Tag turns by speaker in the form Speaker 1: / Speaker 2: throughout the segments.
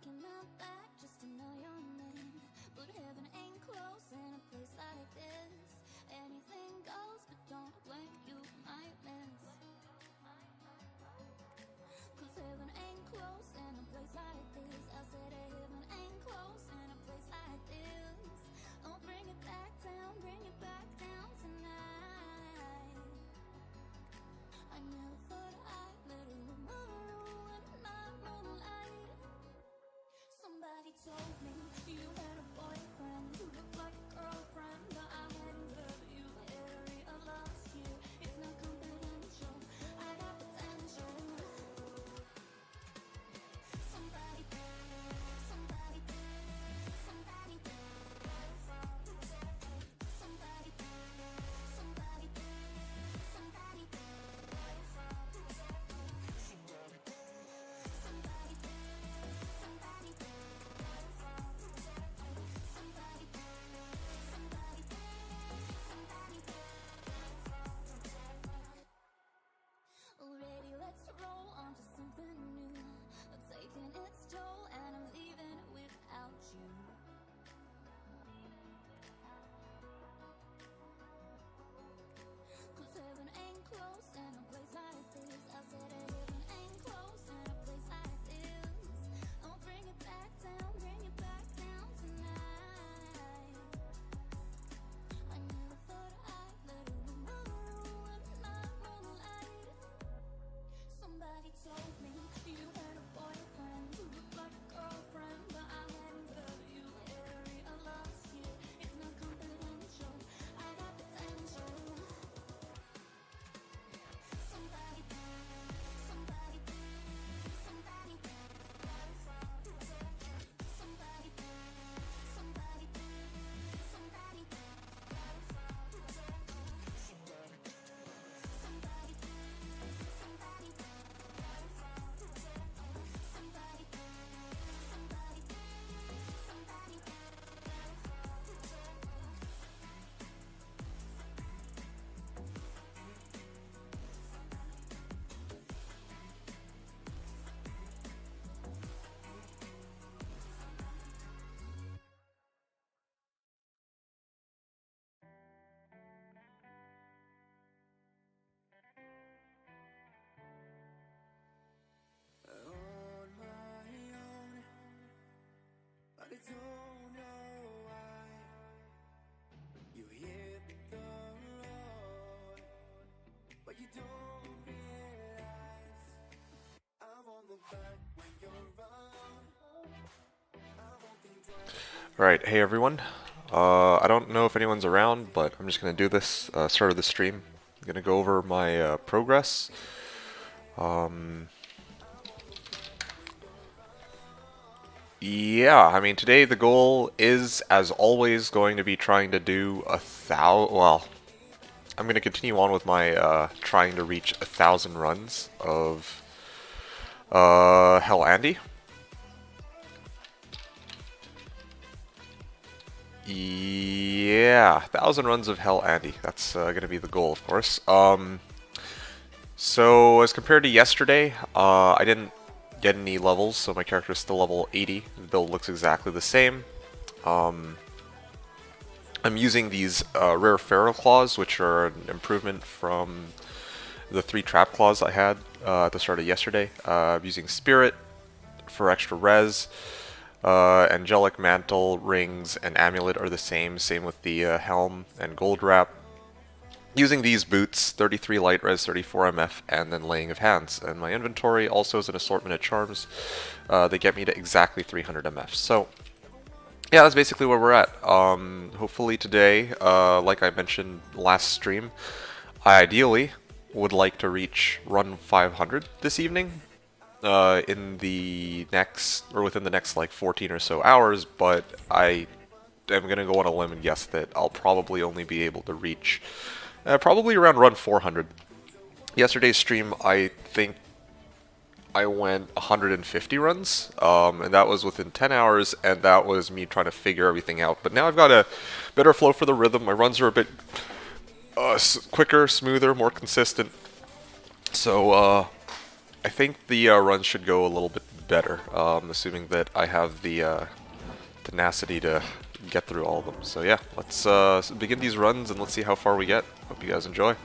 Speaker 1: Taking my back just to know your name. But heaven ain't close in a place like this. Anything goes, but don't blink, you might miss. Cause heaven ain't close in a place like this. I said heaven ain't close in a place like this. Oh, bring it back down tonight. I never thought I'd let a rumor ruin my moonlight. Somebody told me you had a boyfriend who looked like a girlfriend, but I hadn't heard you area last year. It's not confidential, I got potential. Somebody, somebody, somebody, somebody, somebody, somebody. Already, let's roll on to something new. I'm taking its toll and I'm leaving without you. Cause heaven ain't close in a place like this. I said heaven ain't close in a place like this. Oh, bring it back down tonight. I never thought I'd let a rumor ruin my moonlight. Somebody told me you had a boyfriend who looked like a girlfriend, but I hadn't heard you area last year. It's not confidential, I got potential. Somebody, somebody, somebody, somebody, somebody, somebody.
Speaker 2: On my own, but I don't know why. You hit the road, but you don't realize I won't look back when you're around. I won't think twice.
Speaker 3: Alright, hey everyone. I don't know if anyone's around, but I'm just going to do this, start of the stream. I'm going to go over my progress. Yeah, I mean, today the goal is, as always, going to be trying to do well, I'm going to continue on with my trying to reach 1,000 runs of Hell Andy. Yeah, 1,000 runs of Hell Andy. That's going to be the goal, of course. So, as compared to yesterday, I didn't get any levels, so my character is still level 80. The build looks exactly the same. I'm using these rare feral claws, which are an improvement from the 3 trap claws I had at the start of yesterday. I'm using Spirit for extra res. Angelic Mantle, Rings, and Amulet are the same. Same with the Helm and Gold Wrap. Using these boots, 33 light res, 34 MF, and then Laying of Hands. And my inventory also is an assortment of charms. They get me to exactly 300 MF. So, yeah, that's basically where we're at. Hopefully today, like I mentioned last stream, I ideally would like to reach run 500 this evening. In the next, or within the next like 14 or so hours, but I am going to go on a limb and guess that I'll probably only be able to reach probably around run 400. Yesterday's stream, I think I went 150 runs, and that was within 10 hours, and that was me trying to figure everything out. But now I've got a better flow for the rhythm. My runs are a bit quicker, smoother, more consistent. So, I think the runs should go a little bit better, assuming that I have the tenacity to get through all of them. So yeah, let's begin these runs and let's see how far we get. Hope you guys enjoy.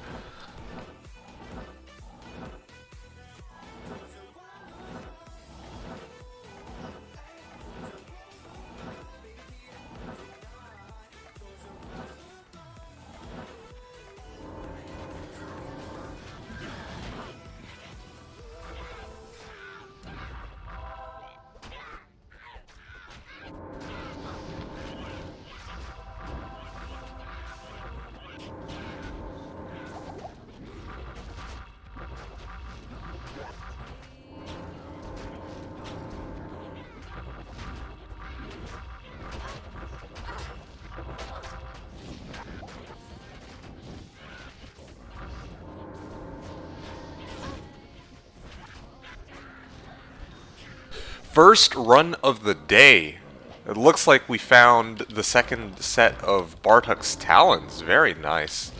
Speaker 3: First run of the day. It looks like we found the second set of Bartuk's Talons. Very nice.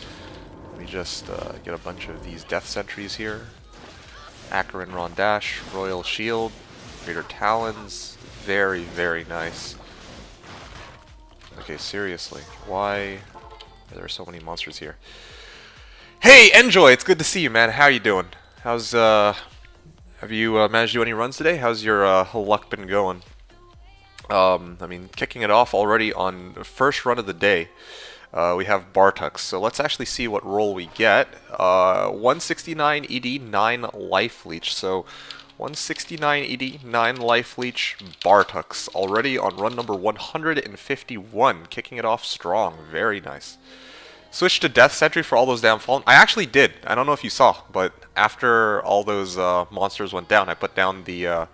Speaker 3: Let me just get a bunch of these Death Sentries here. Acheron Rondash, Royal Shield, Greater Talons. Very, very nice. Okay, seriously. Why are there so many monsters here? Hey, Enjoy! It's good to see you, man. How you doing? How's, have you managed to do any runs today? How's your luck been going? I mean, kicking it off already on the first run of the day, we have Bartuk's. So let's actually see what roll we get. 169 ED, 9 Life Leech. So 169 ED, 9 Life Leech, Bartuk's. Already on run number 151, kicking it off strong. Very nice. Switch to Death Sentry for all those damn fallen. I actually did. I don't know if you saw, but after all those monsters went down, I put down the.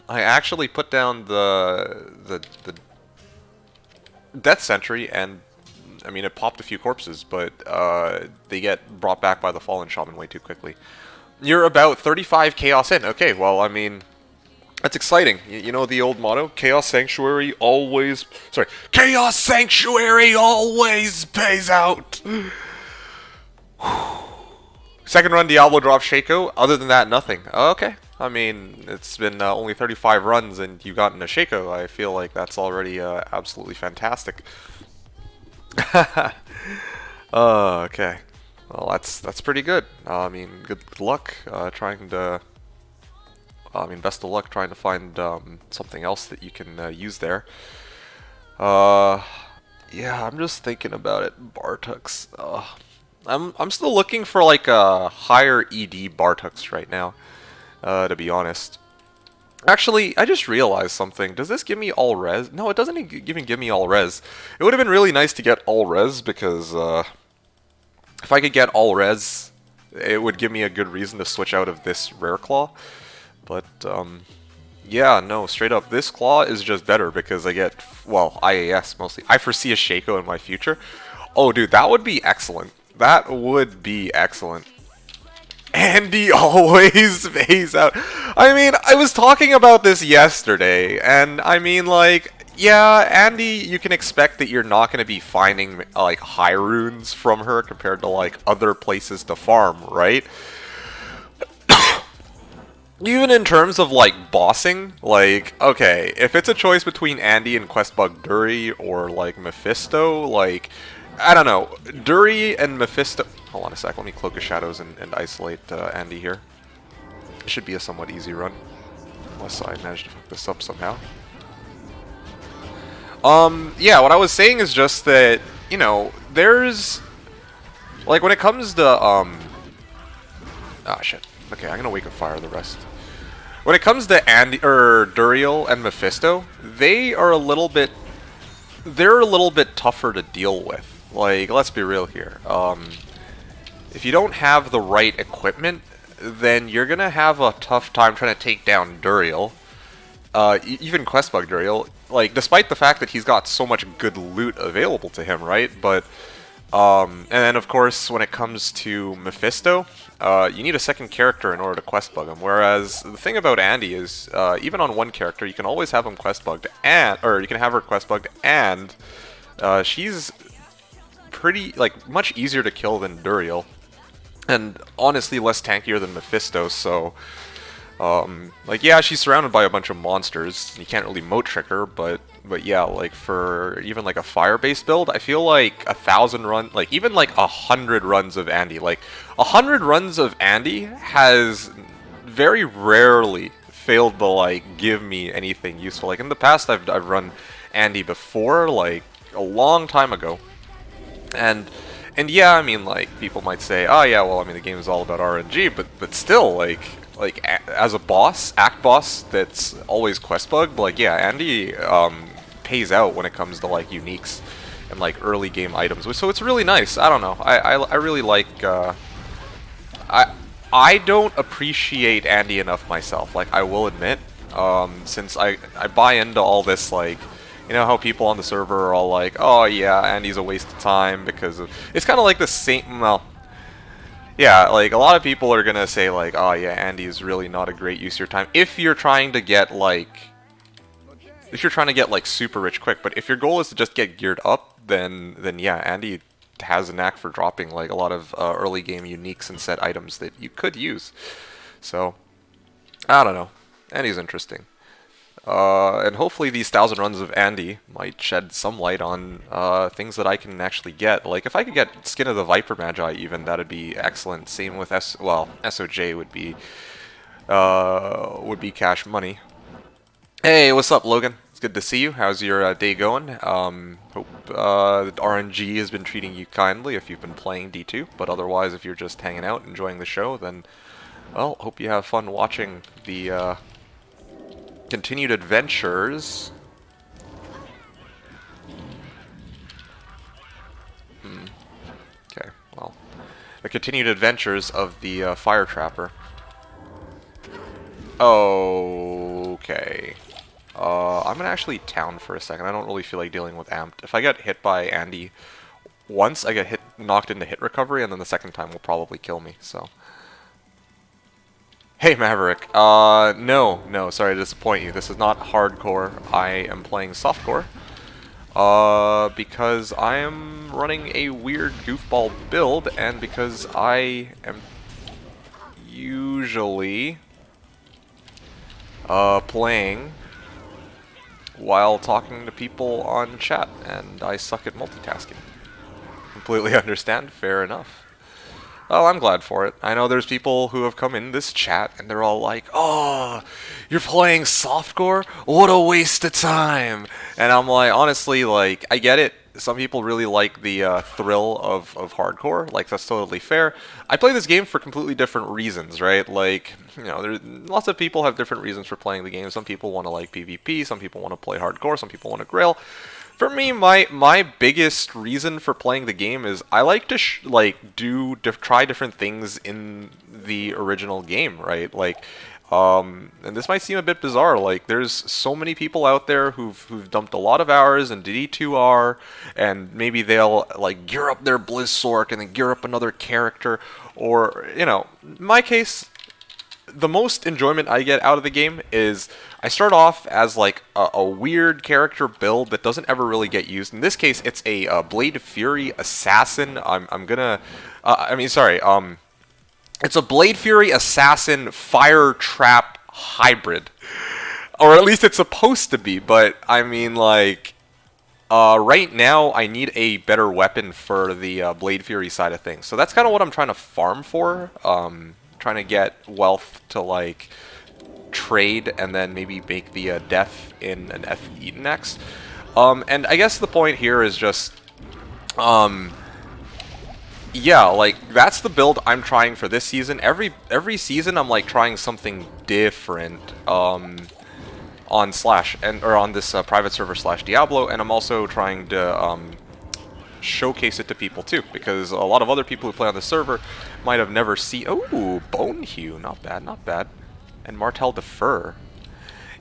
Speaker 3: I actually put down the Death Sentry, and I mean it popped a few corpses, but they get brought back by the Fallen Shaman way too quickly. You're about 35 Chaos in. Okay, well I mean. That's exciting. You know the old motto? Chaos Sanctuary always... Sorry. Chaos Sanctuary always pays out! Second run, Diablo drops Shaco. Other than that, nothing. Okay. I mean, it's been only 35 runs and you've gotten a Shaco. I feel like that's already absolutely fantastic. Okay. Well, that's pretty good. I mean, good luck trying to... I mean, best of luck trying to find something else that you can use there. Yeah, I'm just thinking about it. Bartuk's. I'm still looking for like a higher ED Bartuk's right now, to be honest. Actually, I just realized something. Does this give me all res? No, it doesn't even give me all res. It would have been really nice to get all res because if I could get all res, it would give me a good reason to switch out of this Rare Claw. But, yeah, no, straight up, this claw is just better because I get, well, IAS mostly. I foresee a Shaco in my future. Oh, dude, that would be excellent. That would be excellent. Andy always pays out. I mean, I was talking about this yesterday, and I mean, like, yeah, Andy, you can expect that you're not going to be finding, like, high runes from her compared to, like, other places to farm, right? Even in terms of, like, bossing, like, okay, if it's a choice between Andy and Questbug Dury or, like, Mephisto, like, I don't know, Dury and Mephisto... Hold on a sec, let me Cloak of Shadows and isolate Andy here. It should be a somewhat easy run, unless I manage to fuck this up somehow. Yeah, what I was saying is just that, you know, there's... Like, when it comes to, Ah, shit. Okay, I'm gonna Wake of Fire the rest. When it comes to Andy or Duriel and Mephisto, they're a little bit tougher to deal with. Like, let's be real here. If you don't have the right equipment, then you're gonna have a tough time trying to take down Duriel. Even Questbug Duriel, like, despite the fact that he's got so much good loot available to him, right? But and then of course when it comes to Mephisto, you need a second character in order to quest bug him. Whereas the thing about Andy is, even on one character, you can always have him quest bugged, or you can have her quest bugged, and she's pretty, like, much easier to kill than Duriel, and honestly less tankier than Mephisto. So Like, yeah, she's surrounded by a bunch of monsters. You can't really moat trick her, but yeah, like for even like a fire-based build, I feel like 1,000 run, like even like 100 runs of Andy, like 100 runs of Andy has very rarely failed to like give me anything useful. Like in the past, I've run Andy before, like a long time ago, and yeah, I mean, like people might say, oh yeah, well, I mean the game is all about RNG, but still, like as a boss, act boss that's always quest bugged, like yeah, Andy pays out when it comes to like uniques and like early game items. So it's really nice. I don't know. I really like. I don't appreciate Andy enough myself. Like I will admit, since I buy into all this, like, you know how people on the server are all like, oh yeah, Andy's a waste of time because of, it's kind of like the same. Well, yeah, like a lot of people are gonna say like, oh yeah, Andy is really not a great use of your time if you're trying to get like, super rich quick. But if your goal is to just get geared up, then yeah, Andy has a knack for dropping like a lot of early game uniques and set items that you could use. So I don't know, Andy's interesting. And hopefully these 1,000 runs of Andy might shed some light on things that I can actually get. Like if I could get Skin of the Viper Magi even, that'd be excellent. Same with SOJ would be cash money. Hey, what's up, Logan? It's good to see you. How's your day going? Hope RNG has been treating you kindly if you've been playing D2. But otherwise, if you're just hanging out, enjoying the show, then, well, hope you have fun watching the continued adventures. Okay, well, the continued adventures of the Fire Trapper. Okay. I'm gonna actually town for a second. I don't really feel like dealing with amped. If I get hit by Andy once, I get knocked into hit recovery, and then the second time will probably kill me, so. Hey Maverick, no, sorry to disappoint you. This is not hardcore. I am playing softcore. Because I am running a weird goofball build, and because I am usually playing while talking to people on chat, and I suck at multitasking. Completely understand, fair enough. Oh, I'm glad for it. I know there's people who have come in this chat and they're all like, oh, you're playing softcore? What a waste of time. And I'm like, honestly, like, I get it. Some people really like the thrill of hardcore. Like, that's totally fair. I play this game for completely different reasons, right? Like, you know, there's lots of people have different reasons for playing the game. Some people want to like PvP. Some people want to play hardcore. Some people want to grill. For me, my biggest reason for playing the game is I like to try different things in the original game, right? Like, and this might seem a bit bizarre. Like, there's so many people out there who've dumped a lot of hours into D2R, and maybe they'll like gear up their Blizzsork and then gear up another character, or you know, in my case, the most enjoyment I get out of the game is I start off as like a weird character build that doesn't ever really get used. In this case, it's a Bfury assassin. It's a Bfury assassin fire trap hybrid, or at least it's supposed to be. But I mean, like, right now I need a better weapon for the Bfury side of things. So that's kind of what I'm trying to farm for. Trying to get wealth to like trade and then maybe make the death in an F Eaton X. And I guess the point here is just, yeah, like that's the build I'm trying for this season. Every season I'm like trying something different on Slash or on this private server Slashdiablo, and I'm also trying to showcase it to people too, because a lot of other people who play on the server might have never seen. Oh, Bone Hue, not bad, not bad. And Martel Defer.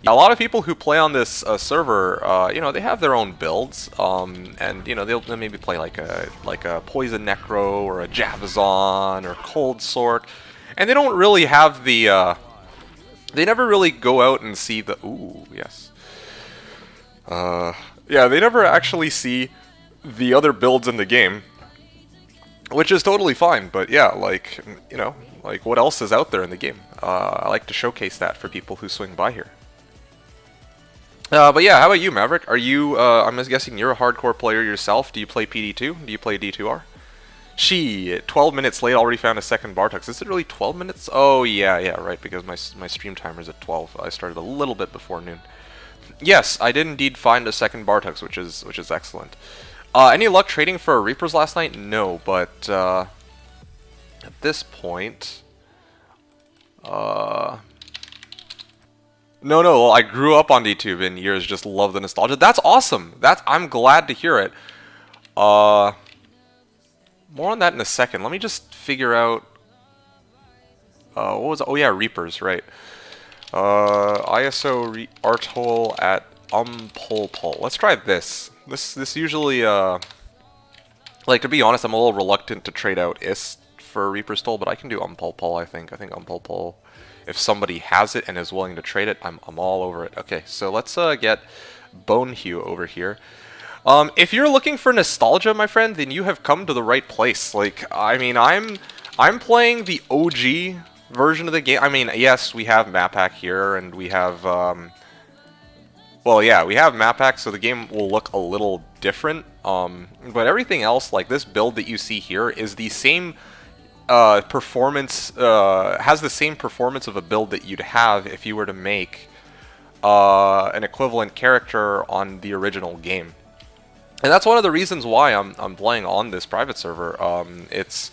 Speaker 3: Yeah, a lot of people who play on this server, you know, they have their own builds, and you know they'll maybe play like a Poison Necro or a Javazon or Cold Sword, and they don't really have the. They never really go out and see the. Ooh, yes. Yeah, they never actually see the other builds in the game, which is totally fine. But yeah, like, you know, Like, what else is out there in the game? I like to showcase that for people who swing by here. But yeah, how about you, Maverick? Are you, I'm just guessing you're a hardcore player yourself. Do you play PD2? Do you play D2R? She, 12 minutes late, already found a second Bartux. Is it really 12 minutes? Oh, yeah, right, because my stream timer's at 12. I started a little bit before noon. Yes, I did indeed find a second Bartux, which is excellent. Any luck trading for Reapers last night? No, but at this point, no, I grew up on DTube in years, just love the nostalgia. That's awesome. I'm glad to hear it. More on that in a second. Let me just figure out. What was it? Oh yeah, Reapers, right? ISO arthole at umpulpul. Let's try this. This usually, like, to be honest, I'm a little reluctant to trade out ist for Reaper's Toll, but I can do umpulpul. I think umpulpul. If somebody has it and is willing to trade it, I'm all over it. Okay, so let's get Bonehue over here. If you're looking for nostalgia, my friend, then you have come to the right place. Like, I mean, I'm playing the OG version of the game. I mean, yes, we have map pack here, and we have, well, yeah, we have map pack, so the game will look a little different. But everything else, like this build that you see here, is the same performance, has the same performance of a build that you'd have if you were to make an equivalent character on the original game. And that's one of the reasons why I'm playing on this private server. It's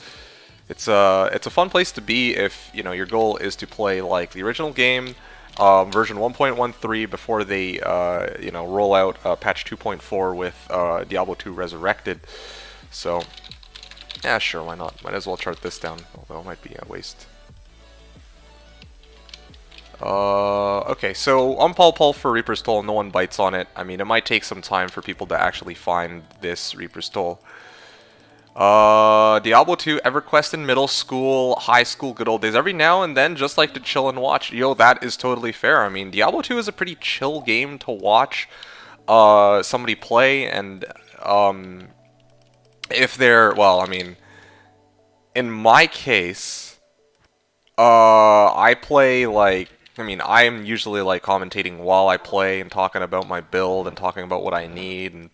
Speaker 3: a fun place to be if, you know, your goal is to play like the original game, version 1.13 before they you know, roll out patch 2.4 with Diablo 2 Resurrected. So yeah, sure, why not? Might as well chart this down, although it might be a waste. Okay, so umpulpul for Reaper's Toll, no one bites on it. I mean, it might take some time for people to actually find this Reaper's Toll. Diablo 2, EverQuest in middle school, high school, good old days. Every now and then, just like to chill and watch. Yo, that is totally fair. I mean, Diablo 2 is a pretty chill game to watch somebody play, and if they're, well, I mean, in my case, I play like, I mean, I'm usually like commentating while I play and talking about my build and talking about what I need, and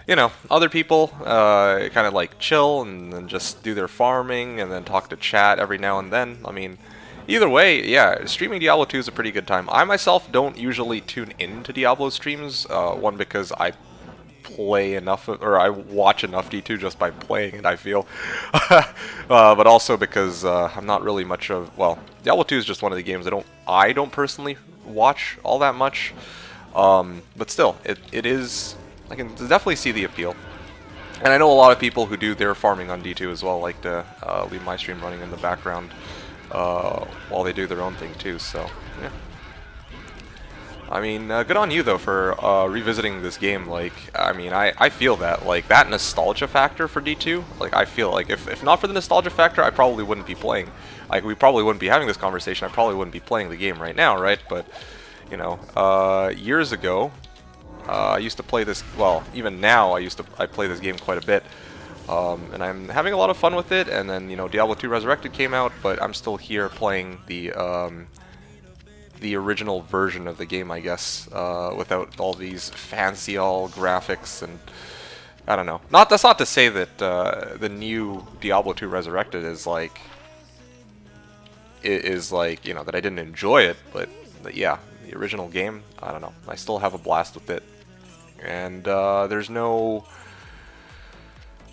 Speaker 3: you know, other people kind of like chill and then just do their farming and then talk to chat every now and then. I mean, either way, yeah, streaming Diablo 2 is a pretty good time. I myself don't usually tune into Diablo streams, one, because I play enough, or I watch enough D2 just by playing it, I feel. But also because I'm not really much of, well, Diablo 2 is just one of the games I don't personally watch all that much. But still, it is, I can definitely see the appeal. And I know a lot of people who do their farming on D2 as well like to leave my stream running in the background while they do their own thing too, so yeah. I mean, good on you though for revisiting this game. Like, I mean, I feel that, like, that nostalgia factor for D2, like, I feel like if not for the nostalgia factor, I probably wouldn't be playing. Like, we probably wouldn't be having this conversation. I probably wouldn't be playing the game right now, right? But, you know, years ago, I used to play this, well, even now I play this game quite a bit. And I'm having a lot of fun with it, and then, you know, Diablo 2 Resurrected came out, but I'm still here playing the original version of the game, I guess, without all these fancy all graphics, and I don't know. That's not to say that the new Diablo 2 Resurrected is like, you know, that I didn't enjoy it, but yeah, the original game, I don't know. I still have a blast with it, and there's no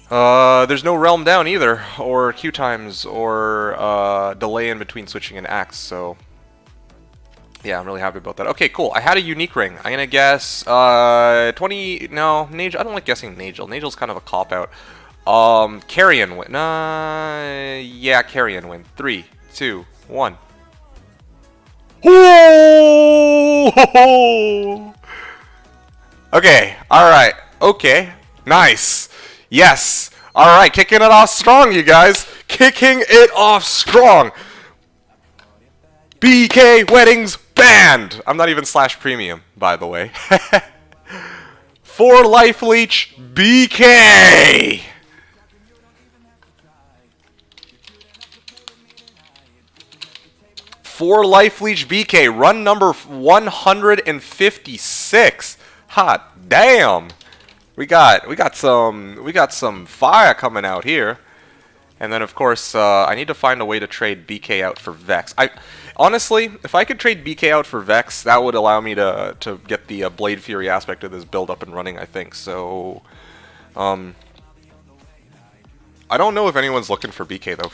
Speaker 3: realm down either, or queue times, or delay in between switching an axe, so yeah, I'm really happy about that. Okay, cool. I had a unique ring. I'm gonna guess 20. No, Nagel. I don't like guessing Nagel. Nagel's kind of a cop out. Carrion win. Yeah, Carrion win. 3, 2, 1. Okay. All right. Okay. Nice. Yes. All right. Kicking it off strong, you guys. Kicking it off strong. BK Weddings banned! I'm not even Slash Premium, by the way. For Life Leech, BK! 4 Life Leech BK, run number 156. Hot damn. We got some fire coming out here. And then of course, I need to find a way to trade BK out for Vex. Honestly, if I could trade BK out for Vex, that would allow me to get the Blade Fury aspect of this build up and running, I think. So, I don't know if anyone's looking for BK though.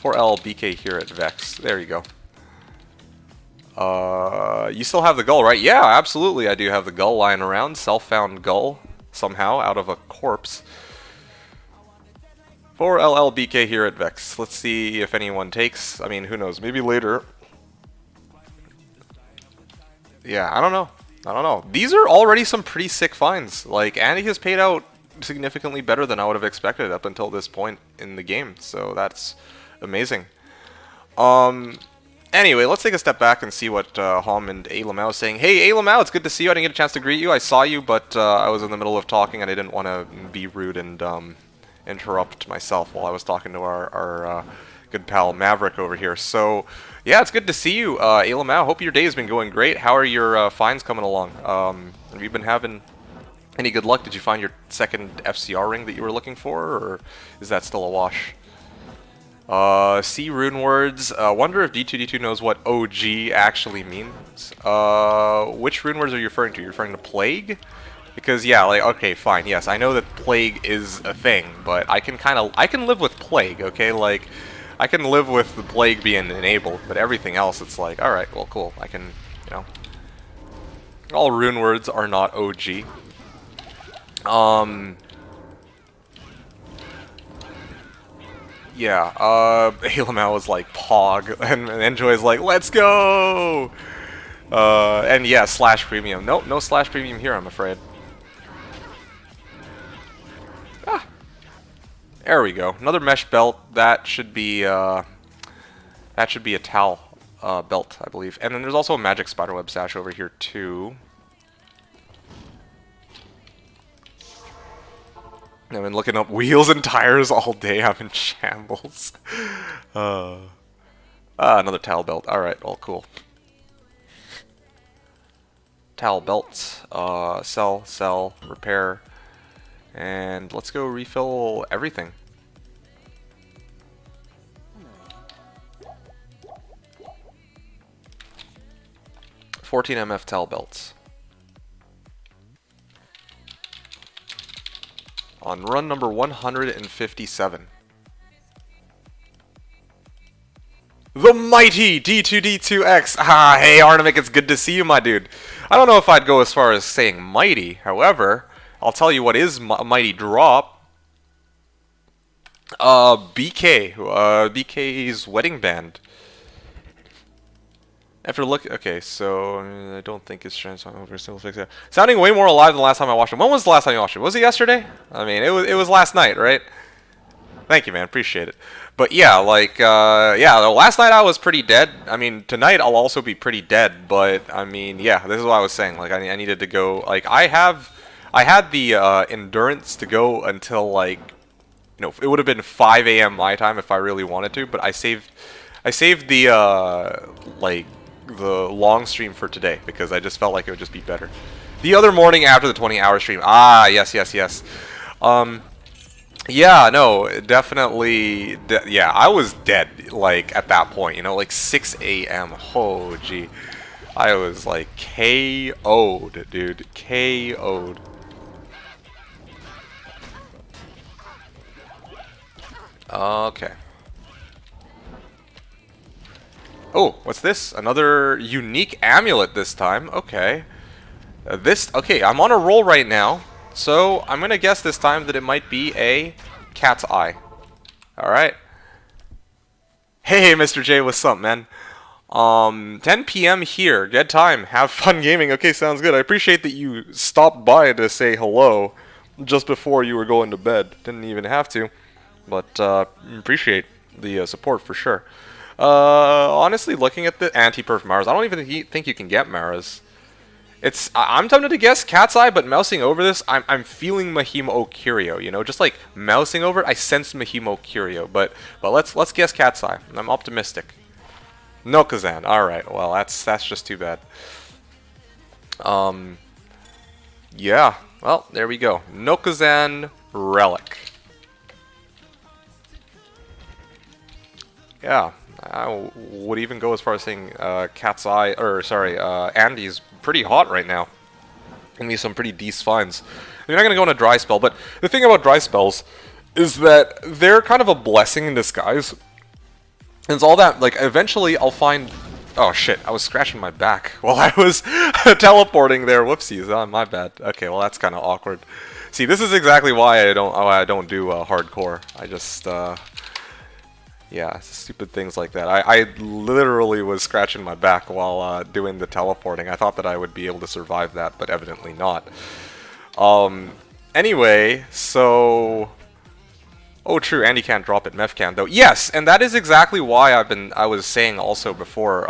Speaker 3: 4L BK here at Vex. There you go. You still have the gull, right? Yeah, absolutely. I do have the gull lying around. Self-found gull somehow out of a corpse. 4LL BK here at Vex. Let's see if anyone takes. I mean, who knows? Maybe later. Yeah, I don't know. I don't know. These are already some pretty sick finds. Like, Andy has paid out significantly better than I would have expected up until this point in the game. So that's amazing. Anyway, let's take a step back and see what Hom and A. Lamau is saying. Hey, A. Lamau, it's good to see you. I didn't get a chance to greet you. I saw you, but I was in the middle of talking and I didn't want to be rude and interrupt myself while I was talking to our good pal Maverick over here. So, yeah, it's good to see you, A. Lamau. Hope your day has been going great. How are your finds coming along? Have you been having any good luck? Did you find your second FCR ring that you were looking for, or is that still a wash? See rune words. Wonder if D2D2 knows what OG actually means. Which rune words are you referring to? You're referring to plague? Because yeah, like okay, fine. Yes, I know that plague is a thing, but I can live with plague. Okay, like I can live with the plague being enabled, but everything else, it's like, all right, well, cool. I can, you know, all rune words are not OG. Yeah, Alamau was like, Pog, and Enjoy's like, let's go! And yeah, Slash Premium. Nope, no Slash Premium here, I'm afraid. Ah! There we go. Another mesh belt. That should be a towel belt, I believe. And then there's also a magic spiderweb sash over here, too. I've been looking up wheels and tires all day. I'm in shambles. Another towel belt. Alright, well, cool. Towel belts. Sell, repair. And let's go refill everything. $14 MF towel belts. On run number 157. The mighty D2D2X! Ah, hey Arnamic, it's good to see you, my dude. I don't know if I'd go as far as saying mighty, however, I'll tell you what is a mighty drop. BK's wedding band. After look, okay, so I don't think it's over. Sounding way more alive than the last time I watched it. When was the last time you watched it? Was it yesterday? I mean, it was last night, right? Thank you, man. Appreciate it. But yeah, like, yeah, last night I was pretty dead. I mean, tonight I'll also be pretty dead. But I mean, yeah, this is what I was saying. Like, I needed to go. Like, I had the endurance to go until like, you know, it would have been 5 a.m. my time if I really wanted to. But I saved the like, the long stream for today because I just felt like it would just be better. The other morning after the 20-hour stream. Ah, yes. Yeah, no, definitely. Yeah, I was dead like at that point. You know, like 6 a.m. Oh, gee, I was like KO'd, dude. KO'd. Okay. Oh, what's this? Another unique amulet this time. Okay. Okay, I'm on a roll right now. So, I'm going to guess this time that it might be a cat's eye. Alright. Hey, Mr. J, what's up, man? 10 p.m. here. Good time. Have fun gaming. Okay, sounds good. I appreciate that you stopped by to say hello just before you were going to bed. Didn't even have to. But, appreciate the support for sure. Honestly, looking at the anti-perf Maras, I don't even think you can get Maras. I'm tempted to guess Cat's Eye, but mousing over this, I'm feeling Mahimo Curio, you know, just like mousing over it, I sense Mahimo Curio, but let's guess Cat's Eye. I'm optimistic. No Kazan. Alright, well, that's just too bad. Yeah. Well, there we go. Nokazan Relic. Yeah, I would even go as far as saying Cat's Eye, or sorry, Andy's pretty hot right now. Gonna be some pretty decent finds. You're not gonna go on a dry spell, but the thing about dry spells is that they're kind of a blessing in disguise. And it's all that, like, eventually I'll find... Oh shit, I was scratching my back while I was teleporting there. Whoopsies, oh, my bad. Okay, well that's kind of awkward. See, this is exactly why I don't do hardcore. I just, yeah, stupid things like that. I literally was scratching my back while doing the teleporting. I thought that I would be able to survive that, but evidently not. Anyway, so... Oh, true. Andy can't drop it. Mef can though. Yes, and that is exactly why I was saying also before.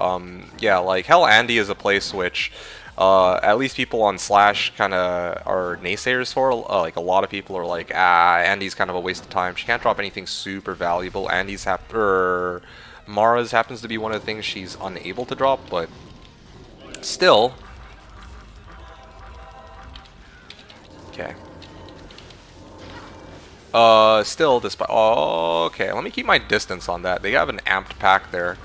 Speaker 3: Yeah, like hell, Andy is a place which, at least people on Slash kind of are naysayers for. Like a lot of people are like, Andy's kind of a waste of time. She can't drop anything super valuable. Mara's happens to be one of the things she's unable to drop, but still. Okay. Still, despite... Oh, okay, let me keep my distance on that. They have an amped pack there.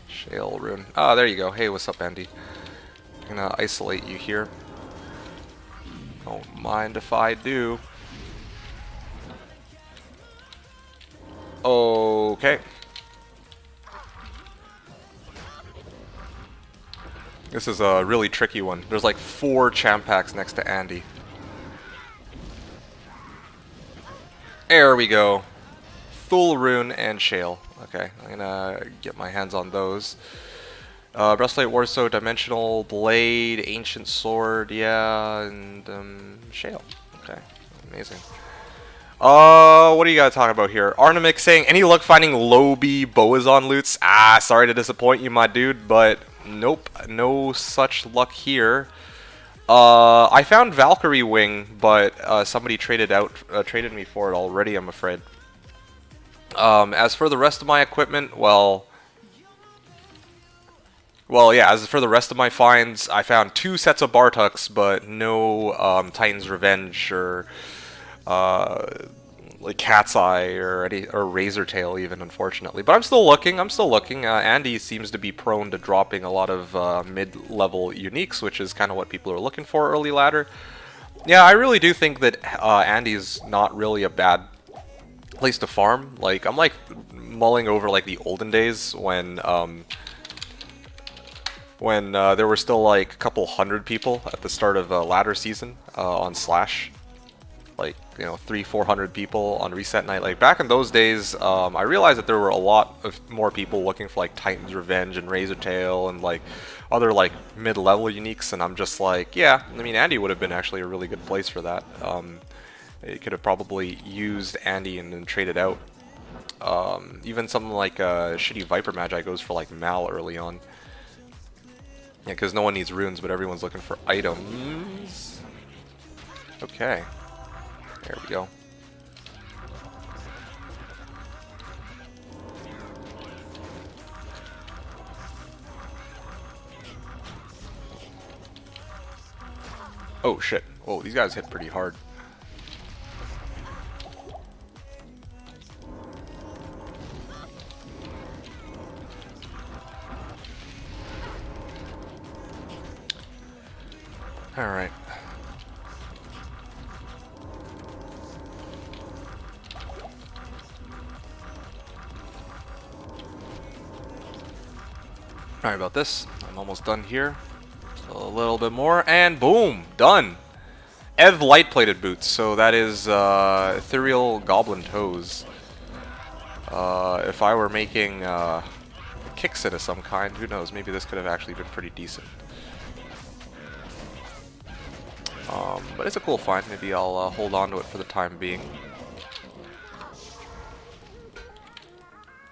Speaker 3: Shale Rune. Ah, there you go. Hey, what's up, Andy? I'm gonna isolate you here. Don't mind if I do. Okay. This is a really tricky one. There's like 4 champ packs next to Andy. There we go. Thule Rune and Shale. Okay, I'm gonna get my hands on those. Breastplate, Warso, Dimensional Blade, Ancient Sword, yeah, and Shale. Okay, amazing. What do you gotta talk about here? Arnamic saying, any luck finding Lobi Boazon loots? Ah, sorry to disappoint you, my dude, but nope, no such luck here. I found Valkyrie Wing, but somebody traded me for it already, I'm afraid. As for the rest of my equipment, well, yeah, as for the rest of my finds, I found 2 sets of Bartuks, but no Titan's Revenge or like Cat's Eye or Razor Tail even, unfortunately. But I'm still looking. Andy seems to be prone to dropping a lot of mid-level uniques, which is kind of what people are looking for early ladder. Yeah, I really do think that Andy's not really a bad place to farm. Like, I'm like mulling over like the olden days when there were still like a couple hundred people at the start of ladder season on Slash. Like, you know, 300-400 people on reset night. Like, back in those days, I realized that there were a lot of more people looking for like Titan's Revenge and Razor Tail and like other like mid-level uniques, and I'm just like, yeah, I mean, Andy would have been actually a really good place for that. It could have probably used Andy and then traded out. Even something like shitty Viper Magi goes for like Mal early on. Yeah, because no one needs runes, but everyone's looking for items. Okay. There we go. Oh shit. Oh, these guys hit pretty hard. Alright. Sorry about this. I'm almost done here. So a little bit more, and boom! Done! Ev light-plated boots, so that is ethereal goblin toes. If I were making kicks of some kind, who knows, maybe this could have actually been pretty decent. But it's a cool find, maybe I'll hold on to it for the time being.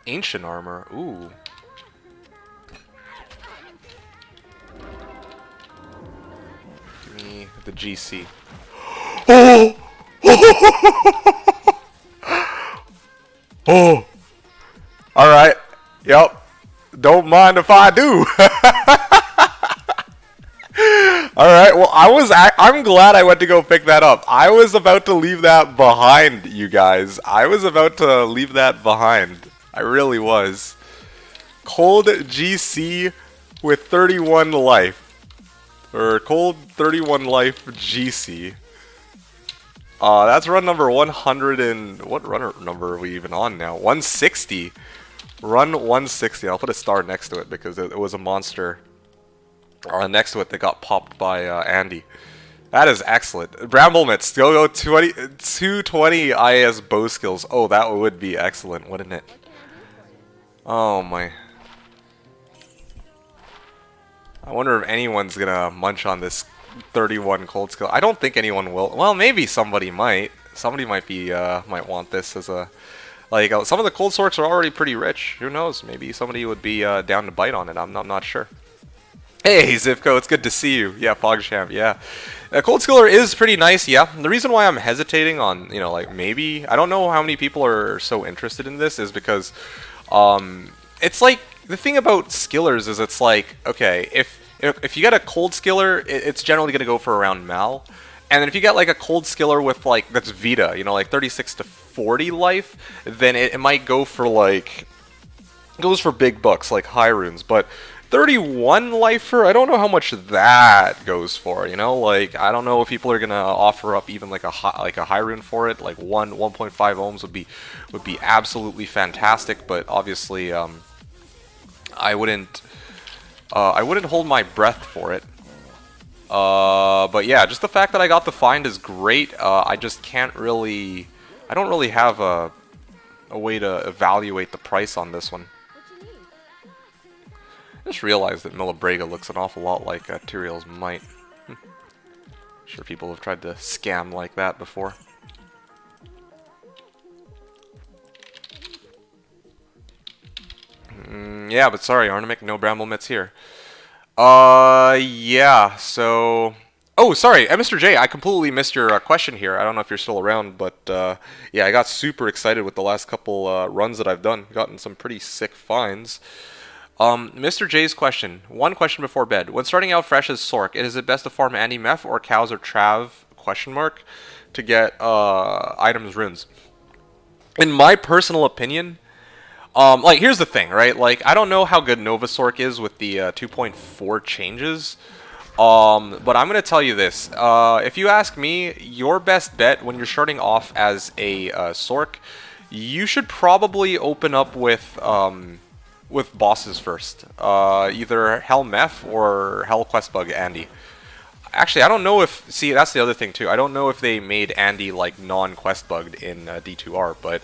Speaker 3: Ancient armor, ooh. Give me the GC. Oh! Oh. All right. Yep. Don't mind if I do. All right. Well, I'm glad I went to go pick that up. I was about to leave that behind, you guys. I was about to leave that behind. I really was. Cold GC with 31 life. Or Cold 31 life GC. That's run number 100 and... What run number are we even on now? 160. Run 160. I'll put a star next to it because it was a monster. Next to it that got popped by Andy. That is excellent. Bramble Mitts. Go 220 IS bow skills. Oh, that would be excellent, wouldn't it? Oh my. I wonder if anyone's gonna munch on this 31 cold skill. I don't think anyone will. Well, maybe somebody might. Somebody might be might want this as a like. Some of the cold sorts are already pretty rich. Who knows? Maybe somebody would be down to bite on it. I'm not sure. Hey Zivko, it's good to see you. Yeah, Fogsham. Yeah, Cold Skiller is pretty nice. Yeah, the reason why I'm hesitating on like maybe I don't know how many people are so interested in this is because it's like the thing about skillers is it's like okay if you get a cold skiller it's generally gonna go for around Mal, and then if you get like a cold skiller with like that's Vita like 36 to 40 life, then it might go for like goes for big bucks like high runes, but 31 lifer, I don't know how much that goes for, like I don't know if people are gonna offer up even like a high rune for it, like 1.5 ohms would be absolutely fantastic, but obviously I wouldn't hold my breath for it. But yeah, just the fact that I got the find is great. I just can't really, I don't really have a way to evaluate the price on this one. I just realized that Millabrega looks an awful lot like Tyrael's Might. Sure people have tried to scam like that before. Yeah, but sorry, Arnamic, no Bramble Mitts here. Yeah, so... Oh, sorry, Mr. J, I completely missed your question here. I don't know if you're still around, but yeah, I got super excited with the last couple runs that I've done. Gotten some pretty sick finds. Mr. J's question. One question before bed. When starting out fresh as Sork, is it best to farm Andy Meth or Cows or Trav, to get items runes? In my personal opinion, like here's the thing, right? Like I don't know how good Nova Sork is with the 2.4 changes. But I'm gonna tell you this. If you ask me, your best bet when you're starting off as a Sork, you should probably open up with bosses first. Either Hell Meth or Hell Questbug Andy. Actually, I don't know if... See, that's the other thing, too. I don't know if they made Andy, like, non-quest-bugged in D2R, but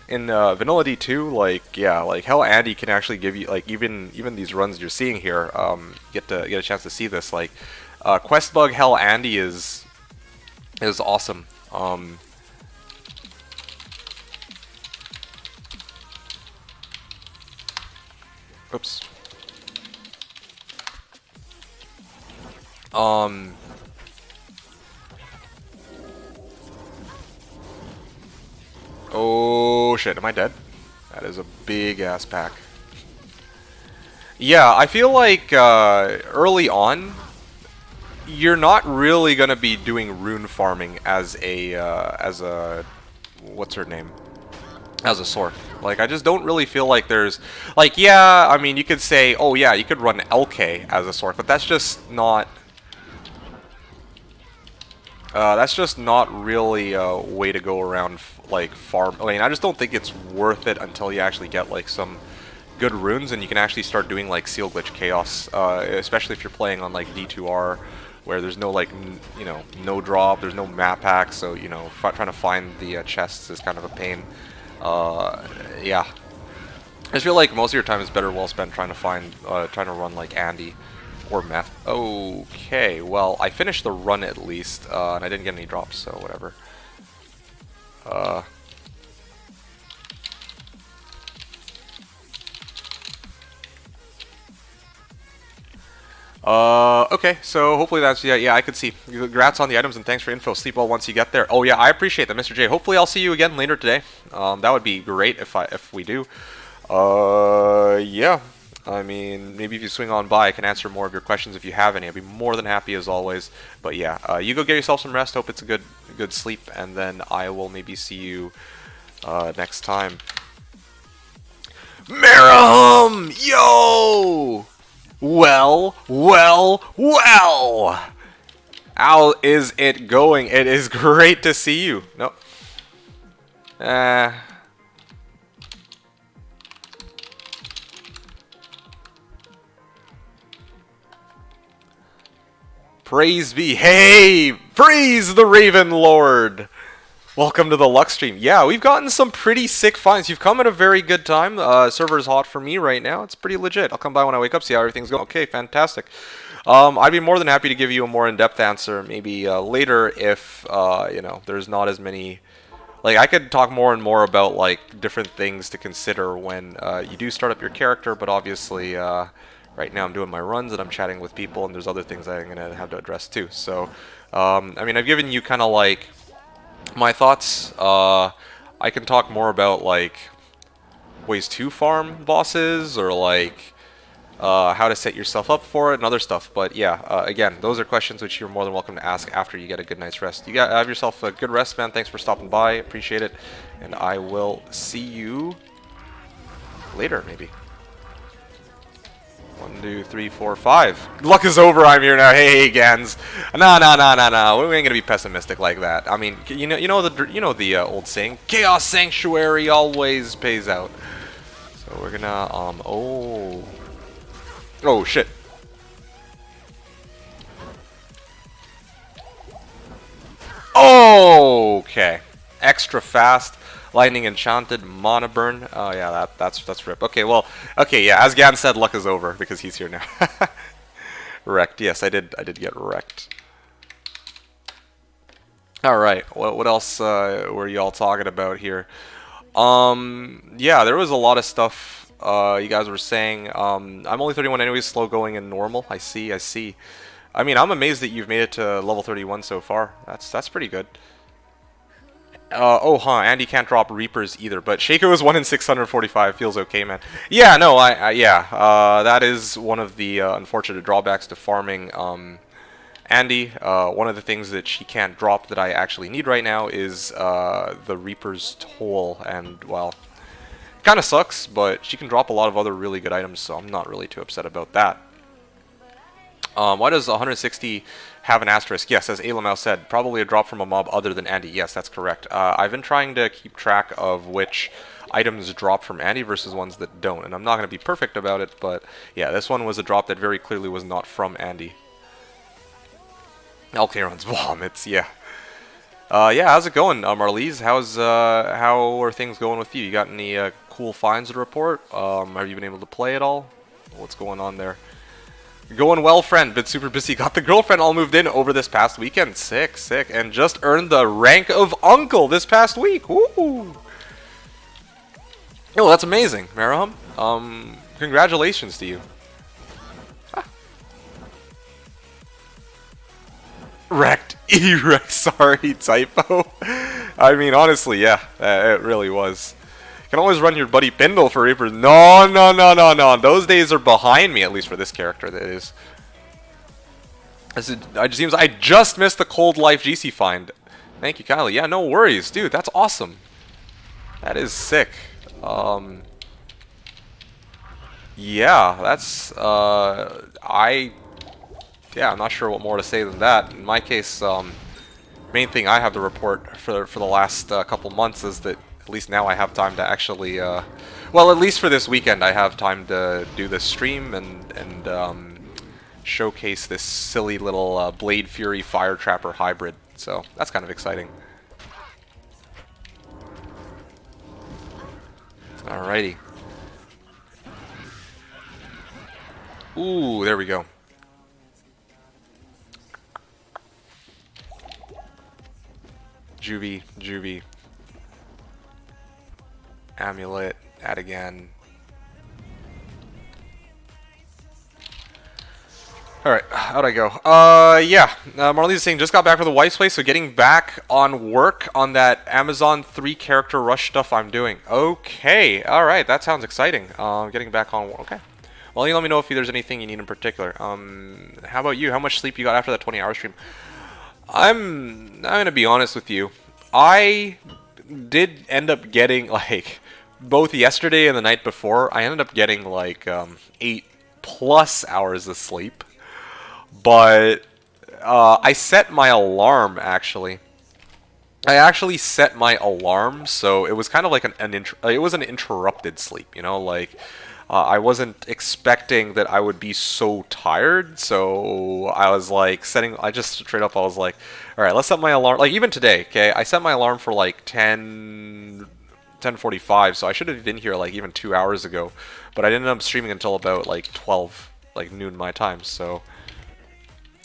Speaker 3: in Vanilla D2, like, yeah, like, Hell Andy can actually give you, like, even these runs you're seeing here, get a chance to see this, like, Questbug Hell Andy is awesome. Oops. Oh shit, am I dead? That is a big ass pack. Yeah, I feel like early on, you're not really gonna be doing rune farming as a what's her name? As a Sork. Like, I just don't really feel like there's... Like, yeah, I mean, you could say, oh yeah, you could run LK as a Sork, but that's just not... that's just not really a way to go around, like, farm... I mean, I just don't think it's worth it until you actually get, like, some good runes, and you can actually start doing, like, Seal Glitch Chaos, especially if you're playing on, like, D2R, where there's no, like, no drop, there's no map pack, so, trying to find the chests is kind of a pain. Yeah. I just feel like most of your time is better well spent trying to run like Andy or Meth. Okay, well, I finished the run at least, and I didn't get any drops, so whatever. Okay, so hopefully that's, yeah, I could see. Congrats on the items and thanks for info. Sleep well once you get there. Oh yeah, I appreciate that, Mr. J. Hopefully I'll see you again later today. That would be great if we do. Yeah. I mean, maybe if you swing on by, I can answer more of your questions if you have any. I'd be more than happy as always. But yeah, you go get yourself some rest. Hope it's a good sleep, and then I will maybe see you next time. Marahum! Yo! Well. How is it going? It is great to see you. No. Praise be. Hey! Praise the Raven Lord! Welcome to the Lux stream. Yeah, we've gotten some pretty sick finds. You've come at a very good time. Server's hot for me right now. It's pretty legit. I'll come by when I wake up, see how everything's going. Okay, fantastic. I'd be more than happy to give you a more in-depth answer maybe later if, you know, there's not as many... Like, I could talk more and more about, like, different things to consider when you do start up your character, but obviously... right now I'm doing my runs and I'm chatting with people, and there's other things I'm going to have to address too. So, I mean, I've given you kind of like my thoughts. I can talk more about like ways to farm bosses, or like how to set yourself up for it and other stuff. But yeah, again, those are questions which you're more than welcome to ask after you get a good night's rest. You have yourself a good rest, man. Thanks for stopping by. Appreciate it. And I will see you later, maybe. 1, 2, 3, 4, 5. Luck is over. I'm here now. Hey, Gans. No. We ain't gonna be pessimistic like that. I mean, you know the old saying, "Chaos Sanctuary always pays out." So we're gonna oh shit. Okay. Extra fast. Lightning Enchanted, Mana Burn. Oh yeah, that's rip. Okay, well, okay, yeah. As Gan said, luck is over because he's here now. Wrecked. Yes, I did get wrecked. All right. What else were y'all talking about here? Yeah, there was a lot of stuff you guys were saying. I'm only 31 anyways, slow going and normal. I see. I mean, I'm amazed that you've made it to level 31 so far. That's pretty good. Andy can't drop Reapers either, but Shaco is 1 in 645. Feels okay, man. Yeah, no, that is one of the unfortunate drawbacks to farming Andy. One of the things that she can't drop that I actually need right now is the Reaper's Toll, and, well, kind of sucks, but she can drop a lot of other really good items, so I'm not really too upset about that. Why does 160 have an asterisk? Yes, as Alamau said, probably a drop from a mob other than Andy. Yes, that's correct. I've been trying to keep track of which items drop from Andy versus ones that don't, and I'm not going to be perfect about it, but yeah, this one was a drop that very clearly was not from Andy. Alcaron's vomits, yeah. Yeah, how's it going, Marlies? How are things going with you? You got any cool finds to report? Have you been able to play at all? What's going on there? Going well, friend. Been super busy. Got the girlfriend all moved in over this past weekend. Sick. And just earned the rank of uncle this past week. Woo! Oh, that's amazing, Marahum. Congratulations to you. Ah. Wrecked. E-wrecked. Sorry, typo. I mean, honestly, yeah. It really was. Can always run your buddy Bindle for Reapers. No. Those days are behind me, at least for this character, that is. I just missed the Cold Life GC find. Thank you, Kylie. Yeah, no worries. Dude, that's awesome. That is sick. Yeah, that's... I'm not sure what more to say than that. In my case, main thing I have to report for the last couple months is that at least now I have time to actually, well, at least for this weekend, I have time to do this stream and showcase this silly little Blade Fury Fire Trapper hybrid. So that's kind of exciting. Alrighty. Ooh, there we go. Juvie. Amulet, add again. Alright, how'd I go? Yeah. Marlene's saying, just got back from the wife's place, so getting back on work on that Amazon 3-character rush stuff I'm doing. Okay, alright, that sounds exciting. Getting back on work. Okay. Well, you let me know if there's anything you need in particular. How about you? How much sleep you got after that 20-hour stream? I'm gonna be honest with you. I did end up getting, like, both yesterday and the night before, I ended up getting, like, 8+ hours of sleep. But I set my alarm, actually. I actually set my alarm, so it was kind of like it was an interrupted sleep, you know, like I wasn't expecting that I would be so tired, so I was like I just straight up, I was like, all right, let's set my alarm, like even today, okay, I set my alarm for like 10:45, so I should have been here like even 2 hours ago, but I didn't end up streaming until about like 12, like noon my time, so...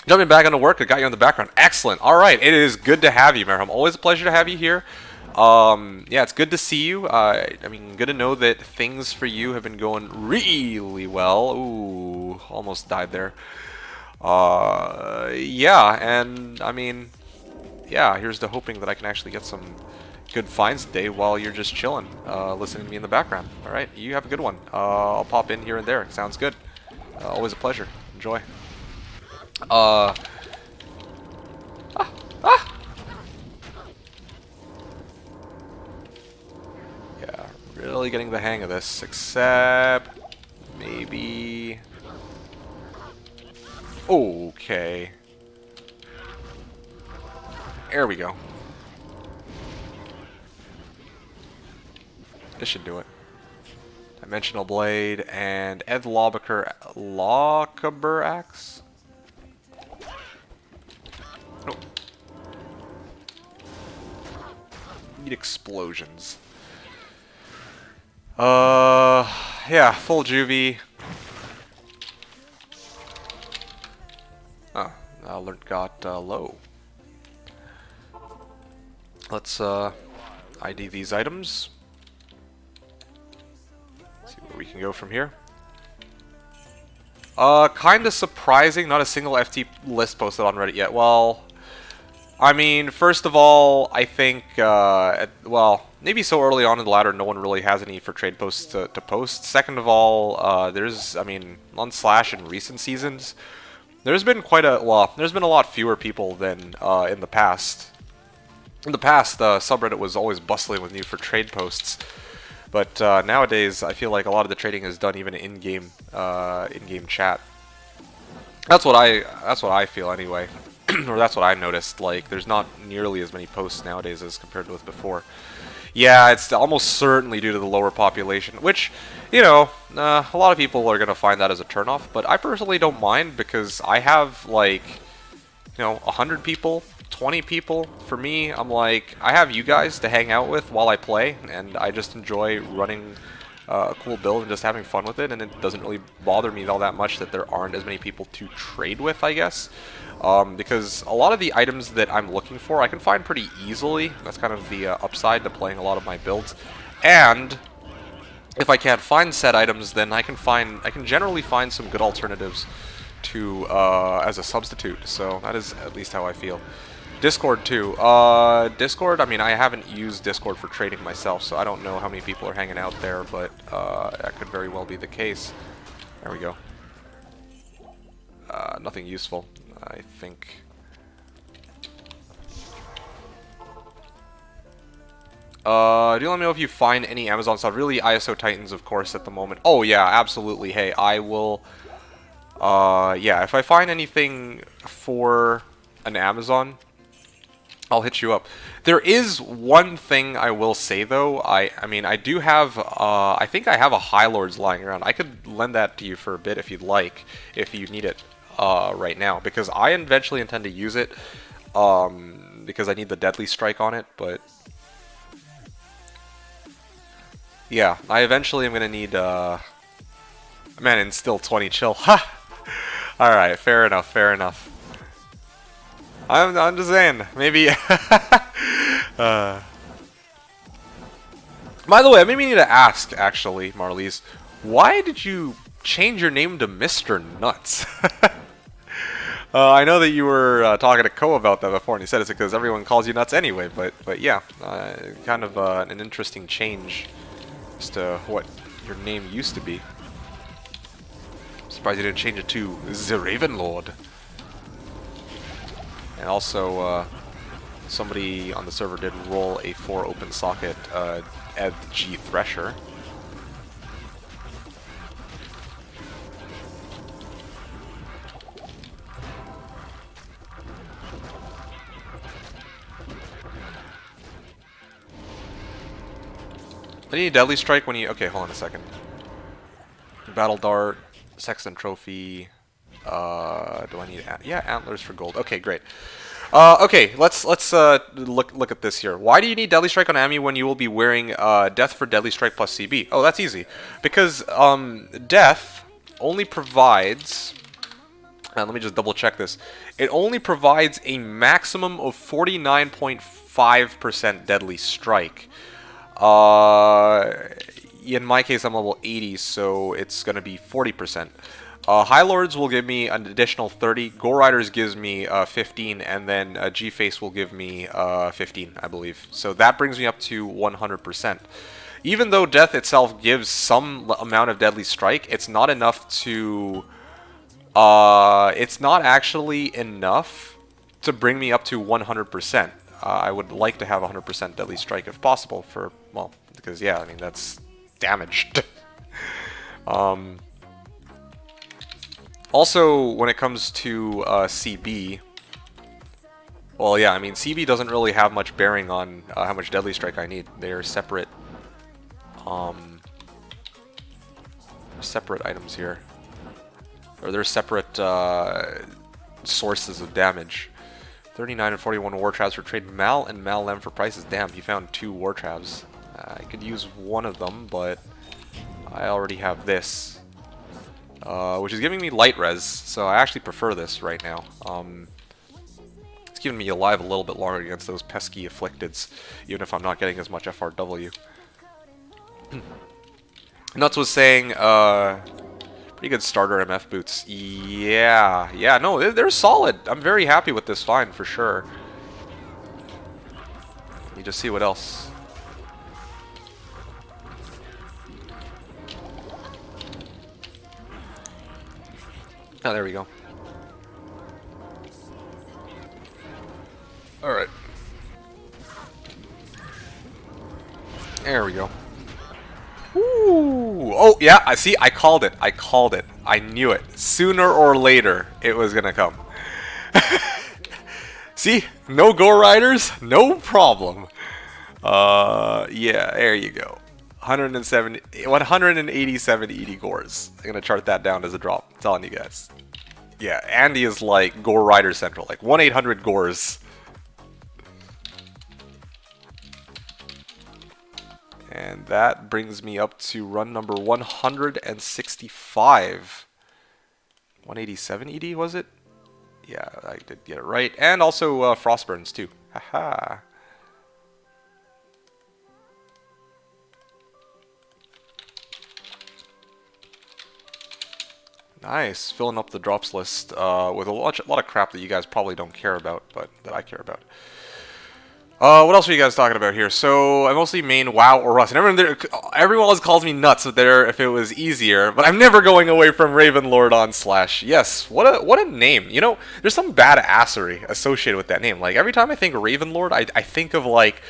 Speaker 3: Jumping back into work, I got you in the background. Excellent. All right, it is good to have you, Merham. Always a pleasure to have you here. Yeah, it's good to see you. I mean, good to know that things for you have been going really well. Ooh, almost died there. Yeah, and I mean, yeah, here's to hoping that I can actually get some good finds today while you're just chilling, listening to me in the background. All right, you have a good one. I'll pop in here and there. Sounds good. Always a pleasure. Enjoy. Yeah, really getting the hang of this, except maybe... Okay. There we go. This should do it. Dimensional Blade and Ed Lawbaker Axe? Need explosions. Yeah, full juvie. Oh, alert got low. Let's ID these items. See where we can go from here. Kinda surprising, not a single FT list posted on Reddit yet. Well, I mean, first of all, I think, well, maybe so early on in the ladder, no one really has any for trade posts to post. Second of all, there's, I mean, on Slash in recent seasons, there's been there's been a lot fewer people than in the past. In the past, subreddit was always bustling with new for trade posts. But nowadays, I feel like a lot of the trading is done even in-game chat. That's what I feel anyway. Or that's what I noticed, like, there's not nearly as many posts nowadays as compared with before. Yeah, it's almost certainly due to the lower population, which, you know, a lot of people are going to find that as a turnoff, but I personally don't mind because I have, like, you know, 100 people, 20 people. For me, I'm like, I have you guys to hang out with while I play, and I just enjoy running a cool build and just having fun with it, and it doesn't really bother me all that much that there aren't as many people to trade with, I guess. Because a lot of the items that I'm looking for I can find pretty easily. That's kind of the upside to playing a lot of my builds. And if I can't find said items, then I can generally find some good alternatives to as a substitute. So that is at least how I feel. Discord too. Discord, I mean, I haven't used Discord for trading myself, so I don't know how many people are hanging out there, but that could very well be the case. There we go. Nothing useful, I think. Do you let me know if you find any Amazon stuff? Really, ISO Titans, of course, at the moment. Oh, yeah, absolutely. Hey, I will... yeah, if I find anything for an Amazon, I'll hit you up. There is one thing I will say, though. I mean, I do have... I think I have a High Lords lying around. I could lend that to you for a bit if you'd like, if you need it right now. Because I eventually intend to use it, because I need the Deadly Strike on it, but... Yeah, I eventually am gonna need, man, and still 20 chill. Ha! Alright, fair enough, fair enough. I'm just saying, maybe... By the way, I maybe need to ask, actually, Marlies, why did you change your name to Mr. Nuts? I know that you were talking to Ko about that before, and he said it's because everyone calls you nuts anyway. But yeah, kind of an interesting change as to what your name used to be. Surprised you didn't change it to the Raven Lord. And also, somebody on the server did roll a 4 open socket at G Thresher. I need a Deadly Strike when you... Okay, hold on a second. Battle Dart, Sexton Trophy. Do I need... Yeah, Antlers for gold. Okay, great. Okay, let's look at this here. Why do you need Deadly Strike on Ami when you will be wearing Death for Deadly Strike plus CB? Oh, that's easy. Because Death only provides... let me just double check this. It only provides a maximum of 49.5% Deadly Strike. In my case, I'm level 80, so it's going to be 40%. High Lords will give me an additional 30. Gore Riders gives me 15, and then G-Face will give me 15, I believe. So that brings me up to 100%. Even though Death itself gives some amount of Deadly Strike, it's not enough to... it's not actually enough to bring me up to 100%. I would like to have 100% Deadly Strike if possible for, well, because yeah, I mean, that's damaged. Also, when it comes to CB, well, yeah, I mean, CB doesn't really have much bearing on how much Deadly Strike I need. They're separate, separate items here. Or they're separate sources of damage. 39 and 41 War Travs for trade. Mal and Mal-Lem for prices. Damn, he found 2 War Travs. I could use one of them, but I already have this. Which is giving me light res, so I actually prefer this right now. It's keeping me alive a little bit longer against those pesky afflicteds, even if I'm not getting as much FRW. Nuts was saying, pretty good starter MF boots. Yeah, no, they're solid. I'm very happy with this find for sure. Let me just see what else. Oh, there we go. Alright. There we go. Ooh. Oh, yeah, I see. I called it. I called it. I knew it. Sooner or later, it was gonna come. See? No Gore Riders? No problem. Yeah, there you go. 187 ED Gores. I'm gonna chart that down as a drop. I'm telling you guys. Yeah, Andy is like Gore Rider Central. Like 1-800 Gores. And that brings me up to run number 165. 187 ED, was it? Yeah, I did get it right. And also Frostburns, too. Haha. Nice. Filling up the drops list with a lot of crap that you guys probably don't care about, but that I care about. What else are you guys talking about here? So I mostly main WoW or Rust. And everyone always calls me nuts if it was easier, but I'm never going away from Ravenlord on Slash. Yes, what a name. You know, there's some badassery associated with that name. Like every time I think Ravenlord, I think of like,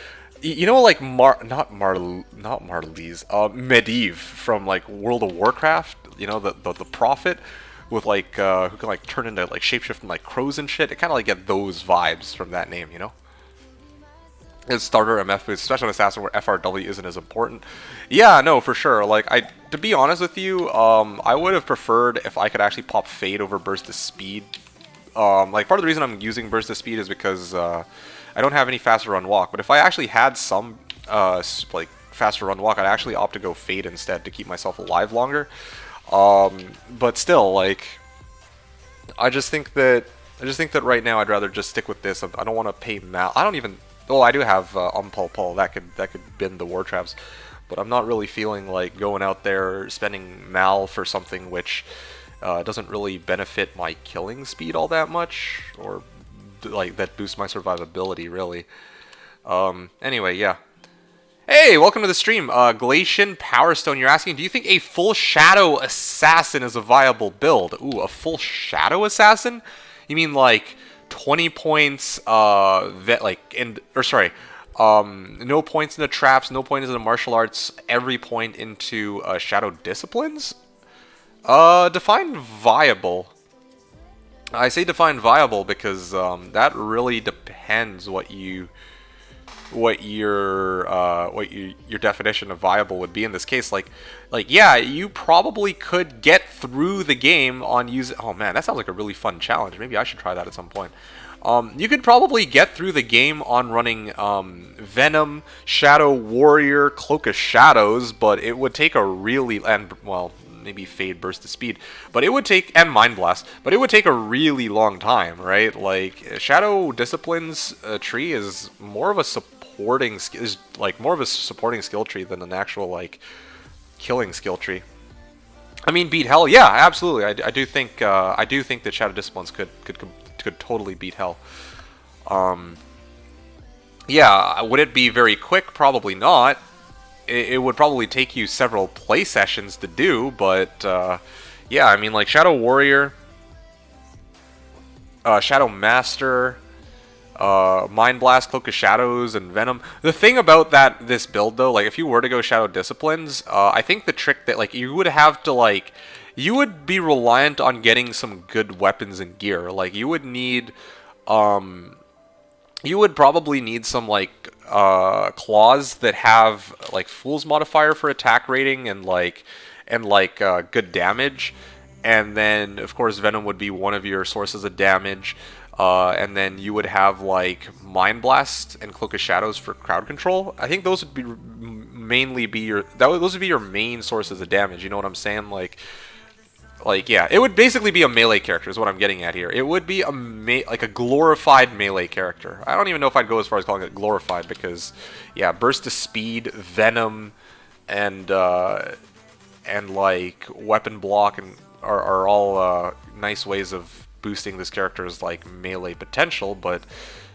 Speaker 3: you know, like not Marlies, Medivh from like World of Warcraft. You know, the prophet with like who can like turn into like shapeshift and like crows and shit. It kind of like get those vibes from that name, you know. It's starter MF boots, especially on Assassin where FRW isn't as important. Yeah, no, for sure. Like, to be honest with you, I would have preferred if I could actually pop Fade over Burst of Speed. Like, part of the reason I'm using Burst of Speed is because I don't have any faster run walk. But if I actually had some, like, faster run walk, I'd actually opt to go Fade instead to keep myself alive longer. But still, like, I just think that right now I'd rather just stick with this. I don't want to pay Mal. I don't even. Oh, I do have Umpul that could bend the War Traps, but I'm not really feeling like going out there spending Mal for something which It doesn't really benefit my killing speed all that much, or like that boosts my survivability really. Anyway, yeah. Hey, welcome to the stream. Glacian Powerstone, you're asking, do you think a full Shadow Assassin is a viable build? Ooh, a full Shadow Assassin? You mean like 20 points, no points into traps, no points into martial arts, every point into Shadow Disciplines? Define viable. I say define viable because that really depends what your definition of viable would be in this case. Like yeah, you probably could get through the game on using. Oh man, that sounds like a really fun challenge. Maybe I should try that at some point. You could probably get through the game on running Venom, Shadow Warrior, Cloak of Shadows, but it would take a really maybe Fade, Burst of Speed, but it would take, and Mind Blast, but it would take a really long time, right? Like Shadow Disciplines tree is more of a supporting skill tree than an actual like killing skill tree. I mean, beat Hell, yeah, absolutely. I do think that Shadow Disciplines could totally beat Hell. Yeah, would it be very quick? Probably not. It would probably take you several play sessions to do, but yeah, I mean, like Shadow Warrior, Shadow Master, Mind Blast, Cloak of Shadows, and Venom. The thing about this build though, like if you were to go Shadow Disciplines, I think the trick that like you would have to like, you would be reliant on getting some good weapons and gear. Like you would need, you would probably need some like claws that have like Fool's modifier for attack rating and good damage, and then of course Venom would be one of your sources of damage, and then you would have like Mind Blast and Cloak of Shadows for crowd control. I think those would be those would be your main sources of damage. You know what I'm saying? Like yeah, it would basically be a melee character is what I'm getting at here. It would be like a glorified melee character. I don't even know if I'd go as far as calling it glorified because, yeah, Burst of Speed, Venom, and like Weapon Block are all nice ways of boosting this character's like melee potential. But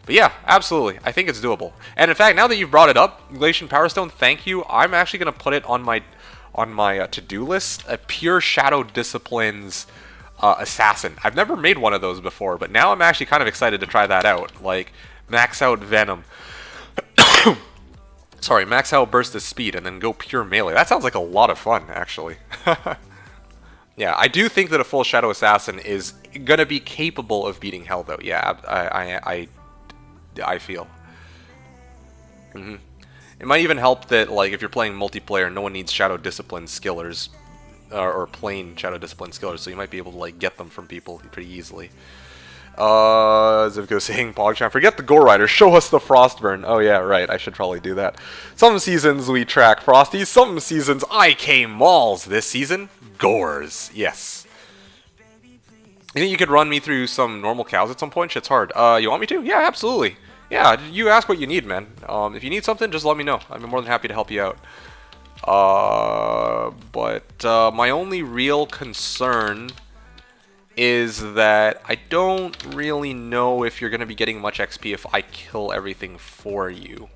Speaker 3: yeah, absolutely, I think it's doable. And in fact, now that you've brought it up, Glacian Powerstone, thank you. I'm actually gonna put it on my to-do list, a pure Shadow Disciplines assassin. I've never made one of those before, but now I'm actually kind of excited to try that out. Like, max out Venom. Sorry, max out Burst of Speed, and then go pure melee. That sounds like a lot of fun, actually. Yeah, I do think that a full Shadow Assassin is gonna be capable of beating Hell, though. Yeah, I feel. It might even help that, like, if you're playing multiplayer, no one needs Shadow Discipline skillers, or plain Shadow Discipline skillers, so you might be able to, like, get them from people pretty easily. Zivko saying, PogChamp, forget the Gore Rider, show us the Frostburn. Oh yeah, right, I should probably do that. Some seasons we track Frosties, some seasons IK Malls. This season, Gores, yes. You think you could run me through some normal cows at some point? Shit's hard. You want me to? Yeah, absolutely. Yeah, you ask what you need, man. If you need something, just let me know. I'm more than happy to help you out. But my only real concern is that I don't really know if you're going to be getting much XP if I kill everything for you.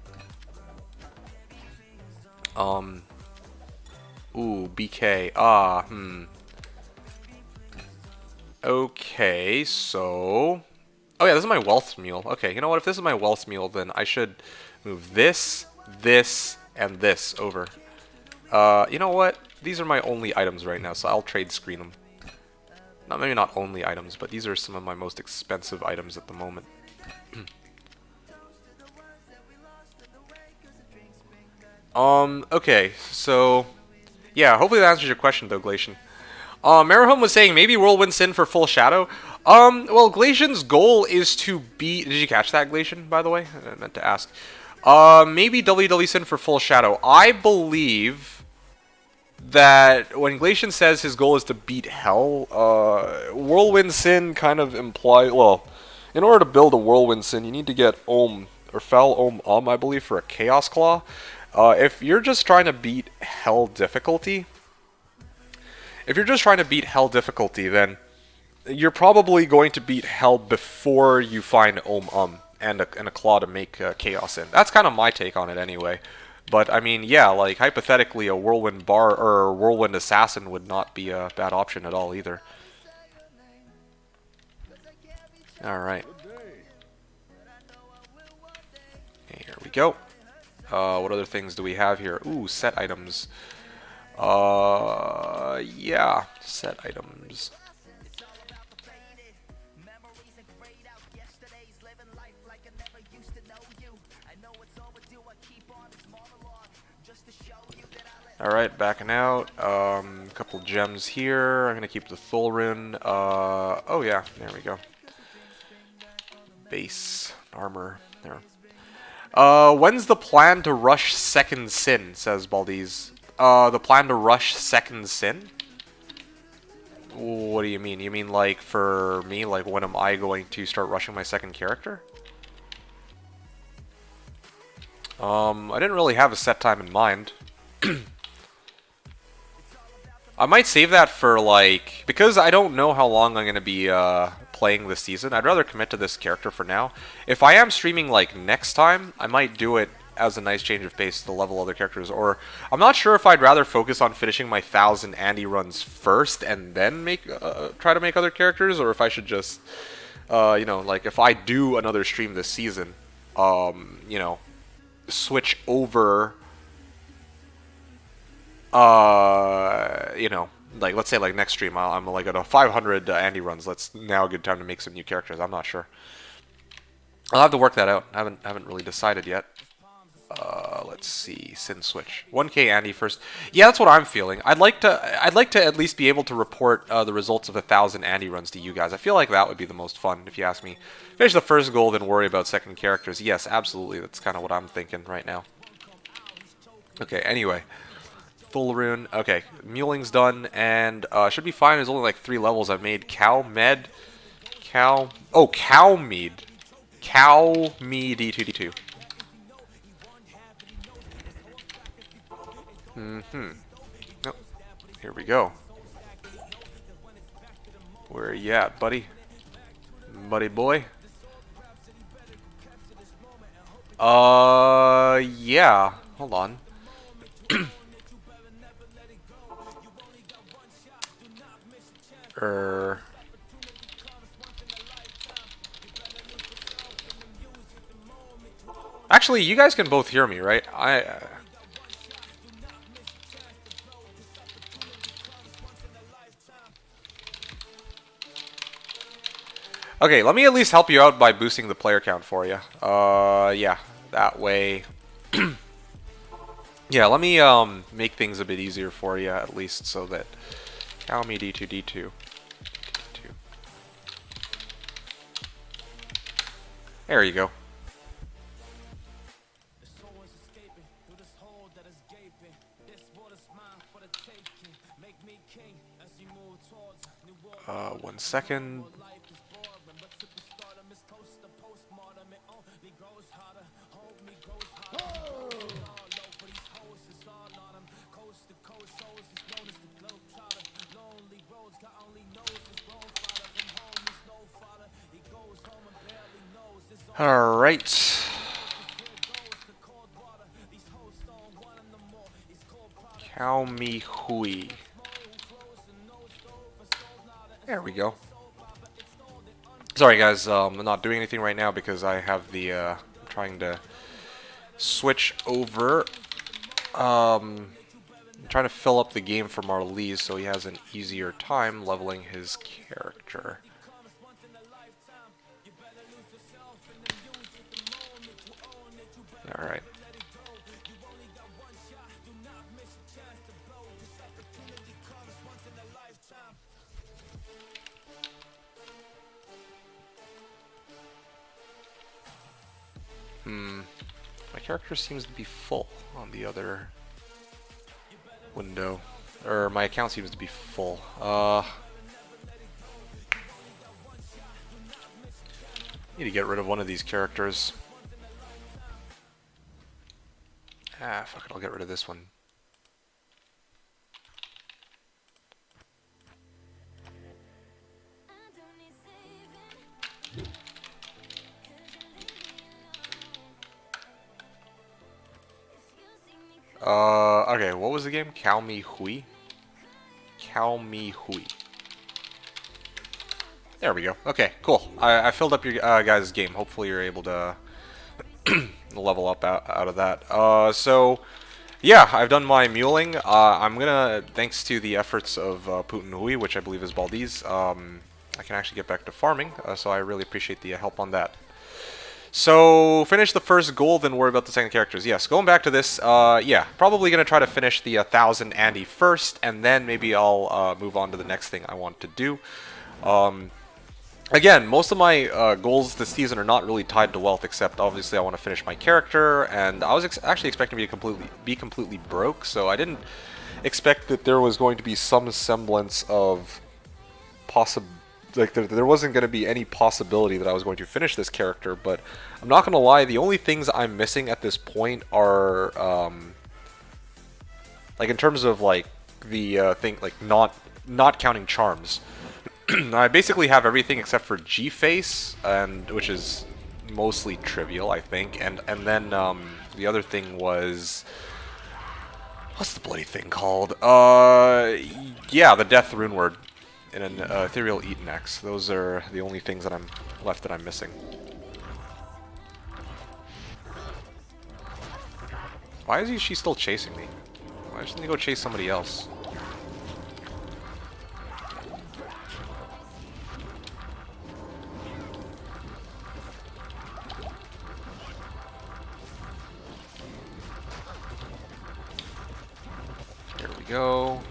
Speaker 3: Ooh, BK. Okay, so... Oh yeah, this is my wealth mule. Okay, you know what? If this is my wealth mule, then I should move this, this, and this over. You know what? These are my only items right now, so I'll trade screen them. Maybe not only items, but these are some of my most expensive items at the moment. Okay, so... Yeah, hopefully that answers your question, though, Glacian. Marahome was saying maybe Whirlwind Sin for full Shadow. Well, Glacian's goal is to beat... Did you catch that, Glacian, by the way? I meant to ask. Maybe WW Sin for full Shadow. I believe that when Glacian says his goal is to beat Hell, Whirlwind Sin kind of implies... Well, in order to build a Whirlwind Sin, you need to get Ohm, or Fel Ohm I believe, for a Chaos Claw. If you're just trying to beat Hell difficulty... If you're just trying to beat Hell difficulty, then you're probably going to beat Hell before you find and a claw to make Chaos in. That's kind of my take on it anyway. But I mean, yeah, like hypothetically, a Whirlwind Bar or a Whirlwind Assassin would not be a bad option at all either. All right. Here we go. What other things do we have here? Ooh, set items. Yeah, set items. Alright, backing out. A couple gems here. I'm gonna keep the Thul Rune. Oh yeah, there we go. Base armor. There. When's the plan to rush Second Sin? Says Baldiz. The plan to rush Second Sin? What do you mean? You mean like for me? Like when am I going to start rushing my second character? I didn't really have a set time in mind. I might save that for, like, because I don't know how long I'm going to be playing this season. I'd rather commit to this character for now. If I am streaming, like, next time, I might do it as a nice change of pace to level other characters. Or, I'm not sure if I'd rather focus on finishing my 1,000 Andy runs first and then try to make other characters, or if I should just, you know, like, if I do another stream this season, you know, switch over... you know, like let's say like next stream I'm like at a 500 Andy runs. That's now a good time to make some new characters. I'm not sure. I'll have to work that out. I haven't really decided yet. Let's see, Sin switch 1K Andy first. Yeah, that's what I'm feeling. I'd like to at least be able to report the results of 1,000 Andy runs to you guys. I feel like that would be the most fun if you ask me. Finish the first goal, then worry about second characters. Yes, absolutely. That's kind of what I'm thinking right now. Okay. Anyway. Thul Rune. Okay, Muling's done, and should be fine. There's only like 3 levels I've made. Cow Mead. Oh, Cow Mead. Cow Mead D2D2. Oh, here we go. Where are you at, buddy? Buddy boy? Yeah. Hold on. Actually, you guys can both hear me, right? Okay, let me at least help you out by boosting the player count for you. Yeah, that way. Yeah, let me make things a bit easier for you at least, so that Xiaomi D2D2. There you go. One second. All right. Cow me hui. There we go. Sorry guys, I'm not doing anything right now because I have the, I'm trying to switch over. I'm trying to fill up the game for Marlies so he has an easier time leveling his character. Alright. My character seems to be full on the other window. Or my account seems to be full. Need to get rid of one of these characters. Ah, fuck it, I'll get rid of this one. Okay, what was the game? Cow Me Hui? Cow Me Hui. There we go. Okay, cool. I filled up your guys' game. Hopefully you're able to level up out of that. So, yeah, I've done my muling. I'm gonna, thanks to the efforts of Putin Hui, which I believe is Baldiz, I can actually get back to farming, so I really appreciate the help on that. So, finish the first goal, then worry about the second characters. Yes, going back to this, yeah, probably going to try to finish the 1000 Andy first, and then maybe I'll move on to the next thing I want to do. Again, most of my goals this season are not really tied to wealth, except obviously I want to finish my character, and I was actually expecting to be completely broke, so I didn't expect that there was going to be some semblance of like there wasn't going to be any possibility that I was going to finish this character. But I'm not going to lie, the only things I'm missing at this point are like in terms of like the thing, like not counting charms. I basically have everything except for G-Face, and which is mostly trivial, I think. And then the other thing was, what's the bloody thing called? Yeah, the Death Rune Word and an Ethereal Eaton-X. Those are the only things that I'm missing. Why is she still chasing me? Why doesn't he go chase somebody else? There we go.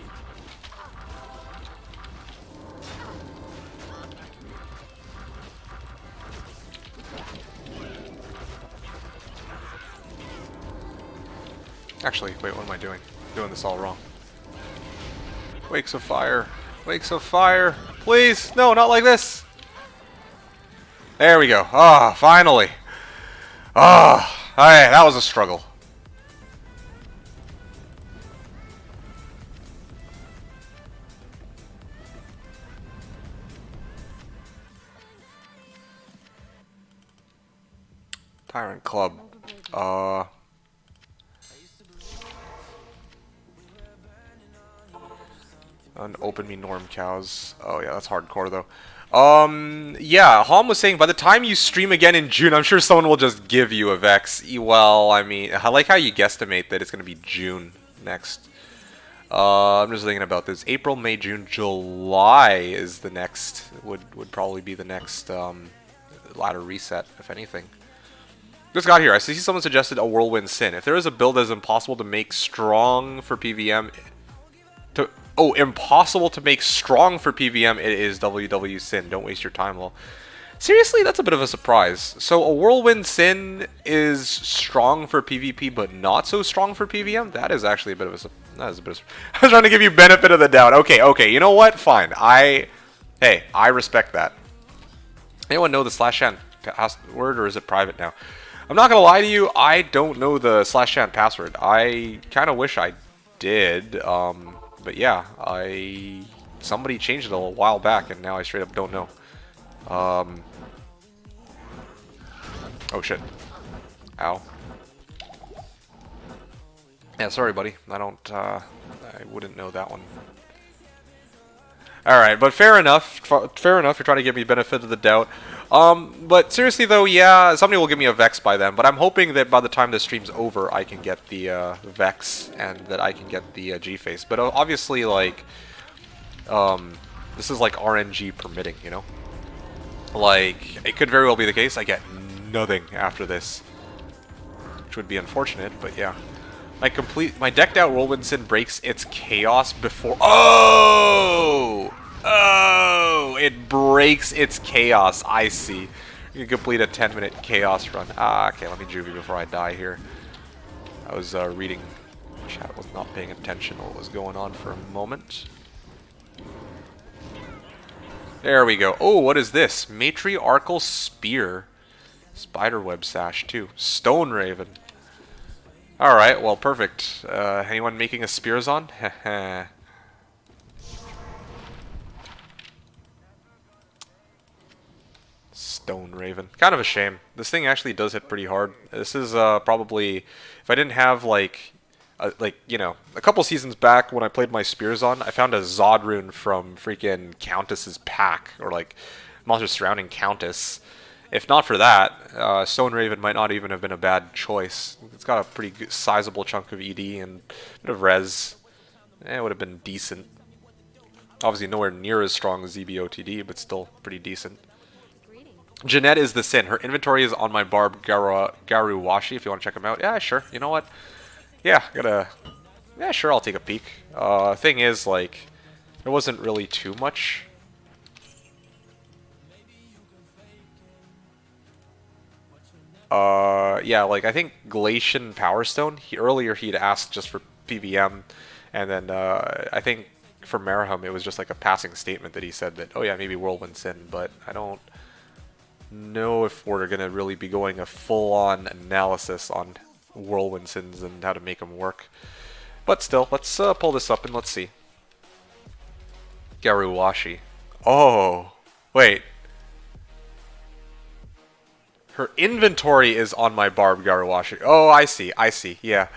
Speaker 3: Actually, wait, what am I doing? I'm doing this all wrong. Wakes of Fire. Wakes of Fire. Please! No, not like this! There we go. Ah, finally! Ah, alright, that was a struggle. Tyrant Club. Open me norm cows. Oh yeah, that's hardcore though. Yeah, Hom was saying by the time you stream again in June, I'm sure someone will just give you a Vex. Well, I mean, I like how you guesstimate that it's gonna be June next. I'm just thinking about this. April, May, June, July is the next. Would probably be the next ladder reset, if anything. Just got here. I see someone suggested a Whirlwind Sin. If there is a build that is impossible to make strong for PVM, impossible to make strong for PVM, it is WW Sin. Don't waste your time, lol. Seriously, that's a bit of a surprise. So a Whirlwind Sin is strong for PvP, but not so strong for PVM? That is actually a bit of a... I was trying to give you benefit of the doubt. Okay, you know what? Fine. Hey, I respect that. Anyone know the /chan password, or is it private now? I'm not going to lie to you, I don't know the /chan password. I kind of wish I did, but yeah, somebody changed it a while back, and now I straight up don't know. Oh shit. Ow. Yeah, sorry buddy, I wouldn't know that one. Alright, but fair enough, you're trying to give me benefit of the doubt. But seriously though, yeah, somebody will give me a Vex by then, but I'm hoping that by the time this stream's over, I can get the Vex, and that I can get the G-Face. But obviously, like, this is like RNG permitting, you know? Like, it could very well be the case I get nothing after this, which would be unfortunate, but yeah. My decked out Whirlwind Sin breaks its chaos before... Oh! It breaks its chaos. I see. You can complete a 10-minute chaos run. Okay, let me juvie before I die here. I was reading chat, was not paying attention to what was going on for a moment. There we go. Oh, what is this? Matriarchal Spear. Spiderweb Sash, too. Stone Raven. Alright, well, perfect. Anyone making a Spears on? Heh. Stone Raven. Kind of a shame. This thing actually does hit pretty hard. This is probably... If I didn't have, like, like, you know, a couple seasons back when I played my Spears on, I found a Zod rune from freaking Countess's pack, or like monsters surrounding Countess. If not for that, Stone Raven might not even have been a bad choice. It's got a pretty good, sizable chunk of ED and a bit of res. It would have been decent. Obviously nowhere near as strong as ZBOTD, but still pretty decent. Jeanette is the sin. Her inventory is on my Barb Garuwashi, if you want to check him out. Yeah, sure. You know what? Yeah, yeah, sure, I'll take a peek. Thing is, like, there wasn't really too much. Yeah, like, I think Glacian Power Stone, earlier he'd asked just for PVM, and then, I think for Maraham, it was just like a passing statement that he said that, oh yeah, maybe Whirlwind Sin, but I don't know if we're gonna really be going a full-on analysis on Whirlwind Sins and how to make them work. But still, let's pull this up and let's see. Garuwashi. Oh, wait. Her inventory is on my Barb Garuwashi. Oh, I see, yeah.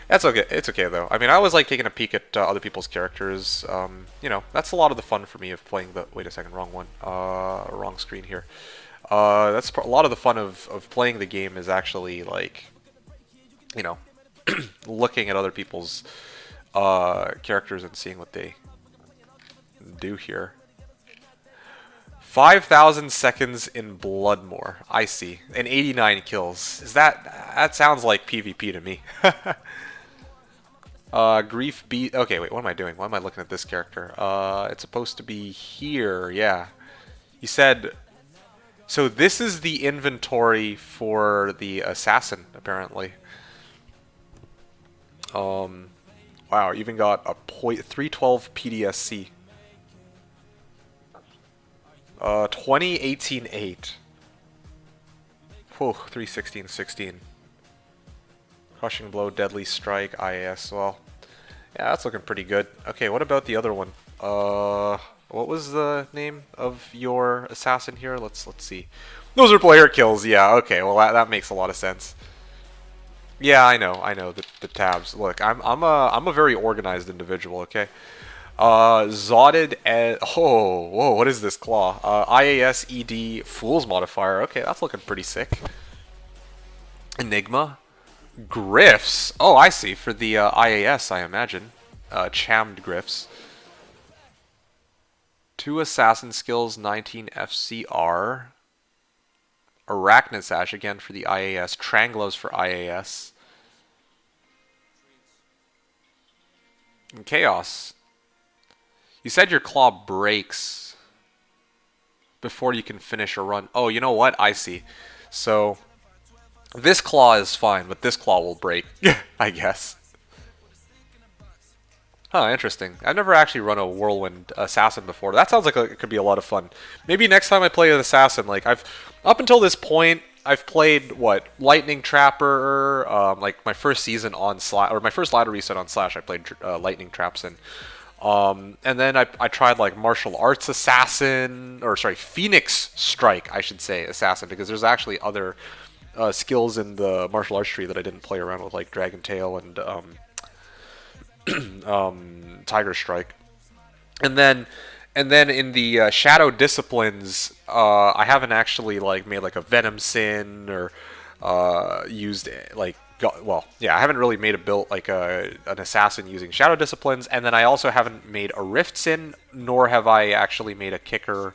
Speaker 3: That's okay, it's okay though. I mean, I always like taking a peek at other people's characters. You know, that's a lot of the fun for me of playing the... Wait a second, wrong one. Wrong screen here. That's a lot of the fun of playing the game is actually, like, you know, looking at other people's characters and seeing what they do here. 5,000 seconds in Bloodmore. I see. And 89 kills. Is that sounds like PvP to me. Grief beat. Okay, wait. What am I doing? Why am I looking at this character? It's supposed to be here. Yeah. You said. So this is the inventory for the assassin, apparently. Wow. Even got a 312 PDSC. 2018-8. Whew, 316-16. Crushing Blow, Deadly Strike, IAS. Well, yeah, that's looking pretty good. Okay, what about the other one? What was the name of your assassin here? Let's see. Those are player kills. Yeah, okay. Well, that makes a lot of sense. Yeah, I know the tabs. Look, I'm a very organized individual. Okay. Zotted as... Oh, whoa, what is this claw? IAS ED Fool's Modifier. Okay, that's looking pretty sick. Enigma. Griffs. Oh, I see. For the IAS, I imagine. Chammed Griffs. 2 Assassin Skills, 19 FCR. Arachnid Sash again for the IAS. Tranglos for IAS. And Chaos. You said your claw breaks before you can finish a run. Oh, you know what? I see. So, this claw is fine, but this claw will break, I guess. Huh, interesting. I've never actually run a Whirlwind Assassin before. That sounds like it could be a lot of fun. Maybe next time I play an Assassin, like, up until this point, I've played, what, Lightning Trapper, like, my first season on Slash, or my first ladder reset on Slash, I played Lightning Traps in. And then I tried like Martial Arts Assassin, or sorry, Phoenix Strike, I should say, Assassin, because there's actually other skills in the martial arts tree that I didn't play around with, like Dragon Tail and Tiger Strike. And then in the Shadow Disciplines, I haven't actually like made like a Venom Sin or used like. Well, yeah, I haven't really made a build like an assassin using Shadow Disciplines, and then I also haven't made a Rift Sin, nor have I actually made a Kicker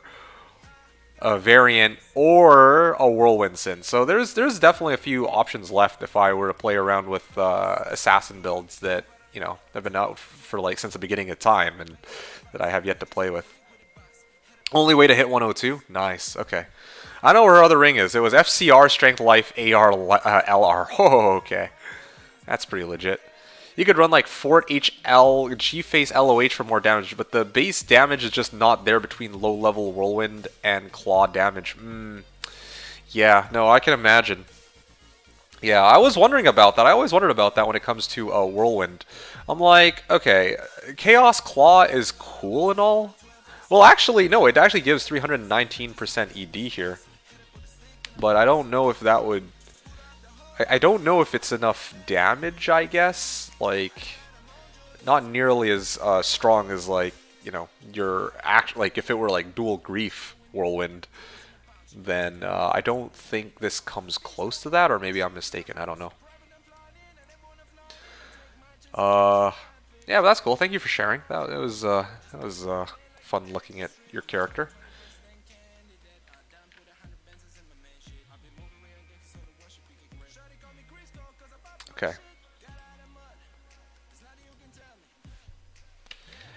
Speaker 3: variant or a Whirlwind Sin. So there's definitely a few options left if I were to play around with assassin builds that, you know, have been out for like since the beginning of time and that I have yet to play with. Only way to hit 102? Nice. Okay. I know where her other ring is. It was FCR, Strength, Life, AR, LR. Oh, okay. That's pretty legit. You could run like Fort HL, G-Face, LOH for more damage, but the base damage is just not there between low-level Whirlwind and Claw damage. Yeah, no, I can imagine. Yeah, I was wondering about that. I always wondered about that when it comes to Whirlwind. I'm like, okay, Chaos Claw is cool and all. Well, actually, no, it actually gives 319% ED here. But I don't know if that would I don't know if it's enough damage, I guess. Like, not nearly as strong as, like, you know, your act. Like, if it were like dual grief whirlwind, then I don't think this comes close to that, or maybe I'm mistaken. I don't know. Yeah, but that's cool. Thank you for sharing. That was fun looking at your character. Okay.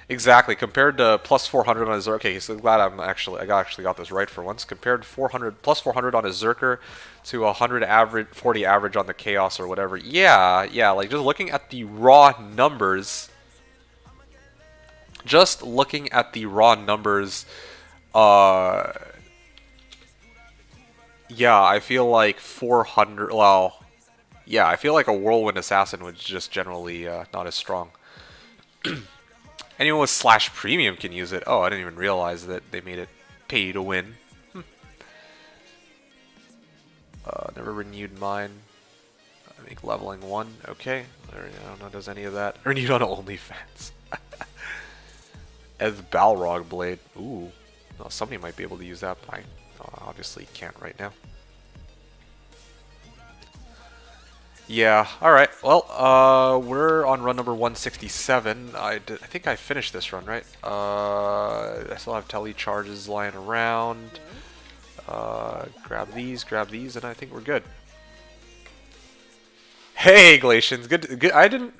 Speaker 3: Exactly. Compared to plus 400 on a Zerker. Okay, so glad I actually got this right for once. Compared to 400 plus 400 on a Zerker to 100 average, 40 average on the Chaos or whatever. Yeah. Like just looking at the raw numbers. Just looking at the raw numbers. Yeah, I feel like 400. Well, yeah, I feel like a Whirlwind Assassin was just generally not as strong. Anyone with Slash Premium can use it. Oh, I didn't even realize that they made it pay to win. Never renewed mine. I think leveling 1. Okay. I don't know, does any of that. Renewed on OnlyFans. As Balrog Blade. Ooh. Well, somebody might be able to use that, but I obviously can't right now. Yeah, alright. Well, we're on run number 167. I think I finished this run, right? I still have tele charges lying around. Grab these, and I think we're good. Hey, Glacians, good. I didn't.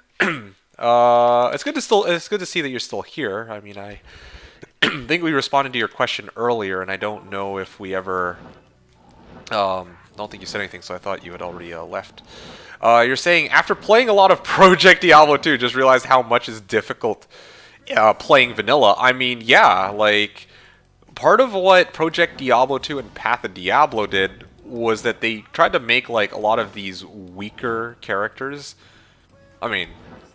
Speaker 3: It's good to see that you're still here. I mean, I think we responded to your question earlier, and I don't know if we ever. I don't think you said anything, so I thought you had already left. You're saying, after playing a lot of Project Diablo 2, just realized how much is difficult playing vanilla. I mean, yeah, like, part of what Project Diablo 2 and Path of Diablo did was that they tried to make, like, a lot of these weaker characters. I mean,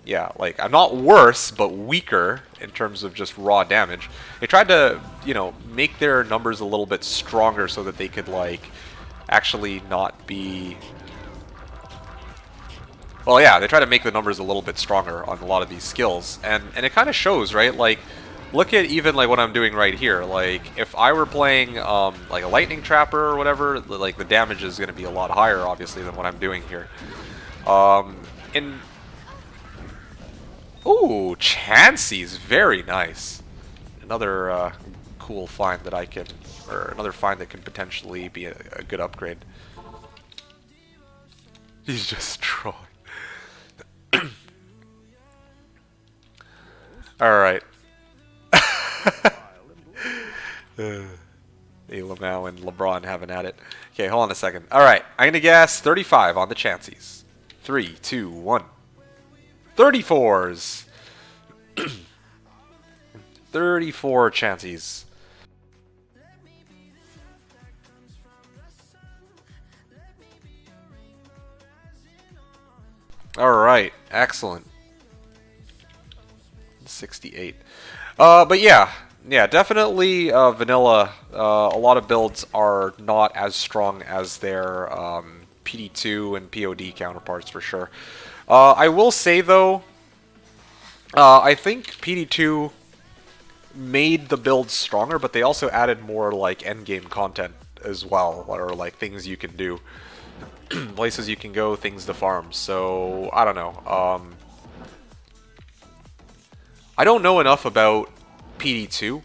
Speaker 3: yeah, like, I'm not worse, but weaker in terms of just raw damage. They tried to, you know, make their numbers a little bit stronger so that they could, like, actually not be... Well, yeah, they try to make the numbers a little bit stronger on a lot of these skills, and it kind of shows, right? Like, look at even like what I'm doing right here. Like, if I were playing like a lightning trapper or whatever, like the damage is going to be a lot higher, obviously, than what I'm doing here. Ooh, Chansey's very nice. Another cool find that I can, or another find that could potentially be a good upgrade. He's just trolling. Alright. Lamau and LeBron having at it. Okay, hold on a second. Alright, I'm going to guess 35 on the Chanseys. 3, 2, 1. 34s! 34 Chanseys. Alright, excellent. 68. But yeah, definitely vanilla. A lot of builds are not as strong as their PD2 and POD counterparts for sure. I will say though, I think PD2 made the builds stronger, but they also added more like endgame content as well, or like things you can do, places you can go, things to farm. So I don't know. I don't know enough about PD2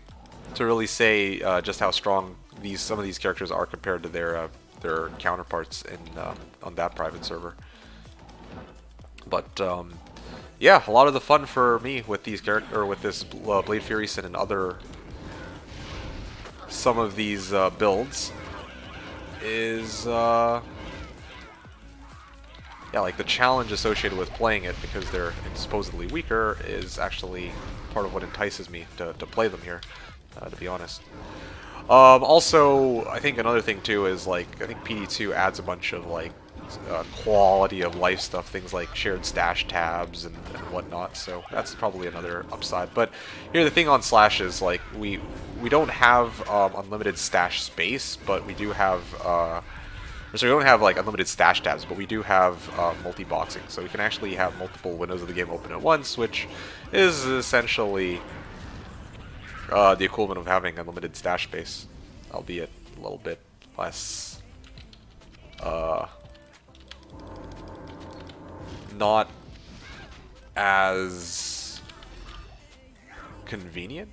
Speaker 3: to really say just how strong some of these characters are compared to their counterparts in on that private server. But yeah, a lot of the fun for me with these with this Blade Fury Sin and some of these builds is yeah, like the challenge associated with playing it, because they're supposedly weaker, is actually part of what entices me to play them here, to be honest. Also, I think another thing too is, like, I think PD2 adds a bunch of like quality of life stuff, things like shared stash tabs and whatnot, so that's probably another upside. But here the thing on Slash is, like, we don't have unlimited stash space, but we do have So we don't have like unlimited stash tabs, but we do have multi-boxing. So we can actually have multiple windows of the game open at once, which is essentially the equivalent of having unlimited stash space, albeit a little bit less not as convenient.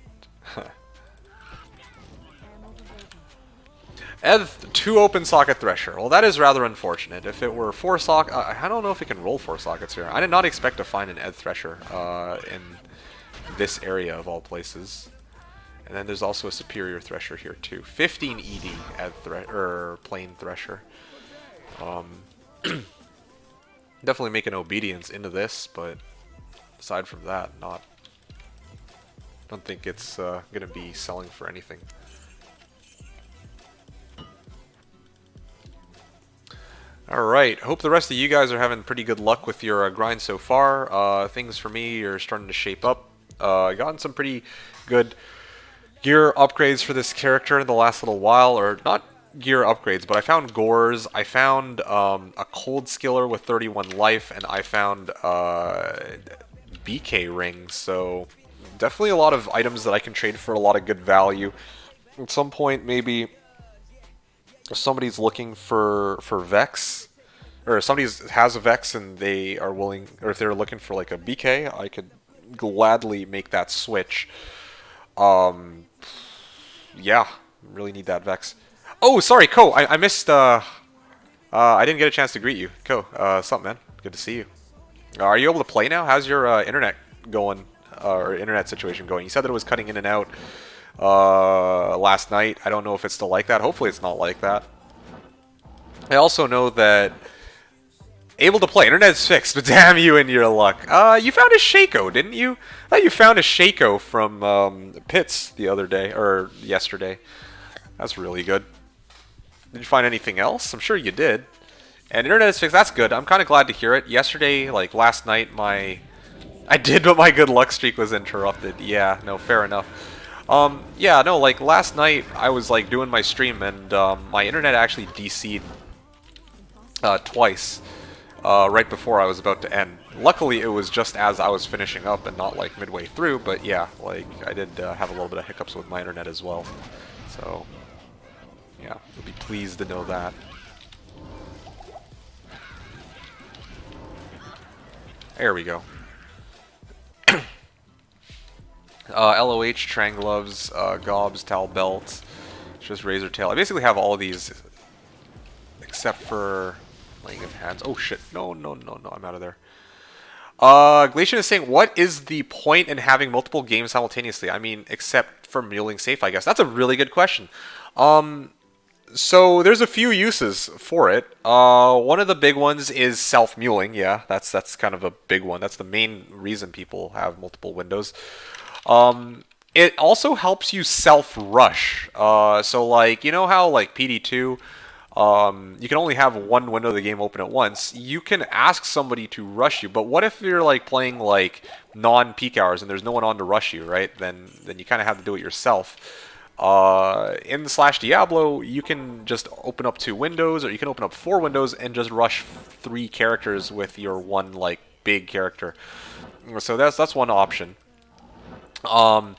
Speaker 3: Eth 2 open socket Thresher. Well, that is rather unfortunate. If it were 4 socket, I don't know if it can roll 4 sockets here. I did not expect to find an Eth Thresher in this area of all places. And then there's also a superior Thresher here too. 15 ED Eth plain Thresher. Definitely make an obedience into this, but aside from that, not. Don't think it's gonna be selling for anything. Alright, hope the rest of you guys are having pretty good luck with your grind so far. Things for me are starting to shape up. Gotten some pretty good gear upgrades for this character in the last little while, or not gear upgrades, but I found Gores, I found a Cold Skiller with 31 life, and I found BK rings, so definitely a lot of items that I can trade for a lot of good value. At some point, maybe if somebody's looking for Vex, or if somebody has a Vex and they are willing, or if they're looking for like a BK, I could gladly make that switch. Yeah, really need that Vex. Oh, sorry, Ko, I missed, I didn't get a chance to greet you. Ko, what's up, man? Good to see you. Are you able to play now? How's your internet going, or internet situation going? You said that it was cutting in and out last night. I don't know if it's still like that. Hopefully it's not like that. I also know that able to play. Internet's fixed, but damn you and your luck. You found a Shaco, didn't you? I thought you found a Shaco from Pits the other day, or yesterday. That's really good. Did you find anything else? I'm sure you did. And internet is fixed. That's good. I'm kind of glad to hear it. Yesterday, like last night, I did, but my good luck streak was interrupted. Yeah, no, fair enough. Yeah, no, like last night I was like doing my stream and my internet actually DC'd twice right before I was about to end. Luckily, it was just as I was finishing up and not like midway through, but yeah, like I did have a little bit of hiccups with my internet as well. So, yeah, you'll be pleased to know that. There we go. LOH, Trang Gloves, Gobs, Tal Belt, just Razor Tail. I basically have all of these except for Laying of Hands. Oh shit, no, I'm out of there. Glacian is saying, what is the point in having multiple games simultaneously? I mean, except for muling safe, I guess. That's a really good question. So there's a few uses for it. One of the big ones is self-muling. Yeah, that's kind of a big one. That's the main reason people have multiple windows. It also helps you self-rush. So like, you know how like PD2, you can only have one window of the game open at once. You can ask somebody to rush you, but what if you're like playing like non-peak hours and there's no one on to rush you, right? Then you kind of have to do it yourself. In Slashdiablo, you can just open up 2 windows, or you can open up 4 windows and just rush 3 characters with your one like big character. So that's one option. And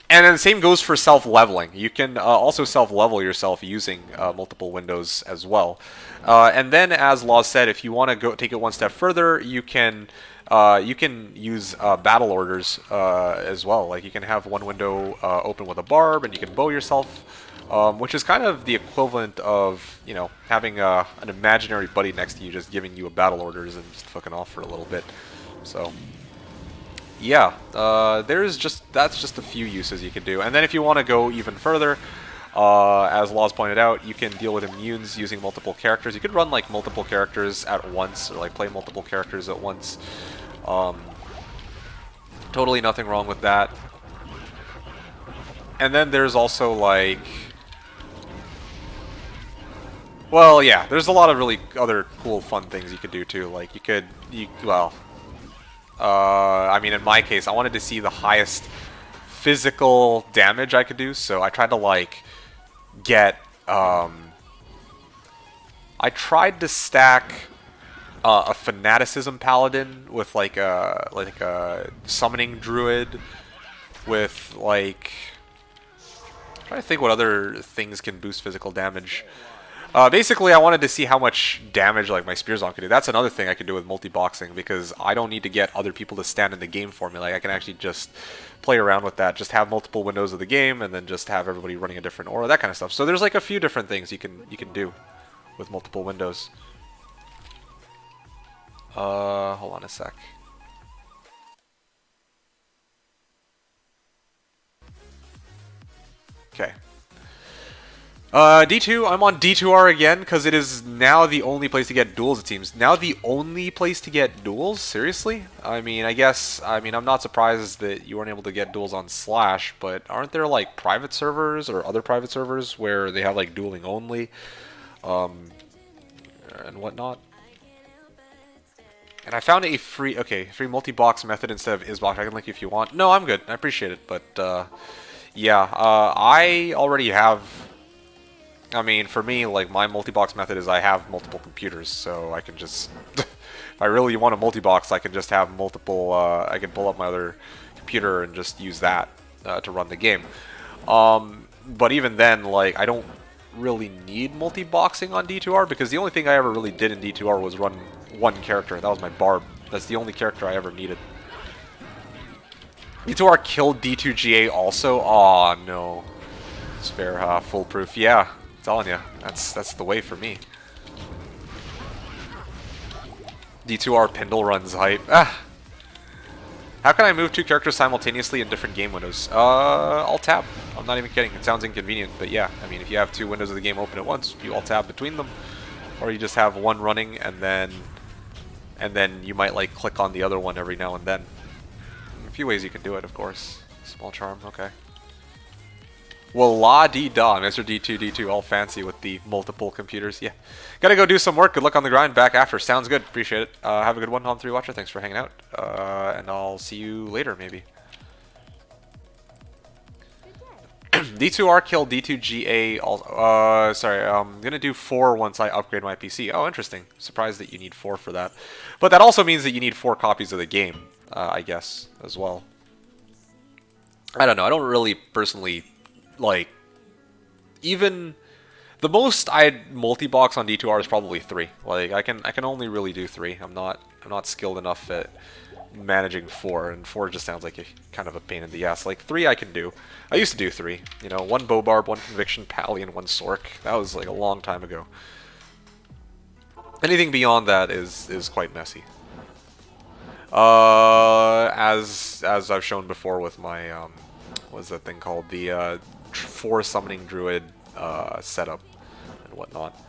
Speaker 3: then the same goes for self-leveling. You can also self-level yourself using multiple windows as well. And then, as Law said, if you want to go take it one step further, you can use battle orders as well. Like you can have one window open with a barb, and you can bow yourself, which is kind of the equivalent of, you know, having an imaginary buddy next to you just giving you a battle orders and just fucking off for a little bit. So. Yeah, that's just a few uses you can do. And then if you want to go even further, as Laws pointed out, you can deal with immunes using multiple characters. You could run like multiple characters at once, or like play multiple characters at once. Totally nothing wrong with that. And then there's also like, well, yeah, there's a lot of really other cool, fun things you could do too. Like I mean, in my case, I wanted to see the highest physical damage I could do, so I tried to, like, get I tried to stack a fanaticism paladin with like a summoning druid with like. I'm trying to think what other things can boost physical damage. Basically, I wanted to see how much damage like my Spears on could do. That's another thing I could do with multi-boxing because I don't need to get other people to stand in the game for me. Like I can actually just play around with that. Just have multiple windows of the game and then just have everybody running a different aura, that kind of stuff. So there's like a few different things you can do with multiple windows. Hold on a sec. Okay. D2, I'm on D2R again because it is now the only place to get duels, it seems. Now the only place to get duels? Seriously? I mean, I'm not surprised that you weren't able to get duels on Slash, but aren't there like private servers or other private servers where they have like dueling only? And whatnot? And I found a free multi-box method instead of isbox. I can link you if you want. No, I'm good. I appreciate it, but yeah, I already have. I mean, for me, like, my multi-box method is I have multiple computers, so I can just... if I really want a multi-box, I can just have multiple... I can pull up my other computer and just use that to run the game. But even then, like, I don't really need multi-boxing on D2R, because the only thing I ever really did in D2R was run one character, and that was my Barb. That's the only character I ever needed. D2R killed D2GA also? Aw, no. It's fair, foolproof. Yeah. I'm telling you, that's the way for me. D2R Pindle runs hype. Ah. How can I move two characters simultaneously in different game windows? Alt tab. I'm not even kidding. It sounds inconvenient, but yeah. I mean, if you have two windows of the game open at once, you alt tab between them, or you just have one running and then you might like click on the other one every now and then. A few ways you can do it, of course. Small charm. Okay. Well, la-dee-da, Mr. D2, all fancy with the multiple computers. Yeah. Gotta go do some work. Good luck on the grind. Back after. Sounds good. Appreciate it. Have a good one, Home3 Watcher. Thanks for hanging out. And I'll see you later, maybe. D2R killed D2GA. Sorry, I'm gonna do 4 once I upgrade my PC. Oh, interesting. Surprised that you need 4 for that. But that also means that you need 4 copies of the game, I guess, as well. I don't know. I don't really personally... like, even the most I'd multi-box on D2R is probably 3. Like, I can only really do 3. I'm not skilled enough at managing 4, and 4 just sounds like a kind of a pain in the ass. Like 3 I can do. I used to do 3. You know, 1 Bobarb, 1 Conviction Pally, and 1 Sork. That was like a long time ago. Anything beyond that is quite messy. As I've shown before with my what's that thing called? The 4 summoning druid setup and whatnot.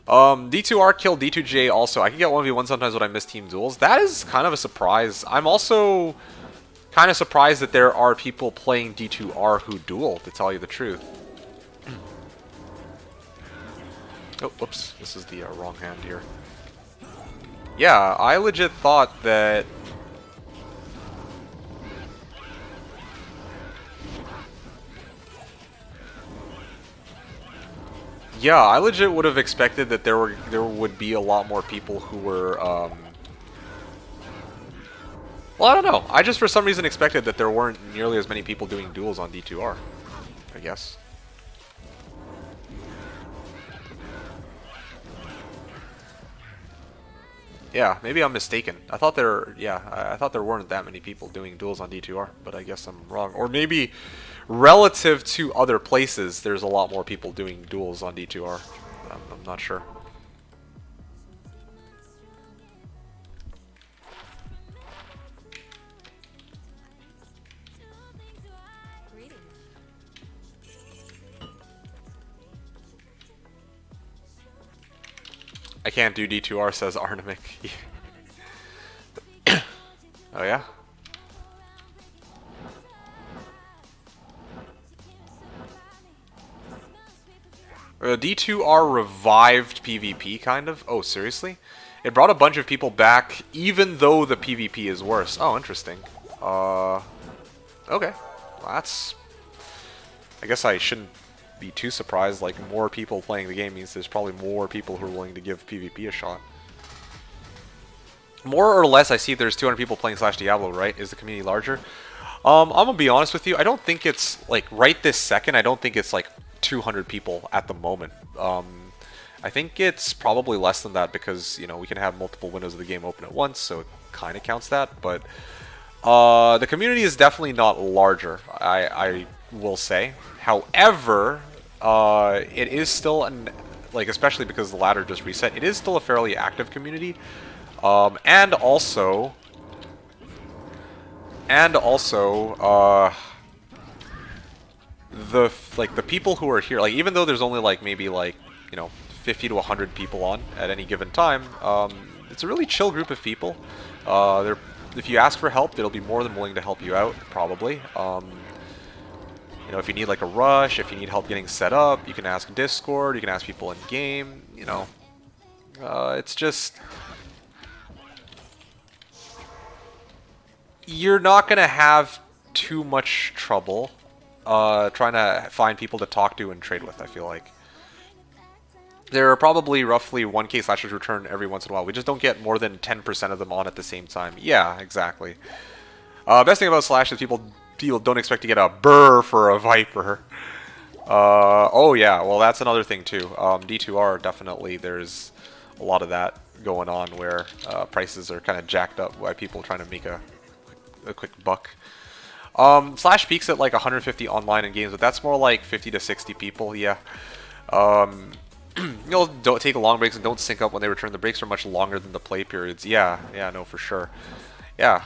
Speaker 3: D2R killed D2J also. I can get 1v1 sometimes when I miss team duels. That is kind of a surprise. I'm also kind of surprised that there are people playing D2R who duel, to tell you the truth. Oh, whoops. This is the wrong hand here. Yeah, I legit thought that... Yeah, I legit would have expected that there would be a lot more people who were, well, I don't know. I just for some reason expected that there weren't nearly as many people doing duels on D2R, I guess. Yeah, maybe I'm mistaken. I thought I thought there weren't that many people doing duels on D2R, but I guess I'm wrong. Or maybe relative to other places, there's a lot more people doing duels on D2R. I'm not sure. I can't do D2R, says Arnamic. Oh yeah? D2R revived PvP, kind of? Oh, seriously? It brought a bunch of people back, even though the PvP is worse. Oh, interesting. Okay. Well, that's... I guess I shouldn't be too surprised. Like, more people playing the game means there's probably more people who are willing to give PvP a shot. More or less, I see there's 200 people playing Slashdiablo, right? Is the community larger? I'm gonna be honest with you. I don't think it's, like, right this second, I don't think it's, like, 200 people at the moment. I think it's probably less than that because, you know, we can have multiple windows of the game open at once, so it kind of counts that. But the community is definitely not larger, I will say. However, it is still, like, especially because the ladder just reset, it is still a fairly active community. And also, the people who are here, like, even though there's only, like, maybe, like, you know, 50 to 100 people on at any given time, it's a really chill group of people. If you ask for help, they'll be more than willing to help you out, probably. You know, if you need, like, a rush, if you need help getting set up, you can ask Discord, you can ask people in game, you know. It's just, you're not gonna have too much trouble trying to find people to talk to and trade with, I feel like. There are probably roughly 1k slashers return every once in a while. We just don't get more than 10% of them on at the same time. Yeah, exactly. Best thing about Slash is people don't expect to get a burr for a Viper. Oh yeah, well that's another thing too. D2R, definitely there's a lot of that going on where prices are kind of jacked up by people trying to make a quick buck. Slash peaks at like 150 online in games, but that's more like 50 to 60 people, yeah. You know, don't take long breaks and don't sync up when they return. The breaks are much longer than the play periods. Yeah, no, for sure. Yeah,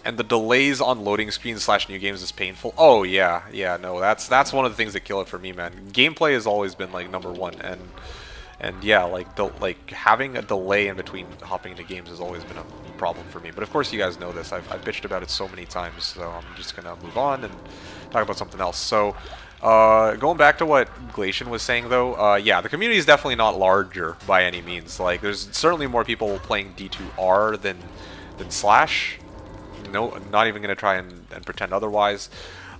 Speaker 3: and the delays on loading screens / new games is painful. Oh yeah, no, that's one of the things that kill it for me, man. Gameplay has always been like #1, and yeah, like having a delay in between hopping into games has always been a problem for me. But of course, you guys know this. I've bitched about it so many times, so I'm just gonna move on and talk about something else. So, going back to what Glacian was saying, though, yeah, the community is definitely not larger by any means. Like, there's certainly more people playing D2R than Slash. No, I'm not even gonna try and pretend otherwise.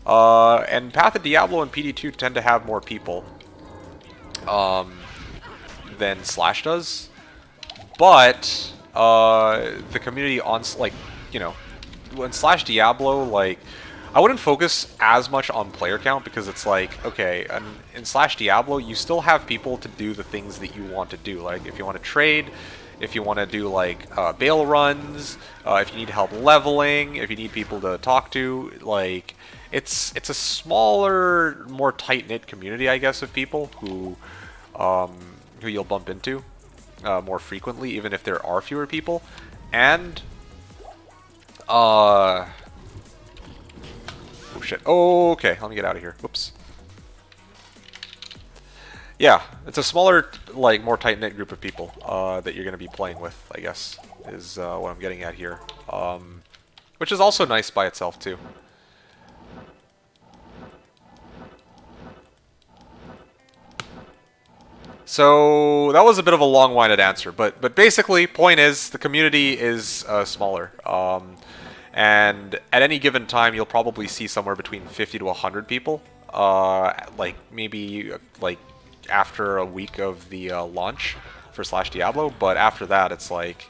Speaker 3: And Path of Diablo and PD2 tend to have more people than Slash does, but the community on, like, you know, when Slashdiablo, like, I wouldn't focus as much on player count because it's like, okay, in Slashdiablo you still have people to do the things that you want to do. Like, if you want to trade, if you want to do like bail runs, if you need help leveling, if you need people to talk to, like, it's a smaller, more tight-knit community, I guess, of people who you'll bump into more frequently, even if there are fewer people. And oh shit. Oh, okay, let me get out of here. Whoops. Yeah, it's a smaller, like, more tight-knit group of people that you're going to be playing with, I guess, is what I'm getting at here. Which is also nice by itself, too. So that was a bit of a long-winded answer, but basically, point is, the community is smaller. And at any given time, you'll probably see somewhere between 50 to 100 people. Like, maybe, like, after a week of the launch for Slashdiablo, but after that, it's like,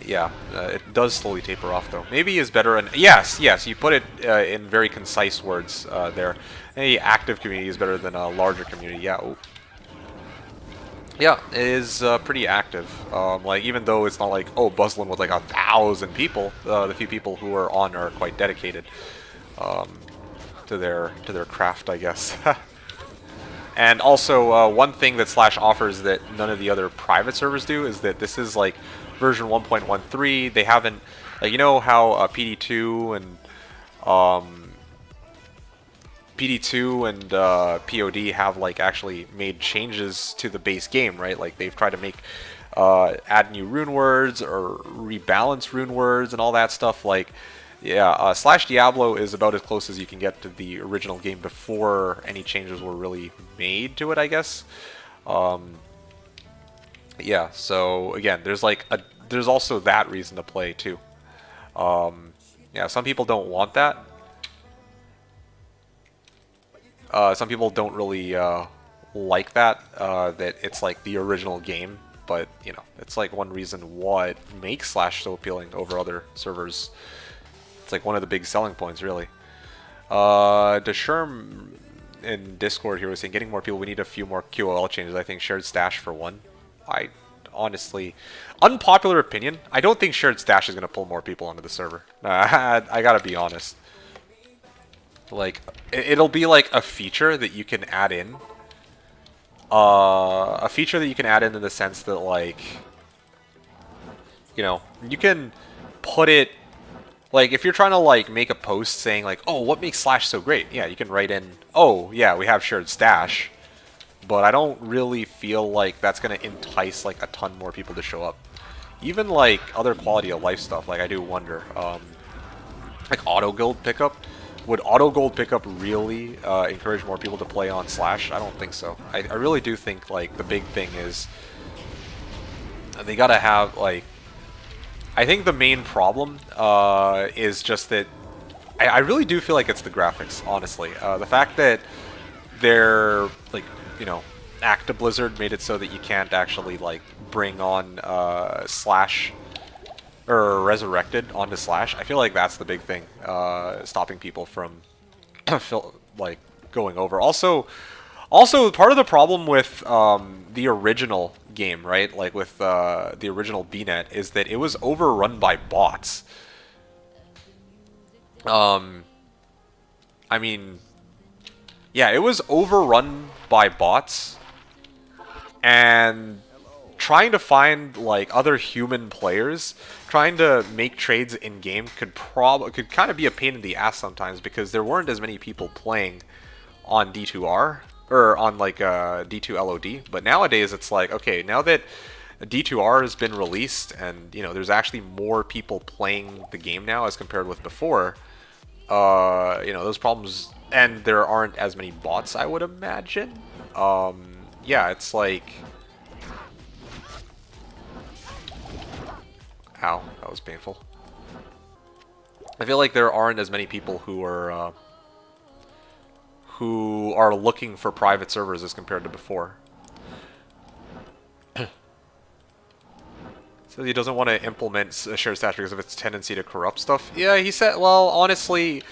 Speaker 3: yeah, it does slowly taper off, though. Maybe is better, and yes, you put it in very concise words there. Any active community is better than a larger community. Yeah. Ooh. Yeah, it is pretty active. Like, even though it's not like, oh, bustling with like 1,000 people, the few people who are on are quite dedicated to their craft, I guess. And also, one thing that Slash offers that none of the other private servers do is that this is like version 1.13. They haven't, like, you know how PD2 and POD have, like, actually made changes to the base game, right? Like, they've tried to make add new rune words or rebalance rune words and all that stuff. Like, yeah, Slashdiablo is about as close as you can get to the original game before any changes were really made to it, I guess. Yeah, so again, there's like there's also that reason to play too. Yeah, some people don't want that. Some people don't really like that, that it's like the original game, but you know, it's like one reason what makes Slash so appealing over other servers. It's like one of the big selling points, really. Desherm in Discord here was saying, getting more people, we need a few more QOL changes. I think shared stash for one. I honestly, unpopular opinion, I don't think shared stash is going to pull more people onto the server. I gotta be honest. Like, it'll be like a feature that you can add in. A feature that you can add in the sense that, like, you know, you can put it, like, if you're trying to, like, make a post saying, like, oh, what makes Slash so great? Yeah, you can write in, oh, yeah, we have shared stash. But I don't really feel like that's going to entice, like, a ton more people to show up. Even, like, other quality of life stuff, like, I do wonder. Like, auto guild pickup. Would auto gold pickup really encourage more people to play on Slash? I don't think so. I really do think, like, the big thing is they gotta have, like, I think the main problem is just that I really do feel like it's the graphics, honestly. The fact that they're, like, you know, Blizzard made it so that you can't actually, like, bring on Slash or Resurrected onto Slash. I feel like that's the big thing, stopping people from like going over. Also part of the problem with the original game, right? Like with the original BNet, is that it was overrun by bots. I mean, yeah, it was overrun by bots, and trying to find, like, other human players, trying to make trades in game could kind of be a pain in the ass sometimes, because there weren't as many people playing on D2R or on, like, D2 LOD. But nowadays it's like, okay, now that D2R has been released and, you know, there's actually more people playing the game now as compared with before, you know, those problems, and there aren't as many bots, I would imagine. Yeah, it's like, ow, that was painful. I feel like there aren't as many people who are looking for private servers as compared to before. So he doesn't want to implement a shared stash because of its tendency to corrupt stuff. Yeah, he said, well, honestly,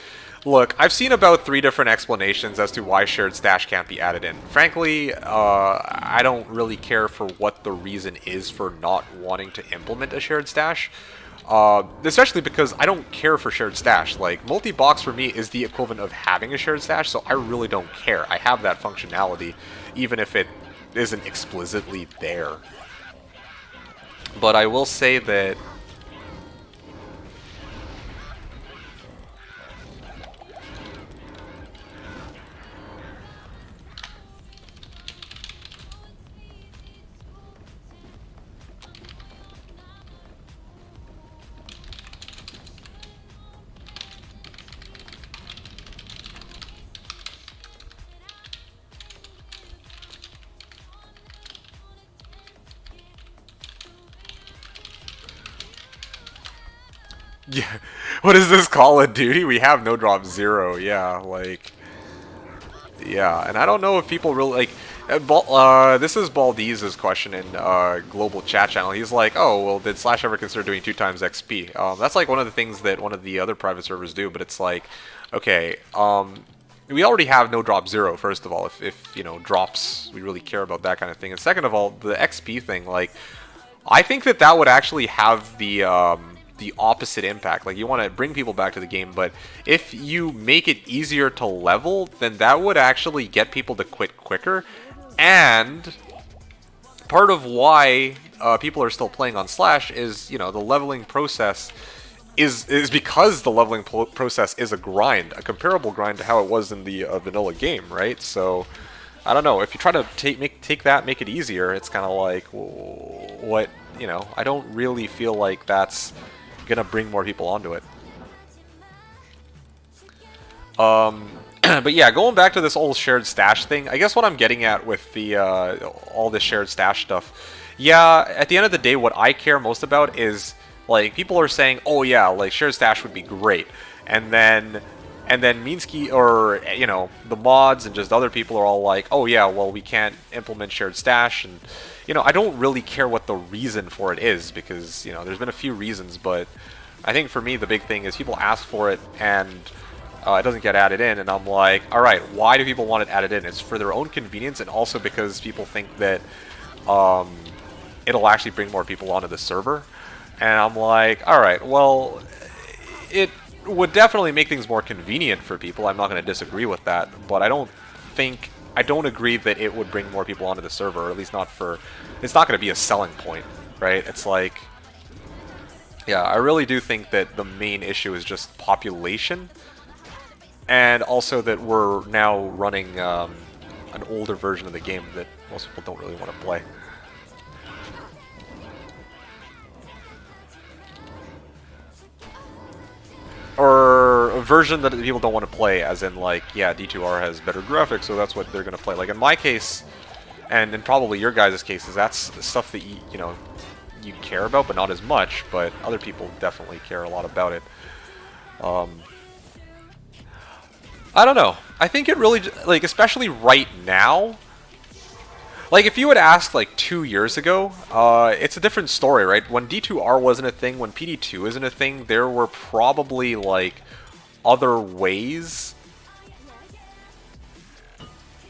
Speaker 3: look, I've seen about 3 different explanations as to why shared stash can't be added in. Frankly, I don't really care for what the reason is for not wanting to implement a shared stash. Especially because I don't care for shared stash. Like, multi-box for me is the equivalent of having a shared stash, so I really don't care. I have that functionality, even if it isn't explicitly there. But I will say that yeah, what is this, Call of Duty? We have no drop 0, yeah, like, yeah, and I don't know if people really, like, this is Baldiz's question in global chat channel. He's like, oh, well, did Slash ever consider doing 2 times XP? That's like one of the things that one of the other private servers do, but it's like, okay, we already have no drop 0, first of all, if you know, drops, we really care about that kind of thing, and second of all, the XP thing, like, I think that would actually have the opposite impact. Like, you want to bring people back to the game, but if you make it easier to level, then that would actually get people to quit quicker. And part of why people are still playing on Slash is, you know, the leveling process is because the leveling process is a grind, a comparable grind to how it was in the vanilla game, right? So I don't know, if you try to take that, make it easier, it's kind of like, what, you know, I don't really feel like that's gonna bring more people onto it. But yeah, going back to this whole shared stash thing, I guess what I'm getting at with the all this shared stash stuff, yeah, at the end of the day, what I care most about is, like, people are saying, oh yeah, like, shared stash would be great, and then Minsky, or, you know, the mods and just other people are all like, oh yeah, well, we can't implement shared stash, and, you know, I don't really care what the reason for it is, because, you know, there's been a few reasons, but I think for me the big thing is people ask for it, and it doesn't get added in, and I'm like, alright, why do people want it added in? It's for their own convenience, and also because people think that it'll actually bring more people onto the server. And I'm like, alright, well, it would definitely make things more convenient for people. I'm not going to disagree with that, but I don't agree that it would bring more people onto the server, or at least not for, it's not going to be a selling point, right? It's like, yeah, I really do think that the main issue is just population, and also that we're now running an older version of the game that most people don't really want to play. Or a version that people don't want to play, as in, like, yeah, D2R has better graphics, so that's what they're going to play. Like, in my case, and in probably your guys' cases, that's stuff that, you know, you care about, but not as much, but other people definitely care a lot about it. I don't know. I think it really, like, especially right now, like, if you had asked, like, 2 years ago, it's a different story, right? When D2R wasn't a thing, when PD2 isn't a thing, there were probably, like, other ways.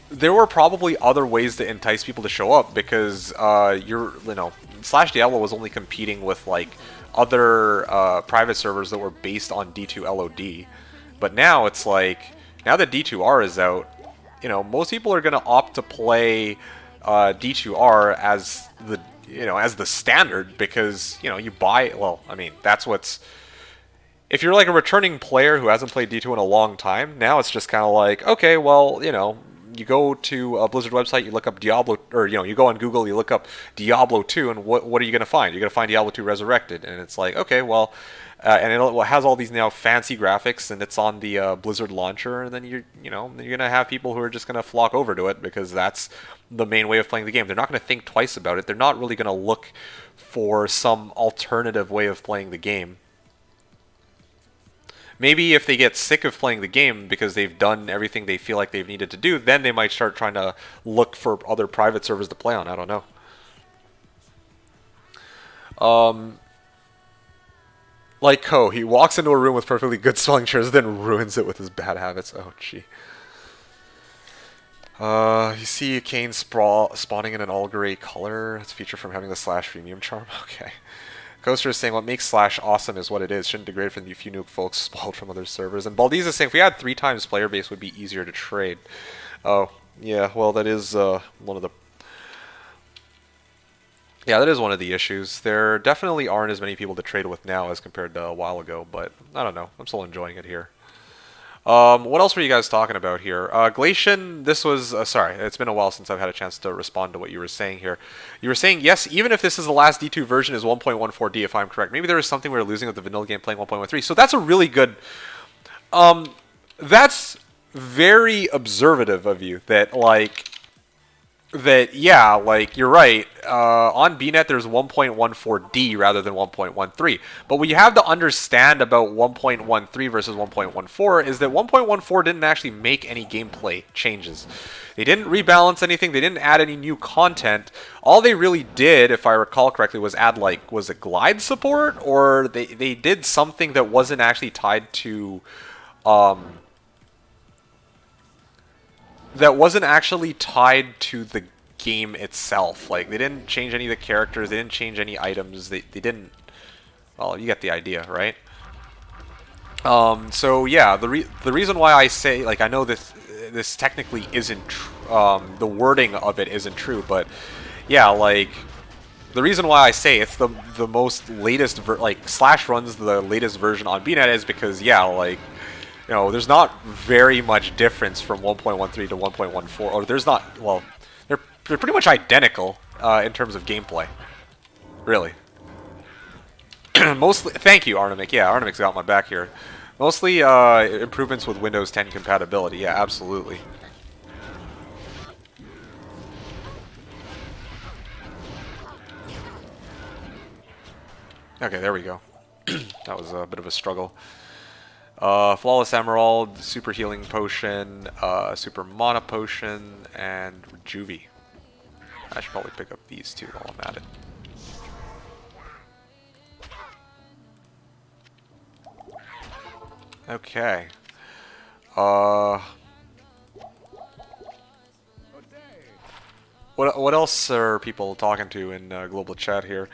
Speaker 3: There were probably other ways to entice people to show up, because, you know, Slashdiablo was only competing with, like, other private servers that were based on D2 LOD. But now it's like, now that D2R is out, you know, most people are going to opt to play D2R as the, you know, as the standard, because, you know, you buy, well, I mean, that's what's, if you're like a returning player who hasn't played D2 in a long time, now it's just kind of like, okay, well, you know, you go to a Blizzard website, you look up Diablo, or, you know, you go on Google, you look up Diablo 2, and what are you going to find? You're going to find Diablo 2 Resurrected, and it's like, okay, well, and it has all these now fancy graphics, and it's on the Blizzard launcher, and then you're gonna have people who are just gonna flock over to it because that's the main way of playing the game. They're not gonna think twice about it. They're not really gonna look for some alternative way of playing the game. Maybe if they get sick of playing the game because they've done everything they feel like they've needed to do, then they might start trying to look for other private servers to play on. I don't know. Like Ko, he walks into a room with perfectly good smelling chairs, then ruins it with his bad habits. Oh, gee. You see Kane spawning in an all-gray color. That's a feature from having the Slash freemium charm. Okay. Coaster is saying, what makes Slash awesome is what it is. Shouldn't degrade from the few nuke folks spawned from other servers. And Baldiz is saying, if we had 3 times player base, it would be easier to trade. Oh, yeah, well, that is one of the... Yeah, that is one of the issues. There definitely aren't as many people to trade with now as compared to a while ago, but I don't know. I'm still enjoying it here. What else were you guys talking about here? Glacian, this was... sorry, it's been a while since I've had a chance to respond to what you were saying here. You were saying, yes, even if this is the last D2 version is 1.14D, if I'm correct. Maybe there was something we were losing with the vanilla game playing 1.13. So that's a really good... that's very observative of you, that, like... That, yeah, like, you're right. On BNet, there's 1.14D rather than 1.13. But what you have to understand about 1.13 versus 1.14 is that 1.14 didn't actually make any gameplay changes. They didn't rebalance anything. They didn't add any new content. All they really did, if I recall correctly, was add, like, was it glide support? Or they did something that wasn't actually tied to... that wasn't actually tied to the game itself. Like, they didn't change any of the characters, they didn't change any items, they didn't... Well, you get the idea, right? So, yeah, the reason why I say, like, I know this technically isn't... the wording of it isn't true, but, yeah, like... The reason why I say it's the most latest... like, Slash runs the latest version on BNet is because, yeah, like... You know, there's not very much difference from 1.13 to 1.14, or there's not, well, they're pretty much identical in terms of gameplay. Really. Mostly, thank you, Arnamic. Yeah, Arnamic's got my back here. Mostly improvements with Windows 10 compatibility. Yeah, absolutely. Okay, there we go. That was a bit of a struggle. Flawless Emerald, Super Healing Potion, Super Mana Potion, and Juvie. I should probably pick up these two while I'm at it. Okay. What else are people talking to in global chat here?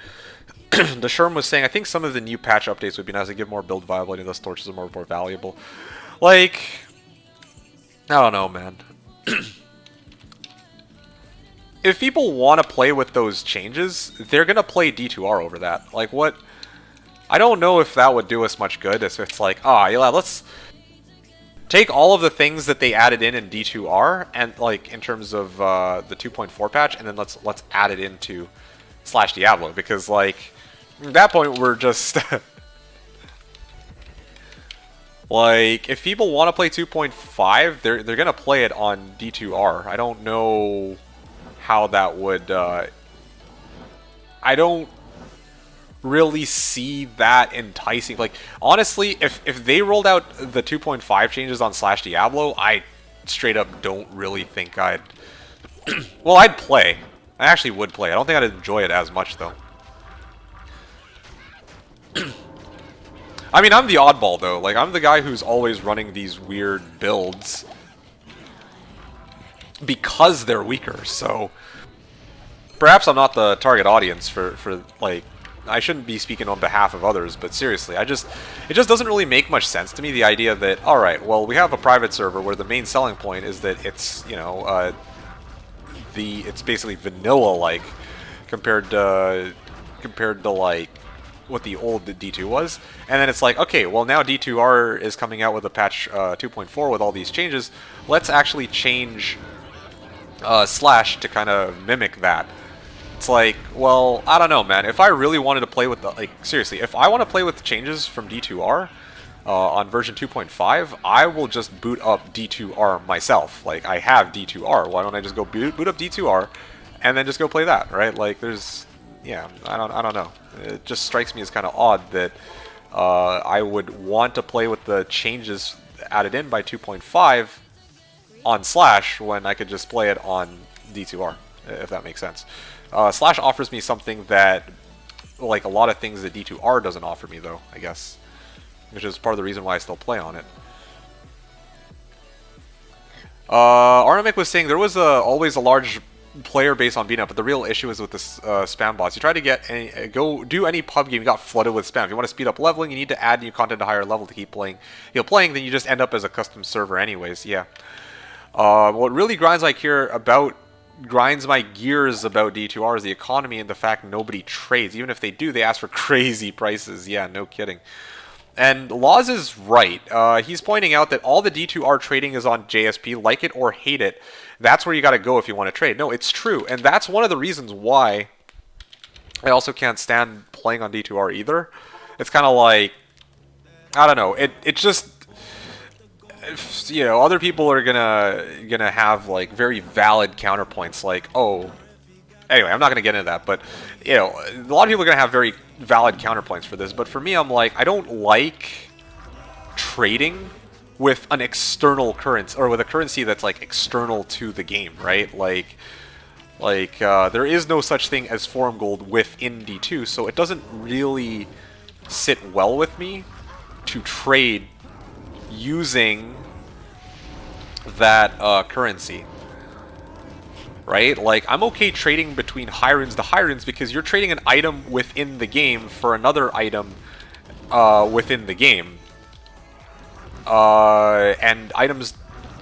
Speaker 3: The Sherm was saying, I think some of the new patch updates would be nice to give more build viability, thus torches are more valuable. Like, I don't know, man. If people want to play with those changes, they're going to play D2R over that. Like, what? I don't know if that would do us much good. If it's like, yeah, let's take all of the things that they added in D2R, and like in terms of the 2.4 patch, and then let's add it into Slashdiablo, because like at that point we're just like, if people want to play 2.5, they're gonna play it on D2R. I don't know how that would. I don't really see that enticing. Like, honestly, if they rolled out the 2.5 changes on Slashdiablo, I straight up don't really think I'd well, I'd play. I actually would play. I don't think I'd enjoy it as much though. I mean, I'm the oddball though. Like, I'm the guy who's always running these weird builds because they're weaker. So perhaps I'm not the target audience for like, I shouldn't be speaking on behalf of others, but seriously, it just doesn't really make much sense to me, the idea that, alright, well, we have a private server where the main selling point is that it's, you know, it's basically vanilla-like compared to like what the old D2 was, and then it's like, okay, well, now D2R is coming out with a patch 2.4 with all these changes, let's actually change Slash to kind of mimic that. It's like, well, I don't know, man. If I really wanted to play with the, like, seriously, if I want to play with changes from D2R on version 2.5, I will just boot up D2R myself. Like, I have D2R. Why don't I just go boot up D2R and then just go play that, right? Like, there's, yeah, I don't know. It just strikes me as kind of odd that I would want to play with the changes added in by 2.5 on Slash when I could just play it on D2R, if that makes sense. Slash offers me something that, like, a lot of things that D2R doesn't offer me, though, I guess. Which is part of the reason why I still play on it. Arnamic was saying there was always a large player base on beat up, but the real issue is with the spam bots. You try to get do any pub game, you got flooded with spam. If you want to speed up leveling, you need to add new content to higher level to keep playing. Then you just end up as a custom server anyways, yeah. What really grinds my gears about D2R is the economy and the fact nobody trades. Even if they do, they ask for crazy prices. Yeah, no kidding. And Laws is right. He's pointing out that all the D2R trading is on JSP, like it or hate it. That's where you got to go if you want to trade. No, it's true. And that's one of the reasons why I also can't stand playing on D2R either. It's kind of like, I don't know. It just, you know, other people are gonna have like very valid counterpoints, like, oh, anyway, I'm not gonna get into that, but you know, a lot of people are gonna have very valid counterpoints for this. But for me, I'm like, I don't like trading with an external currency, or with a currency that's like external to the game, right? Like there is no such thing as forum gold within D2, so it doesn't really sit well with me to trade using that currency, right? Like, I'm okay trading between high runes to high runes because you're trading an item within the game for another item within the game, and items,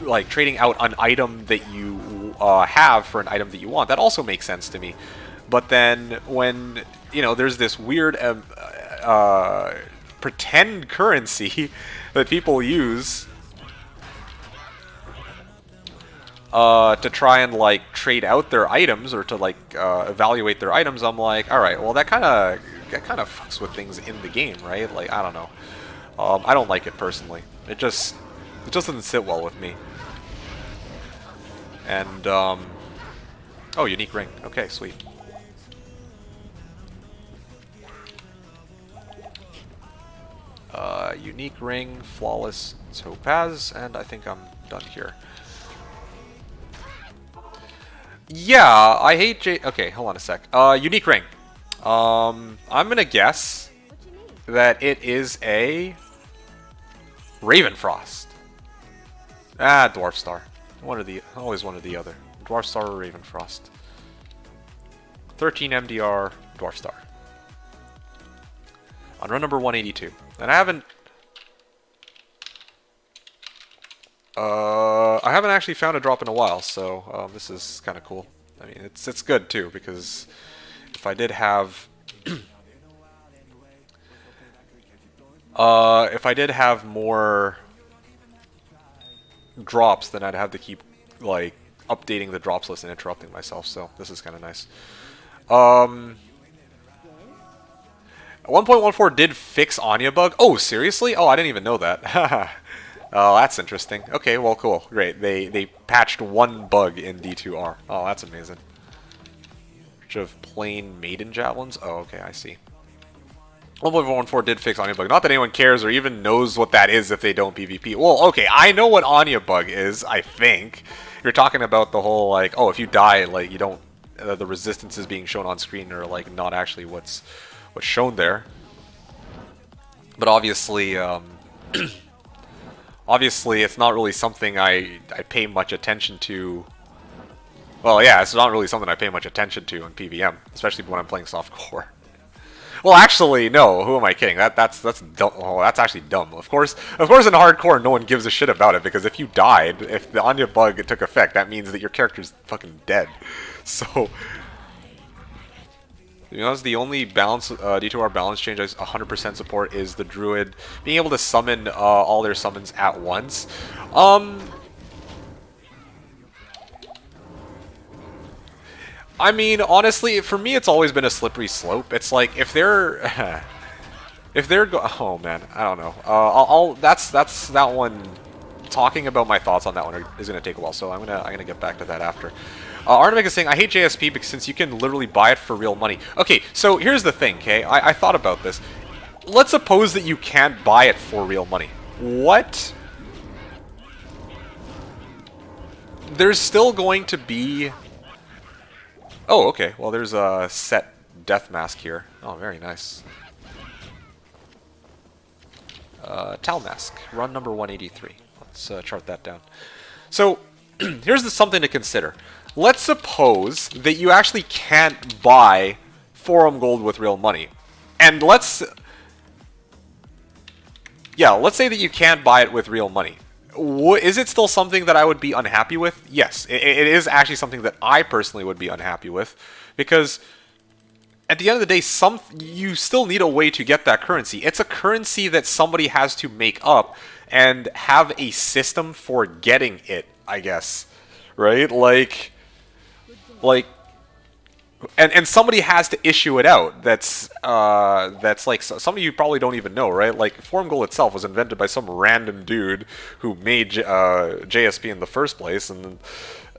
Speaker 3: like trading out an item that you have for an item that you want, that also makes sense to me. But then when, you know, there's this weird pretend currency that people use to try and like trade out their items, or to like evaluate their items, I'm like, all right, well, that kind of fucks with things in the game, right? Like, I don't know. I don't like it personally. It just doesn't sit well with me. And oh, unique ring. Okay, sweet. Unique ring, flawless topaz, and I think I'm done here. Yeah, I hate okay, hold on a sec. Unique ring. I'm gonna guess that it is a Ravenfrost. Ah, Dwarf Star. Always one or the other. Dwarf Star or Ravenfrost. 13 MDR, Dwarf Star. On run number 182. And I haven't actually found a drop in a while, so this is kind of cool. I mean, it's good too, because if I did have more drops, then I'd have to keep like updating the drops list and interrupting myself. So this is kind of nice. 1.14 did fix Anya bug. Oh, seriously? Oh, I didn't even know that. Oh, that's interesting. Okay, well, cool. Great. They patched one bug in D2R. Oh, that's amazing. Which of plain maiden javelins? Oh, okay, I see. 1.14 did fix Anya bug. Not that anyone cares or even knows what that is if they don't PvP. Well, okay, I know what Anya bug is, I think. You're talking about the whole, like, oh, if you die, like, you don't... the resistance is being shown on screen or, like, not actually what's shown there. But obviously, obviously, it's not really something I pay much attention to. Well, yeah, it's not really something I pay much attention to in PVM, especially when I'm playing softcore. Well, actually, no. Who am I kidding? That's dumb. Oh, that's actually dumb. Of course, in hardcore, no one gives a shit about it because if you died, if the Anya bug took effect, that means that your character's fucking dead. So, you know, the only balance D2R balance change I 100% support is the Druid being able to summon all their summons at once. I mean, honestly, for me, it's always been a slippery slope. It's like if they're, oh man, I don't know. That's that one. Talking about my thoughts on that one is gonna take a while, so I'm gonna get back to that after. Artemek is saying, I hate JSP because since you can literally buy it for real money. Okay, so here's the thing, okay? I thought about this. Let's suppose that you can't buy it for real money. What? There's still going to be... Oh, okay. Well, there's a set death mask here. Oh, very nice. Tal mask. Run number 183. Let's chart that down. So, here's something to consider. Let's suppose that you actually can't buy Forum Gold with real money. And let's say that you can't buy it with real money. Is it still something that I would be unhappy with? Yes, it is actually something that I personally would be unhappy with. Because at the end of the day, you still need a way to get that currency. It's a currency that somebody has to make up and have a system for getting it, I guess. Right? Like, and somebody has to issue it out. That's like some of you probably don't even know, right? Like Forum Gold itself was invented by some random dude who made JSP in the first place, and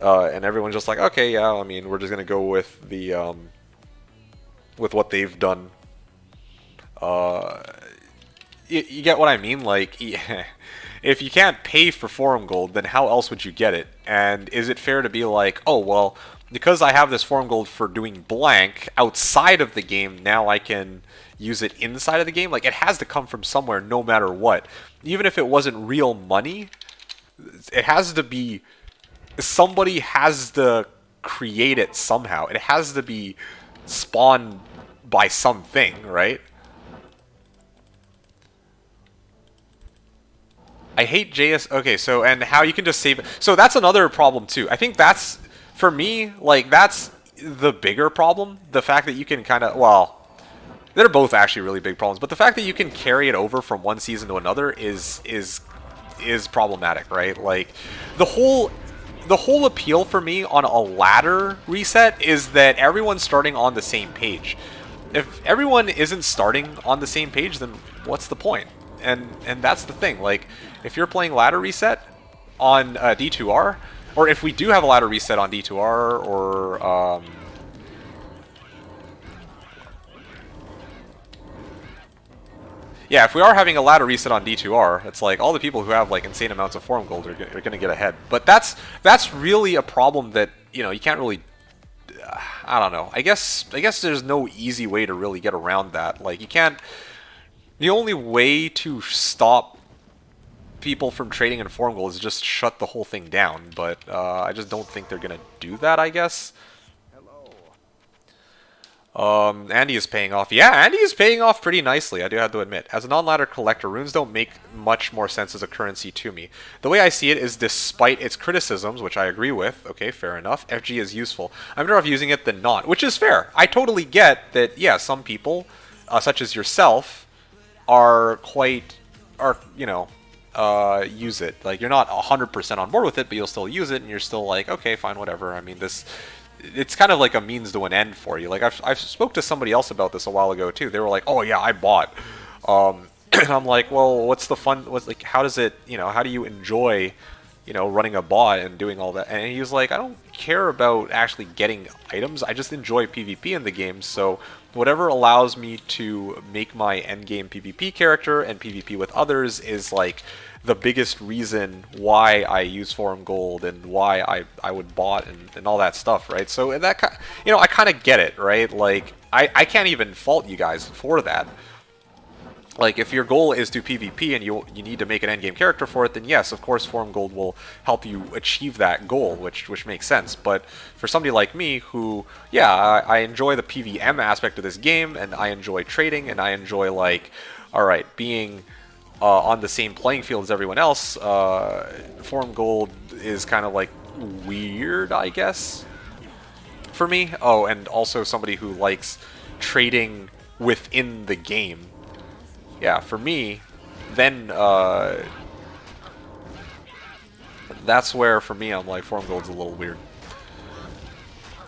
Speaker 3: everyone's just like, okay, yeah, I mean, we're just gonna go with the with what they've done. You get what I mean? Like, if you can't pay for Forum Gold, then how else would you get it? And is it fair to be like, oh, well, because I have this Forum Gold for doing blank outside of the game, now I can use it inside of the game? Like, it has to come from somewhere no matter what. Even if it wasn't real money, it has to be... Somebody has to create it somehow. It has to be spawned by something, right? I hate JS... Okay, so, and how you can just save it. So that's another problem, too. I think that's, for me, like, that's the bigger problem. The fact that you can kind of, well, they're both actually really big problems, but the fact that you can carry it over from one season to another is problematic, right? Like, the whole appeal for me on a ladder reset is that everyone's starting on the same page. If everyone isn't starting on the same page, then what's the point? and that's the thing. Like, if you're playing ladder reset on D2R, or if we do have a ladder reset on D2R, or yeah, if we are having a ladder reset on D2R, it's like all the people who have like insane amounts of form gold are going to get ahead. But that's really a problem that, you know, you can't really. I don't know. I guess there's no easy way to really get around that. Like, you can't. The only way to stop people from trading in form gold is just shut the whole thing down. But I just don't think they're gonna do that, I guess. Andy is paying off. Yeah, Andy is paying off pretty nicely, I do have to admit. As a non-ladder collector, runes don't make much more sense as a currency to me. The way I see it is, despite its criticisms, which I agree with, okay, fair enough, FG is useful. I'm better off using it than not, which is fair. I totally get that, yeah, some people, such as yourself, use it. Like, you're not 100% on board with it, but you'll still use it, and you're still like, okay, fine, whatever. I mean, it's kind of like a means to an end for you. Like, I've spoke to somebody else about this a while ago too. They were like, "Oh yeah, I bought," and I'm like, "Well, what's the fun? What's like? How does it? You know, how do you enjoy, you know, running a bot and doing all that?" And he was like, "I don't care about actually getting items. I just enjoy PvP in the game. So whatever allows me to make my endgame PvP character and PvP with others is like the biggest reason why I use Forum Gold and why I would bot and all that stuff, right?" So, and that, you know, I kind of get it, right? Like, I can't even fault you guys for that. Like, if your goal is to PvP and you need to make an endgame character for it, then yes, of course, Forum Gold will help you achieve that goal, which makes sense. But for somebody like me who, yeah, I enjoy the PvM aspect of this game, and I enjoy trading, and I enjoy, like, alright, being on the same playing field as everyone else, Forum Gold is kind of like weird, I guess, for me. Oh, and also somebody who likes trading within the game. Yeah, for me, then that's where, for me, I'm like, Forum Gold's a little weird.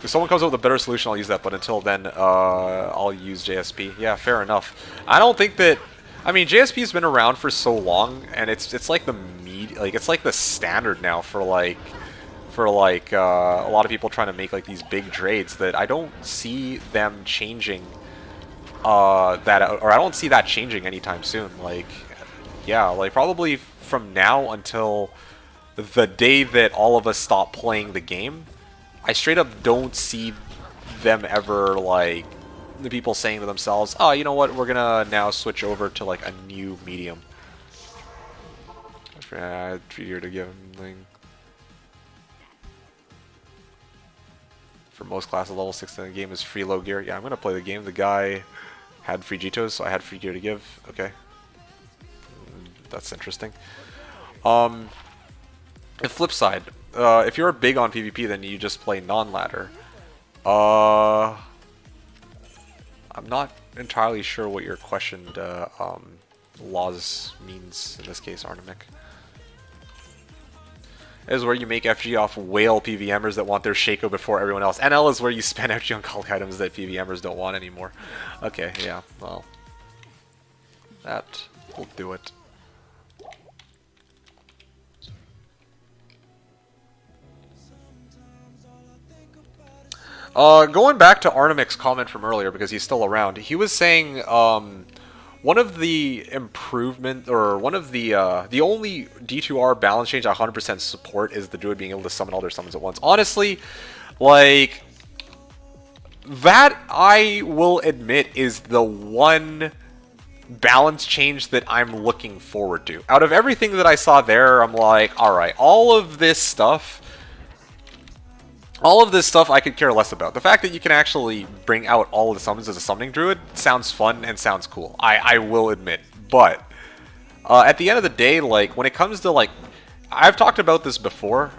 Speaker 3: If someone comes up with a better solution, I'll use that, but until then, I'll use JSP. Yeah, fair enough. I don't think that... I mean, JSP's been around for so long, and it's like it's like the standard now for a lot of people trying to make like these big trades, that I don't see them changing I don't see that changing anytime soon. Like, yeah, like probably from now until the day that all of us stop playing the game, I straight up don't see them ever, like, the people saying to themselves, "Oh, you know what, we're gonna now switch over to like a new medium." I had 3 years to give him thing. For most classes, level 6 in the game is free low gear. Yeah, I'm gonna play the game. The guy had free Jitos, so I had free gear to give. Okay, that's interesting. The flip side, if you're big on PvP, then you just play non-ladder. I'm not entirely sure what your questioned laws means in this case, Arnamic. Is where you make FG off whale PVMers that want their Shaco before everyone else. NL is where you spend FG on cult items that PVMers don't want anymore. Okay, yeah, well, that will do it. Going back to Arnamic's comment from earlier, because he's still around, he was saying one of the improvement, or one of the only D2R balance change I 100% support is the Druid being able to summon all their summons at once. Honestly, like, that I will admit is the one balance change that I'm looking forward to. Out of everything that I saw there, I'm like, alright, all of this stuff I could care less about. The fact that you can actually bring out all of the summons as a summoning druid sounds fun and sounds cool. I will admit. But at the end of the day, like, when it comes to, like, I've talked about this before,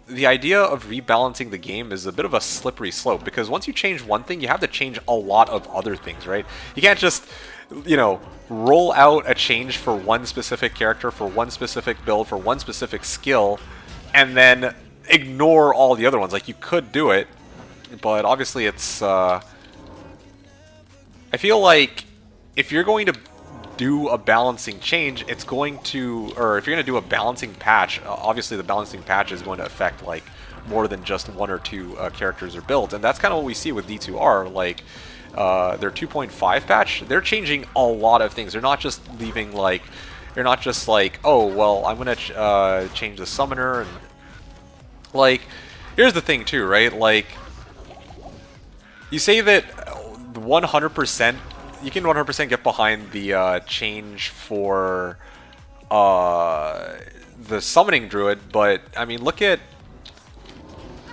Speaker 3: the idea of rebalancing the game is a bit of a slippery slope, because once you change one thing, you have to change a lot of other things, right? You can't just, you know, roll out a change for one specific character, for one specific build, for one specific skill, and then ignore all the other ones. Like, you could do it, but obviously it's I feel like if you're going to do a balancing change, it's going to, or if you're going to do a balancing patch, obviously the balancing patch is going to affect like more than just one or two characters or builds, and that's kind of what we see with D2R. Like their 2.5 patch, they're changing a lot of things. They're not just leaving like, they're not just like, oh well, I'm going to change the summoner, and like, here's the thing too, right? Like, you say that 100%, you can 100% get behind the change for the summoning druid, but I mean, look at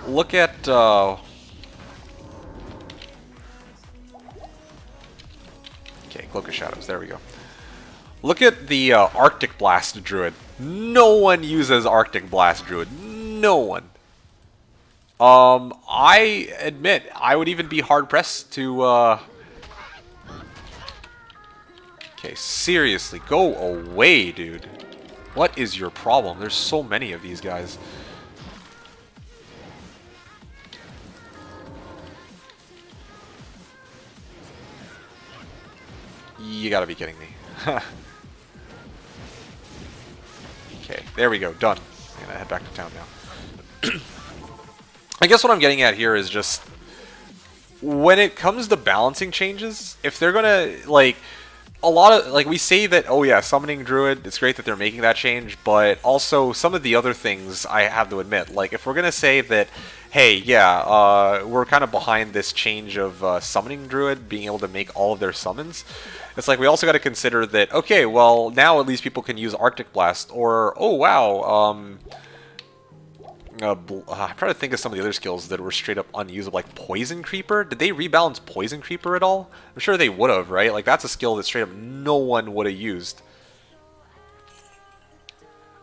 Speaker 3: okay, Cloak of Shadows, there we go. Look at the Arctic Blast druid. No one uses Arctic Blast druid. No one. I admit, I would even be hard-pressed to, Okay, seriously, go away, dude. What is your problem? There's so many of these guys. You gotta be kidding me. Okay, there we go, done. I'm gonna head back to town now. I guess what I'm getting at here is just, when it comes to balancing changes, if they're gonna, like, a lot of, like, we say that, oh yeah, summoning druid, it's great that they're making that change, but also some of the other things I have to admit, like, if we're gonna say that, hey, yeah, we're kind of behind this change of summoning druid being able to make all of their summons, it's like we also got to consider that, okay, well, now at least people can use Arctic Blast, or, oh wow, I'm trying to think of some of the other skills that were straight up unusable, like Poison Creeper. Did they rebalance Poison Creeper at all? I'm sure they would have, right? Like, that's a skill that straight up no one would have used.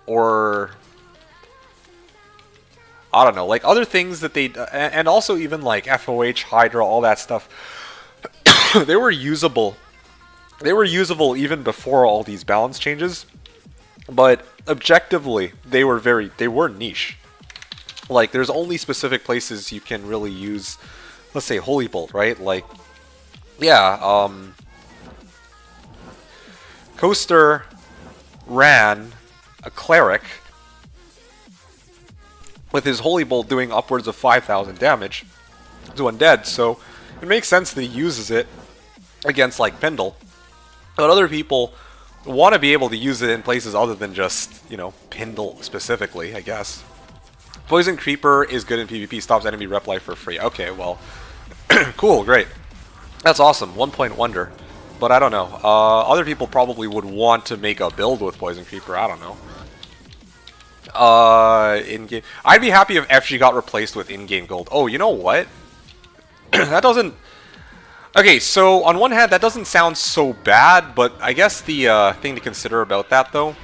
Speaker 3: Or, I don't know, like other things that they, and also even like FOH, Hydra, all that stuff, they were usable. They were usable even before all these balance changes, but objectively, they were niche. Like, there's only specific places you can really use, let's say, Holy Bolt, right? Like, yeah, Coaster ran a Cleric with his Holy Bolt doing upwards of 5,000 damage to Undead, so it makes sense that he uses it against, like, Pindle. But other people want to be able to use it in places other than just, you know, Pindle specifically, I guess. Poison Creeper is good in PvP, stops enemy rep life for free. Okay, well, cool, great. That's awesome, 1 point wonder. But I don't know, other people probably would want to make a build with Poison Creeper, I don't know. In-game, I'd be happy if FG got replaced with in-game gold. Oh, you know what? That doesn't... Okay, so on one hand, that doesn't sound so bad, but I guess the thing to consider about that, though,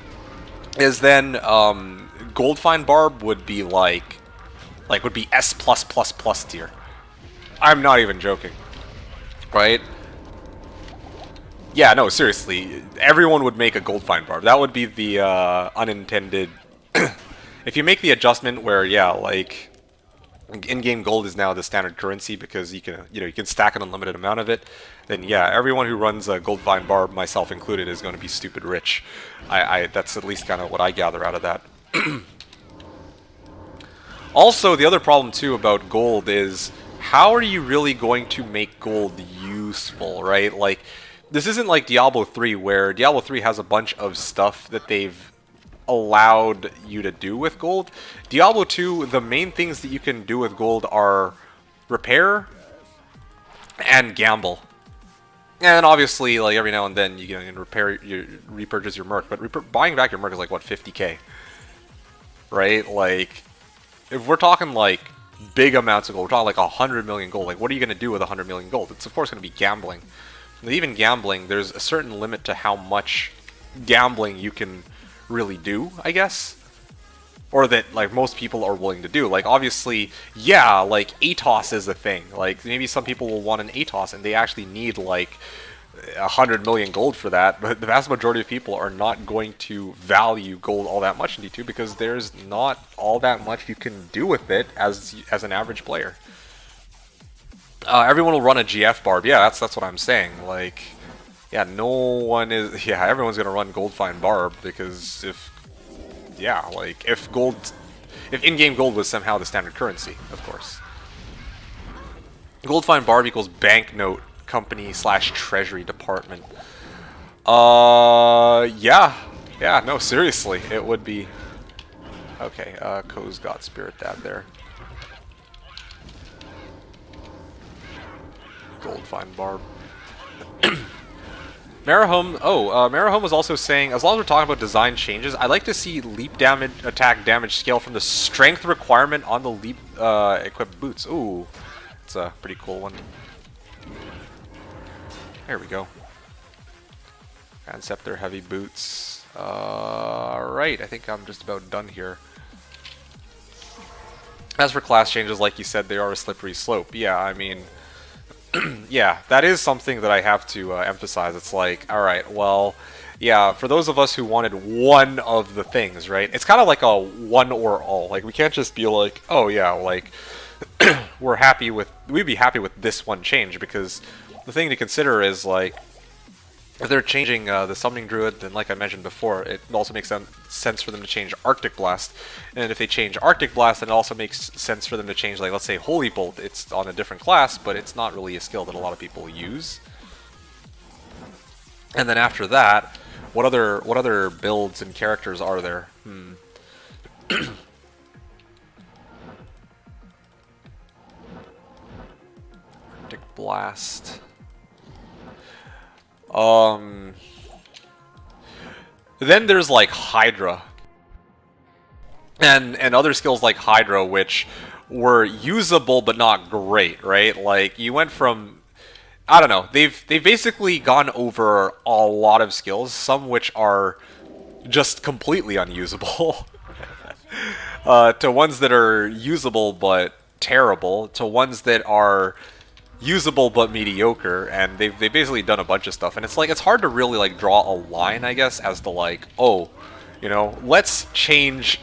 Speaker 3: is then, Goldfine Barb would be would be S+++ tier. I'm not even joking. Right? Yeah, no, seriously. Everyone would make a Goldfine Barb. That would be the unintended... If you make the adjustment where, yeah, like, in-game gold is now the standard currency because you can, you can stack an unlimited amount of it, then yeah, everyone who runs a Goldfine Barb, myself included, is going to be stupid rich. That's at least kind of what I gather out of that. Also, the other problem too about gold is, how are you really going to make gold useful, right? Like, this isn't like Diablo 3, where Diablo 3 has a bunch of stuff that they've allowed you to do with gold. Diablo 2, the main things that you can do with gold are repair and gamble. And obviously, like, every now and then you can repurchase your merc, but buying back your merc is like, what, 50k? Right? Like, if we're talking like big amounts of gold, we're talking like 100 million gold, like, what are you going to do with 100 million gold? It's of course going to be gambling. And even gambling, there's a certain limit to how much gambling you can really do, I guess, or that like most people are willing to do. Like, obviously, yeah, like ATOS is a thing. Like, maybe some people will want an ATOS and they actually need like 100 million gold for that, but the vast majority of people are not going to value gold all that much in D2 because there's not all that much you can do with it as an average player. Everyone will run a GF barb. Yeah, that's what I'm saying. Like, Yeah, no one is... Yeah, everyone's gonna run Goldfine Barb, because if... Yeah, like, if gold... If in-game gold was somehow the standard currency, of course. Goldfine Barb equals banknote company slash treasury department. Yeah. Yeah, no, seriously, it would be... Okay, Ko's got Spirit Dad there. Goldfine Barb. Marahome, Marahome was also saying, as long as we're talking about design changes, I'd like to see leap damage, attack damage scale from the strength requirement on the leap equipped boots. Ooh, it's a pretty cool one. There we go. Scepter heavy boots. Right, I think I'm just about done here. As for class changes, like you said, they are a slippery slope. Yeah, I mean... yeah, that is something that I have to emphasize. It's like, alright, well, yeah, for those of us who wanted one of the things, right? It's kind of like a one or all. Like, we can't just be like, oh yeah, like, we'd be happy with this one change, because the thing to consider is, like, if they're changing the Summoning Druid, then like I mentioned before, it also makes sense for them to change Arctic Blast. And if they change Arctic Blast, then it also makes sense for them to change, like, let's say Holy Bolt. It's on a different class, but it's not really a skill that a lot of people use. And then after that, what other builds and characters are there? Arctic Blast. Then there's like Hydra. And other skills like Hydra, which were usable but not great, right? Like, you went from... I don't know. They've basically gone over a lot of skills, some which are just completely unusable. To ones that are usable but terrible, to ones that are usable but mediocre, and they've basically done a bunch of stuff, and it's like, it's hard to really like draw a line, I guess, as to like, oh, you know, let's change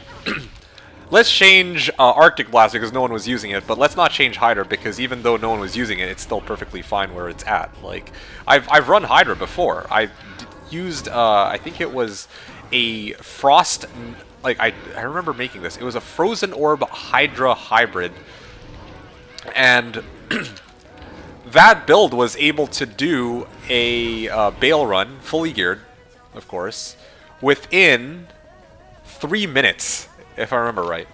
Speaker 3: Arctic Blast because no one was using it, but let's not change Hydra because even though no one was using it, it's still perfectly fine where it's at. Like, I've run Hydra before. I used I think it was a Frost, like I remember making this. It was a Frozen Orb Hydra hybrid, and that build was able to do a Bale run, fully geared, of course, within 3 minutes, if I remember right.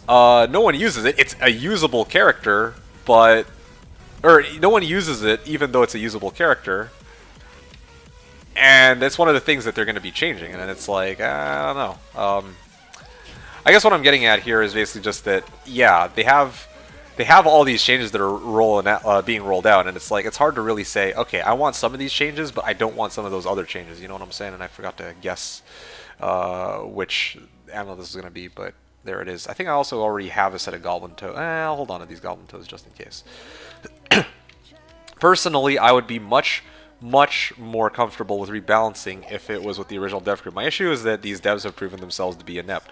Speaker 3: No one uses it. It's a usable character, but... Or, no one uses it even though it's a usable character. And that's one of the things that they're going to be changing. And it's like, I don't know. I guess what I'm getting at here is basically just that, yeah, they have all these changes that are being rolled out, and it's like, it's hard to really say, okay, I want some of these changes, but I don't want some of those other changes, you know what I'm saying? And I forgot to guess which animal this is going to be, but there it is. I think I also already have a set of Goblin Toes. I'll hold on to these Goblin Toes just in case. Personally, I would be much more comfortable with rebalancing if it was with the original dev group. My issue is that these devs have proven themselves to be inept.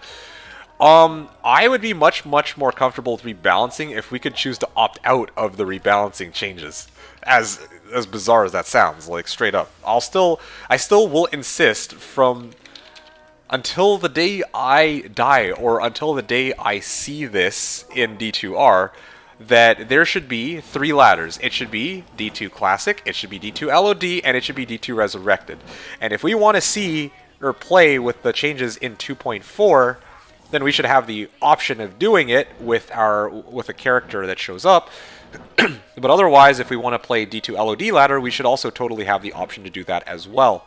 Speaker 3: I would be much more comfortable with rebalancing if we could choose to opt out of the rebalancing changes. As bizarre as that sounds, like, straight up. I still will insist from until the day I die or until the day I see this in D2R that there should be 3 ladders. It should be D2 Classic, it should be D2 LOD, and it should be D2 Resurrected. And if we want to see or play with the changes in 2.4, then we should have the option of doing it with a character that shows up. But otherwise, if we want to play D2 LOD ladder, we should also totally have the option to do that as well.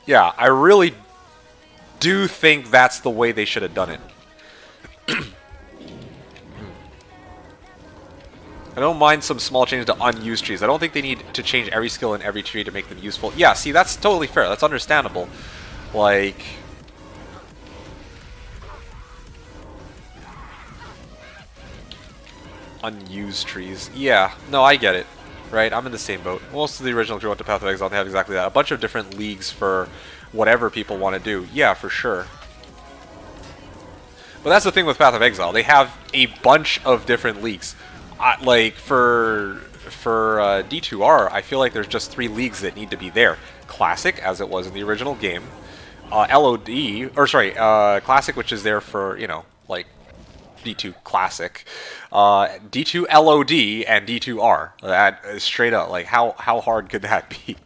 Speaker 3: Yeah, I really do think that's the way they should have done it. I don't mind some small changes to unused trees. I don't think they need to change every skill in every tree to make them useful. Yeah, see, that's totally fair. That's understandable. Like... unused trees. Yeah, no, I get it. Right, I'm in the same boat. Most of the original crew went to Path of Exile, they have exactly that. A bunch of different leagues for whatever people want to do. Yeah, for sure. But that's the thing with Path of Exile. They have a bunch of different leagues. like for D2R, I feel like there's just 3 leagues that need to be there. Classic, as it was in the original game. LOD, or sorry, Classic, which is there for, you know, like D2 Classic, D2 LOD, and D2R. That is straight up, like, how hard could that be?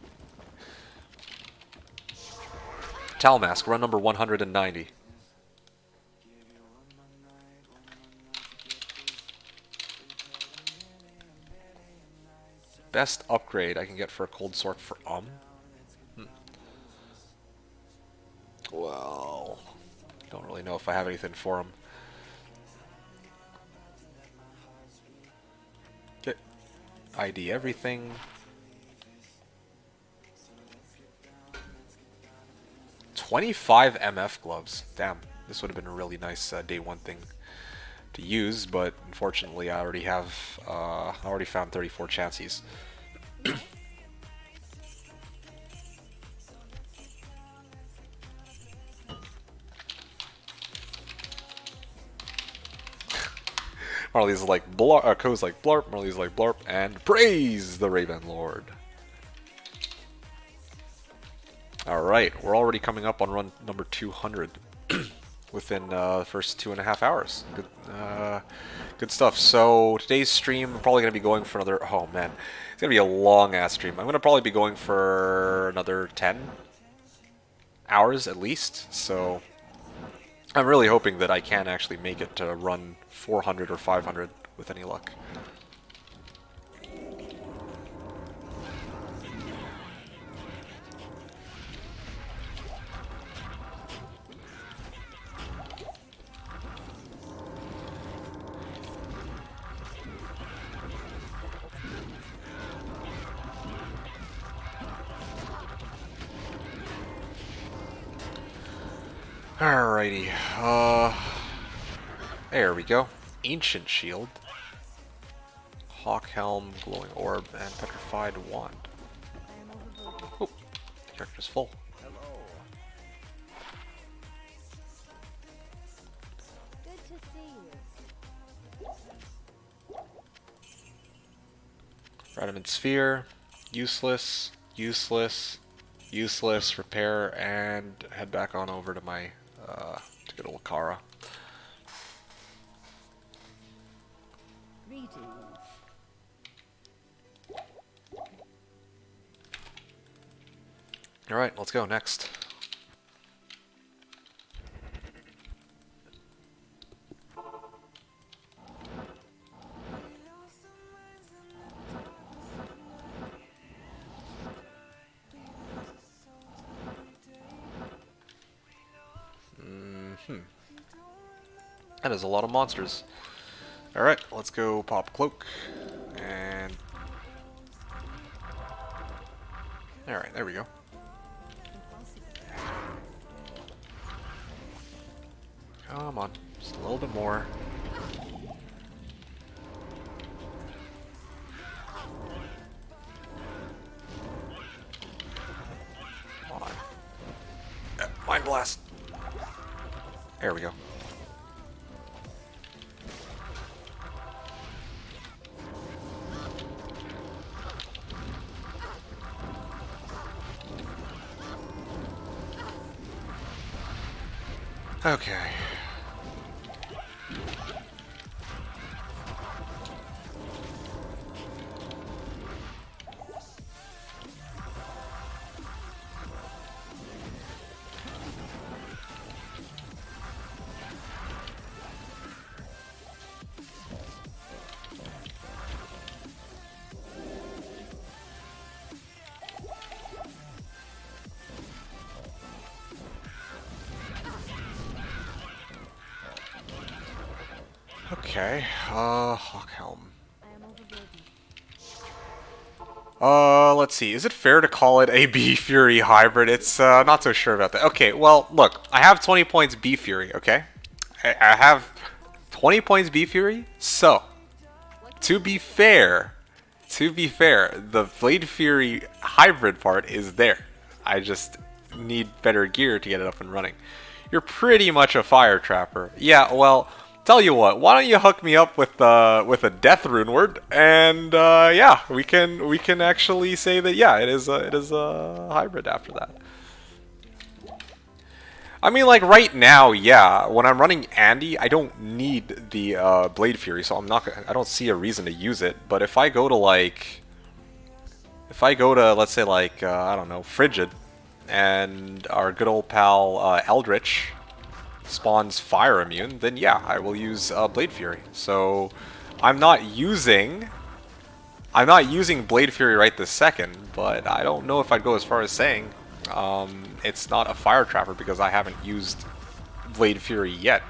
Speaker 3: Talmask, run number 190. Best upgrade I can get for a Cold Sword for Well, don't really know if I have anything for him. Okay. ID everything. $25 MF gloves. Damn, this would have been a really nice day 1 thing to use, but unfortunately I already have I already found 34 chances. Marley's like blarp, Ko's like blarp, Marley's like blarp, and praise the Raven Lord. Alright, we're already coming up on run number 200 within the first 2.5 hours. Good stuff. So today's stream, I'm probably going to be going for another, oh man, it's going to be a long ass stream. I'm going to probably be going for another 10 hours at least, so I'm really hoping that I can actually make it to run 400 or 500 with any luck. Alrighty, there we go. Ancient Shield, Hawk Helm, Glowing Orb, and Petrified Wand. Oh, the character's full.
Speaker 1: Good to see you.
Speaker 3: Radamant Sphere, useless, useless, useless, repair, and head back on over to my, to good old Kara. Alright, let's go next. That is a lot of monsters. Alright, let's go pop Cloak. And... Alright, there we go. Come on, just a little bit more. Come on. Mind Blast. There we go. Okay. Okay, Hawk Helm. Let's see. Is it fair to call it a Bfury hybrid? It's, not so sure about that. Okay, well, look. I have 20 points Bfury, okay? I have 20 points Bfury, so, to be fair, the Blade Fury hybrid part is there. I just need better gear to get it up and running. You're pretty much a fire trapper. Yeah, well, Tell you what, why don't you hook me up with a death rune word, and yeah, we can actually say that yeah, it is a hybrid after that. I mean, like right now, yeah, when I'm running Andy, I don't need the Blade Fury, so I don't see a reason to use it. But if I go to let's say like I don't know, Frigid, and our good old pal Eldritch spawns fire immune, then yeah, I will use Blade Fury. So I'm not using Blade Fury right this second, but I don't know if I'd go as far as saying it's not a fire trapper because I haven't used Blade Fury yet.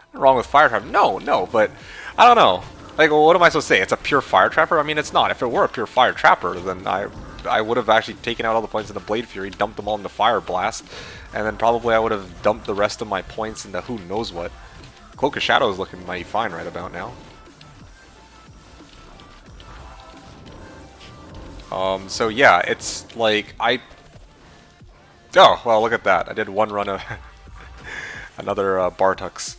Speaker 3: Nothing wrong with fire trapper? No, but I don't know. Like, what am I supposed to say? It's a pure fire trapper? I mean, it's not. If it were a pure fire trapper, then I would have actually taken out all the points into Blade Fury, dumped them all into Fire Blast, and then probably I would have dumped the rest of my points into who knows what. Cloak of Shadow is looking mighty fine right about now. So yeah, it's like oh, well, look at that. I did one run of another Bartux.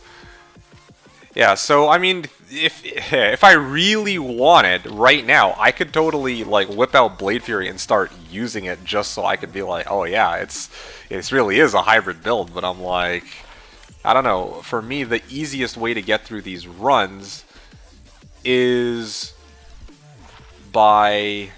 Speaker 3: Yeah, so I mean, if I really wanted right now, I could totally like whip out Blade Fury and start using it just so I could be like, oh yeah, it really is a hybrid build. But I'm like, I don't know. For me, the easiest way to get through these runs is by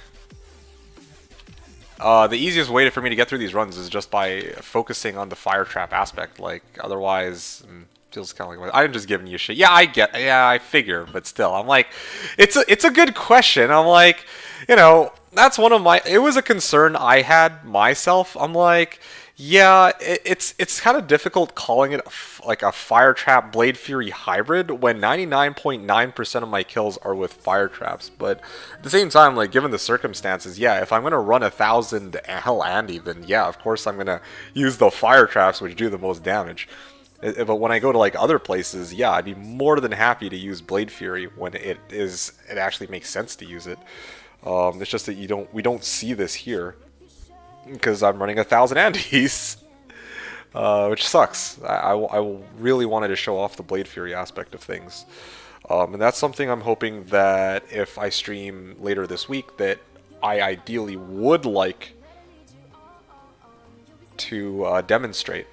Speaker 3: the easiest way for me to get through these runs is just by focusing on the fire trap aspect. Like otherwise. Feels kind of like I'm just giving you shit. Yeah, I figure, but still, I'm like, it's a good question. I'm like, you know, that's one of my. It was a concern I had myself. I'm like, yeah, it's kind of difficult calling it like a fire trap Blade Fury hybrid when 99.9% of my kills are with fire traps. But at the same time, like given the circumstances, yeah, if I'm gonna run 1,000 Hell Andy, then yeah, of course I'm gonna use the fire traps which do the most damage. But when I go to like other places, yeah, I'd be more than happy to use Blade Fury when it actually makes sense to use it. It's just that we don't see this here because I'm running 1,000 Andes, which sucks. I really wanted to show off the Blade Fury aspect of things, and that's something I'm hoping that if I stream later this week, that I ideally would like to demonstrate.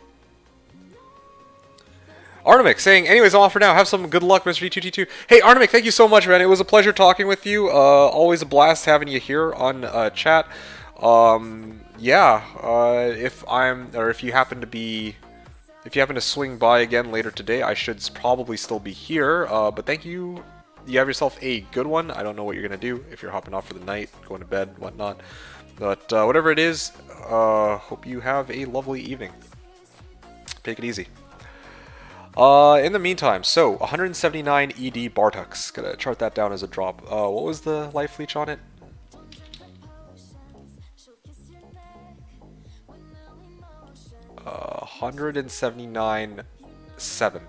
Speaker 3: Arnamic saying, anyways, I'm off for now. Have some good luck, Mr. D2T2. Hey, Arnamic, thank you so much, man. It was a pleasure talking with you. Always a blast having you here on chat. Yeah, if you happen to swing by again later today, I should probably still be here. But thank you. You have yourself a good one. I don't know what you're going to do if you're hopping off for the night, going to bed, whatnot. But whatever it is, hope you have a lovely evening. Take it easy. In the meantime, so 179 ED Bartux. Gotta chart that down as a drop. What was the life leech on it? 179.7.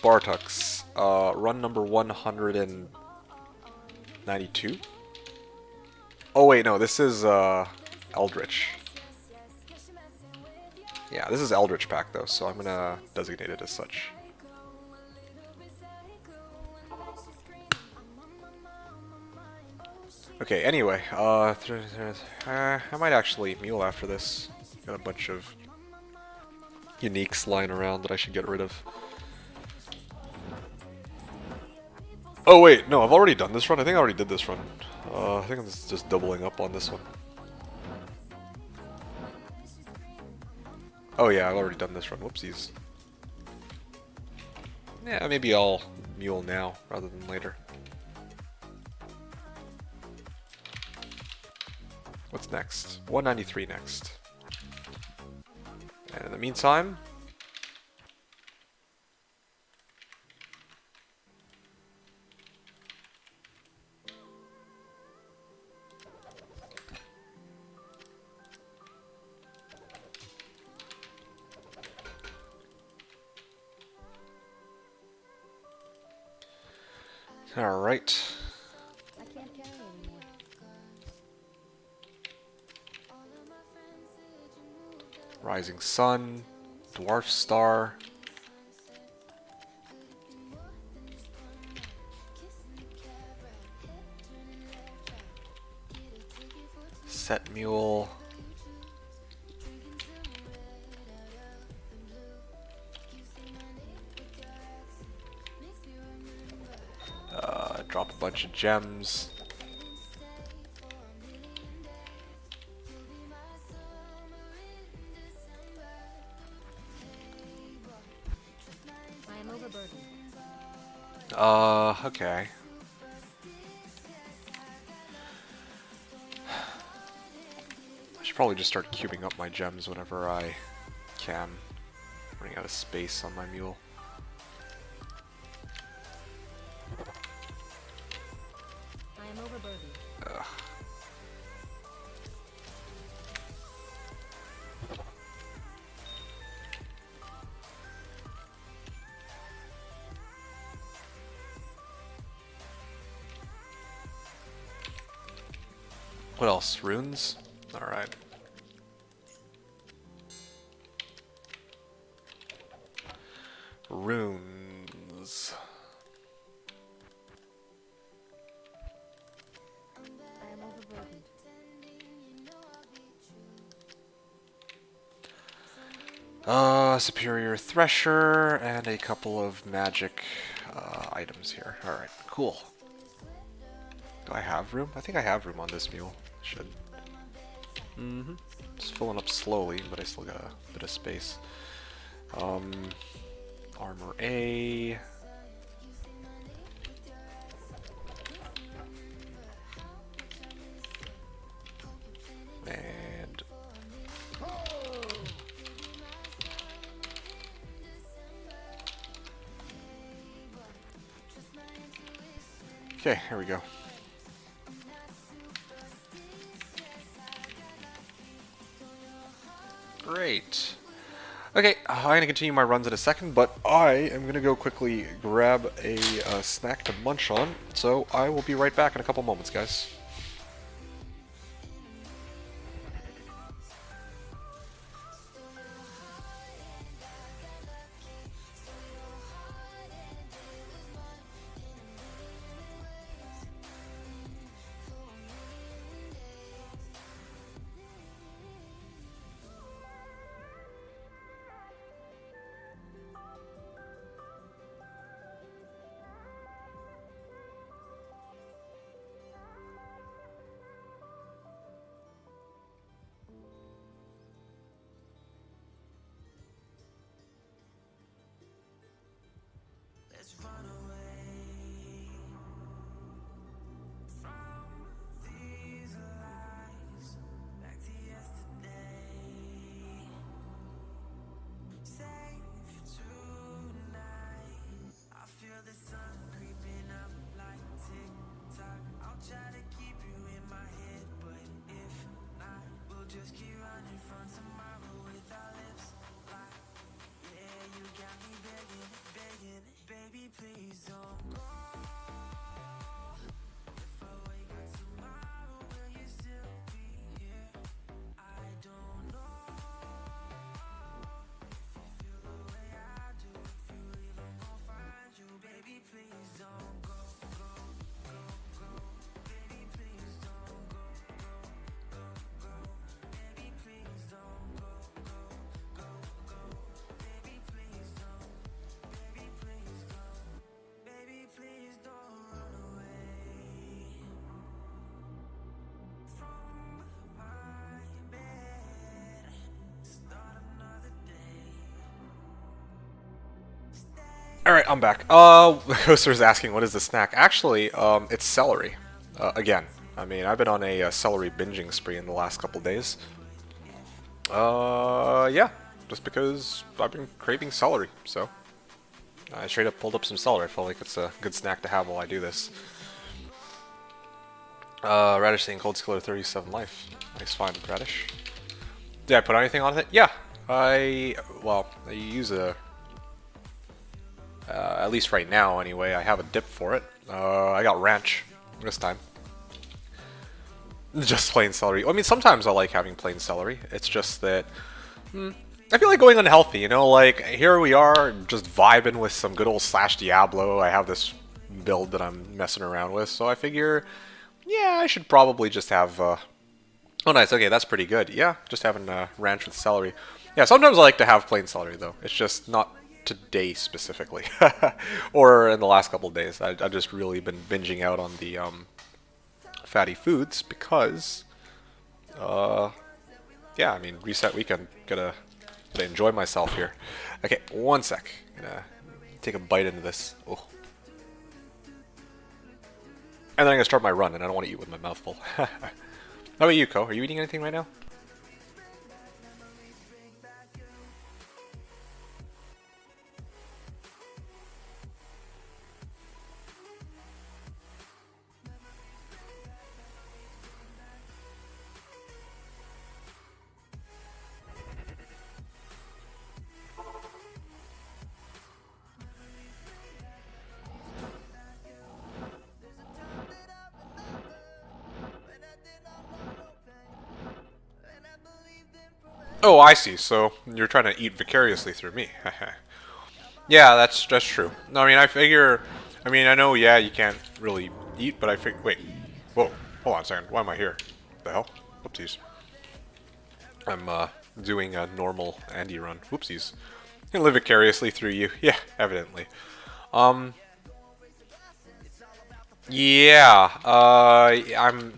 Speaker 3: Bartux. Run number 192. Oh wait, no, this is Eldritch. Yeah, this is Eldritch pack though, so I'm gonna designate it as such. Okay, anyway, I might actually mule after this. Got a bunch of uniques lying around that I should get rid of. Oh wait, no, I've already done this run. I think I already did this run. I think I'm just doubling up on this one. Oh yeah, I've already done this run. Whoopsies. Yeah, maybe I'll mule now rather than later. What's next? 193 next. And in the meantime... Alright. Rising Sun, Dwarf Star. Set Mule. Drop a bunch of gems.
Speaker 4: I am overburdened.
Speaker 3: Okay. I should probably just start cubing up my gems whenever I can. Running out of space on my mule.
Speaker 4: I am overburdened.
Speaker 3: Ugh. What else? Runes? Alright. Runes.
Speaker 4: I am overburdened.
Speaker 3: Superior Thresher, and a couple of magic items here. Alright, cool. Do I have room? I think I have room on this mule. Should. Just filling up slowly, but I still got a bit of space. Armor A. And okay, here we go. Great. Okay, I'm going to continue my runs in a second, but I am going to go quickly grab a snack to munch on, so I will be right back in a couple moments, guys.
Speaker 2: Let's run away from these lies back to yesterday. Safe tonight. I feel the sun creeping up like tick-tock. I'll try to keep you in my head, but if not, we'll just keep running from tomorrow with our lips locked. Yeah, you got me begging, begging, baby, please don't go. If I wake up tomorrow, will you still be here? I don't know. If you feel the way I do, if you leave, I'm gonna find you, baby, please don't go, go, go, go. Baby, please don't go, go, go, go. Baby, please don't go, go, go, go. Baby, please don't. Baby, please don't. Baby, please don't run away from my bed. Start another day.
Speaker 3: Alright, I'm back. Coaster's asking what is the snack. Actually, it's celery. Again, I mean, I've been on a celery binging spree in the last couple days. Yeah, just because I've been craving celery, so I straight up pulled up some celery. I felt like it's a good snack to have while I do this. Radish saying Cold Skiller 37 life. Nice find, Radish. Did I put anything on it? Yeah, I use a... at least right now, anyway, I have a dip for it. I got ranch this time. Just plain celery. I mean, sometimes I like having plain celery. It's just that I feel like going unhealthy, you know, like here we are just vibing with some good old Slashdiablo. I have this build that I'm messing around with, so I figure, yeah, I should probably just have, oh nice, okay, that's pretty good. Yeah, just having ranch with celery. Yeah, sometimes I like to have plain celery though. It's just not today specifically. Or in the last couple of days. I've just really been binging out on the fatty foods because, yeah, I mean, reset weekend, gotta enjoy myself here. Okay, one sec. Gonna take a bite into this. Oh. And then I'm gonna start my run, and I don't want to eat with my mouth full. How about you, Ko? Are you eating anything right now? Oh, I see. So you're trying to eat vicariously through me. Yeah, that's true. No, I mean, I figure. I mean, I know. Yeah, you can't really eat, but I figure. Wait. Whoa. Hold on a second. Why am I here? The hell? Whoopsies. I'm doing a normal Andy run. Whoopsies. Gonna live vicariously through you. Yeah, evidently. Yeah. I'm.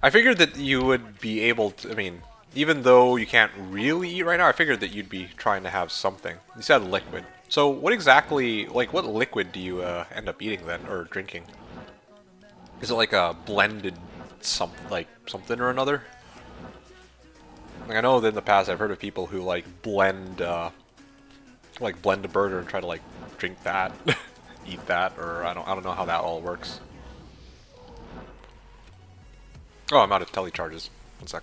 Speaker 3: I figured that you would be able to, I mean, even though you can't really eat right now, I figured that you'd be trying to have something. You said liquid. So what exactly, like what liquid do you end up eating then, or drinking? Is it like a blended something or another? Like I know that in the past I've heard of people who like blend a burger and try to like drink that, eat that, or I don't know how that all works. Oh, I'm out of tele charges. One sec.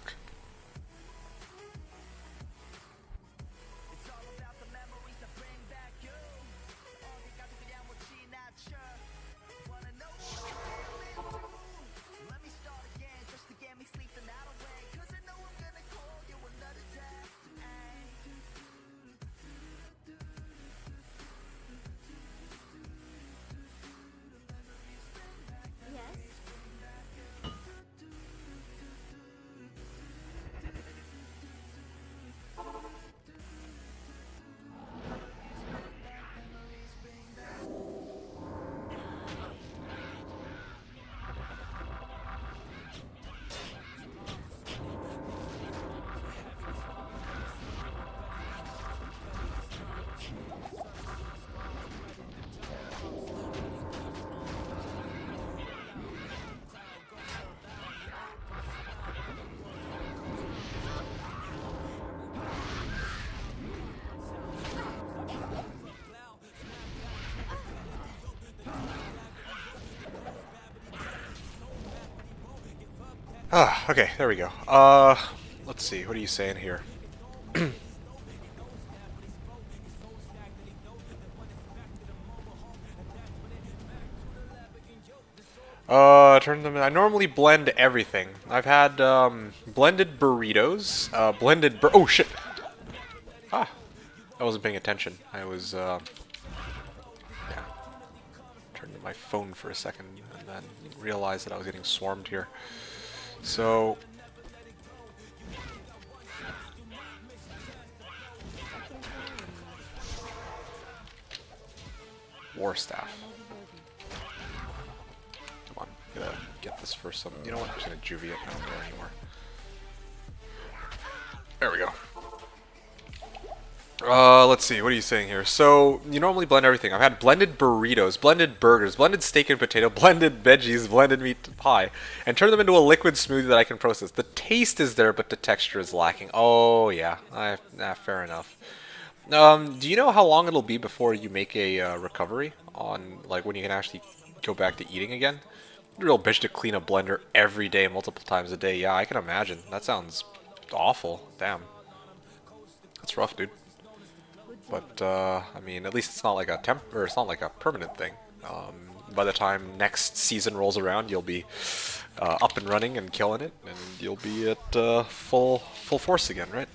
Speaker 3: Ah, okay, there we go. Let's see, what are you saying here? Turn them. I normally blend everything. I've had blended burritos, oh shit! Ah, I wasn't paying attention. I was yeah. Turned to my phone for a second and then realized that I was getting swarmed here. So. War staff. Come on, gotta get this for some. You know what? I'm just gonna juvie it. I don't care anymore. There we go. Let's see. What are you saying here? So you normally blend everything. I've had blended burritos, blended burgers, blended steak and potato, blended veggies, blended meat pie, and turn them into a liquid smoothie that I can process. The taste is there, but the texture is lacking. Oh yeah, fair enough. Do you know how long it'll be before you make a recovery on, like, when you can actually go back to eating again? Real bitch to clean a blender every day, multiple times a day. Yeah, I can imagine. That sounds awful. Damn. That's rough, dude. But, I mean, at least it's not like a it's not like a permanent thing. by the time next season rolls around, you'll be up and running and killing it, and you'll be at full force again, right?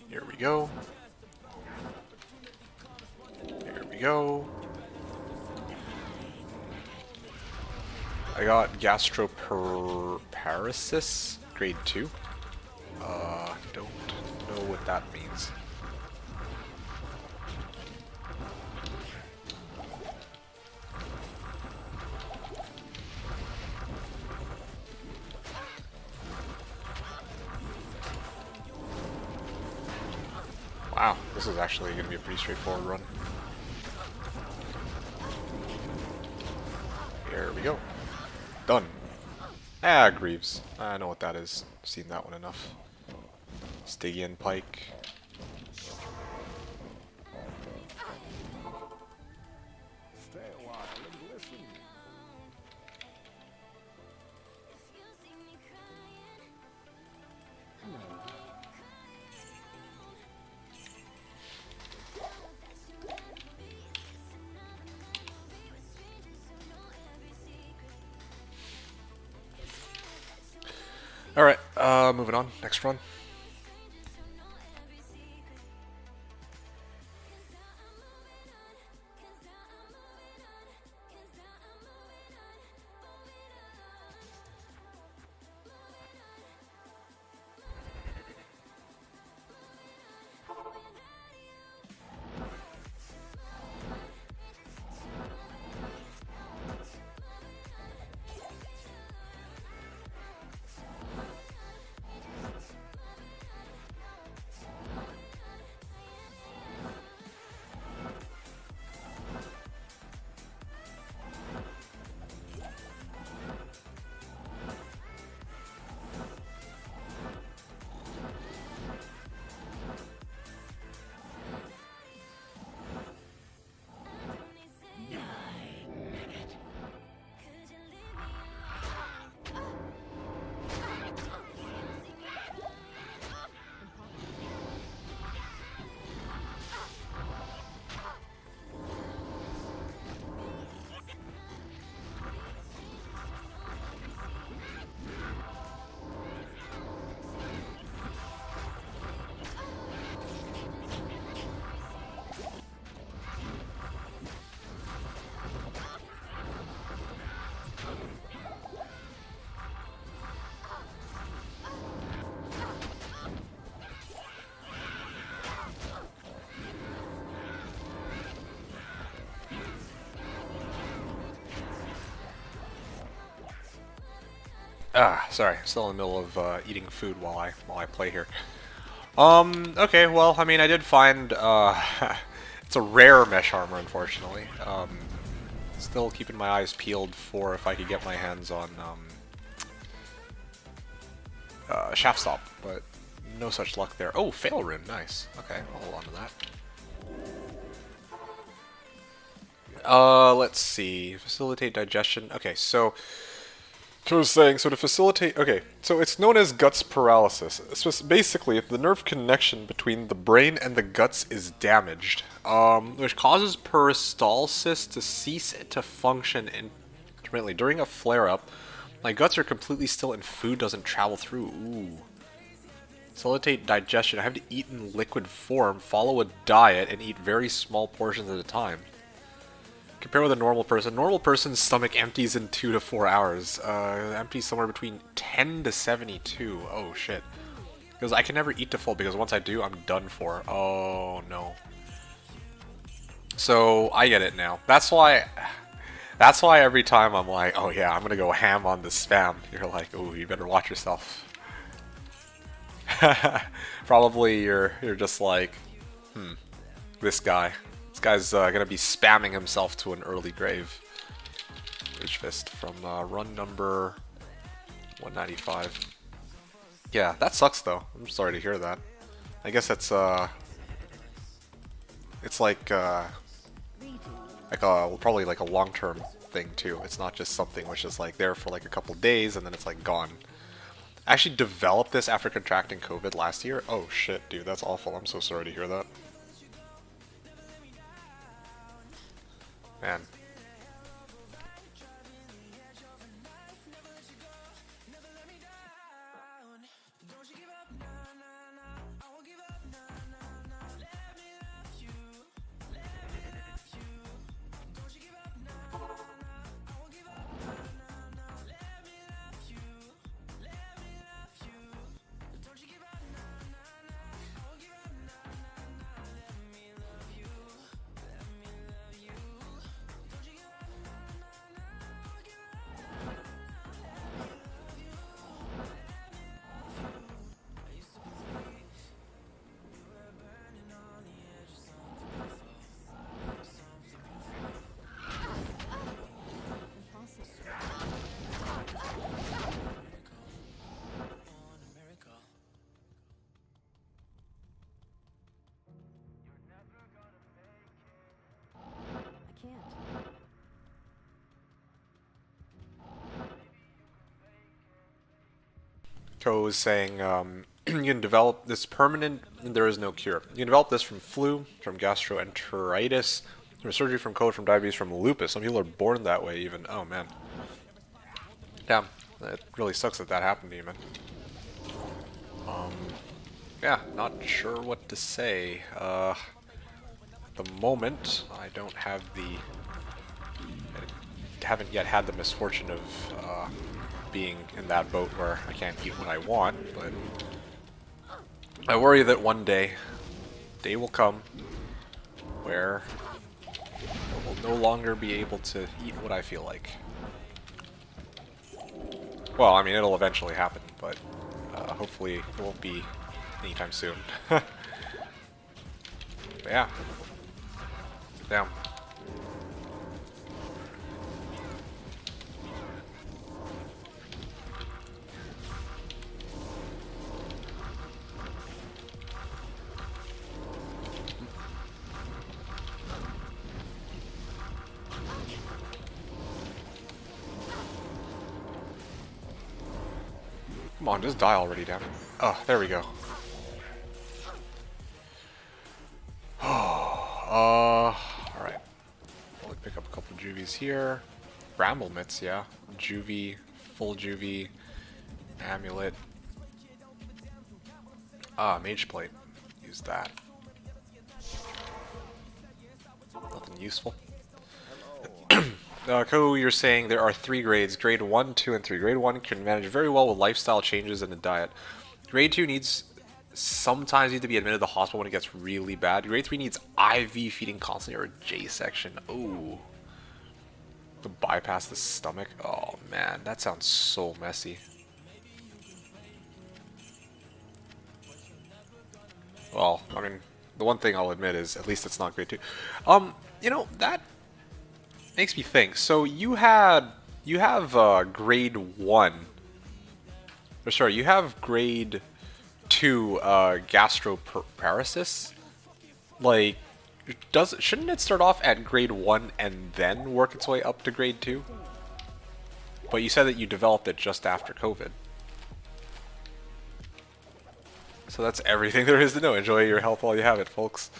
Speaker 3: Here we go. Here we go. I got gastroparesis, grade 2. Don't know what that means. Wow, this is actually going to be a pretty straightforward run. Here we go. Done. Ah, Greaves. I know what that is. Seen that one enough. Stygian Pike.
Speaker 5: Stay a while and listen.
Speaker 3: Alright, moving on. Next run. Sorry, still in the middle of eating food while I play here. Okay, well, I mean, I did find it's a rare mesh armor, unfortunately. Still keeping my eyes peeled for if I could get my hands on Shaft Stop, but no such luck there. Oh, Fail Rune, nice. Okay, I'll hold on to that. Let's see. Facilitate digestion. Okay, so I was saying, so to facilitate, okay, so it's known as guts paralysis. So basically, if the nerve connection between the brain and the guts is damaged, which causes peristalsis to cease to function intermittently. During a flare-up, my guts are completely still and food doesn't travel through. Ooh. Facilitate digestion. I have to eat in liquid form, follow a diet, and eat very small portions at a time. Compare with a normal person. Normal person's stomach empties in 2 to 4 hours. Empties somewhere between 10 to 72. Oh shit. Because I can never eat to full, because once I do, I'm done for. Oh no. So I get it now. That's why every time I'm like, oh yeah, I'm gonna go ham on the spam. You're like, oh, you better watch yourself. Probably you're just like, this guy. This guy's gonna be spamming himself to an early grave. Rage Fist from run number 195. Yeah, that sucks though. I'm sorry to hear that. I guess that's it's like Like probably like a long-term thing too. It's not just something which is like there for like a couple days and then it's like gone. I actually developed this after contracting COVID last year. Oh shit, dude, that's awful. I'm so sorry to hear that. Man.
Speaker 4: I can't.
Speaker 3: Ko was saying you can develop this permanent, and there is no cure. You can develop this from flu, from gastroenteritis, from surgery, from COVID, from diabetes, from lupus. Some people are born that way even. Oh man. Damn, it really sucks that that happened to you, man. Yeah, not sure what to say. At the moment, I don't have the... I haven't yet had the misfortune of being in that boat where I can't eat what I want, but I worry that one day will come where I will no longer be able to eat what I feel like. Well, I mean, it'll eventually happen, but hopefully it won't be anytime soon. But yeah. Damn. Come on, just die already, damn it. Oh, there we go. Alright. I'll pick up a couple juvies here. Bramble mitts, yeah. Juvie, full juvie, amulet. Mage plate. Use that. Nothing useful. Ko, you're saying there are 3 grades, grade 1, 2, and 3. Grade 1 can manage very well with lifestyle changes and the diet. Grade 2 sometimes need to be admitted to the hospital when it gets really bad. Grade 3 needs IV feeding constantly or a J section. Oh. To bypass the stomach. Oh man, that sounds so messy. Well, I mean, the one thing I'll admit is at least it's not grade 2. You know, that makes me think. So you have grade 1. Or sorry, you have grade 2 gastroparesis. Like, shouldn't it start off at grade 1 and then work its way up to grade 2? But you said that you developed it just after COVID. So that's everything there is to know. Enjoy your health while you have it, folks.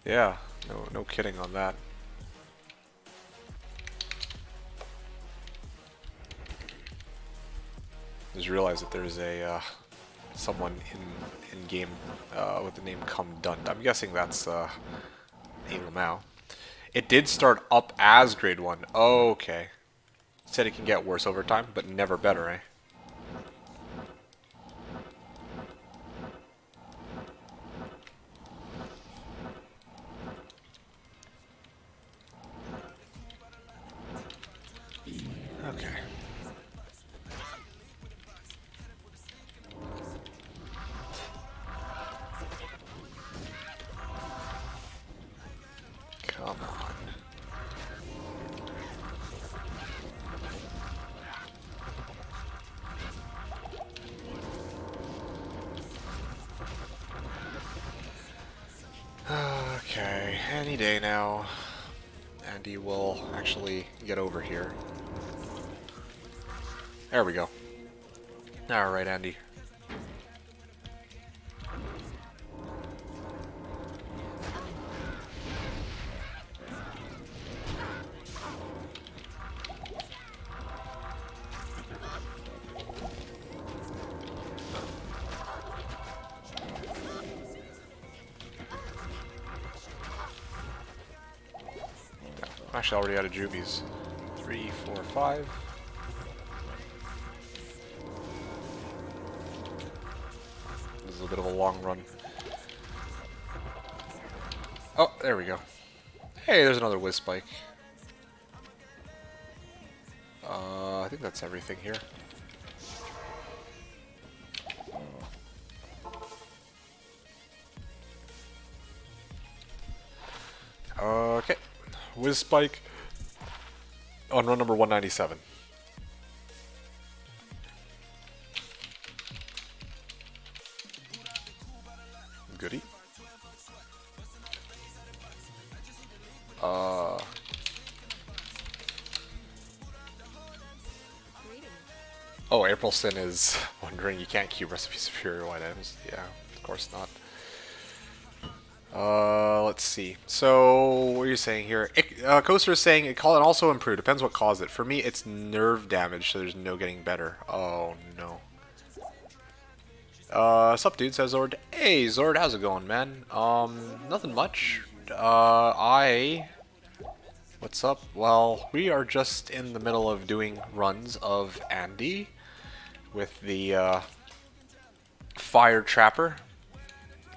Speaker 3: Yeah, no kidding on that. Just realized that there's a someone in game with the name Come Dund. I'm guessing that's Angel Mao. It did start up as grade 1. Oh, okay. Said it can get worse over time, but never better, eh? Okay. Come on. Okay, any day now. Andy will actually get over here. There we go. Alright, Andy. I'm actually already out of juvies. 3, 4, 5. This is a bit of a long run. Oh, there we go. Hey, there's another whiz spike. I think that's everything here. Okay. Whiz spike on run number 197. Goody. Oh, Aprilson is wondering you can't queue recipes of superior white items. Yeah, of course not. Let's see. So, what are you saying here? Coaster is saying it can also improve. Depends what caused it. For me, it's nerve damage, so there's no getting better. Oh, no. Sup, dude, says Zord. Hey, Zord, how's it going, man? Nothing much. What's up? Well, we are just in the middle of doing runs of Andy with the, Fire Trapper.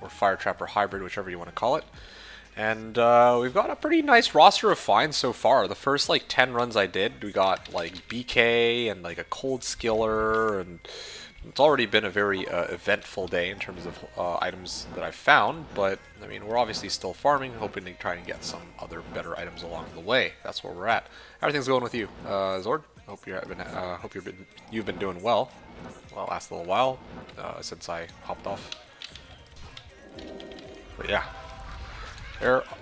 Speaker 3: Or Fire Trapper Hybrid, whichever you want to call it. And we've got a pretty nice roster of finds so far. The first like 10 runs I did, we got like BK and like a Cold Skiller, and it's already been a very eventful day in terms of items that I've found. But I mean, we're obviously still farming, hoping to try and get some other better items along the way. That's where we're at. Everything's going with you, Zord. Hope you've been doing well. Well, last little while since I hopped off. But yeah,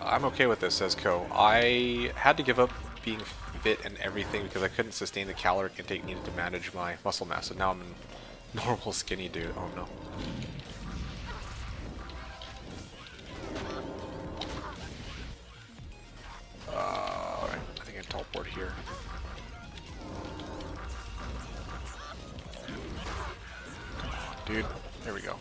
Speaker 3: I'm okay with this, says Ko. I had to give up being fit and everything because I couldn't sustain the caloric intake needed to manage my muscle mass, and now I'm a normal skinny dude. Oh no. Alright, I think I can teleport here. Come on, dude. There we go.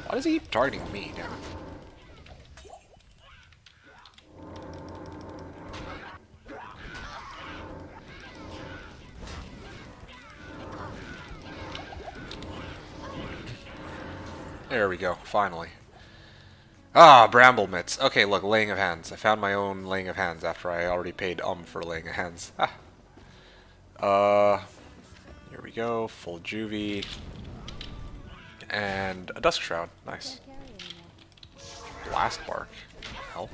Speaker 3: Why does he keep targeting me, damn it? There we go, finally. Ah, Bramble Mitts. Okay, look, laying of hands. I found my own laying of hands after I already paid for laying of hands. Ah. Here we go, full juvie. And a Dusk Shroud. Nice. Blast Bark. Hell.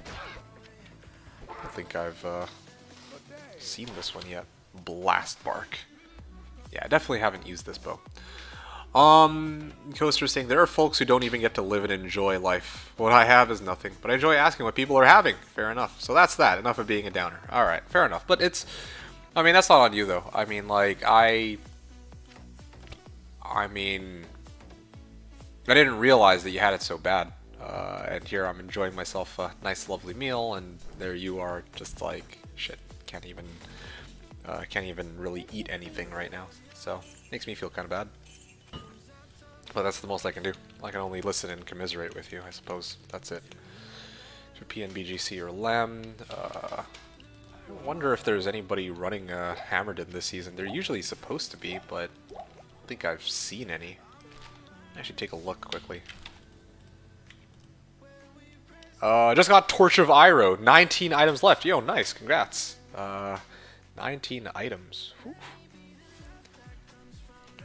Speaker 3: I don't think I've seen this one yet. Blast Bark. Yeah, I definitely haven't used this bow. Coaster's saying there are folks who don't even get to live and enjoy life. What I have is nothing, but I enjoy asking what people are having. Fair enough. So that's that. Enough of being a downer. Alright, fair enough. But it's... I mean, that's not on you, though. I mean, like, I didn't realize that you had it so bad, and here I'm enjoying myself a nice lovely meal, and there you are just like, shit, can't even really eat anything right now, so makes me feel kind of bad. But that's the most I can do. I can only listen and commiserate with you, I suppose. That's it. For PNBGC or Lem, I wonder if there's anybody running Hammerden this season. They're usually supposed to be, but I don't think I've seen any. I should take a look quickly. Just got Torch of Iroh. 19 items left. Yo, nice. Congrats. 19 items. Whew.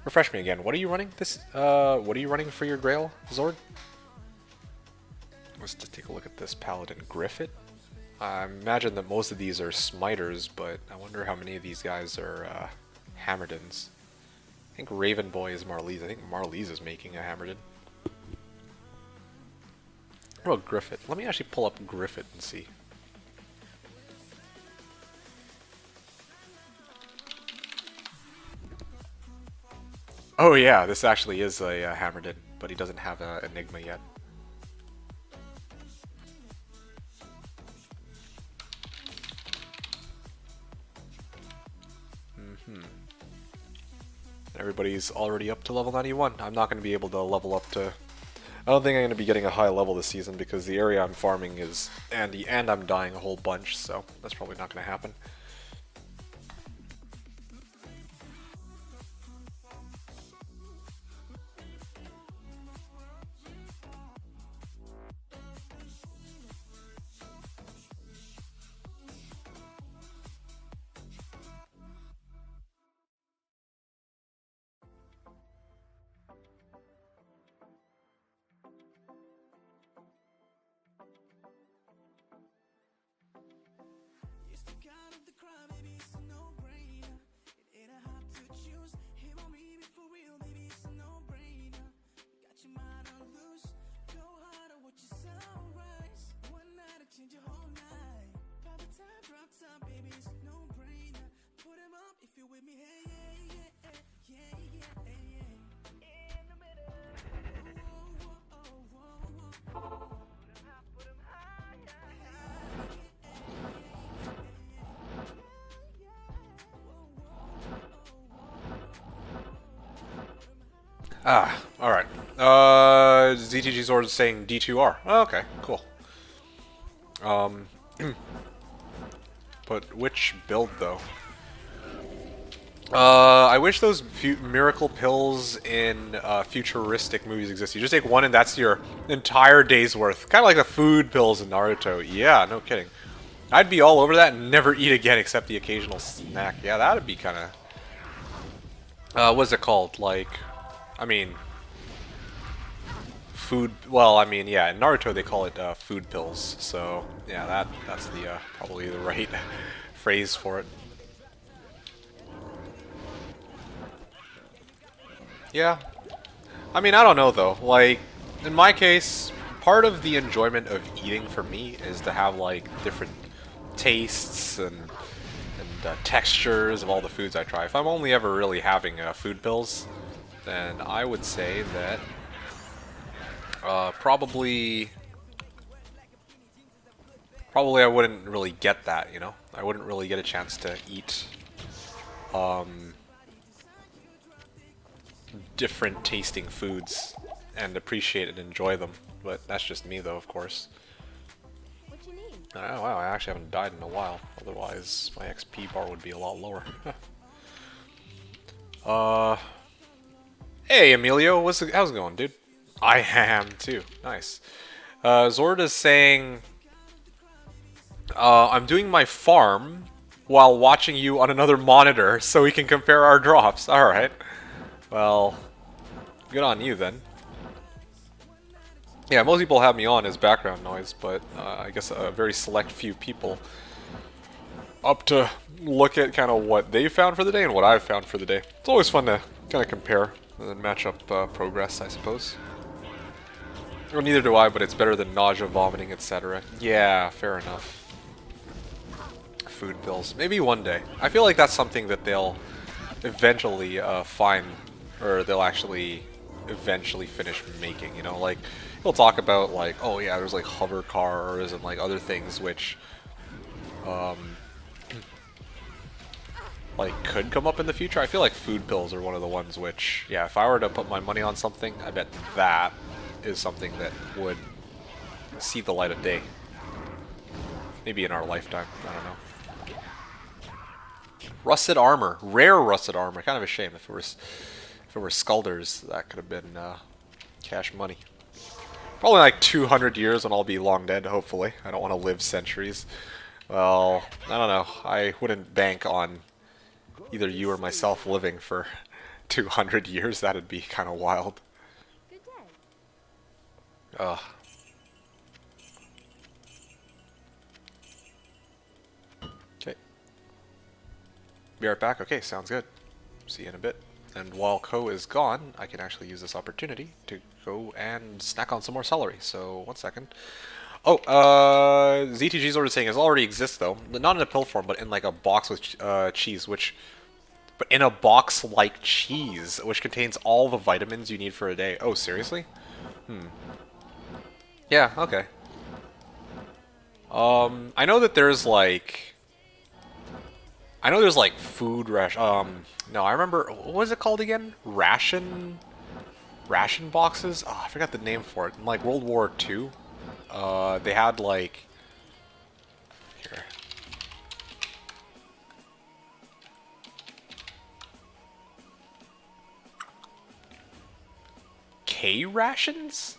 Speaker 3: Refresh me again. What are you running this? What are you running for your Grail, Zord? Let's just take a look at this Paladin Griffith. I imagine that most of these are Smiters, but I wonder how many of these guys are Hammerdens. I think Raven Boy is Marlies. I think Marlies is making a Hammerden. What about Griffith? Let me actually pull up Griffith and see. Oh yeah, this actually is a Hammerden, but he doesn't have an Enigma yet. Everybody's already up to level 91. I'm not going to be able to level up to... I don't think I'm going to be getting a high level this season because the area I'm farming is Andy, and I'm dying a whole bunch, so that's probably not going to happen. Ah, alright. ZTG Zord is saying D2R. Oh, okay, cool. But which build, though? I wish those miracle pills in futuristic movies exist. You just take one and that's your entire day's worth. Kind of like the food pills in Naruto. Yeah, no kidding. I'd be all over that and never eat again except the occasional snack. Yeah, that'd be kind of... what's it called? Like... I mean, food. Well, I mean, yeah. In Naruto, they call it food pills. So yeah, that's the probably the right phrase for it. Yeah. I mean, I don't know though. Like in my case, part of the enjoyment of eating for me is to have like different tastes and textures of all the foods I try. If I'm only ever really having food pills, then I would say that probably I wouldn't really get that, you know? I wouldn't really get a chance to eat different tasting foods and appreciate and enjoy them. But that's just me though, of course.
Speaker 4: What you need?
Speaker 3: Oh wow, I actually haven't died in a while. Otherwise, my XP bar would be a lot lower. Hey, Emilio, how's it going, dude? I am, too. Nice. Zord is saying, I'm doing my farm while watching you on another monitor so we can compare our drops. Alright. Well, good on you, then. Yeah, most people have me on as background noise, but I guess a very select few people up to look at kind of what they found for the day and what I've found for the day. It's always fun to kind of compare and then match up progress, I suppose. Well, neither do I, but it's better than nausea, vomiting, etc. Yeah, fair enough. Food pills. Maybe one day. I feel like that's something that they'll eventually find, or they'll actually eventually finish making, you know? Like, he'll talk about, like, oh yeah, there's like hover cars and like other things which like could come up in the future. I feel like food pills are one of the ones which, yeah, if I were to put my money on something, I bet that is something that would see the light of day. Maybe in our lifetime, I don't know. Rusted armor, rare rusted armor. Kind of a shame. If it were Skulders, that could have been cash money. Probably like 200 years when I'll be long dead, hopefully. I don't want to live centuries. Well, I don't know. I wouldn't bank on either you or myself living for 200 years. That'd be kind of wild.
Speaker 4: Good day.
Speaker 3: Ugh. Okay. Be right back. Okay, sounds good. See you in a bit. And while Ko is gone, I can actually use this opportunity to go and snack on some more celery. So, 1 second. Oh, ZTG's order saying it already exists though. Not in a pill form, but in like a box with cheese, but in a box like cheese, which contains all the vitamins you need for a day. Oh, seriously? Yeah, okay. I know that there's like... food ration. No, I remember. What was it called again? Ration boxes. Oh, I forgot the name for it. In like World War II, they had like here. K rations.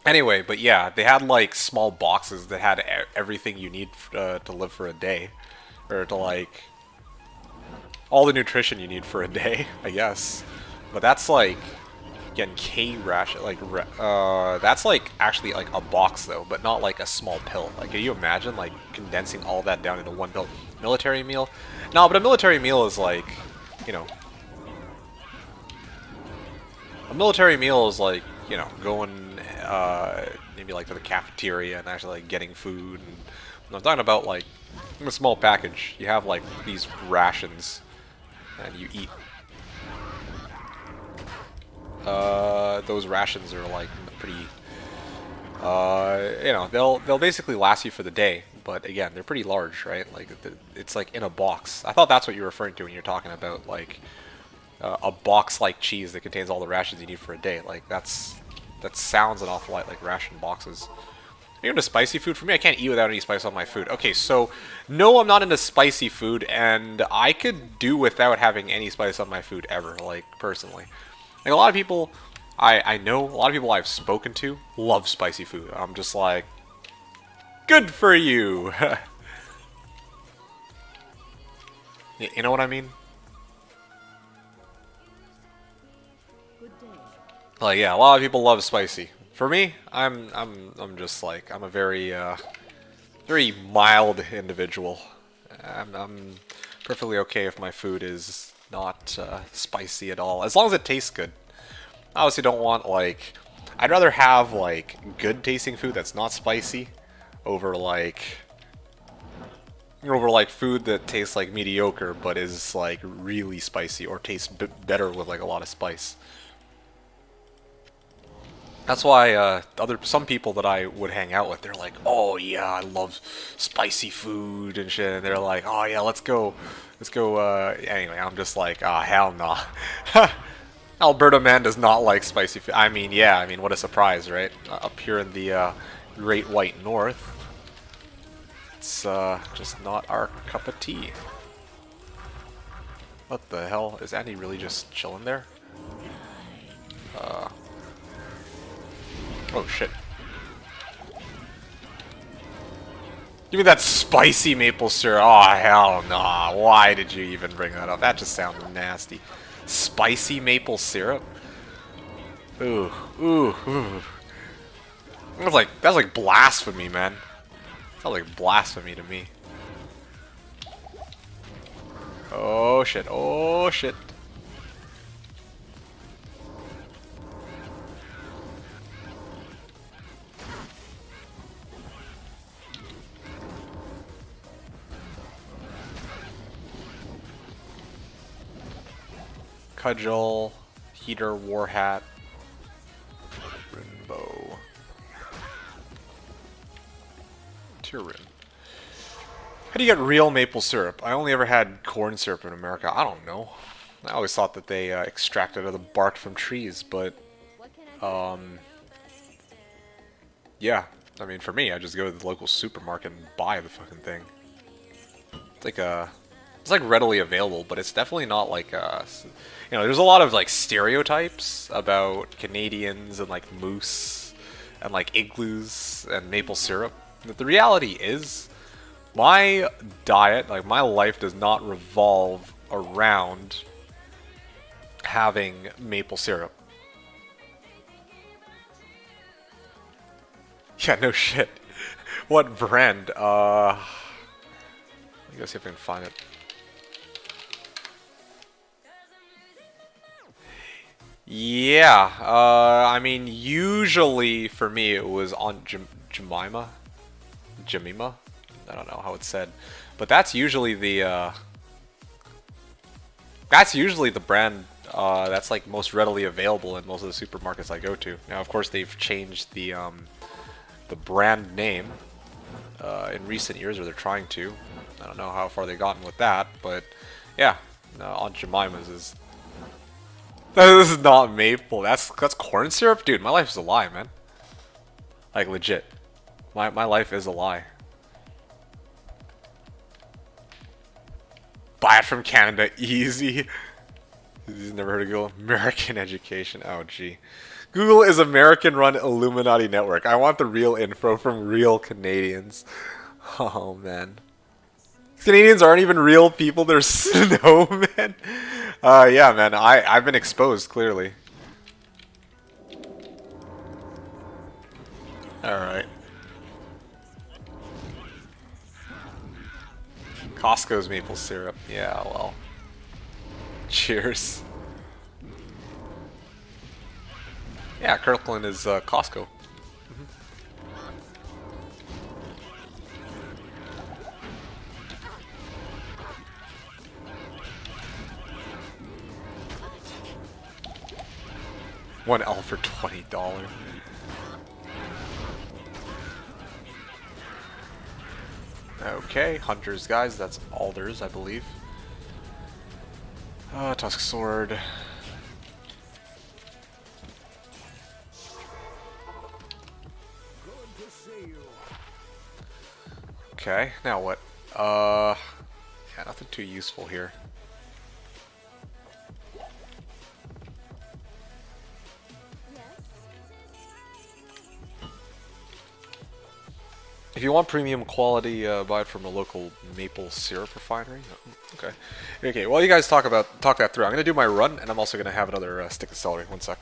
Speaker 3: Anyway, but yeah, they had like small boxes that had everything you need to live for a day, or to like all the nutrition you need for a day, I guess. But that's like, again, K ration, like that's like actually like a box though, but not like a small pill. Like, can you imagine like condensing all that down into one pill? Military meal? No, but a military meal is like, you know, a military meal is like, you know, going maybe like to the cafeteria and actually like getting food. And I'm talking about like in a small package. You have like these rations, and you eat. Those rations are like pretty. You know, they'll basically last you for the day. But again, they're pretty large, right? Like it's like in a box. I thought that's what you're referring to when you're talking about like a box like cheese that contains all the rations you need for a day. Like that sounds an awful lot like ration boxes. Are you into spicy food? For me, I can't eat without any spice on my food. Okay, so no, I'm not into spicy food, and I could do without having any spice on my food ever, like personally. Like a lot of people I know, a lot of people I've spoken to love spicy food. I'm just like, good for you. You know what I mean? Like, yeah, a lot of people love spicy. For me, I'm just like, I'm a very very mild individual. I'm perfectly okay if my food is not spicy at all, as long as it tastes good. I obviously don't want like, I'd rather have like good tasting food that's not spicy over like food that tastes like mediocre but is like really spicy or tastes better with like a lot of spice. That's why some people that I would hang out with, they're like, oh yeah, I love spicy food and shit, and they're like, oh yeah, let's go, anyway, I'm just like, ah, hell nah. Alberta man does not like spicy food. I mean, yeah, I mean, what a surprise, right? Up here in the Great White North, it's just not our cup of tea. What the hell? Is Andy really just chilling there? Oh shit. Give me that spicy maple syrup. Oh hell nah. Why did you even bring that up? That just sounds nasty. Spicy maple syrup? Ooh. Ooh. Ooh. That's like blasphemy, man. Sounds like blasphemy to me. Oh shit. Oh shit. Cudgel, heater, war hat, rainbow, Tyrin. How do you get real maple syrup? I only ever had corn syrup in America. I don't know. I always thought that they extracted the bark from trees, but yeah. I mean, for me, I just go to the local supermarket and buy the fucking thing. It's like readily available, but it's definitely not like you know, there's a lot of like stereotypes about Canadians and like moose and like igloos and maple syrup. But the reality is, my diet, like my life, does not revolve around having maple syrup. Yeah, no shit. What brand? Let me go see if I can find it. Yeah, I mean, usually for me it was on Jemima? Jemima? I don't know how it's said. But that's usually the brand that's like most readily available in most of the supermarkets I go to. Now, of course, they've changed the brand name in recent years, or they're trying to. I don't know how far they've gotten with that, but yeah, Aunt Jemima's is. This is not maple. That's corn syrup, dude. My life is a lie, man. Like legit, my life is a lie. Buy it from Canada, easy. He's never heard of Google. American education. Oh, gee. Google is American-run Illuminati network. I want the real info from real Canadians. Oh, man. Canadians aren't even real people. They're snowmen. Yeah, man. I've been exposed, clearly. Alright. Costco's maple syrup. Yeah, well. Cheers. Yeah, Kirkland is Costco. One L for $20. Okay, hunters, guys. That's alders, I believe. Tusk sword.
Speaker 5: Good to see you.
Speaker 3: Okay, now what? Yeah, nothing too useful here. If you want premium quality, buy it from a local maple syrup refinery. Okay. Okay, while you guys talk that through, I'm gonna do my run, and I'm also gonna have another stick of celery. One sec.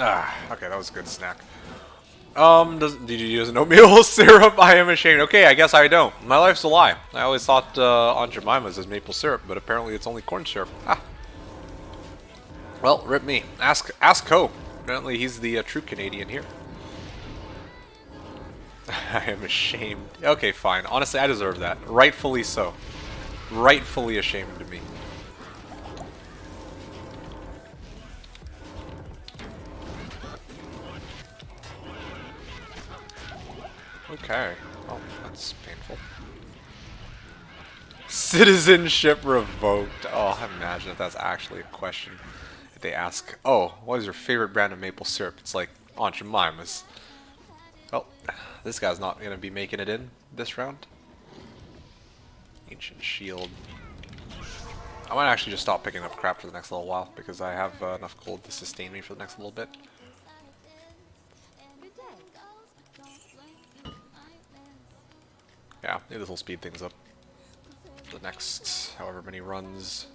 Speaker 3: Ah, okay, that was a good snack. Did you use an oatmeal syrup? I am ashamed. Okay, I guess I don't. My life's a lie. I always thought Aunt Jemima's is maple syrup, but apparently it's only corn syrup. Ah. Well, rip me. Ask Co. Apparently he's the true Canadian here. I am ashamed. Okay, fine. Honestly, I deserve that. Rightfully so. Rightfully ashamed of me. Okay. Oh, that's painful. Citizenship revoked. Oh, imagine if that's actually a question. If they ask, oh, what is your favorite brand of maple syrup? It's like Aunt Jemima's. Oh, this guy's not going to be making it in this round. Ancient Shield. I might actually just stop picking up crap for the next little while because I have enough gold to sustain me for the next little bit. Yeah, maybe this will speed things up for the next however many runs.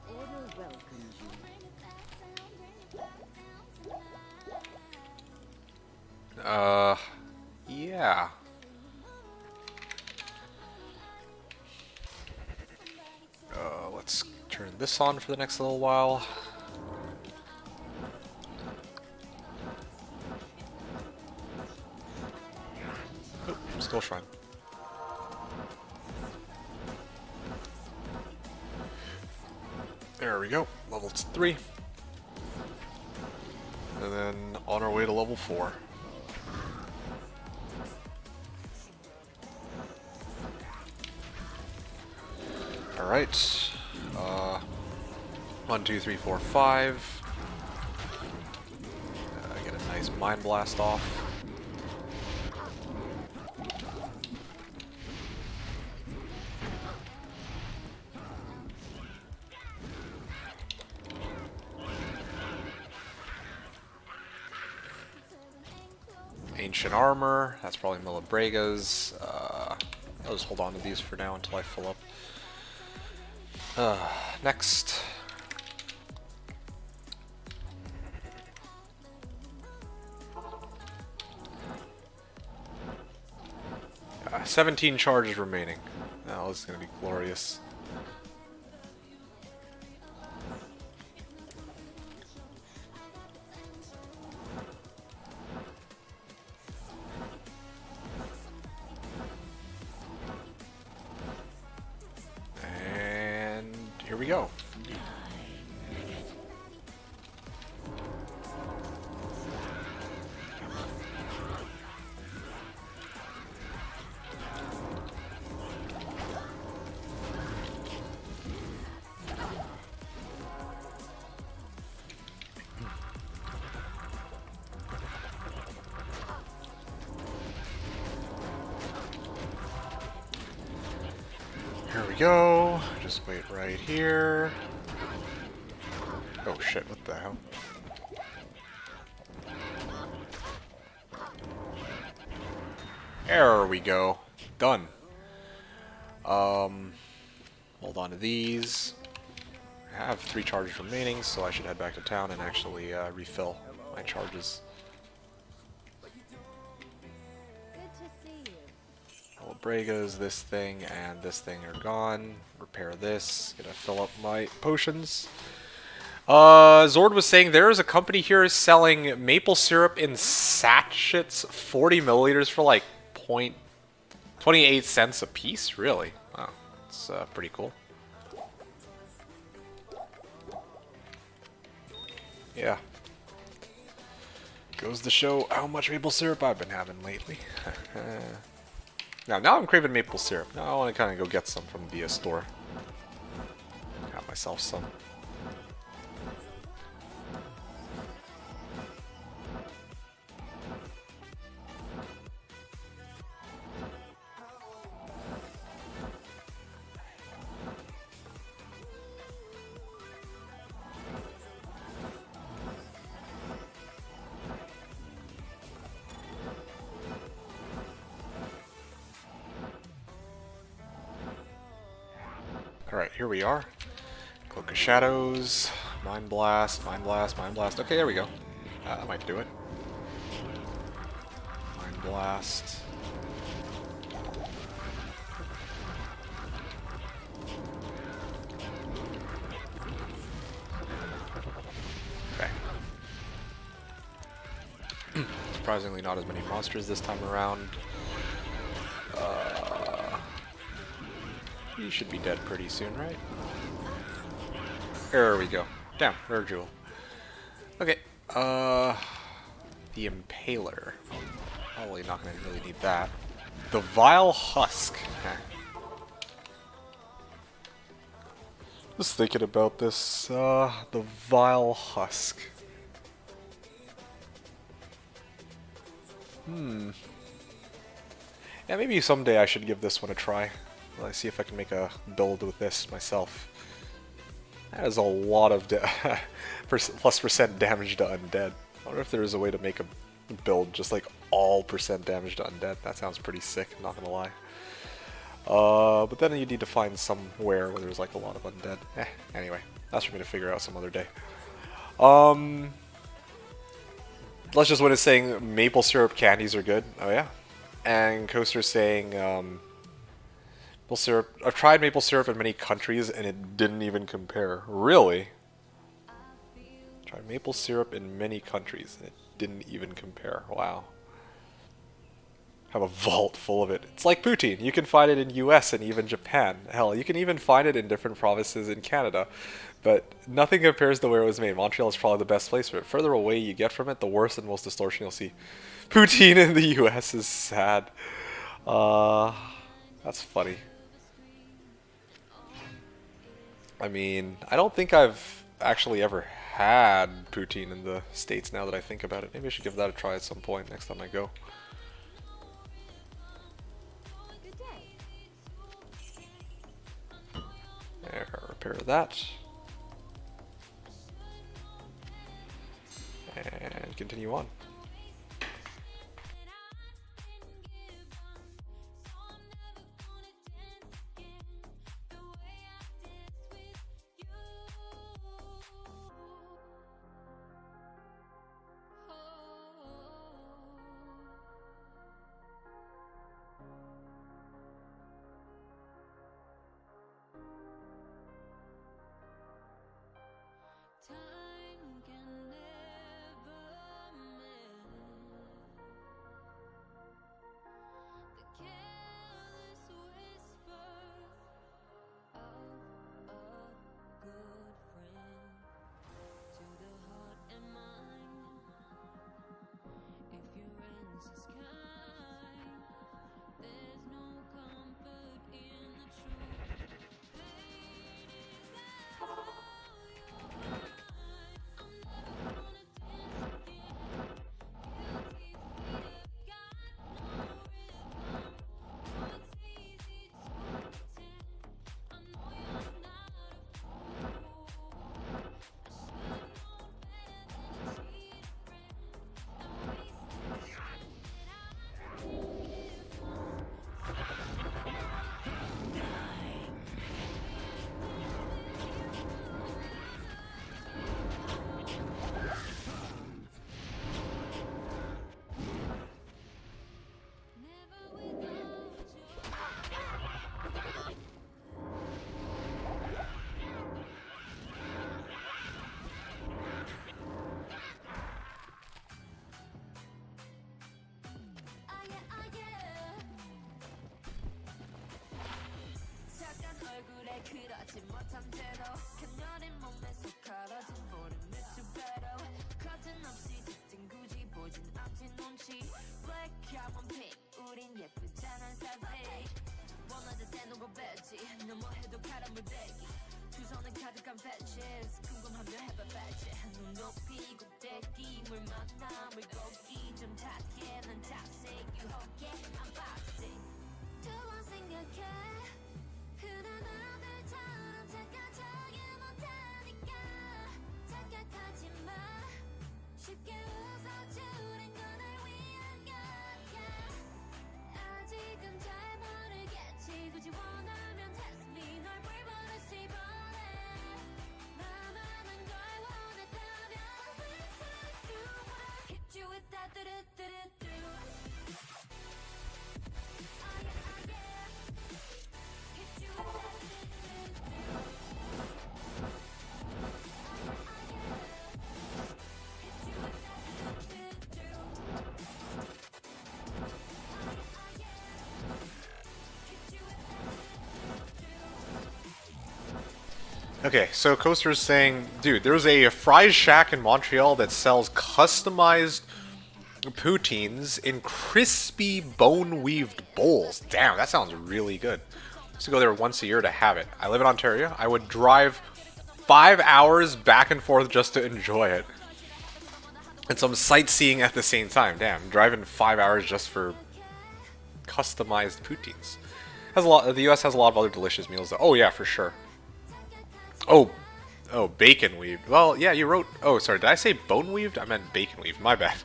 Speaker 4: The order welcomes you.
Speaker 3: Yeah. Let's turn this on for the next little while. Skull Shrine. There we go. Level 3. And then on our way to level 4. Alright. 1, 2, 3, 4, 5. Get a nice Mind Blast off. Ancient Armor, that's probably Milibrega's. I'll just hold on to these for now until I fill up. Next. 17 charges remaining. Now this is going to be glorious. And here we go. Here we go. Just wait right here. Oh shit, what the hell? There we go. Done. Hold on to these. I have 3 charges remaining, so I should head back to town and actually refill my charges. Bregas, this thing, and this thing are gone. Repair this. Gonna fill up my potions. Zord was saying there is a company here selling maple syrup in sachets, 40 milliliters for like 0.28 cents a piece. Really? Wow, it's pretty cool. Yeah. Goes to show how much maple syrup I've been having lately. Now I'm craving maple syrup. Now I want to kind of go get some from the store. Have myself some. Alright, here we are. Cloak of Shadows, Mind Blast, Mind Blast, Mind Blast. Okay, there we go. That might do it. Mind Blast. Okay. Surprisingly not as many monsters this time around. He should be dead pretty soon, right? There we go. Damn, rare jewel. Okay, the Impaler. Probably not gonna really need that. The Vile Husk. Just thinking about this, the Vile Husk. Yeah, maybe someday I should give this one a try. Let's see if I can make a build with this myself. That is a lot of plus percent damage to undead. I wonder if there is a way to make a build just like all percent damage to undead. That sounds pretty sick, I'm not gonna lie. But then you need to find somewhere where there's like a lot of undead. Anyway, that's for me to figure out some other day. Let's just win is saying maple syrup candies are good. Oh yeah. And Coaster's saying maple syrup. I've tried maple syrup in many countries and it didn't even compare. Really? Tried maple syrup in many countries and it didn't even compare. Wow. Have a vault full of it. It's like poutine. You can find it in US and even Japan. Hell, you can even find it in different provinces in Canada. But nothing compares to where it was made. Montreal is probably the best place, but further away you get from it, the worse and most distortion you'll see. Poutine in the US is sad. That's funny. I mean, I don't think I've actually ever had poutine in the States now that I think about it. Maybe I should give that a try at some point next time I go.
Speaker 4: Good day.
Speaker 3: There, repair that. And continue on.
Speaker 1: Time can never mend the careless whisper of a good friend to the heart and mind. If your ends is kind, there's no comfort in the truth. Pain is all your mind. I'm never gonna dance again. Guilty feet have got no rhythm. Oh, it's easy to pretend. I know you're not a fool. I should've known better than to cheat a friend and waste the chance that I give on. Never without you. 착한 얼굴에 그러지 못한 채로 곁녀린 몸에서 갈아진 볼은 몇 배로 커튼 없이 특징 굳이 보진 않지 눈치 Black carbon pink 우린 예쁘잖아 사실 원하는 대놓고 뱉지 너무해도 바람을 대기 두 손에 가득한 patches 궁금하면 해봐 patch 눈 높이 곱대기 물 만나 물고기 좀 탁해 난 toxic 유혹해 I'm boxing 두 번 생각해 그런 아들처럼 착각하지 못하니까 착각하지 마 쉽게 웃어주는 건 널 위한 거야 아직은 잘 모르겠지 굳이 원하면 test me 널 불보듯 씹어내 나만한 걸 원했다면 Please do it hit you with that do-do-do-do-do Oh yeah, oh yeah Hit you with that do-do-do-do
Speaker 3: Okay, so Coaster's saying, dude, there's a fry shack in Montreal that sells customized poutines in crispy bone-weaved bowls. Damn, that sounds really good. I used to go there once a year to have it. I live in Ontario. I would drive 5 hours back and forth just to enjoy it. And some sightseeing at the same time. Damn, driving 5 hours just for customized poutines. Has a lot. The US has a lot of other delicious meals, though. Oh yeah, for sure. Oh, bacon weaved. Well, yeah, you wrote. Oh, sorry, did I say bone weaved? I meant bacon weaved. My bad.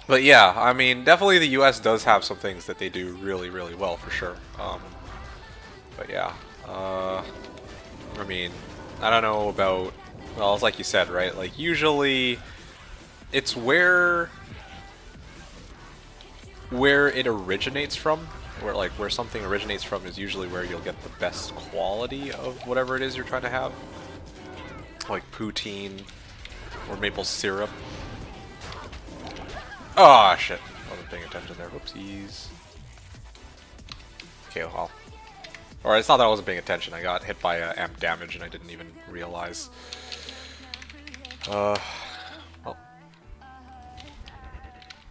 Speaker 3: But yeah, I mean, definitely the US does have some things that they do really, really well, for sure. But yeah, I mean, I don't know about. Well, it's like you said, right? Like usually, it's where it originates from. Where something originates from is usually where you'll get the best quality of whatever it is you're trying to have. Like poutine or maple syrup. Oh shit, wasn't paying attention there. Whoopsies. Okay, well, Or it's not that I wasn't paying attention. I got hit by amp damage and I didn't even realize. Well,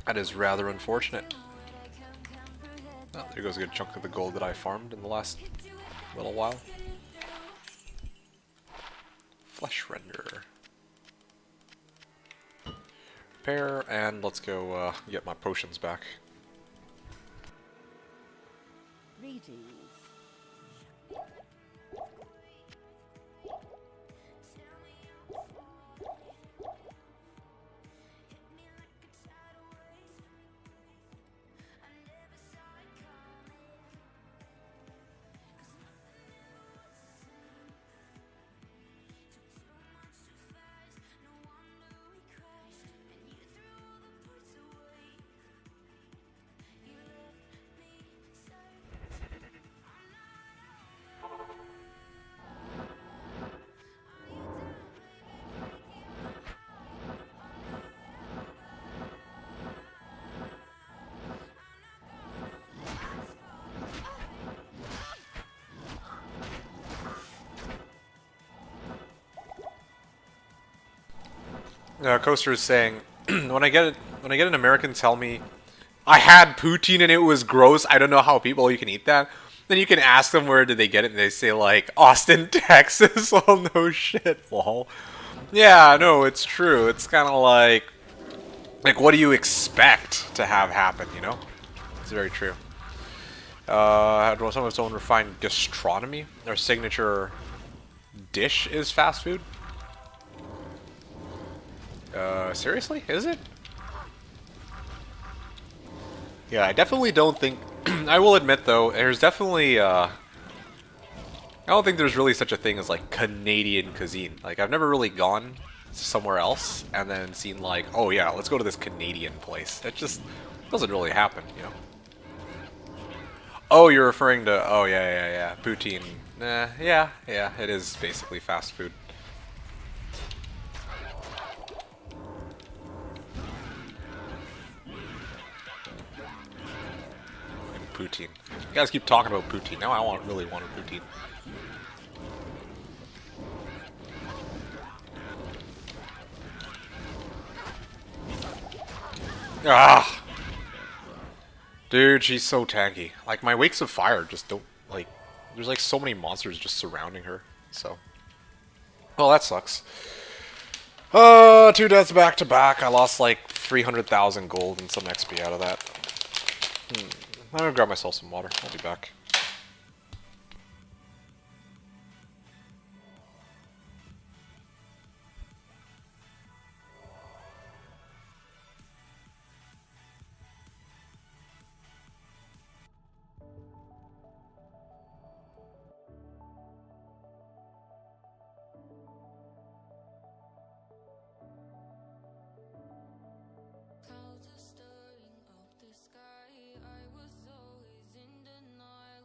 Speaker 3: that is rather unfortunate. Oh, there goes a good chunk of the gold that I farmed in the last little while. Flesh render. Repair, and let's go get my potions back.
Speaker 4: Greetings.
Speaker 3: Coaster is saying, when I get an American tell me I had poutine and it was gross, I don't know how you can eat that. Then you can ask them where did they get it, and they say like Austin, Texas. Well, no shit, lol. Yeah, no, it's true. It's kind of like what do you expect to have happen? You know, it's very true. Some of its own refined gastronomy. Their signature dish is fast food. Seriously? Is it? Yeah, I definitely don't think... I will admit, though, there's definitely, I don't think there's really such a thing as, like, Canadian cuisine. Like, I've never really gone somewhere else and then seen, like, oh, yeah, let's go to this Canadian place. It just doesn't really happen, you know? Oh, you're referring to... Oh, yeah. Poutine. Yeah, it is basically fast food. Poutine. You guys keep talking about poutine. Now I really want a poutine. Ah! Dude, she's so tanky. Like, my Wakes of Fire just don't, like... There's, like, so many monsters just surrounding her, so... Well, that sucks. 2 deaths back to back. I lost, like, 300,000 gold and some XP out of that. I'm gonna grab myself some water. I'll be back.
Speaker 1: Clouds are stirring up the sky. I was always in denial.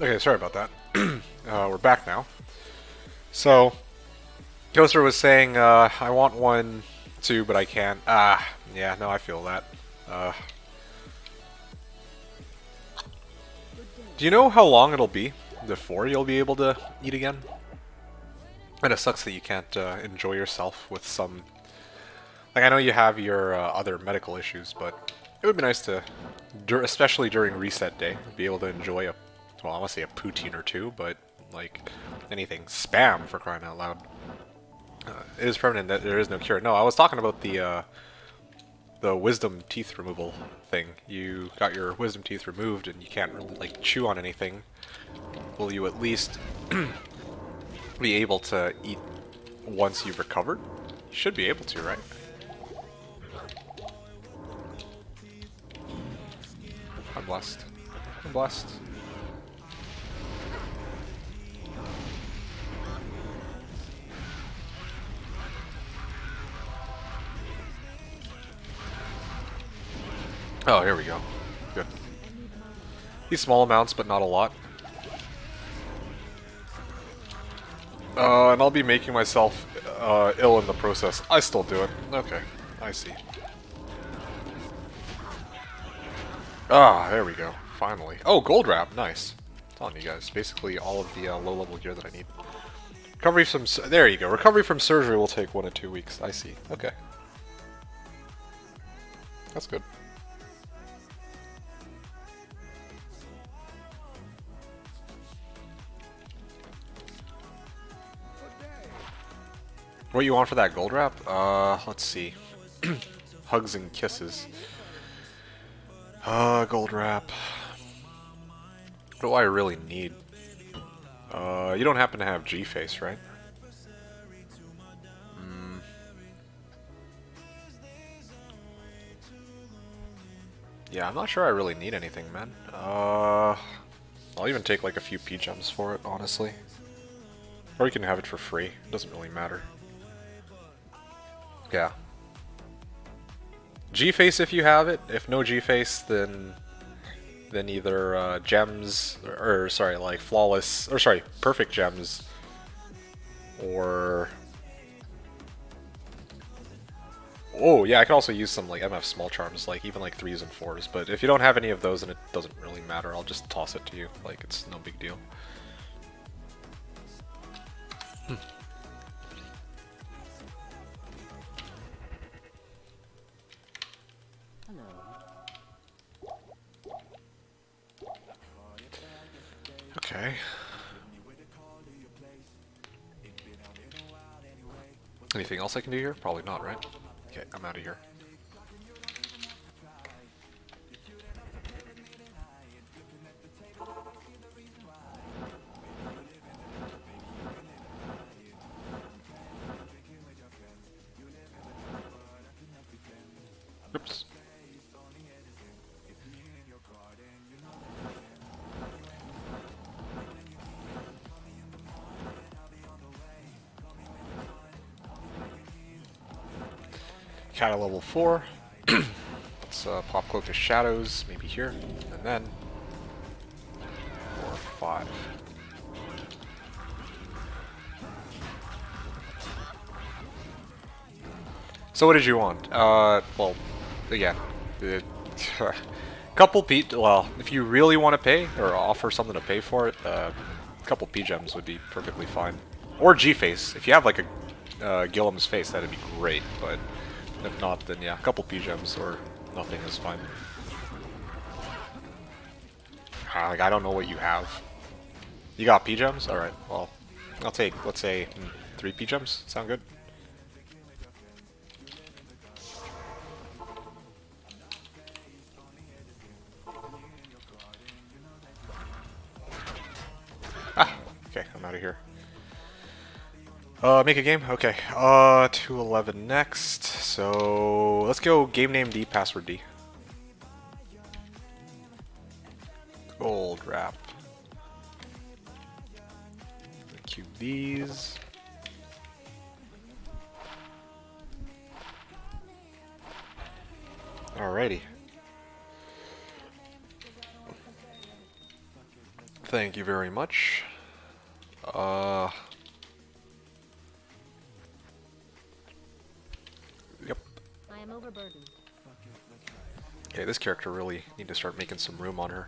Speaker 3: Okay, sorry about that. We're back now. So, Ghoster was saying, I want one too, but I can't. Yeah, no, I feel that. Do you know how long it'll be before you'll be able to eat again? And it sucks that you can't enjoy yourself with some... Like, I know you have your other medical issues, but it would be nice to, especially during reset day, be able to enjoy a, well, I want to say a poutine or two, but like anything. Spam, for crying out loud. It is permanent, that there is no cure. No, I was talking about the wisdom teeth removal thing. You got your wisdom teeth removed and you can't really like chew on anything. Will you at least be able to eat once you've recovered? You should be able to, right? I'm blessed. I'm blessed. Oh, here we go. Good. These small amounts, but not a lot. And I'll be making myself ill in the process. I still do it. Okay, I see. Ah, there we go. Finally. Oh, gold wrap. Nice. I'm telling you guys, basically all of the low-level gear that I need. Recovery from... There you go. Recovery from surgery will take 1 to 2 weeks. I see. Okay. That's good. What you want for that gold wrap? Let's see. Hugs and kisses. Gold wrap. What do I really need? You don't happen to have G-Face, right? Yeah, I'm not sure I really need anything, man. I'll even take like a few P-Gems for it, honestly. Or you can have it for free. It doesn't really matter. Yeah. G-Face if you have it. If no G-Face, then either gems, or sorry, like flawless, or sorry, perfect gems, or... Oh, yeah, I could also use some like MF small charms, like even like 3s and 4s, but if you don't have any of those, then it doesn't really matter. I'll just toss it to you, like it's no big deal. Okay. Anything else I can do here? Probably not, right? Okay, I'm out of here. Oops. Cat at level 4. Let's pop Cloak to Shadows, maybe here, and then 4, 5. So what did you want? Well, again, couple P. Well, if you really want to pay or offer something to pay for it, a couple P-Gems would be perfectly fine. Or G-Face. If you have like a Gilliam's face, that'd be great. But if not, then yeah, a couple P-Gems or nothing is fine. Like, I don't know what you have. You got P-Gems? Alright, well, I'll take, let's say, 3 P-Gems. Sound good? Okay, I'm out of here. Make a game? Okay. 211 next. So, let's go game name D, password D. Gold wrap. Cube these. Alrighty. Thank you very much. Yep.
Speaker 4: I am overburdened.
Speaker 3: Okay, this character really need to start making some room on her.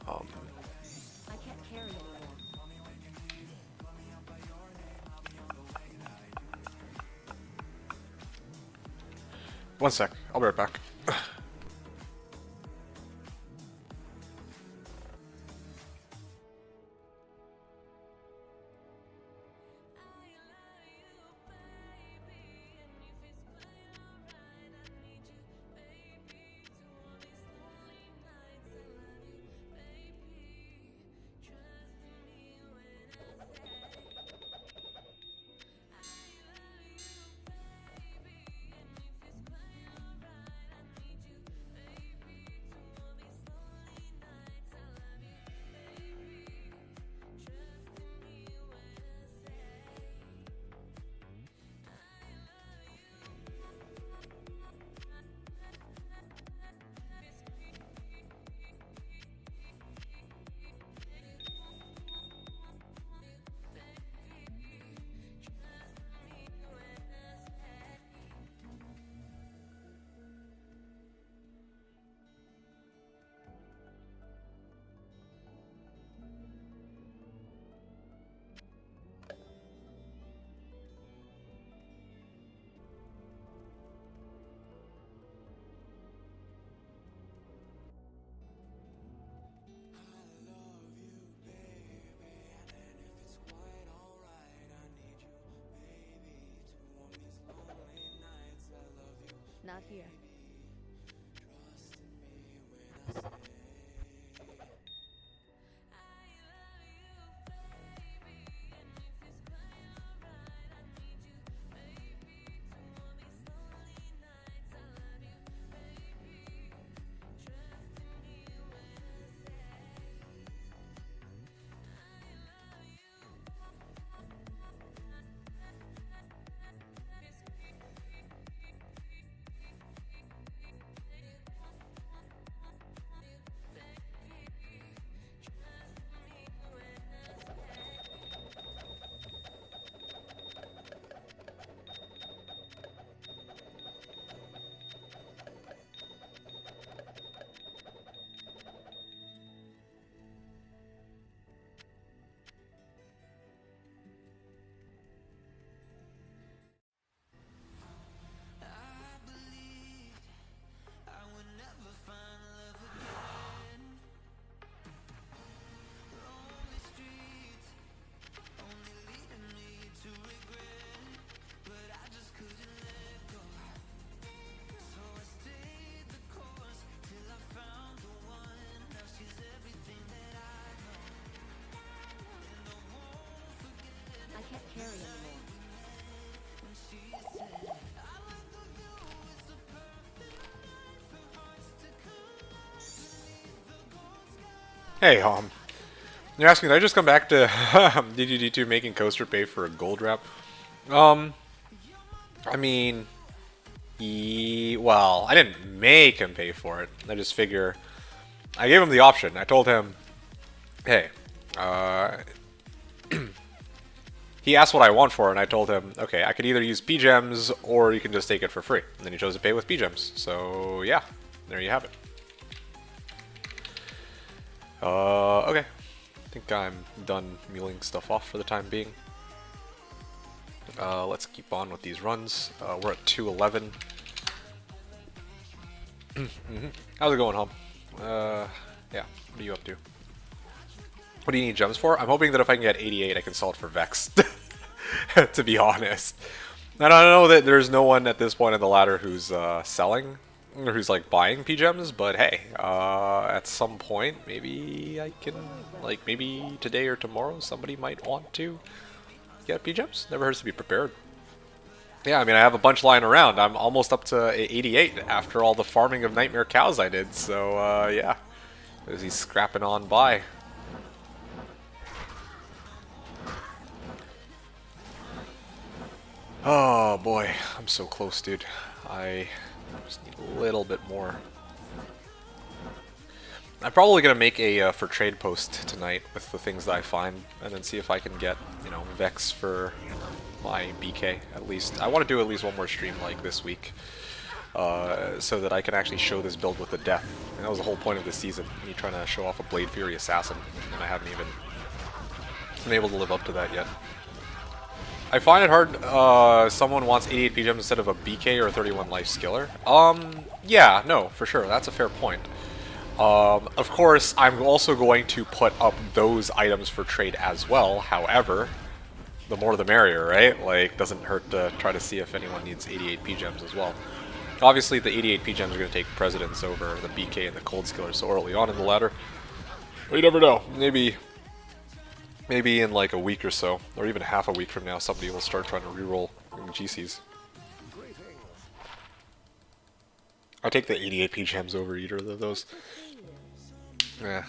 Speaker 4: I can't carry anymore.
Speaker 3: One sec, I'll be right back.
Speaker 4: Not here. I can't carry anymore.
Speaker 3: Hey, you're asking, did I just come back to DDD2 making Coaster pay for a gold wrap? I mean, well, I didn't make him pay for it. I just figure, I gave him the option. I told him, hey, he asked what I want for it, and I told him, okay, I could either use P-Gems, or you can just take it for free. And then he chose to pay with P-Gems. So, yeah, there you have it. Okay. I think I'm done mulling stuff off for the time being. Let's keep on with these runs. We're at 211. How's it going, Hom? Yeah, what are you up to? What do you need gems for? I'm hoping that if I can get 88, I can sell it for Vex. To be honest. And I know that there's no one at this point in the ladder who's selling, or who's like buying P-Gems, but hey, at some point, maybe I can, like maybe today or tomorrow, somebody might want to get P-Gems. Never hurts to be prepared. Yeah, I mean, I have a bunch lying around. I'm almost up to 88 after all the farming of Nightmare Cows I did, so yeah. As he's scrapping on by. Oh boy, I'm so close, dude. I just need a little bit more. I'm probably gonna make a for trade post tonight with the things that I find, and then see if I can get, you know, Vex for my BK at least. I want to do at least one more stream like this week, so that I can actually show this build with the death. And that was the whole point of this season, me trying to show off a Bfury assassin, and I haven't even been able to live up to that yet. I find it hard, someone wants 88 PGMs instead of a BK or a 31 life skiller. Yeah, no, for sure, that's a fair point. Of course, I'm also going to put up those items for trade as well, however, the more the merrier, right? Like, doesn't hurt to try to see if anyone needs 88 PGMs as well. Obviously, the 88 PGMs are going to take precedence over the BK and the cold skiller so early on in the ladder. But you never know, maybe in like a week or so, or even half a week from now, somebody will start trying to reroll GCs. I'll take the 88 PGMs over either of those. Yeah.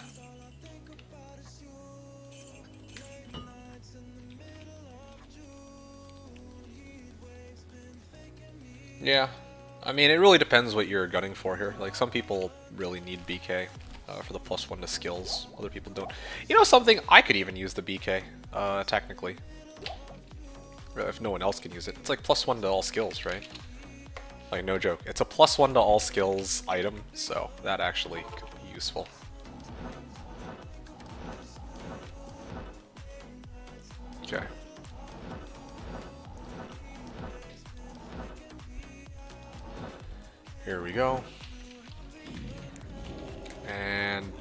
Speaker 3: Yeah. I mean, it really depends what you're gunning for here. Like, some people really need BK for the +1 to skills. Other people don't. You know something? I could even use the BK, technically. If no one else can use it. It's like +1 to all skills, right? Like, no joke. It's a +1 to all skills item, so that actually could be useful. Okay. Here we go. And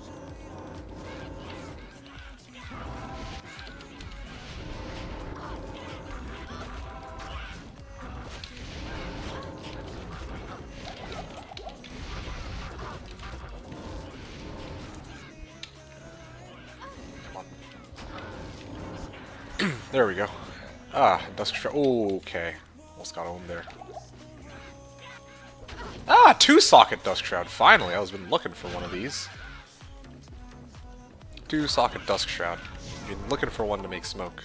Speaker 3: there we go. Ah, Dusk Shroud. Okay. Almost got owned there. Ah, 2-socket Dusk Shroud. Finally, I was been looking for one of these. 2-socket Dusk Shroud. Been looking for one to make smoke.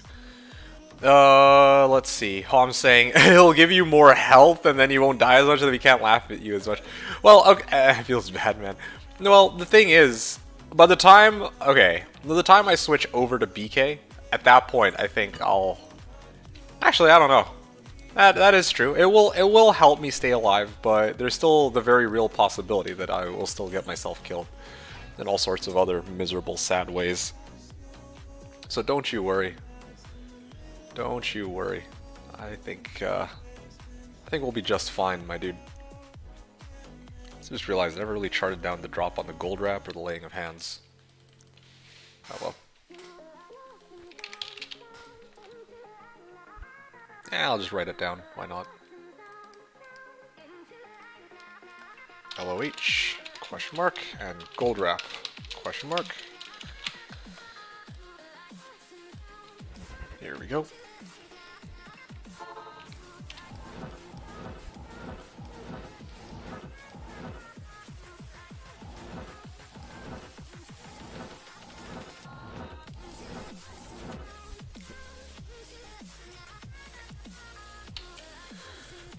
Speaker 3: Let's see. I'm saying it'll give you more health and then you won't die as much, and then we can't laugh at you as much. Well, okay, it feels bad, man. Well, the thing is, by the time I switch over to BK, at that point, I think I'll... Actually, I don't know. That is true. It will help me stay alive, but there's still the very real possibility that I will still get myself killed in all sorts of other miserable, sad ways. So don't you worry. Don't you worry. I think we'll be just fine, my dude. So just realized I never really charted down the drop on the gold wrap or the laying of hands. Oh well. Yeah, I'll just write it down. Why not? LOH, question mark, and gold wrap, question mark. Here we go.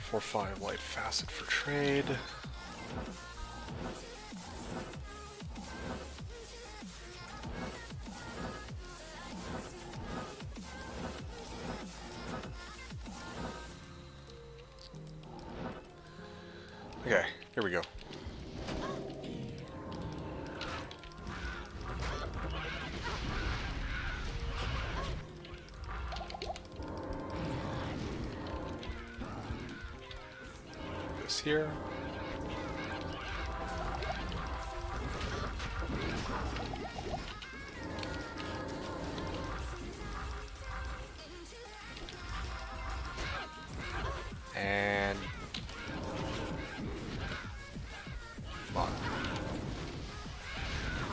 Speaker 3: For 5 light facet for trade. Okay, here we go. This here. And come on.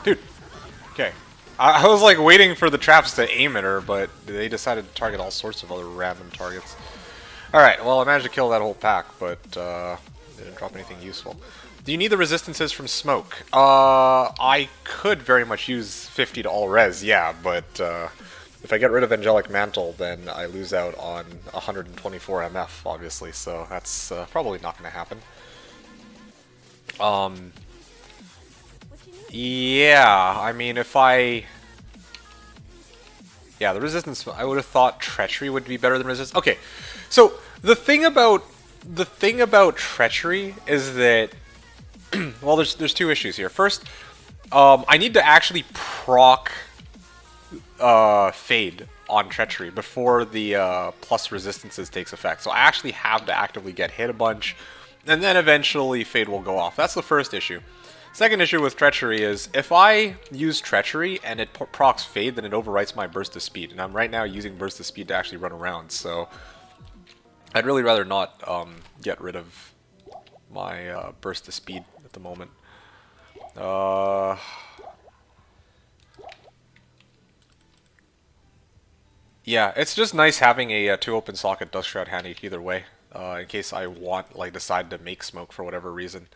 Speaker 3: Dude. Okay. I was like waiting for the traps to aim at her, but they decided to target all sorts of other random targets. Alright, well I managed to kill that whole pack, but didn't drop anything useful. Do you need the resistances from smoke? I could very much use 50 to all res, yeah, but if I get rid of Angelic Mantle, then I lose out on 124 MF, obviously, so that's probably not going to happen. Yeah, I mean, if I... Yeah, the resistance, I would have thought treachery would be better than resistance. Okay, so the thing about treachery is that well, there's two issues here. First, I need to actually proc fade on treachery before the plus resistances takes effect. So I actually have to actively get hit a bunch, and then eventually fade will go off. That's the first issue. Second issue with treachery is if I use treachery and it procs fade, then it overwrites my burst of speed, and I'm right now using burst of speed to actually run around. So I'd really rather not get rid of my burst of speed at the moment. Yeah, it's just nice having a 2 open socket Dust Shroud handy either way, in case I decide to make smoke for whatever reason.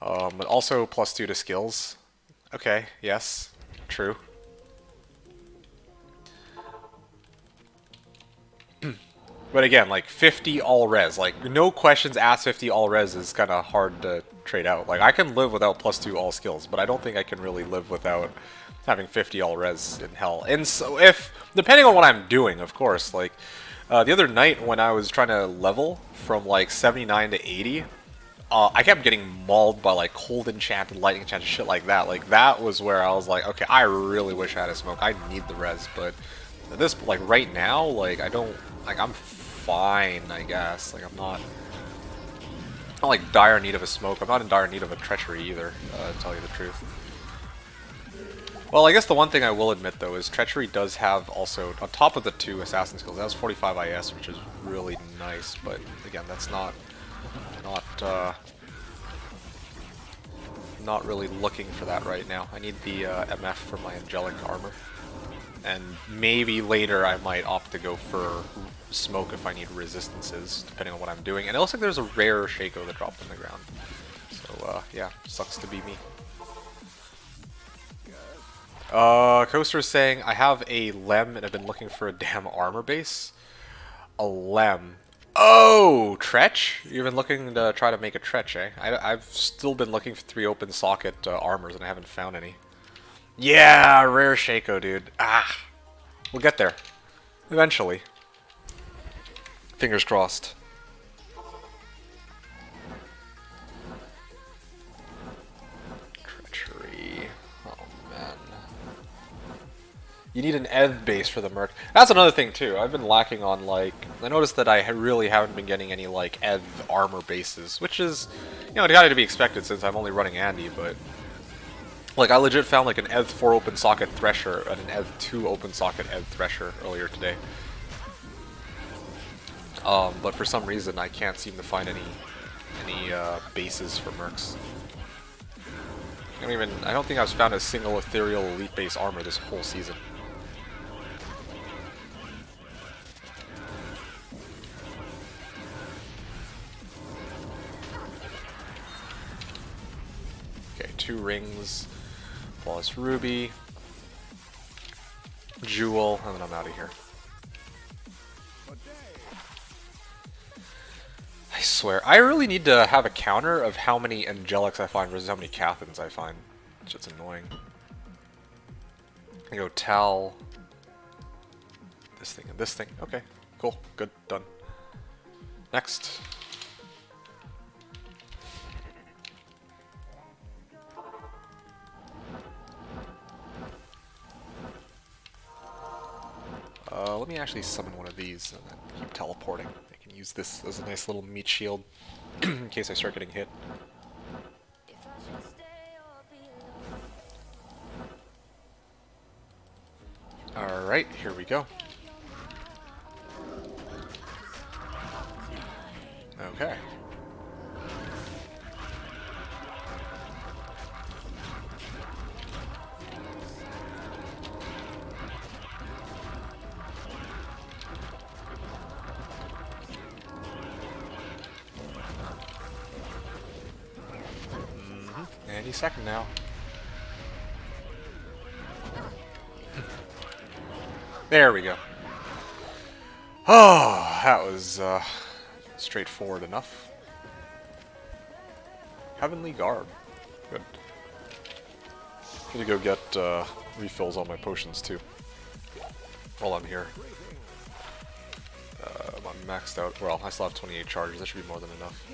Speaker 3: But also +2 to skills. Okay, yes, true. But again, like 50 all res, like no questions asked 50 all res is kind of hard to trade out. Like I can live without +2 all skills, but I don't think I can really live without having 50 all res in hell. And so if, depending on what I'm doing, of course, like the other night when I was trying to level from like 79 to 80, I kept getting mauled by like cold enchanted, lightning enchanted, shit like that. Like that was where I was like, okay, I really wish I had a smoke. I need the res, but this, like right now, like I don't, like I'm fine, I guess. Like I'm not like dire need of a smoke. I'm not in dire need of a treachery either, to tell you the truth. Well, I guess the one thing I will admit though is treachery does have also, on top of the 2 assassin skills, it has 45 IS, which is really nice. But again, that's not really looking for that right now. I need the MF for my angelic armor, and maybe later I might opt to go for smoke if I need resistances, depending on what I'm doing. And it looks like there's a rare Shaco that dropped on the ground. So yeah, sucks to be me. Coaster's saying, I have a Lem and I've been looking for a damn armor base. A Lem. Oh, Tretch? You've been looking to try to make a Tretch, eh? I've still been looking for 3 open socket armors and I haven't found any. Yeah, rare Shaco, dude. Ah, we'll get there. Eventually. Fingers crossed. Treachery. Oh, man. You need an EV base for the Merc. That's another thing, too. I've been lacking on, like... I noticed that I really haven't been getting any, like, EV armor bases, which is, you know, it had to be expected since I'm only running Andy, but... Like, I legit found, like, an EV 4 open socket Thresher and an EV 2 open socket EV Thresher earlier today. But for some reason, I can't seem to find any bases for Mercs. I don't think I've found a single ethereal elite base armor this whole season. Okay, 2 rings, plus ruby, jewel, and then I'm out of here. I swear, I really need to have a counter of how many Angelics I find versus how many Cathans I find. It's just annoying. I go Tal, this thing and this thing. Okay, cool, good, done. Next. Let me actually summon one of these and then keep teleporting. I can use this as a nice little meat shield in case I start getting hit. Alright, here we go. Okay. Any second now. There we go. Oh, that was straightforward enough. Heavenly Garb. Good. I'm gonna go get refills on my potions too. While I'm here. I'm maxed out. Well, I still have 28 charges. That should be more than enough.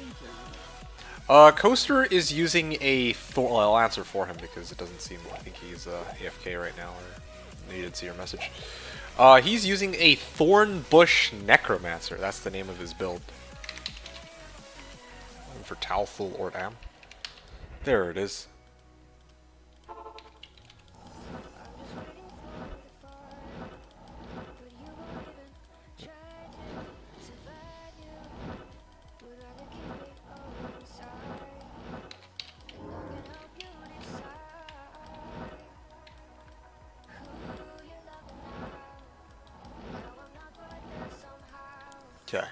Speaker 3: Coaster is using a Thorn. Well, I'll answer for him because it doesn't seem. I think he's AFK right now, or you didn't see your message. He's using a Thorn Bush Necromancer. That's the name of his build. Looking for Talthul or Am. There it is. Okay.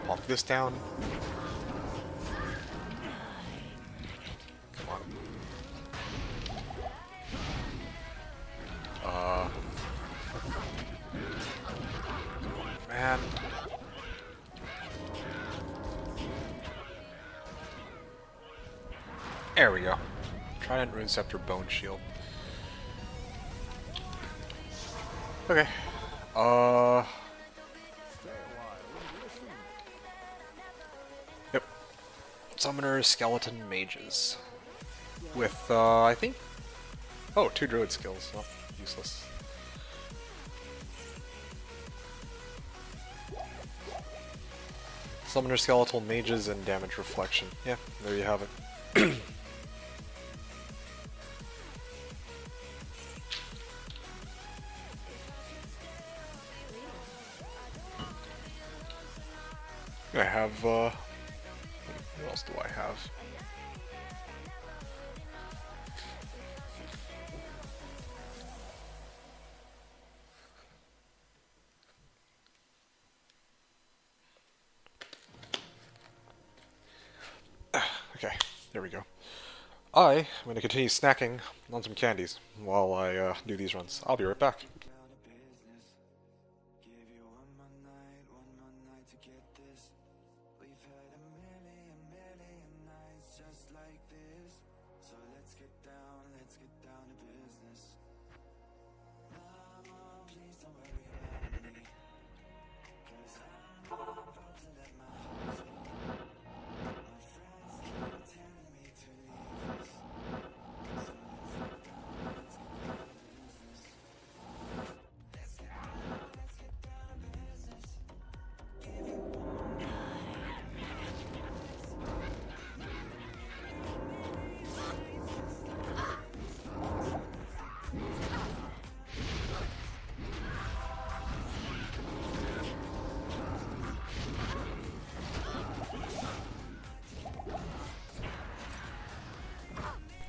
Speaker 3: Pop this down. Come on. Man. There we go. Trident, Rune Scepter, Bone Shield. Okay. Yep. Summoner, Skeleton, Mages. With, I think... Oh, 2 Druid skills. Oh, useless. Summoner, Skeletal, Mages, and Damage Reflection. Yeah, there you have it. I have, what else do I have? Okay, there we go. I'm going to continue snacking on some candies while I do these runs. I'll be right back.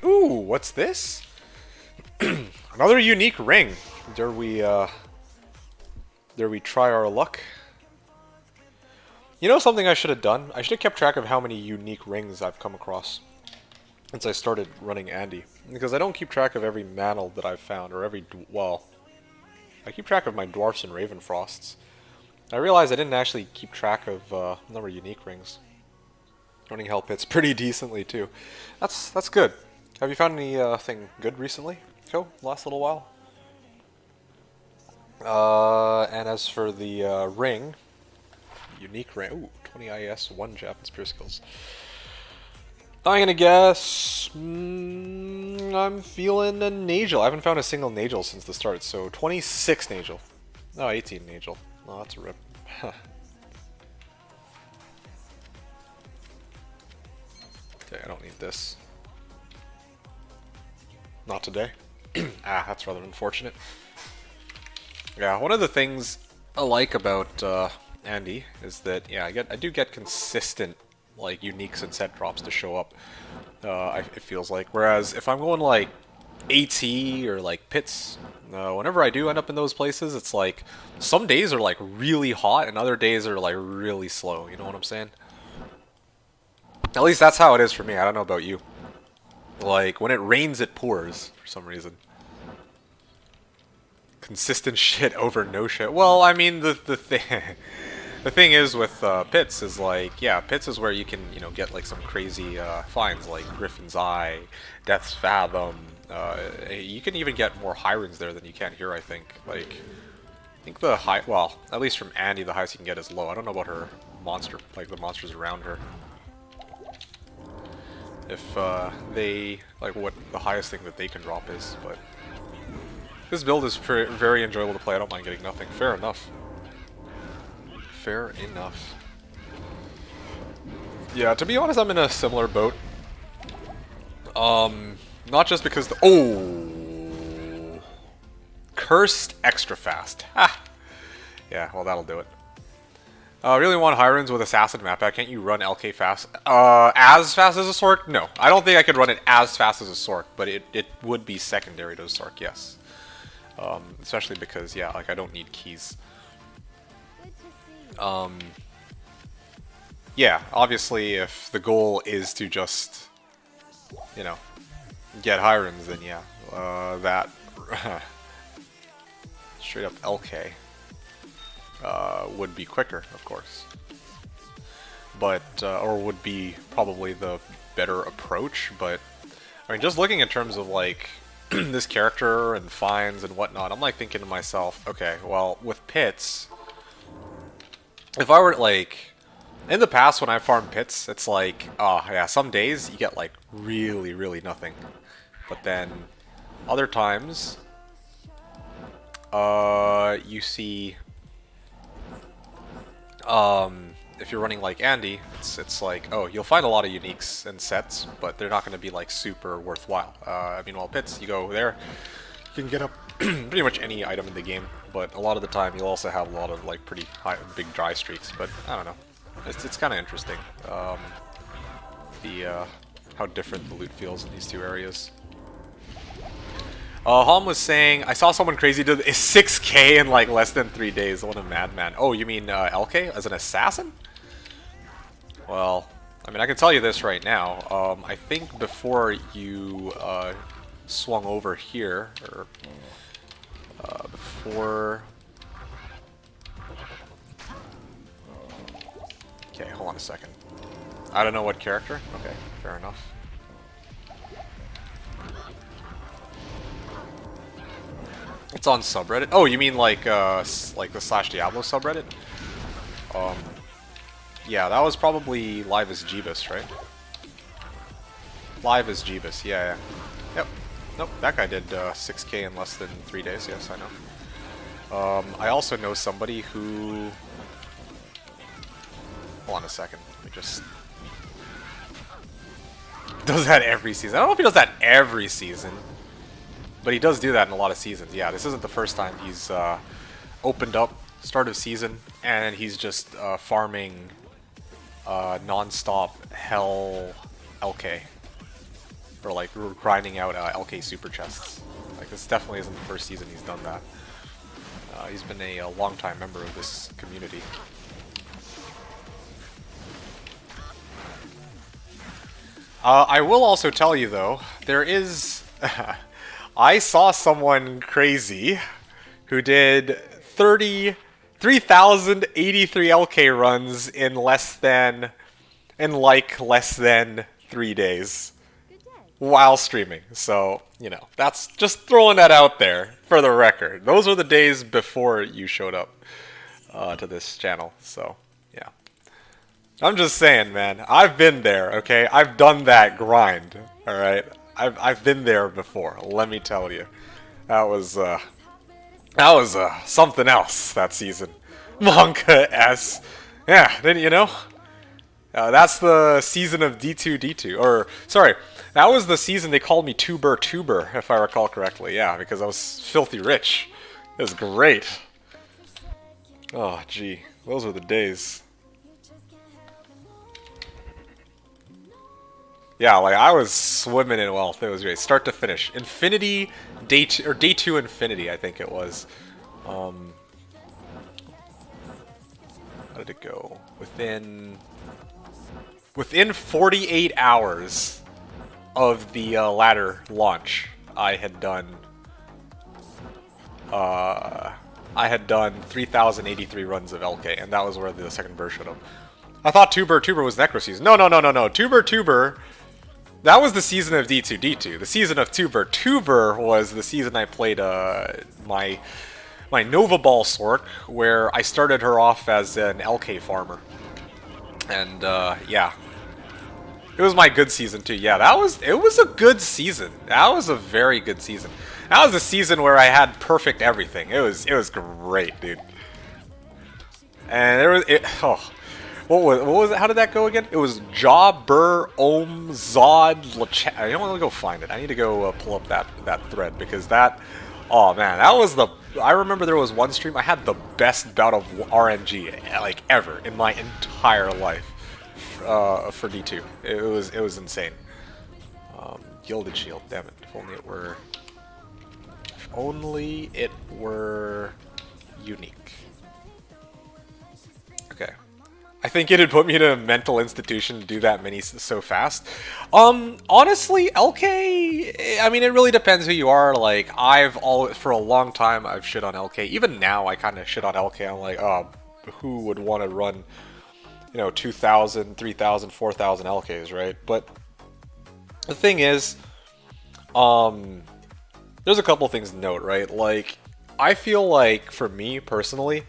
Speaker 3: Ooh, what's this? Another unique ring. Dare we try our luck? You know something I should have done? I should have kept track of how many unique rings I've come across since I started running Andy. Because I don't keep track of every mantle that I've found, or every... well, I keep track of my Dwarfs and Ravenfrosts. I realized I didn't actually keep track of number of unique rings. Running Hell Pits pretty decently, too. That's good. Have you found anything good recently, Ko? Last little while? And as for the ring, unique ring. Ooh, 20 IS, 1 Japanese Spear Skills. I'm gonna guess... I'm feeling a Nagel. I haven't found a single Nagel since the start, so 26 Nagel. No, 18 Nagel. Oh, that's a rip. Okay, I don't need this. Not today. Ah, that's rather unfortunate. Yeah, one of the things I like about Andy is that, yeah, I do get consistent, like, uniques and set drops to show up, it feels like. Whereas, if I'm going, like, AT or, like, pits, whenever I do end up in those places, it's like, some days are, like, really hot, and other days are, like, really slow, you know what I'm saying? At least that's how it is for me, I don't know about you. Like, when it rains, it pours, for some reason. consistent shit over no shit. Well, I mean, the thing the thing is with pits is like, yeah, pits is where you can, you know, get like some crazy finds like Griffin's Eye, Death's Fathom. You can even get more high runes there than you can here, I think. Like, I think the high, well, at least from Andy, the highest you can get is low. I don't know about her monster, like the monsters around her. If they, like, what the highest thing that they can drop is, but this build is very enjoyable to play. I don't mind getting nothing. Fair enough. Fair enough. Yeah, to be honest, I'm in a similar boat. Not just because the... Oh! Cursed extra fast. Ha! Yeah, well, that'll do it. Really want high runes with Assassin map. Can't you run LK fast? As fast as a Sork? No. I don't think I could run it as fast as a Sork, but it would be secondary to a Sork, yes. Especially because, yeah, like, I don't need keys. Yeah, obviously, if the goal is to just, you know, get high runes, then yeah, that straight up LK would be quicker, of course, but or would be probably the better approach. But I mean, just looking in terms of like this character and finds and whatnot, I'm like thinking to myself, okay, well, with pits, if I were like in the past when I farmed pits, it's like, oh yeah, some days you get like really nothing, but then other times you see if you're running like Andy, it's like, oh, you'll find a lot of uniques and sets, but they're not going to be like super worthwhile. I mean, while pits, you go there, you can get up pretty much any item in the game, but a lot of the time you'll also have a lot of like pretty high, big dry streaks. But I don't know, it's kind of interesting, how different the loot feels in these two areas. Hom was saying, I saw someone crazy do 6K in like less than 3 days. What a madman. Oh, you mean LK as an assassin? Well, I mean, I can tell you this right now. I think before you swung over here, or before... Okay, hold on a second. I don't know what character. Okay, fair enough. It's on subreddit. Oh, you mean like the Slashdiablo subreddit? Yeah, that was probably Live as Jeebus, right? Live as Jeebus, yeah. Yep. Nope, that guy did 6K in less than 3 days. Yes, I know. I also know somebody who... Hold on a second. Let me just... Does that every season. I don't know if he does that every season, but he does do that in a lot of seasons. Yeah, this isn't the first time he's opened up start of season and he's just farming non-stop hell LK, or like grinding out LK super chests. Like, this definitely isn't the first season he's done that. He's been a long-time member of this community. I will also tell you though, there is... I saw someone crazy who did 3,083 LK runs in less than 3 days while streaming. So, you know, that's just throwing that out there for the record. Those were the days before you showed up to this channel. So, yeah. I'm just saying, man, I've been there, okay? I've done that grind, alright? I've been there before, let me tell you. That was something else that season. Monka S. Yeah, didn't you know? That's the season of D2D2. Or, sorry, that was the season they called me Tuber, if I recall correctly. Yeah, because I was filthy rich. It was great. Oh, gee. Those were the days. Yeah, like, I was swimming in wealth. It was great. Start to finish. Infinity, day 2 Infinity, I think it was. How did it go? Within 48 hours of the ladder launch, I had done I had done 3,083 runs of LK, and that was where the second burr showed up. I thought Tuber was Necro season. No. Tuber. That was the season of D2. The season of Tuber was the season I played my Nova Ball Sork, where I started her off as an LK farmer. And yeah. It was my good season too. Yeah, it was a good season. That was a very good season. That was a season where I had perfect everything. It was great, dude. And there was what was it? How did that go again? It was Jaw, Burr, Ohm, Zod, Lachat. I don't want to go find it. I need to go pull up that thread because that. Oh man, that was the. I remember there was one stream I had the best bout of RNG like ever in my entire life for D2. It was insane. Gilded Shield, damn it! If only it were. If only it were unique. Okay. I think it'd put me in a mental institution to do that many so fast. Honestly, LK, I mean, it really depends who you are. Like, for a long time, I've shit on LK. Even now, I kind of shit on LK. I'm like, oh, who would want to run, 2,000, 3,000, 4,000 LKs, right? But the thing is, there's a couple things to note, right? Like, I feel like, for me, personally,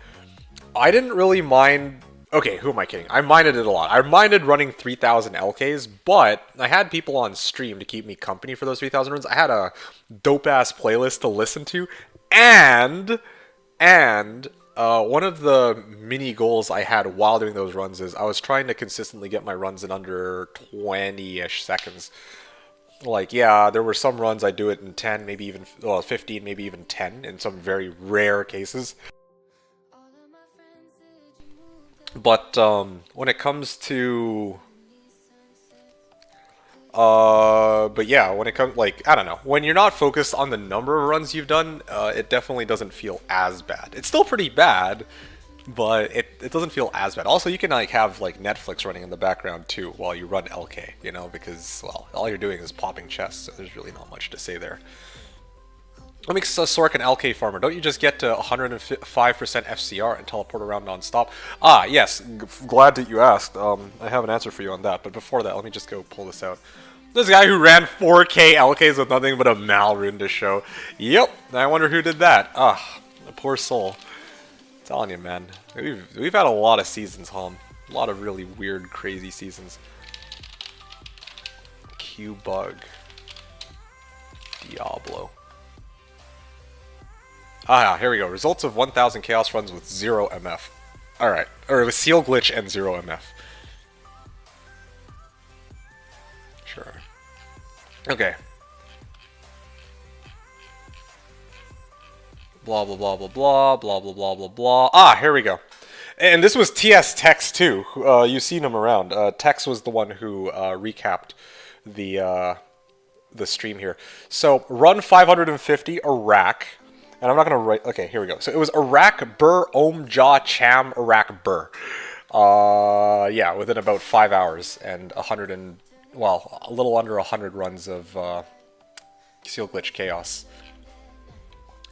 Speaker 3: I didn't really mind. Okay, who am I kidding? I minded it a lot. I minded running 3,000 LKs, but I had people on stream to keep me company for those 3,000 runs. I had a dope-ass playlist to listen to, and one of the mini goals I had while doing those runs is I was trying to consistently get my runs in under 20-ish seconds. Like, yeah, there were some runs I do it in 10, maybe even 15, maybe even 10 in some very rare cases. But when it comes to, but yeah, when it comes, like, I don't know, when you're not focused on the number of runs you've done, it definitely doesn't feel as bad. It's still pretty bad, but it doesn't feel as bad. Also, you can like have like Netflix running in the background too while you run LK, because well, all you're doing is popping chests, so there's really not much to say there. What makes a Sork an LK farmer? Don't you just get to 105% FCR and teleport around non-stop? Ah, yes. Glad that you asked. I have an answer for you on that. But before that, let me just go pull this out. This guy who ran 4K LKs with nothing but a Mal rune to show. Yep. I wonder who did that. Ah, the poor soul. I'm telling you, man. We've had a lot of seasons, A lot of really weird, crazy seasons. Q-Bug. Diablo. Ah, here we go. Results of 1,000 Chaos runs with 0 MF. Alright. Or with Seal Glitch and 0 MF. Sure. Okay. Blah, blah, blah, blah, blah, blah, blah, blah, blah, blah. Ah, here we go. And this was TS Tex, too. You've seen him around. Tex was the one who recapped the stream here. So, run 550, Iraq. And I'm not going to write... Okay, here we go. So it was Iraq, Burr, Ohm, Jaw, Cham, Iraq, Burr. Yeah, within about 5 hours and a little under 100 runs of Seal Glitch Chaos.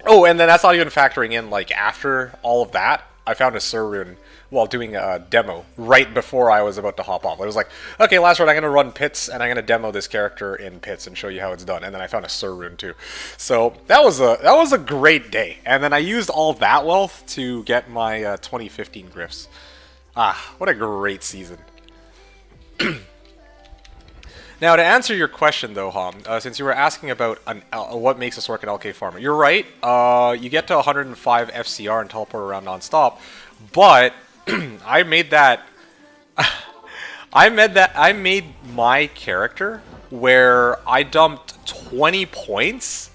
Speaker 3: Oh, and then that's not even factoring in, like, after all of that, I found a Sur rune while doing a demo right before I was about to hop off. I was like, okay, last run I'm going to run Pits, and I'm going to demo this character in Pits and show you how it's done. And then I found a Sur rune too. So that was a great day. And then I used all that wealth to get my 2015 Griffs. Ah, what a great season. Now, to answer your question, though, since you were asking about what makes a Sork an LK farmer, you're right. You get to 105 FCR and teleport around non-stop, but I made that. I made my character where I dumped 20 points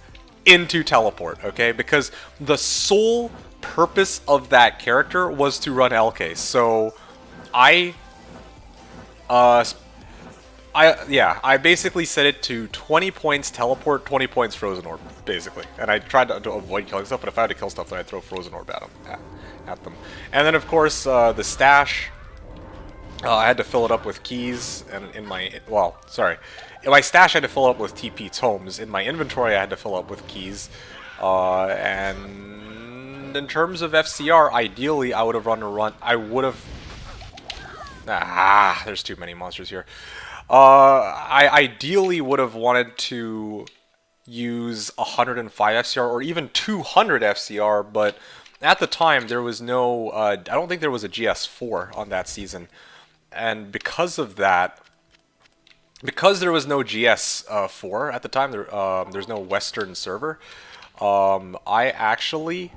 Speaker 3: into teleport. Okay, because the sole purpose of that character was to run LK. So I basically set it to 20 points teleport, 20 points frozen orb, basically. And I tried to avoid killing stuff, but if I had to kill stuff, then I'd throw frozen orb at them. And then, of course, the stash, I had to fill it up with keys, and in my stash I had to fill it up with TP tomes. In my inventory, I had to fill up with keys. And in terms of FCR, ideally I would have run a run. I would have. There's too many monsters here. I ideally would have wanted to use 105 FCR or even 200 FCR, but at the time there was no. I don't think there was a GS4 on that season, and because of that. Because there was no GS4 at the time, there's no Western server, I actually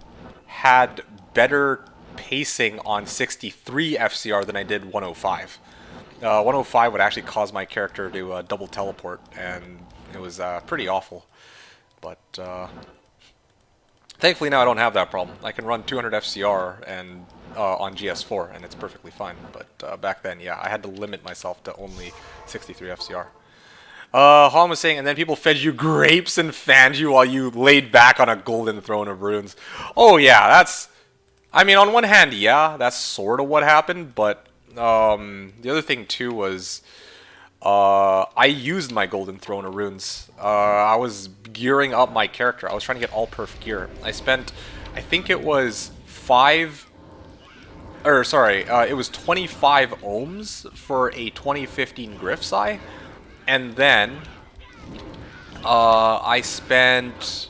Speaker 3: had better pacing on 63 FCR than I did 105. 105 would actually cause my character to double teleport, and it was pretty awful. But thankfully now I don't have that problem. I can run 200 FCR and on GS4, and it's perfectly fine. But back then, yeah, I had to limit myself to only 63 FCR. Holm was saying, and then people fed you grapes and fanned you while you laid back on a golden throne of runes. Oh yeah, that's... I mean, on one hand, yeah, that's sort of what happened, but the other thing too was I used my golden throne of runes. I was gearing up my character. I was trying to get all perf gear. I spent, I think it was it was 25 ohms for a 2015 Griff's Eye, and then I spent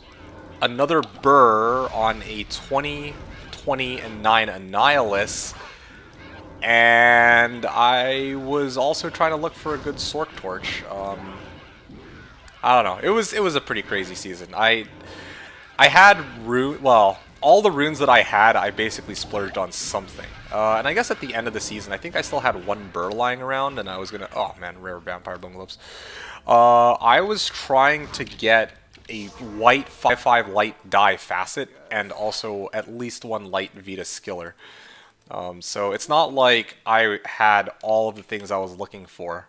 Speaker 3: another burr on a 20, 20, and 9 Annihilus, and I was also trying to look for a good Sork Torch. I don't know. It was a pretty crazy season. I had all the runes that I had, I basically splurged on something. And I guess at the end of the season, I think I still had one burr lying around, and I was gonna... Oh man, rare vampire bone gloves. I was trying to get a white 5/5 light dye facet, and also at least one light Vita skiller. So it's not like I had all of the things I was looking for.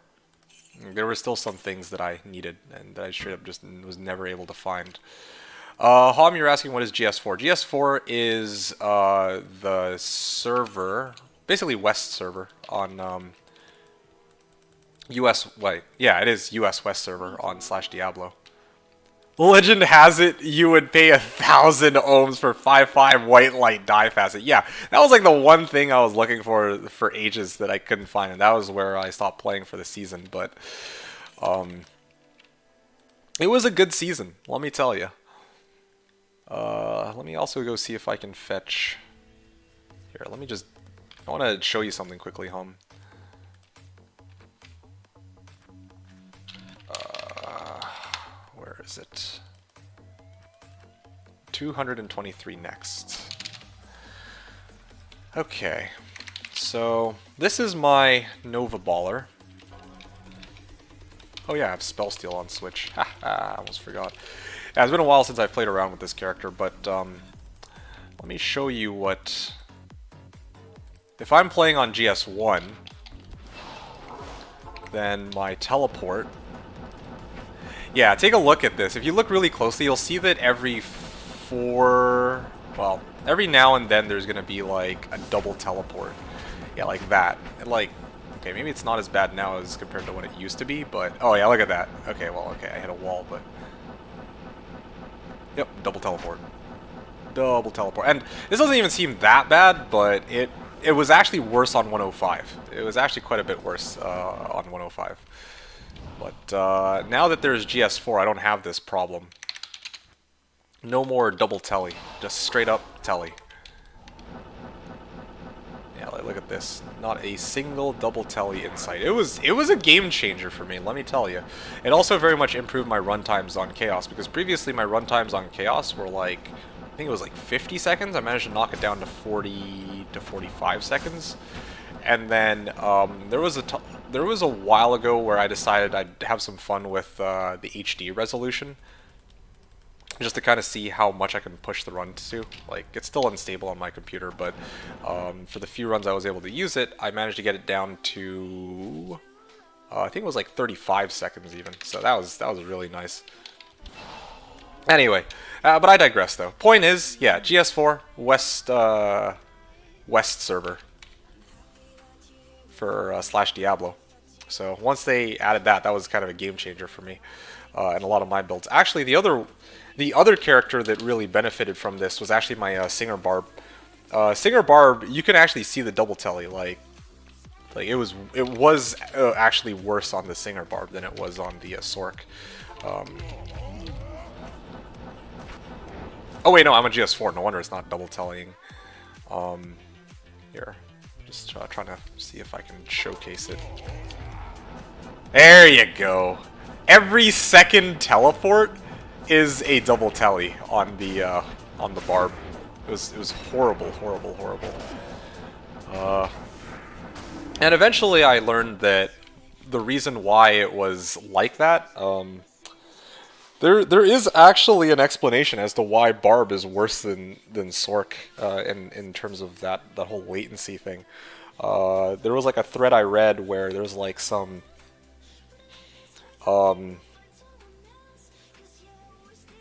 Speaker 3: There were still some things that I needed, and that I straight up just was never able to find. Hom, you're asking what is GS4? GS4 is the server, basically West server on US. Wait, yeah, it is US West server on Slashdiablo. Legend has it you would pay 1,000 ohms for 5/5 white light dye facet. Yeah, that was like the one thing I was looking for ages that I couldn't find, and that was where I stopped playing for the season. But it was a good season, let me tell you. Let me also go see if I can fetch... Here, let me just... I want to show you something quickly, Home. Where is it? 223 next. Okay, so this is my Nova Baller. Oh yeah, I have Spell Steal on Switch. I almost forgot. Yeah, it's been a while since I've played around with this character, but let me show you what... If I'm playing on GS1, then my teleport... Yeah, take a look at this. If you look really closely, you'll see that every every now and then there's going to be like a double teleport. Yeah, like that. And like, okay, maybe it's not as bad now as compared to when it used to be, but... Oh yeah, look at that. Okay, well, okay, I hit a wall, but... Yep, double teleport. Double teleport. And this doesn't even seem that bad, but it was actually worse on 105. It was actually quite a bit worse on 105. But now that there's GS4, I don't have this problem. No more double telly. Just straight up telly. Yeah, like, look at this. Not a single double telly in sight. It was a game changer for me, let me tell you. It also very much improved my runtimes on Chaos, because previously my runtimes on Chaos were like, I think it was like 50 seconds. I managed to knock it down to 40 to 45 seconds. And then there was a while ago where I decided I'd have some fun with the HD resolution, just to kind of see how much I can push the run to. Like, it's still unstable on my computer, but for the few runs I was able to use it, I managed to get it down to I think it was like 35 seconds even. So that was really nice. Anyway, but I digress though. Point is, yeah, GS4 West server for Slashdiablo. So once they added that, that was kind of a game changer for me and a lot of my builds. Actually, the other character that really benefited from this was actually my Singer Barb. Singer Barb, you can actually see the double telly. Like it was actually worse on the Singer Barb than it was on the Sork. Oh wait, no, I'm a GS4. No wonder it's not double tellying. Here, just trying to see if I can showcase it. There you go. Every second teleport is a double telly on the Barb. It was horrible, horrible, horrible. And eventually I learned that the reason why it was like that, there is actually an explanation as to why Barb is worse than Sork in terms of that whole latency thing. There was like a thread I read where there's like some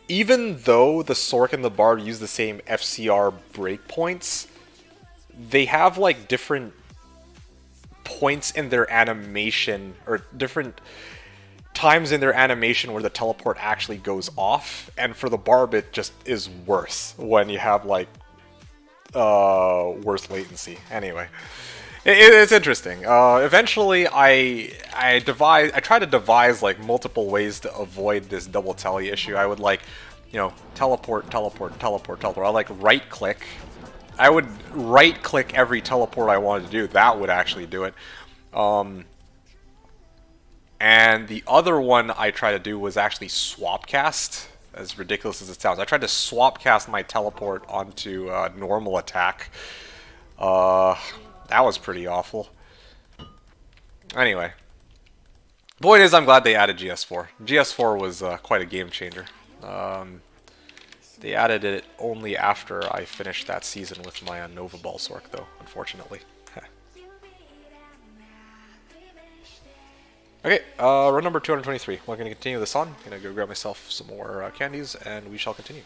Speaker 3: even though the Sork and the Barb use the same FCR breakpoints, they have like different points in their animation, or different times in their animation where the teleport actually goes off, and for the Barb it just is worse when you have like worse latency. Anyway, it's interesting. Eventually I tried to devise like multiple ways to avoid this double telly issue. I would like, you know, teleport. I like right click. I would right click every teleport I wanted to do. That would actually do it. And the other one I tried to do was actually swap cast. As ridiculous as it sounds, I tried to swap cast my teleport onto normal attack. That was pretty awful. Anyway, point is, I'm glad they added GS4. GS4 was quite a game changer. They added it only after I finished that season with my Nova Ball Sork, though, unfortunately. Okay, run number 223. We're going to continue this on. I'm going to go grab myself some more candies, and we shall continue.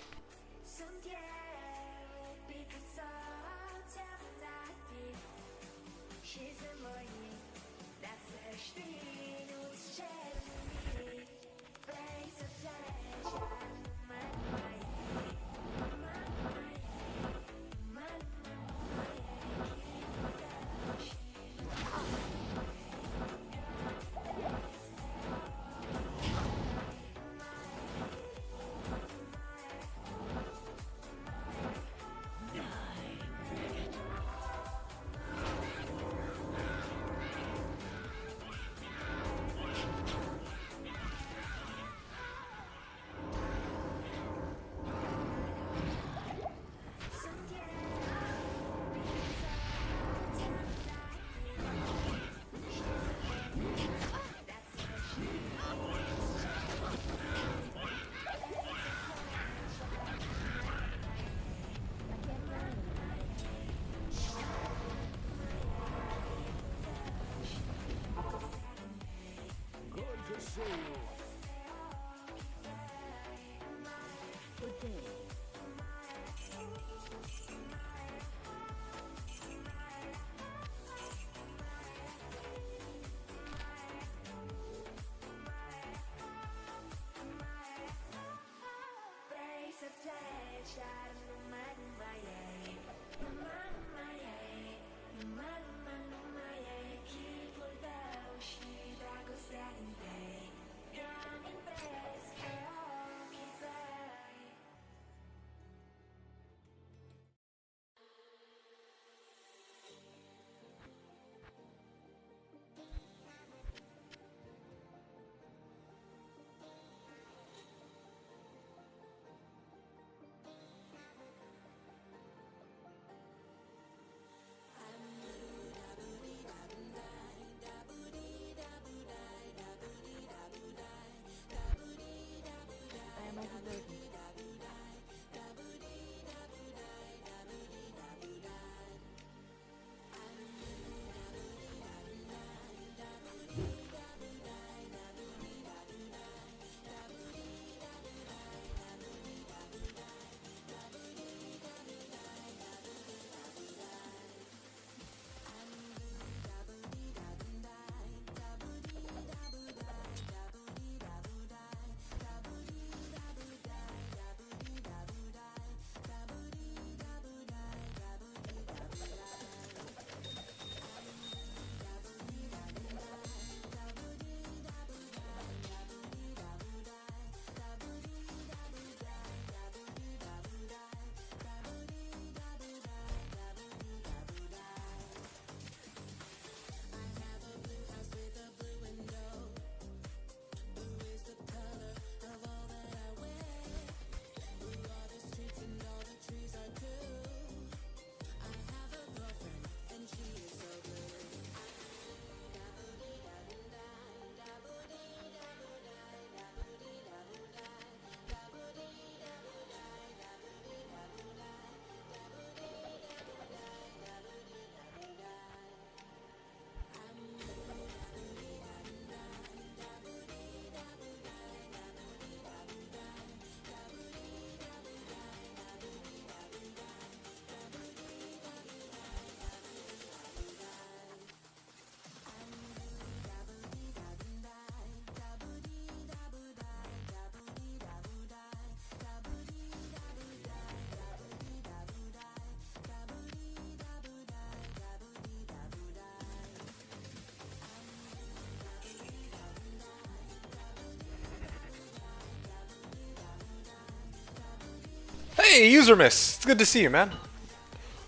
Speaker 3: Hey, User Miss! It's good to see you, man.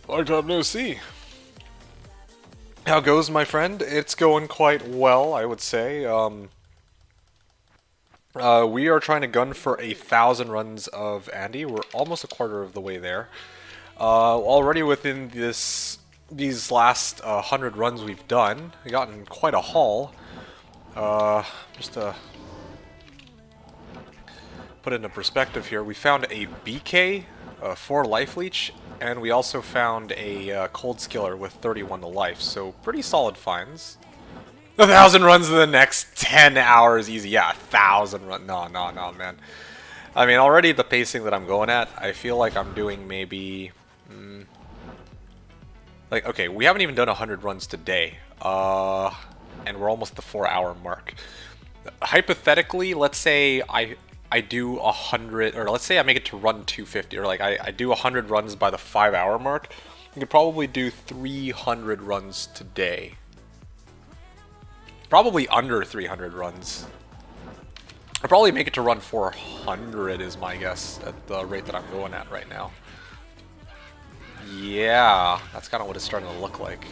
Speaker 3: Long time no see. How goes, my friend? It's going quite well, I would say. We are trying to gun for 1,000 runs of Andy. We're almost a quarter of the way there. Already within these last 100 runs we've done, we've gotten quite a haul. Just to put it into perspective here, we found a BK, 4 life leech, and we also found a cold skiller with 31 to life, so pretty solid finds. 1,000 runs in the next 10 hours easy. Yeah, 1,000 runs. No, man. I mean, already the pacing that I'm going at, I feel like I'm doing maybe... like, okay, we haven't even done 100 runs today. And we're almost the 4-hour mark. Hypothetically, let's say I do 100, or let's say I make it to run 250, or like I do 100 runs by the 5-hour mark. I could probably do 300 runs today. Probably under 300 runs. I'll probably make it to run 400 is my guess at the rate that I'm going at right now. Yeah, that's kind of what it's starting to look like.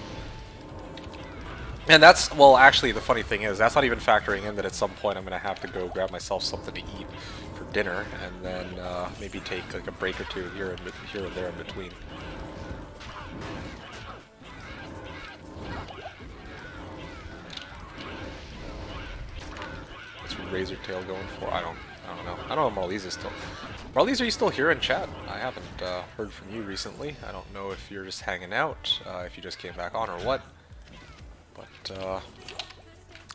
Speaker 3: And that's, well, actually, the funny thing is, that's not even factoring in that at some point I'm going to have to go grab myself something to eat for dinner, and then maybe take like a break or two here and there in between. What's Razor Tail going for? I don't know. I don't know if Marlies is still... Marlies, are you still here in chat? I haven't heard from you recently. I don't know if you're just hanging out, if you just came back on or what. But, I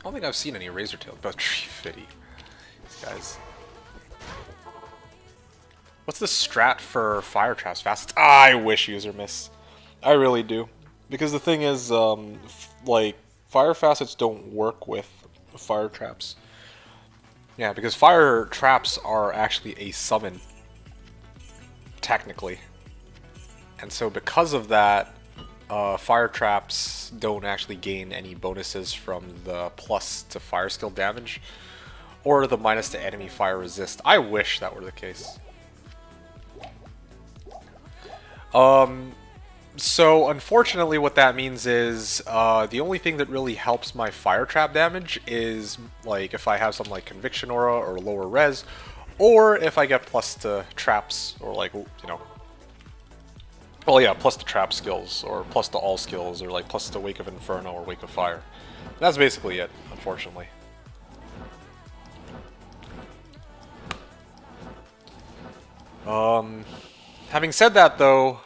Speaker 3: don't think I've seen any Razor Tail. About 350. These guys. What's the strat for fire traps fast? I wish User Miss. I really do. Because the thing is, like, fire facets don't work with fire traps. Yeah, because fire traps are actually a summon. Technically. And so because of that, fire traps don't actually gain any bonuses from the plus to fire skill damage or the minus to enemy fire resist. I wish that were the case. So unfortunately what that means is the only thing that really helps my fire trap damage is like if I have some like conviction aura or lower res, or if I get plus to traps or like, you know, well, yeah, plus to trap skills, or plus to all skills, or like plus to Wake of Inferno or Wake of Fire. That's basically it, unfortunately. Having said that, though,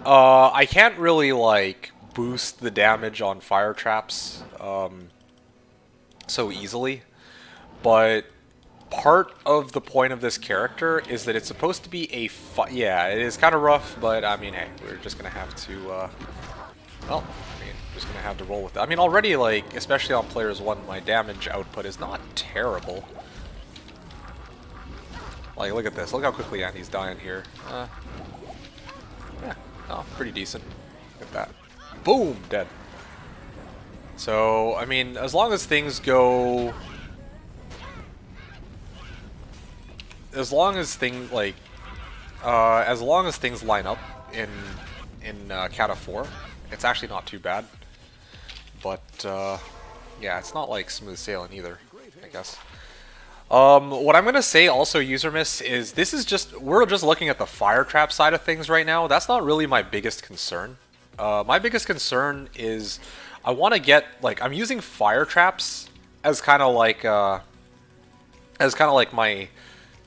Speaker 3: I can't really like boost the damage on fire traps so easily, but part of the point of this character is that it's supposed to be a yeah, it is kind of rough, but I mean, hey, we're just gonna have to, well, I mean, just gonna have to roll with it. I mean, already, like, especially on Players 1, my damage output is not terrible. Like, look at this. Look how quickly Andy's dying here. Yeah, oh, pretty decent. Look at that. Boom! Dead. So, I mean, as long as things go... As long as things like, as long as things line up in Cat of 4, it's actually not too bad. But yeah, it's not like smooth sailing either, I guess. What I'm gonna say also, User Miss, is this is just, we're just looking at the fire trap side of things right now. That's not really my biggest concern. My biggest concern is I want to get, like, I'm using fire traps as kind of like my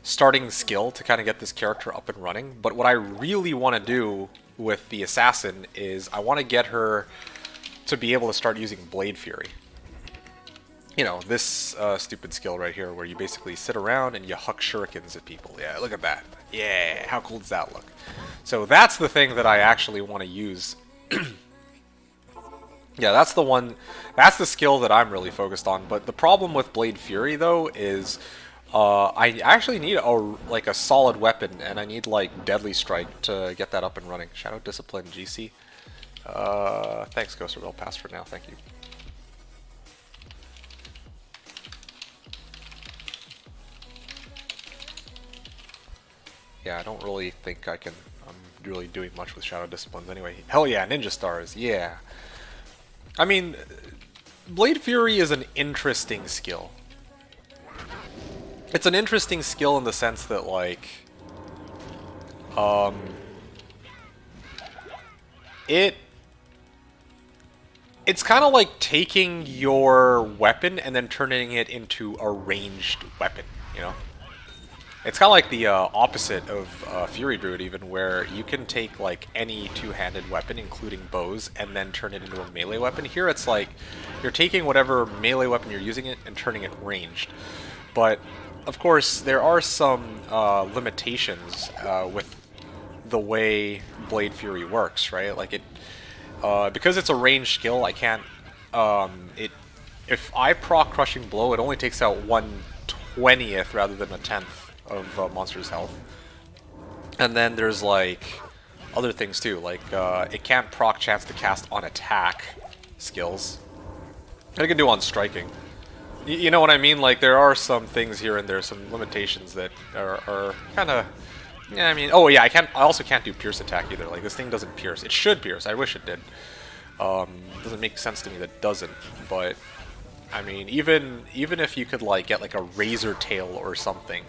Speaker 3: starting skill to kind of get this character up and running, but what I really want to do with the assassin is I want to get her to be able to start using Blade Fury. You know, this stupid skill right here where you basically sit around and you huck shurikens at people. Yeah, look at that. Yeah, how cool does that look? So that's the thing that I actually want to use. Yeah, that's the one, that's the skill that I'm really focused on, but the problem with Blade Fury though is I actually need a solid weapon, and I need like Deadly Strike to get that up and running. Shadow Discipline GC. Thanks, Ghost Rebel. Pass for now. Thank you. yeah, I don't really think I'm really doing much with Shadow Disciplines anyway. Hell yeah, Ninja Stars, yeah. I mean, Blade Fury is an interesting skill. It's an interesting skill in the sense that, like, it's kind of like taking your weapon and then turning it into a ranged weapon, you know? It's kind of like the opposite of Fury Druid, even, where you can take like any two-handed weapon, including bows, and then turn it into a melee weapon. Here it's like you're taking whatever melee weapon you're using it and turning it ranged. But of course, there are some limitations with the way Blade Fury works, right? Like it, because it's a ranged skill, I can't. If I proc Crushing Blow, it only takes out 1/20th rather than a 10th of monster's health. And then there's like other things too, like it can't proc chance to cast on attack skills. And it can do on striking. You know what I mean? Like there are some things here and there, some limitations that are kind of. Yeah, I mean, oh yeah, I also can't do pierce attack either. Like this thing doesn't pierce. It should pierce. I wish it did. Doesn't make sense to me that it doesn't. But I mean, even if you could like get like a razor tail or something,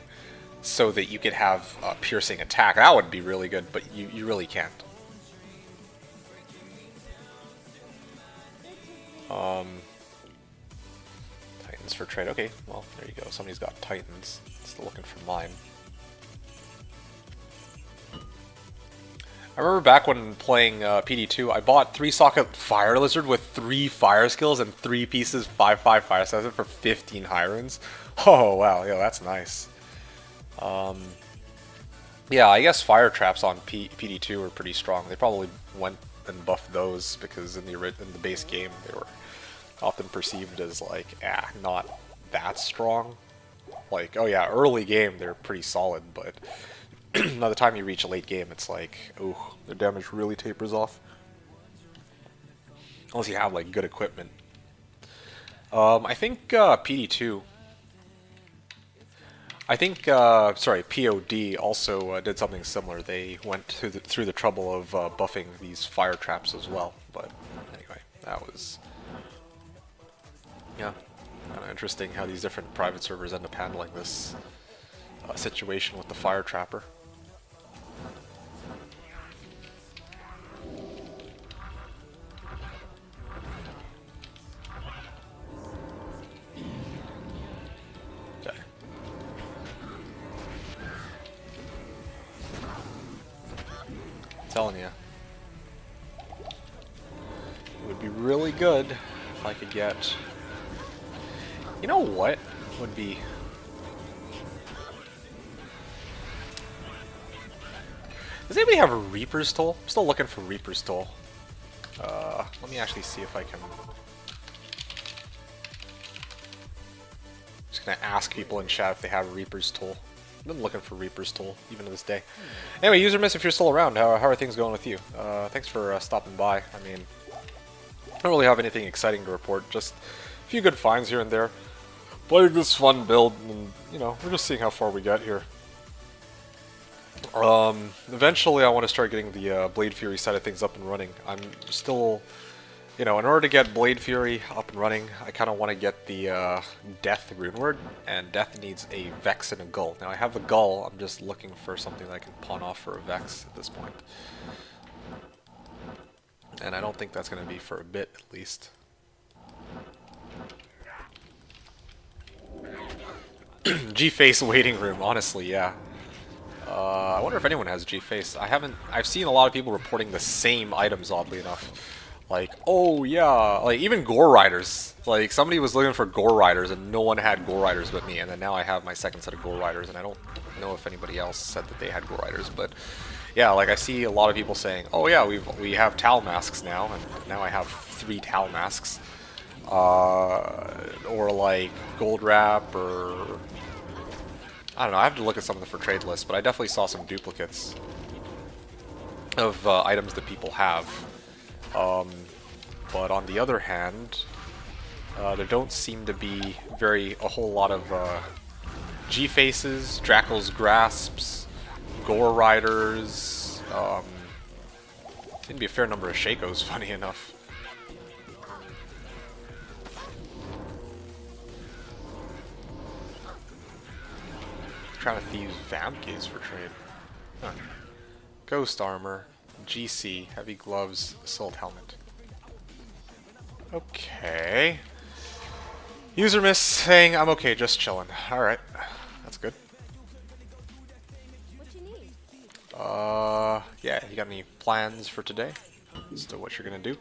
Speaker 3: so that you could have a piercing attack, that would be really good. But you really can't. Titans for trade. Okay, well there you go. Somebody's got Titans. Still looking for mine. I remember back when playing PD2, I bought 3-socket Fire Lizard with 3 fire skills and 3 pieces 5/5 fire assassin for 15 high runes. Oh wow, yeah, that's nice. Yeah, I guess fire traps on PD2 were pretty strong. They probably went and buffed those because in the base game they were often perceived as like, not that strong. Like, oh yeah, early game they're pretty solid, but by the time you reach a late game, it's like, ooh, the damage really tapers off. Unless you have like good equipment. I think PD2. I think sorry, POD also did something similar. They went through the trouble of buffing these fire traps as well. But anyway, that was kind of interesting how these different private servers end up handling this situation with the fire trapper. Telling you, it would be really good if I could get. You know what would be? Does anybody have a Reaper's Toll? I'm still looking for Reaper's Toll. Let me actually see if I can. Just gonna ask people in chat if they have Reaper's Toll. I've been looking for Reaper's Toll, even to this day. Anyway, User Miss, if you're still around, how are things going with you? Thanks for stopping by. I mean, I don't really have anything exciting to report, just a few good finds here and there. Playing this fun build, and, you know, we're just seeing how far we get here. Eventually I want to start getting the Blade Fury side of things up and running. I'm still... You know, in order to get Blade Fury up and running, I kind of want to get the Death rune word, and Death needs a Vex and a Gull. Now I have a Gull, I'm just looking for something that I can pawn off for a Vex at this point. And I don't think that's going to be for a bit, at least. G-Face waiting room, honestly, yeah. I wonder if anyone has G-Face. I've seen a lot of people reporting the same items, oddly enough. Like, oh yeah, like even Gore Riders. Like somebody was looking for Gore Riders and no one had Gore Riders but me, and then now I have my second set of Gore Riders, and I don't know if anybody else said that they had Gore Riders, but yeah, like I see a lot of people saying, oh yeah, we have Tal masks now, and now I have 3 Tal masks. Or like Gold Wrap, or I don't know, I have to look at some of the for trade lists, but I definitely saw some duplicates of items that people have. But on the other hand, there don't seem to be a whole lot of G-Faces, Drackel's Grasps, Gore Riders. Seem to be a fair number of Shakos, funny enough. Trying to use Vamp Gaze for trade. Huh. Ghost Armor, GC, Heavy Gloves, Assault Helmet. Okay. User Miss saying I'm okay, just chilling. Alright, that's good.
Speaker 4: What you need?
Speaker 3: Yeah, you got any plans for today? As to what you're gonna do?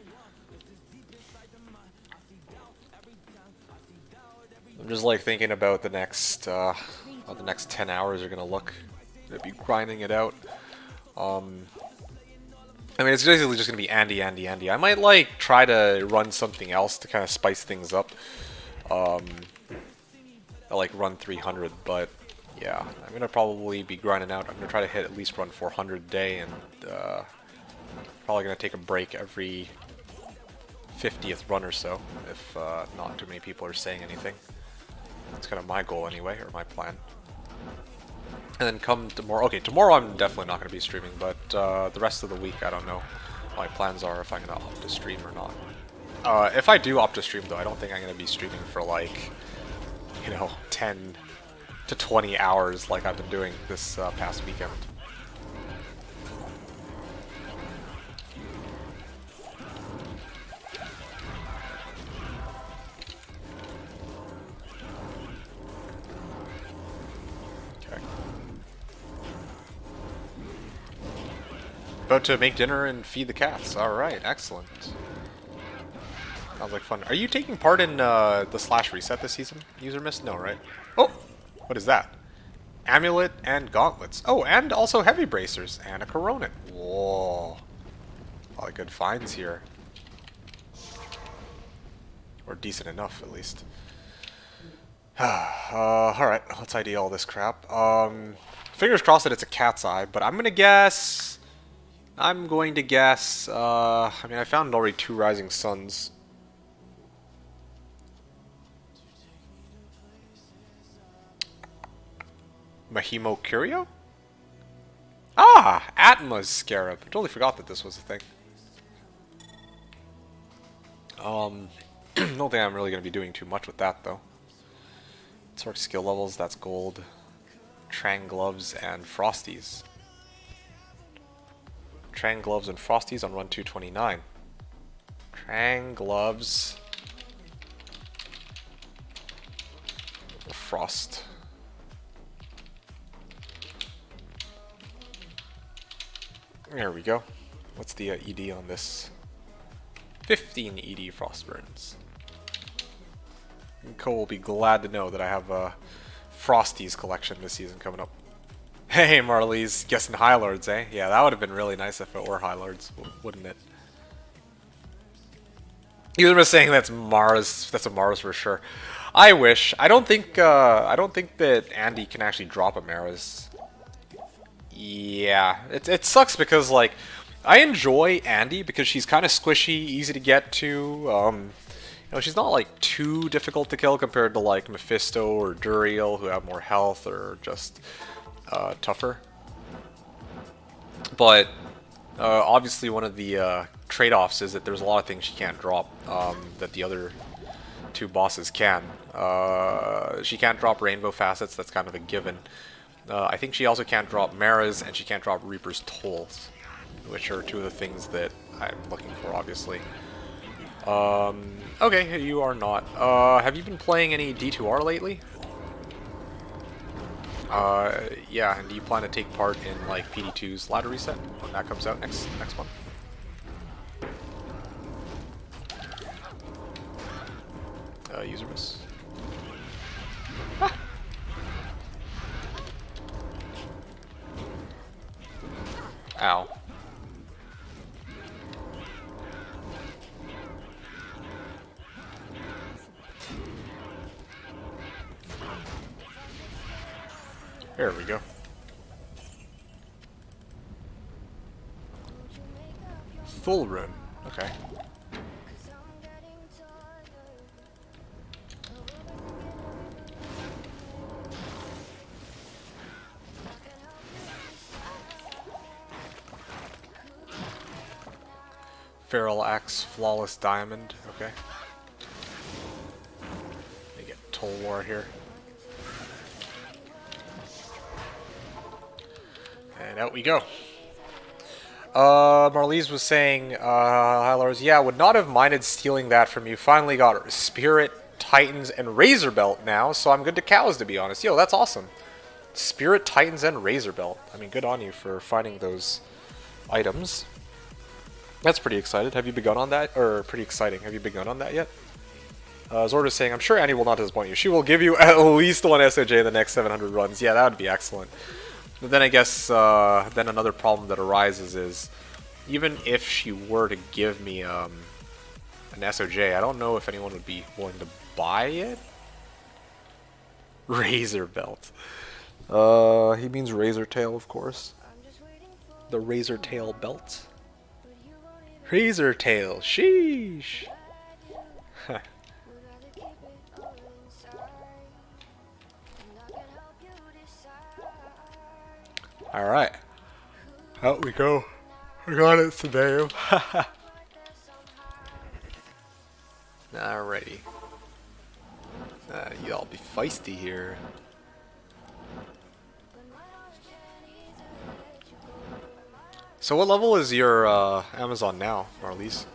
Speaker 3: I'm just like thinking about the next, how the next 10 hours are gonna look. Gonna be grinding it out. I mean, it's basically just gonna be Andy. I might like try to run something else to kind of spice things up. I like run 300, but yeah, I'm gonna probably be grinding out. I'm gonna try to hit at least run 400 a day, and probably gonna take a break every 50th run or so, if not too many people are saying anything. That's kind of my goal anyway, or my plan. And then come tomorrow. Okay, tomorrow I'm definitely not going to be streaming, but the rest of the week I don't know what my plans are, if I'm going to opt to stream or not. If I do opt to stream though, I don't think I'm going to be streaming for like, you know, 10 to 20 hours like I've been doing this past weekend. About to make dinner and feed the cats. Alright, excellent. Sounds like fun. Are you taking part in the Slash reset this season, User Miss? No, right? Oh! What is that? Amulet and gauntlets. Oh, and also heavy bracers and a coronet. Whoa. A lot of good finds here. Or decent enough, at least. Alright, let's ID all this crap. Fingers crossed that it's a cat's eye, but I'm gonna guess... I mean, I found already 2 Rising Suns. Mahimo Curio? Ah! Atma's Scarab. I totally forgot that this was a thing. Don't think I'm really going to be doing too much with that, though. Sort of skill levels, that's gold. Trang Gloves and Frosties. Trang Gloves and Frosties on run 229. Trang Gloves. Frost. There we go. What's the ED on this? 15 ED Frostburns. Cole will be glad to know that I have a Frosties collection this season coming up. Hey, Marley's guessing High Lords, eh? Yeah, that would have been really nice if it were High Lords, wouldn't it? You were saying that's Mars. That's a Mars for sure. I wish. I don't think that Andy can actually drop a Maris. Yeah, it sucks because like I enjoy Andy because she's kind of squishy, easy to get to. You know, she's not like too difficult to kill compared to like Mephisto or Duriel, who have more health or just tougher. But obviously one of the trade-offs is that there's a lot of things she can't drop that the other 2 bosses can. She can't drop Rainbow Facets, that's kind of a given. I think she also can't drop Maras, and she can't drop Reaper's Tolls, which are 2 of the things that I'm looking for, obviously. Okay, you are not. Have you been playing any D2R lately? Yeah, and do you plan to take part in like PD2's ladder reset when that comes out next month? User miss. Ah. Ow. There we go. Full rune. Okay. Feral Axe, Flawless Diamond. Okay. Let me get Toll War here. And out we go. Marlies was saying, hi Lars, yeah, would not have minded stealing that from you. Finally got Spirit, Titans, and Razor Belt now, so I'm good to cows, to be honest. Yo, that's awesome. Spirit, Titans, and Razor Belt. I mean, good on you for finding those items. That's pretty excited. Have you begun on that? Or pretty exciting. Have you begun on that yet? Zorda's saying, I'm sure Annie will not disappoint you. She will give you at least one SOJ in the next 700 runs. Yeah, that would be excellent. But then I guess then another problem that arises is even if she were to give me an SOJ, I don't know if anyone would be willing to buy it. Razor Belt. He means Razor Tail, of course. The Razor Tail belt. Razor Tail, sheesh. Alright. Out we go. We got it today. Alrighty. Y'all be feisty here. So what level is your Amazon now, Marlies?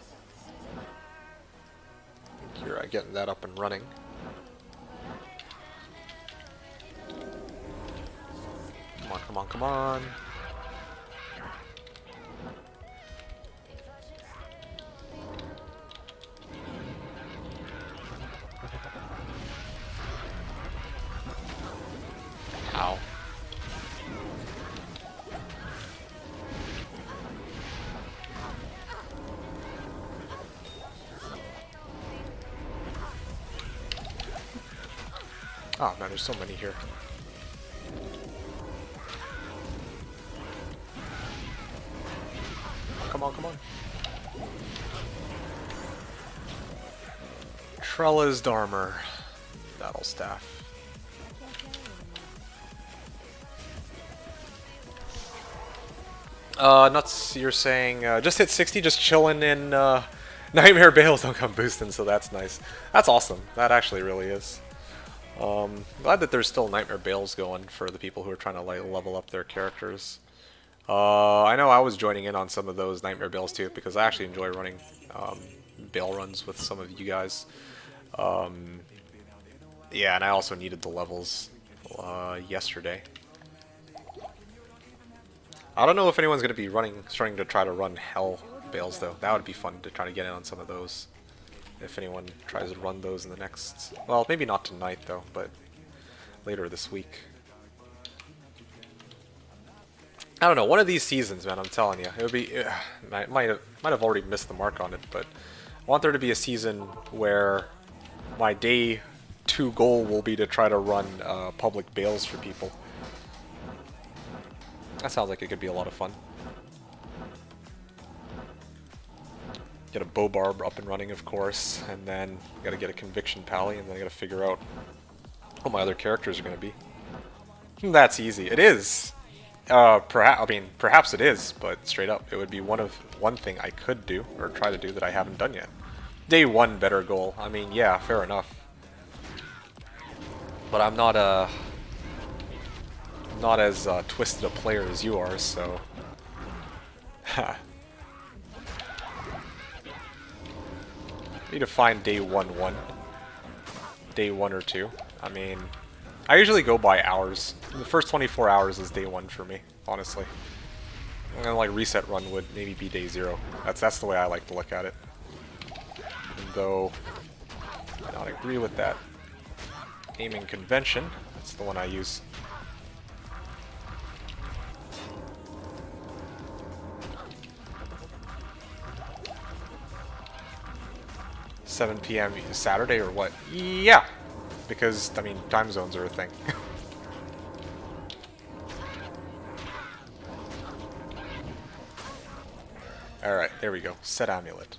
Speaker 3: I think you're getting that up and running. Come on, come on, come on. Ow. Oh man, there's so many here. Come on, come on. Trella's Dharma. Battle Staff. Nuts, you're saying just hit 60, just chilling in Nightmare Bales don't come boosting, so that's nice. That's awesome. That actually really is. Glad that there's still Nightmare Bales going for the people who are trying to like level up their characters. I know I was joining in on some of those Nightmare Bales too, because I actually enjoy running Bale runs with some of you guys. Yeah, and I also needed the levels yesterday. I don't know if anyone's going to be starting to try to run Hell Bales though. That would be fun to try to get in on some of those. If anyone tries to run those in the next... Well, maybe not tonight though, but later this week. I don't know, one of these seasons, man, I'm telling you. It would be... I might have already missed the mark on it, but I want there to be a season where my day 2 goal will be to try to run public Bales for people. That sounds like it could be a lot of fun. Get a bow barb up and running, of course, and then gotta get a conviction pally, and then I gotta figure out what my other characters are gonna be. That's easy. It is. Perhaps it is, but straight up, it would be one thing I could do or try to do that I haven't done yet. Day 1 better goal. I mean, yeah, fair enough. But I'm not as twisted a player as you are, so. Ha. Need to find day 1-1. Day 1 or 2. I mean, I usually go by hours. The first 24 hours is day 1 for me, honestly. And then like reset run would maybe be day 0. That's the way I like to look at it. Even though I don't agree with that naming convention, that's the one I use. $7 p.m. Saturday or what? Yeah, because I mean time zones are a thing. All right, there we go. Set amulet.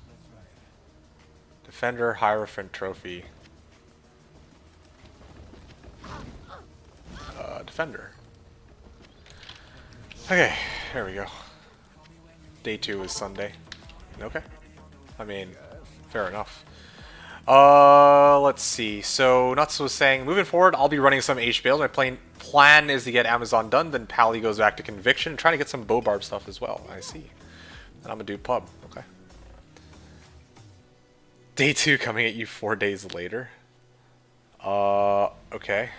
Speaker 3: Defender, Hierophant trophy. Defender. Okay, there we go. Day 2 is Sunday. Okay. I mean, fair enough. Let's see. So, Nuts was saying, moving forward, I'll be running some HBLs. My plan is to get Amazon done, then Pally goes back to Conviction, and trying to get some Bobarb stuff as well. I see. And I'm gonna do Pub. Okay. Day 2 coming at you 4 days later. Okay.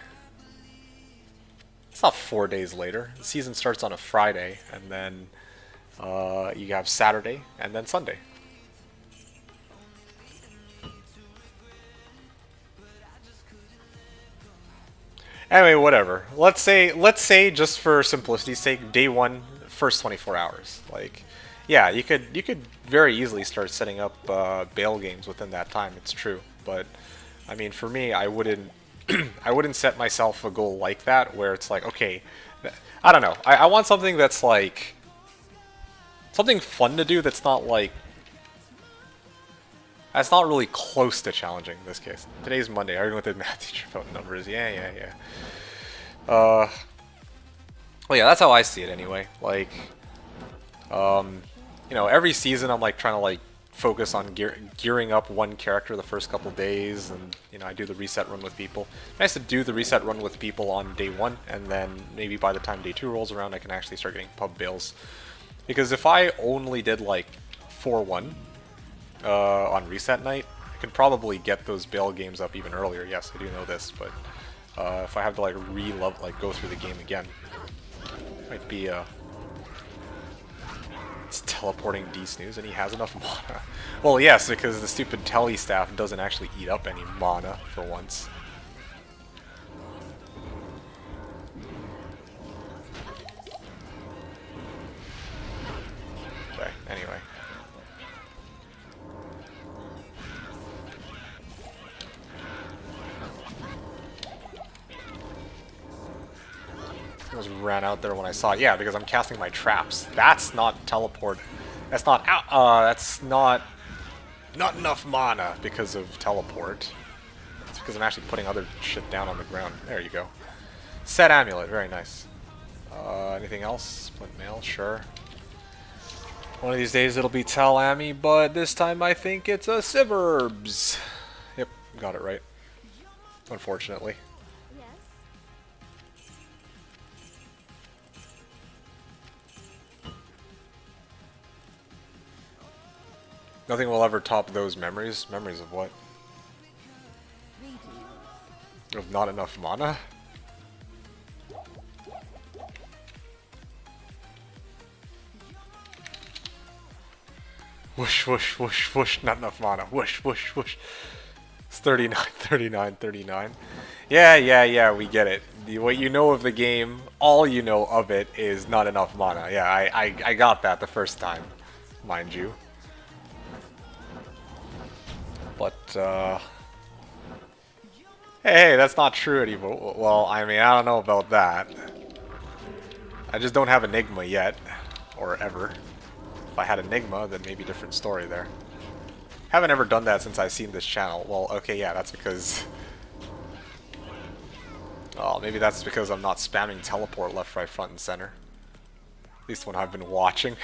Speaker 3: It's not 4 days later. The season starts on a Friday, and then you have Saturday, and then Sunday. Anyway, whatever. Let's say just for simplicity's sake, day 1, first 24 hours. Like, yeah, you could very easily start setting up bail games within that time. It's true, but I mean, for me, I wouldn't I wouldn't set myself a goal like that where it's like, okay, I don't know. I want something that's like something fun to do. That's not like that's not really close to challenging in this case. Today's Monday. Arguing with the math teacher about numbers. Yeah. Well, yeah, that's how I see it anyway. Like, you know, every season I'm like trying to like focus on gearing up one character the first couple days, and you know, I do the reset run with people. Nice to do the reset run with people on day 1, and then maybe by the time day 2 rolls around, I can actually start getting pub bails. Because if I only did like 4-1 on reset night, I could probably get those bail games up even earlier. Yes, I do know this, but if I have to like go through the game again, might be it's teleporting D-Snooze, and he has enough mana. Well, yes, because the stupid Telly staff doesn't actually eat up any mana for once. Okay, anyway. I just ran out there when I saw it. Yeah, because I'm casting my traps. That's not teleport. That's not that's not enough mana because of teleport. It's because I'm actually putting other shit down on the ground. There you go. Set amulet, very nice. Anything else? Split mail, sure. One of these days it'll be Talami, but this time I think it's a Siverbs. Yep, got it right. Unfortunately. Nothing will ever top those memories. Memories of what? Of not enough mana? Whoosh, whoosh, whoosh, whoosh, not enough mana. Whoosh, whoosh, whoosh. It's 39, 39, 39. Yeah, we get it. What you know of the game, all you know of it is not enough mana. Yeah, I got that the first time, mind you. But, hey, that's not true anymore. Well, I mean, I don't know about that. I just don't have Enigma yet. Or ever. If I had Enigma, then maybe different story there. Haven't ever done that since I've seen this channel. Well, okay, yeah, that's because... Oh, maybe that's because I'm not spamming teleport left, right, front, and center. At least when I've been watching.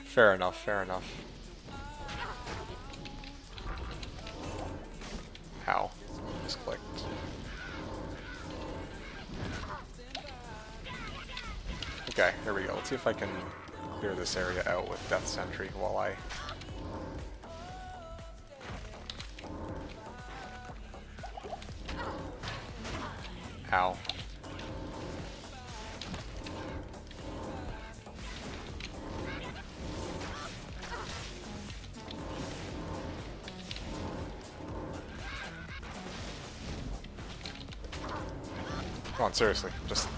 Speaker 3: Fair enough, fair enough. Ow. Misclicked. Okay, here we go. Let's see if I can clear this area out with Death Sentry while I... Ow. Come on, seriously, just...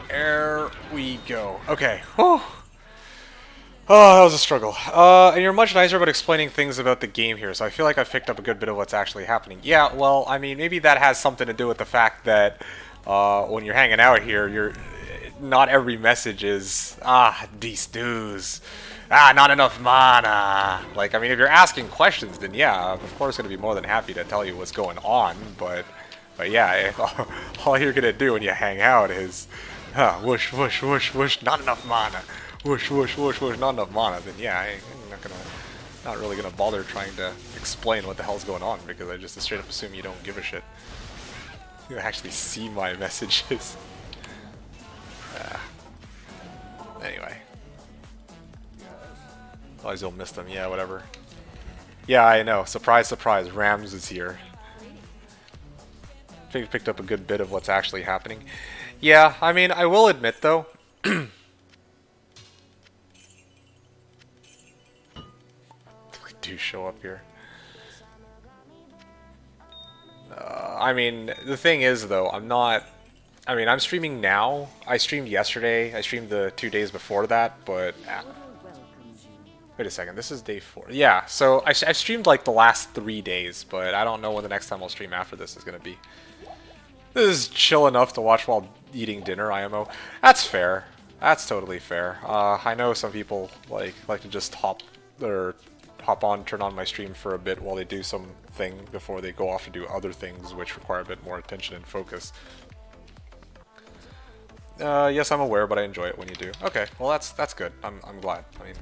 Speaker 3: There we go. Okay. Whew. Oh, that was a struggle. And you're much nicer about explaining things about the game here, so I feel like I've picked up a good bit of what's actually happening. Yeah, well, I mean, maybe that has something to do with the fact that when you're hanging out here, not every message is, these dudes. Not enough mana. Like, I mean, if you're asking questions, then yeah, of course, gonna be more than happy to tell you what's going on. But yeah, if all you're gonna do when you hang out is, whoosh, whoosh, whoosh, whoosh, not enough mana. Whoosh, whoosh, whoosh, whoosh, not enough mana. Then yeah, I'm not really gonna bother trying to explain what the hell's going on because I just straight up assume you don't give a shit. You actually see my messages. Anyway. Otherwise you'll miss them. Yeah, whatever. Yeah, I know. Surprise, surprise. Rams is here. I think we picked up a good bit of what's actually happening. Yeah, I mean, I will admit, though. We do show up here. I mean, the thing is, though, I'm streaming now. I streamed yesterday. I streamed the 2 days before that, but... wait a second, this is day 4. Yeah, so I streamed like the last 3 days, but I don't know when the next time I'll stream after this is going to be. This is chill enough to watch while eating dinner, IMO. That's fair. That's totally fair. I know some people like to just hop on, turn on my stream for a bit while they do something before they go off to do other things which require a bit more attention and focus. Yes, I'm aware, but I enjoy it when you do. Okay, well that's good. I'm glad. I mean,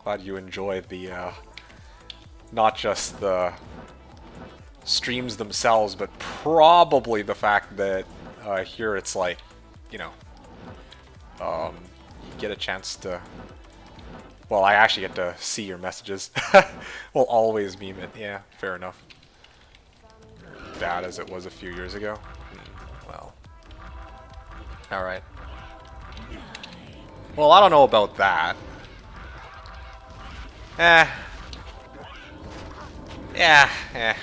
Speaker 3: glad you enjoy the not just the streams themselves, but probably the fact that here it's like, you know, you get a chance to. Well, I actually get to see your messages. We'll always meme it. Yeah, fair enough. Bad as it was a few years ago. Well. Alright. Well, I don't know about that.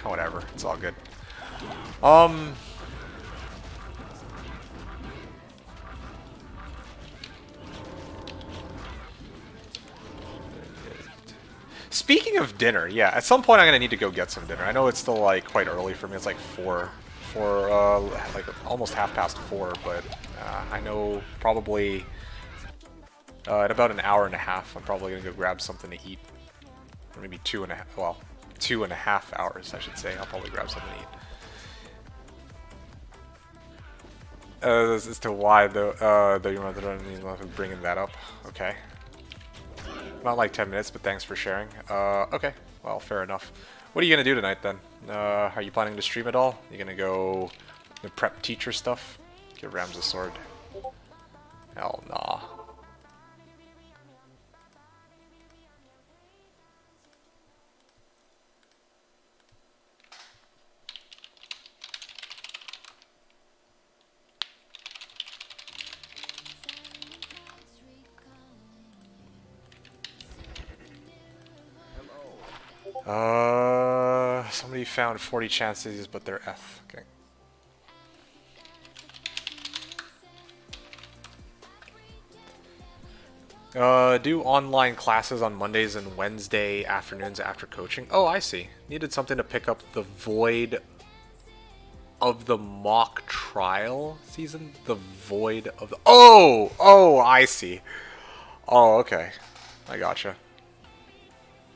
Speaker 3: Whatever. It's all good. Speaking of dinner, yeah, at some point I'm gonna need to go get some dinner. I know it's still like quite early for me. It's like like almost 4:30, but I know probably in about an hour and a half I'm probably gonna go grab something to eat. Or maybe 2.5 hours, I should say. I'll probably grab something to eat. As to why though you're bringing that up. Okay. Not like 10 minutes, but thanks for sharing. Okay, well, fair enough. What are you gonna do tonight then? Are you planning to stream at all? You gonna go prep teacher stuff? Give Rams a sword. Hell nah. Somebody found 40 chances, but they're F. Okay. Do online classes on Mondays and Wednesday afternoons after coaching. Oh, I see. Needed something to pick up the void of the mock trial season? The void of the... Oh, I see. Oh, okay. I gotcha.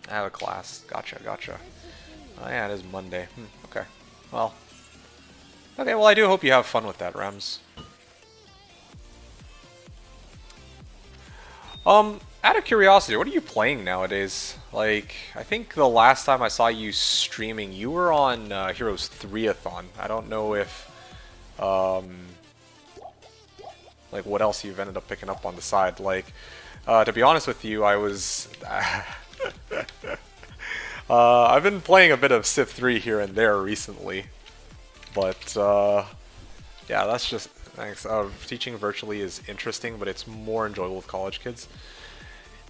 Speaker 3: I have a class. Gotcha. Oh yeah, it is Monday. Okay. Well. Okay, well I do hope you have fun with that, Rems. Out of curiosity, what are you playing nowadays? Like, I think the last time I saw you streaming, you were on Heroes 3-a-thon. I don't know if, like, what else you've ended up picking up on the side. Like, to be honest with you, I was... I've been playing a bit of Civ 3 here and there recently. But, yeah, that's just... Thanks. Teaching virtually is interesting, but it's more enjoyable with college kids.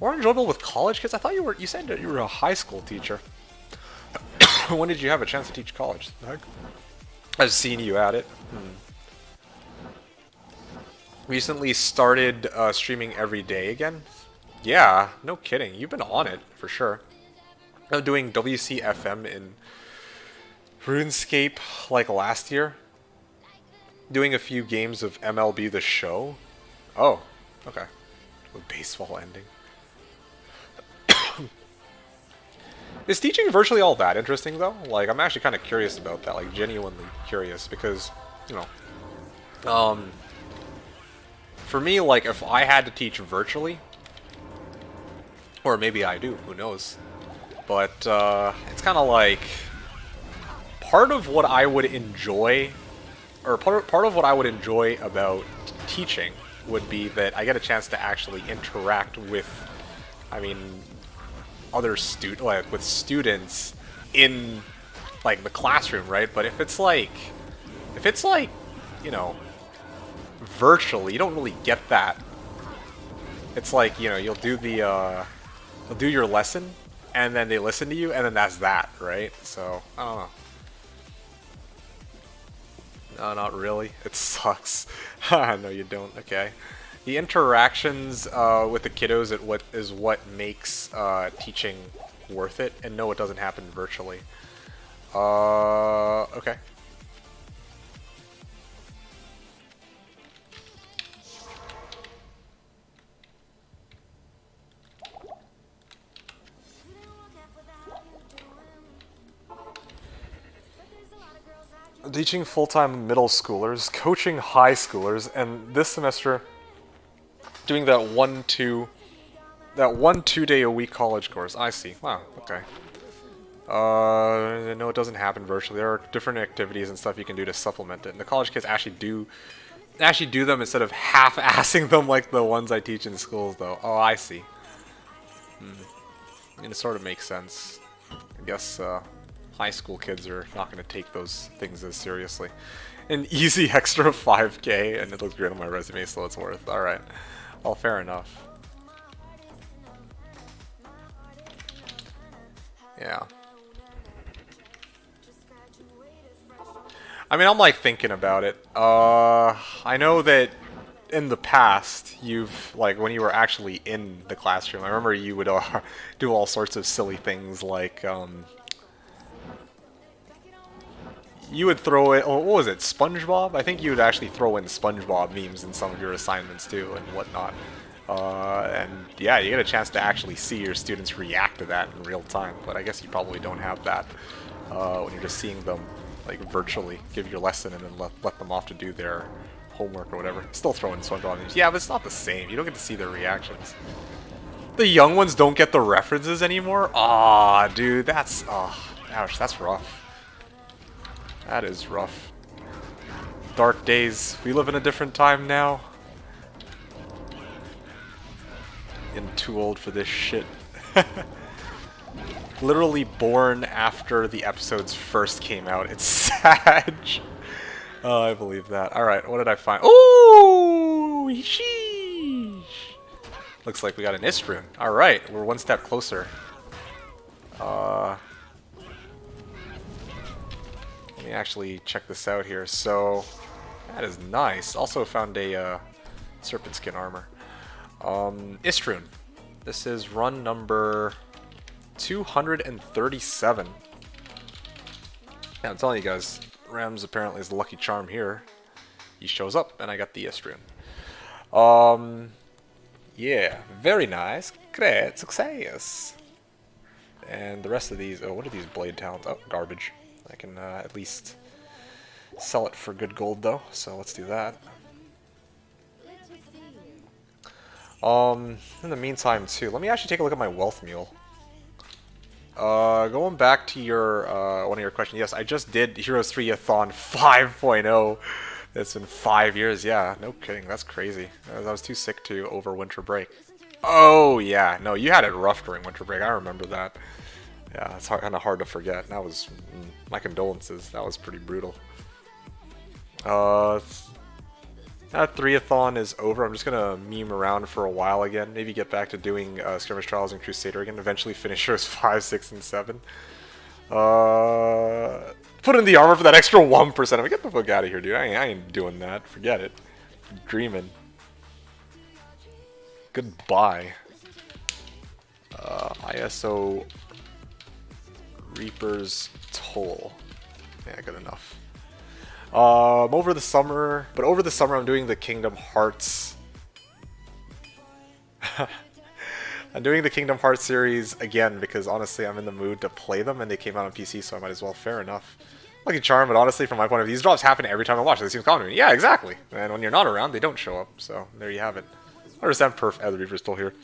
Speaker 3: More enjoyable with college kids? I thought you said that you were a high school teacher. When did you have a chance to teach college? The heck? I've seen you at it. Recently started streaming every day again. Yeah, no kidding. You've been on it for sure. I'm doing WCFM in RuneScape like last year. Doing a few games of MLB The Show. Oh, okay. With baseball ending. Is teaching virtually all that interesting, though? Like, I'm actually kind of curious about that. Like, genuinely curious. Because, you know... For me, like, if I had to teach virtually... Or maybe I do, who knows. But, it's kind of like... Part of what I would enjoy... Or part of what I would enjoy about teaching would be that I get a chance to actually interact with... I mean... other with students in like the classroom, right? But if it's like you know, virtually, you don't really get that. It's like, you know, you'll do your lesson and then they listen to you and then that's that, right? So I don't know. No, not really. It sucks. No, you don't. Okay. The interactions with the kiddos is what makes teaching worth it, and no, it doesn't happen virtually. Okay. Teaching full-time middle schoolers, coaching high schoolers, and this semester doing that one two day a week college course. I see. Wow. Okay. No, it doesn't happen virtually. There are different activities and stuff you can do to supplement it. And the college kids actually do them instead of half-assing them like the ones I teach in schools, though. Oh, I see. And it sort of makes sense. I guess high school kids are not going to take those things as seriously. An easy extra 5K, and it looks great on my resume, so it's worth. All right. Well, fair enough. Yeah. I mean, I'm like thinking about it. I know that in the past, you've, like, when you were actually in the classroom, I remember you would do all sorts of silly things like, you would throw it, oh, what was it, SpongeBob? I think you would actually throw in SpongeBob memes in some of your assignments too and whatnot. And yeah, you get a chance to actually see your students react to that in real time, but I guess you probably don't have that when you're just seeing them like virtually give your lesson and then let them off to do their homework or whatever. Still throw in SpongeBob memes. Yeah, but it's not the same. You don't get to see their reactions. The young ones don't get the references anymore? Aw, dude, that's, ouch, that's rough. That is rough. Dark days. We live in a different time now. I'm too old for this shit. Literally born after the episodes first came out. It's sad. Oh, I believe that. Alright, what did I find? Ooh! Sheesh! Looks like we got an Istrun. Alright, we're one step closer. Let me actually check this out here. So, that is nice. Also found a serpent skin armor. Istrun. This is run number 237. Yeah, I'm telling you guys, Rams apparently is the lucky charm here. He shows up, and I got the Istrun. Yeah, very nice. Great success. And the rest of these, oh, what are these blade talents? Oh, garbage. I can at least sell it for good gold, though, so let's do that. In the meantime, too, let me actually take a look at my wealth mule. Going back to your, one of your questions, yes, I just did Heroes 3-a-thon 5.0. It's been 5 years, yeah, no kidding, that's crazy. I was too sick to over winter break. Oh, yeah, no, you had it rough during winter break, I remember that. Yeah, it's kind of hard to forget. That was, my condolences, that was pretty brutal. That 3-a-thon is over. I'm just gonna meme around for a while again. Maybe get back to doing Skirmish Trials and Crusader again. Eventually finish those 5, 6, and 7. Put in the armor for that extra 1%. I mean, get the fuck out of here, dude. I ain't doing that. Forget it. Dreaming. Goodbye. ISO Reaper's Toll. Yeah, good enough. Over the summer, but over the summer I'm doing the Kingdom Hearts. I'm doing the Kingdom Hearts series again because honestly I'm in the mood to play them and they came out on PC, so I might as well. Fair enough. Lucky charm, but honestly from my point of view, these drops happen every time I watch. They seem common to me. Yeah, exactly. And when you're not around, they don't show up. So there you have it. 100% perf. The Reaper's still here.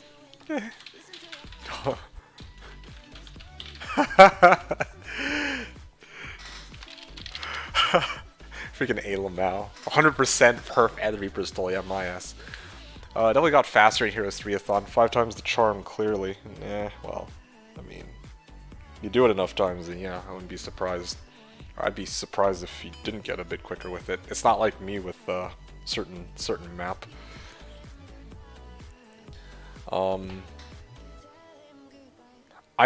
Speaker 3: Freaking A Lamau. 100% perf the Reaper's still. Yeah, my ass. Definitely got faster in Heroes 3-a-thon. 5 times the charm, clearly. Well, I mean, you do it enough times, then yeah, I wouldn't be surprised. I'd be surprised if you didn't get a bit quicker with it. It's not like me with certain map. I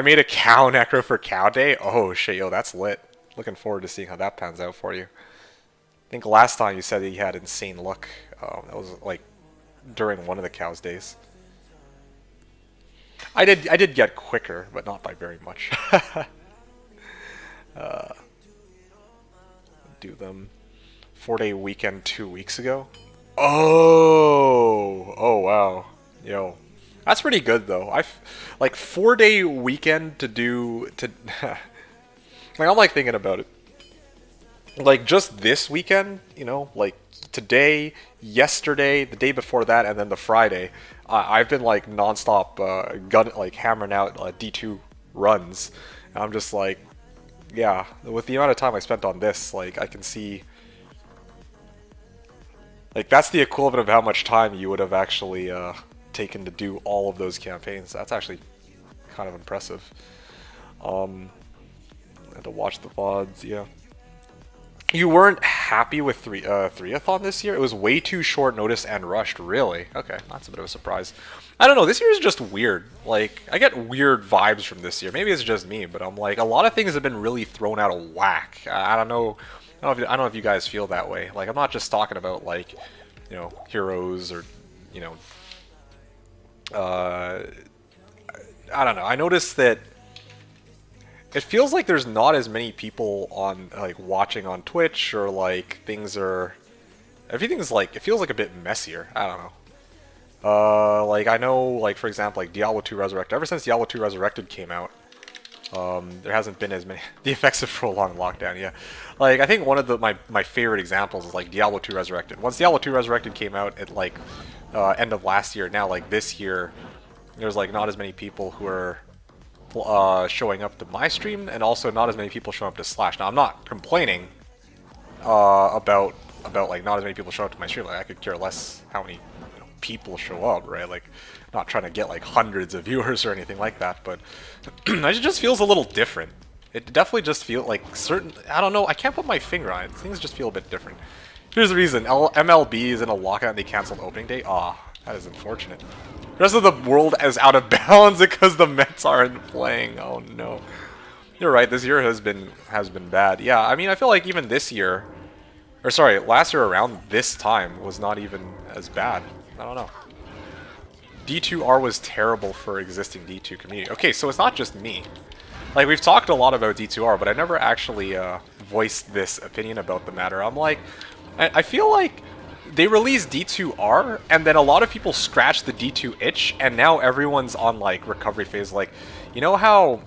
Speaker 3: made a cow necro for Cow Day. Oh shit, yo, that's lit. Looking forward to seeing how that pans out for you. I think last time you said that you had insane luck. That was like during one of the cow's days. I did get quicker, but not by very much. Do them 4-day weekend 2 weeks ago. Oh wow, yo, that's pretty good though. Like 4-day weekend to do to. Like I'm like thinking about it. Like just this weekend, you know, like today, yesterday, the day before that, and then the Friday, I've been like nonstop hammering out D2 runs. And I'm just like, yeah, with the amount of time I spent on this, like I can see, like that's the equivalent of how much time you would have actually taken to do all of those campaigns. That's actually kind of impressive. And to watch the VODs, yeah. You weren't happy with 3-a-thon this year? It was way too short notice and rushed, really? Okay, that's a bit of a surprise. I don't know, this year is just weird. Like, I get weird vibes from this year. Maybe it's just me, but I'm like, a lot of things have been really thrown out of whack. I don't know. I don't know if you guys feel that way. Like, I'm not just talking about, like, you know, heroes or, you know, I don't know. I noticed that it feels like there's not as many people on like watching on Twitch, or like everything's like, it feels like a bit messier. I don't know. Like I know, like for example, like Diablo 2 Resurrected. Ever since Diablo 2 Resurrected came out, there hasn't been as many. The effects of prolonged lockdown, yeah. Like I think one of my favorite examples is like Diablo 2 Resurrected. Once Diablo 2 Resurrected came out at like end of last year, now like this year, there's like not as many people who are showing up to my stream, and also not as many people showing up to Slash. Now I'm not complaining about like not as many people showing up to my stream. Like I could care less how many people show up, right? Like not trying to get like hundreds of viewers or anything like that, but it just feels a little different. It definitely just feels like certain, I don't know, I can't put my finger on it. Things just feel a bit different. Here's the reason. MLB is in a lockout and they canceled opening day. That is unfortunate. The rest of the world is out of balance because the Mets aren't playing. Oh no. You're right, this year has been bad. Yeah, I mean, I feel like even this year, or sorry, last year around this time was not even as bad. I don't know. D2R was terrible for existing D2 community. Okay, so it's not just me. Like, we've talked a lot about D2R, but I never actually voiced this opinion about the matter. I'm like, I feel like they released D2R, and then a lot of people scratched the D2 itch, and now everyone's on, like, recovery phase. Like, you know how,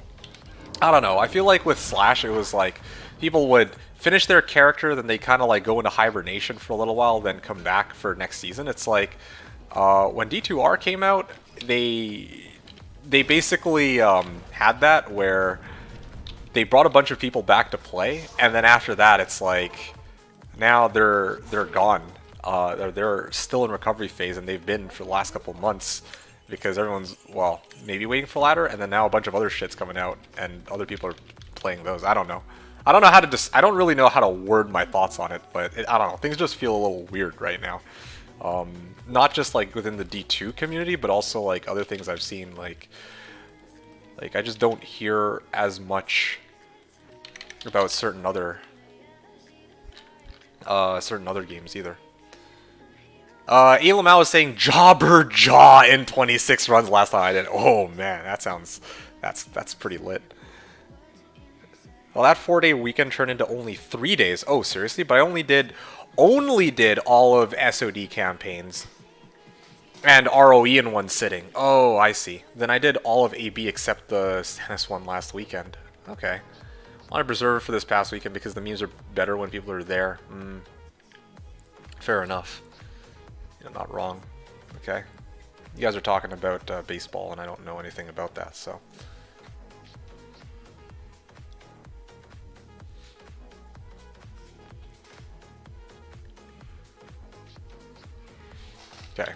Speaker 3: I don't know, I feel like with Slash, it was like, people would finish their character, then they kind of, like, go into hibernation for a little while, then come back for next season. It's like, when D2R came out, they basically had that, where they brought a bunch of people back to play, and then after that, it's like, now they're gone. They're still in recovery phase, and they've been for the last couple of months because everyone's, well, maybe waiting for ladder, and then now a bunch of other shit's coming out, and other people are playing those. I don't know. I don't know how to I don't really know how to word my thoughts on it, but I don't know. Things just feel a little weird right now. Not just like within the D2 community, but also like other things I've seen. Like I just don't hear as much about certain other games either. Elamau was saying Jobber Jaw in 26 runs last time I did. Oh man, that sounds, that's pretty lit. Well, that 4-day weekend turned into only 3 days. Oh, seriously? But I only did all of SOD campaigns and ROE in one sitting. Oh, I see. Then I did all of AB except the Stannis one last weekend. Okay. I want to preserve it for this past weekend because the memes are better when people are there. Fair enough. You're not wrong. Okay. You guys are talking about baseball, and I don't know anything about that, so. Okay.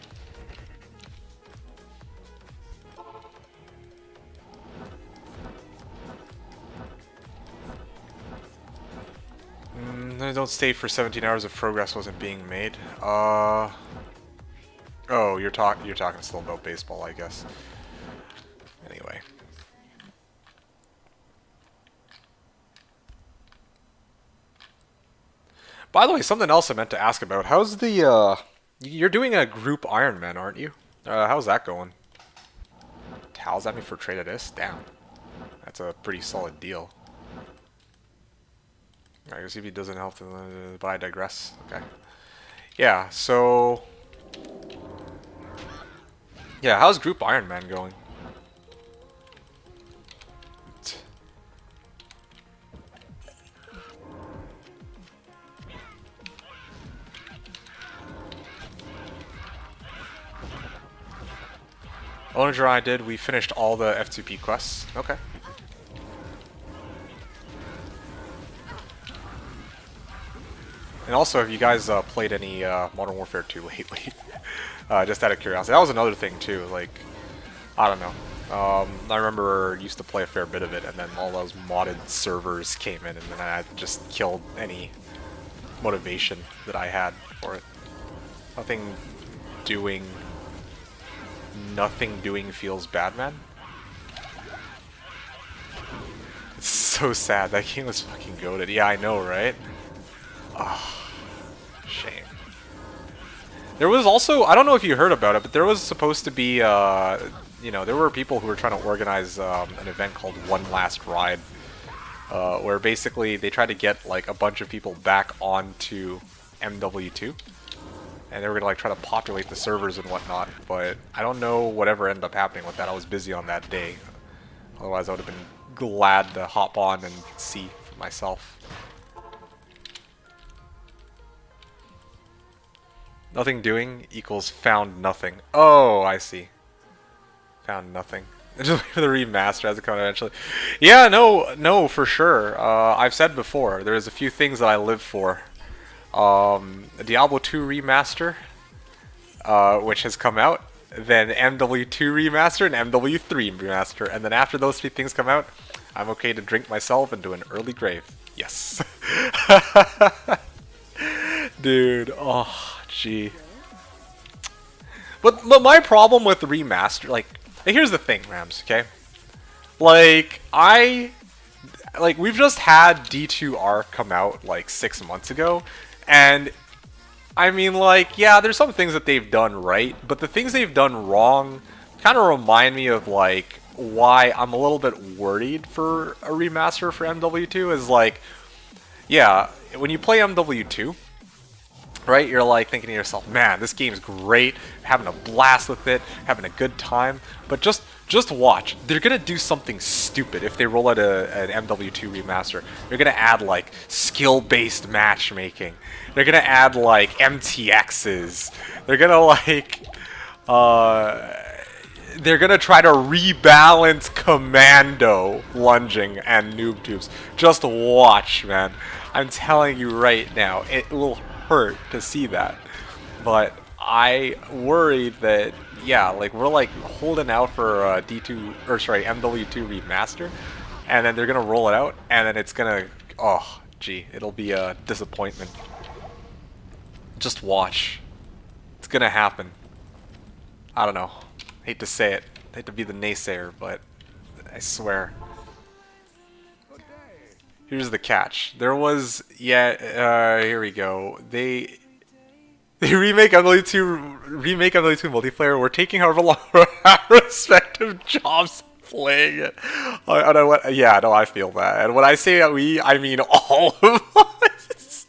Speaker 3: Don't stay for 17 hours if progress wasn't being made. Oh, you're talking still about baseball, I guess. Anyway. By the way, something else I meant to ask about. How's the you're doing a group Ironman, aren't you? How's that going? How's that mean for trade of this? Damn. That's a pretty solid deal. I guess if he doesn't help, but I digress. Okay. Yeah, so... Yeah, how's Group Iron Man going? Onager and I did. We finished all the F2P quests. Okay. And also, have you guys played any Modern Warfare 2 lately? Just out of curiosity. That was another thing too. Like, I don't know. I remember used to play a fair bit of it, and then all those modded servers came in, and then I just killed any motivation that I had for it. Nothing doing feels bad, man. It's so sad. That game was fucking goated. Yeah, I know, right? Ah, shame. There was also, I don't know if you heard about it, but there was supposed to be, you know, there were people who were trying to organize an event called One Last Ride, where basically they tried to get like a bunch of people back onto MW2, and they were gonna like try to populate the servers and whatnot. But I don't know whatever ended up happening with that. I was busy on that day. Otherwise, I would have been glad to hop on and see for myself. Nothing doing equals found nothing. Oh, I see. Found nothing. Just wait for the remaster as it comes eventually. Yeah, no, for sure. I've said before, there's a few things that I live for. Diablo 2 remaster, which has come out. Then MW2 remaster and MW3 remaster. And then after those three things come out, I'm okay to drink myself into an early grave. Yes. Dude, oh, gee. But my problem with the remaster, like, here's the thing, Rams, okay? Like, we've just had D2R come out, like, 6 months ago, and, I mean, like, yeah, there's some things that they've done right, but the things they've done wrong kind of remind me of, like, why I'm a little bit worried for a remaster for MW2, is, like, yeah, when you play MW2, right, you're like thinking to yourself, man, this game's great, having a blast with it, having a good time, but just watch. They're gonna do something stupid if they roll out an MW2 remaster. They're gonna add like skill-based matchmaking. They're gonna add like MTXs. They're gonna like they're gonna try to rebalance commando lunging and noob tubes. Just watch, man. I'm telling you right now, it will hurt to see that. But I worry that, yeah, like we're like holding out for MW2 remaster, and then they're gonna roll it out, and then it's gonna, oh, gee, it'll be a disappointment. Just watch. It's gonna happen. I don't know. Hate to say it. Hate to be the naysayer, but I swear. Here's the catch. There was, yeah, here we go. They remake MW2 multiplayer. We're taking however long our respective jobs playing it. Yeah, no, I feel that. And when I say we, I mean all of us.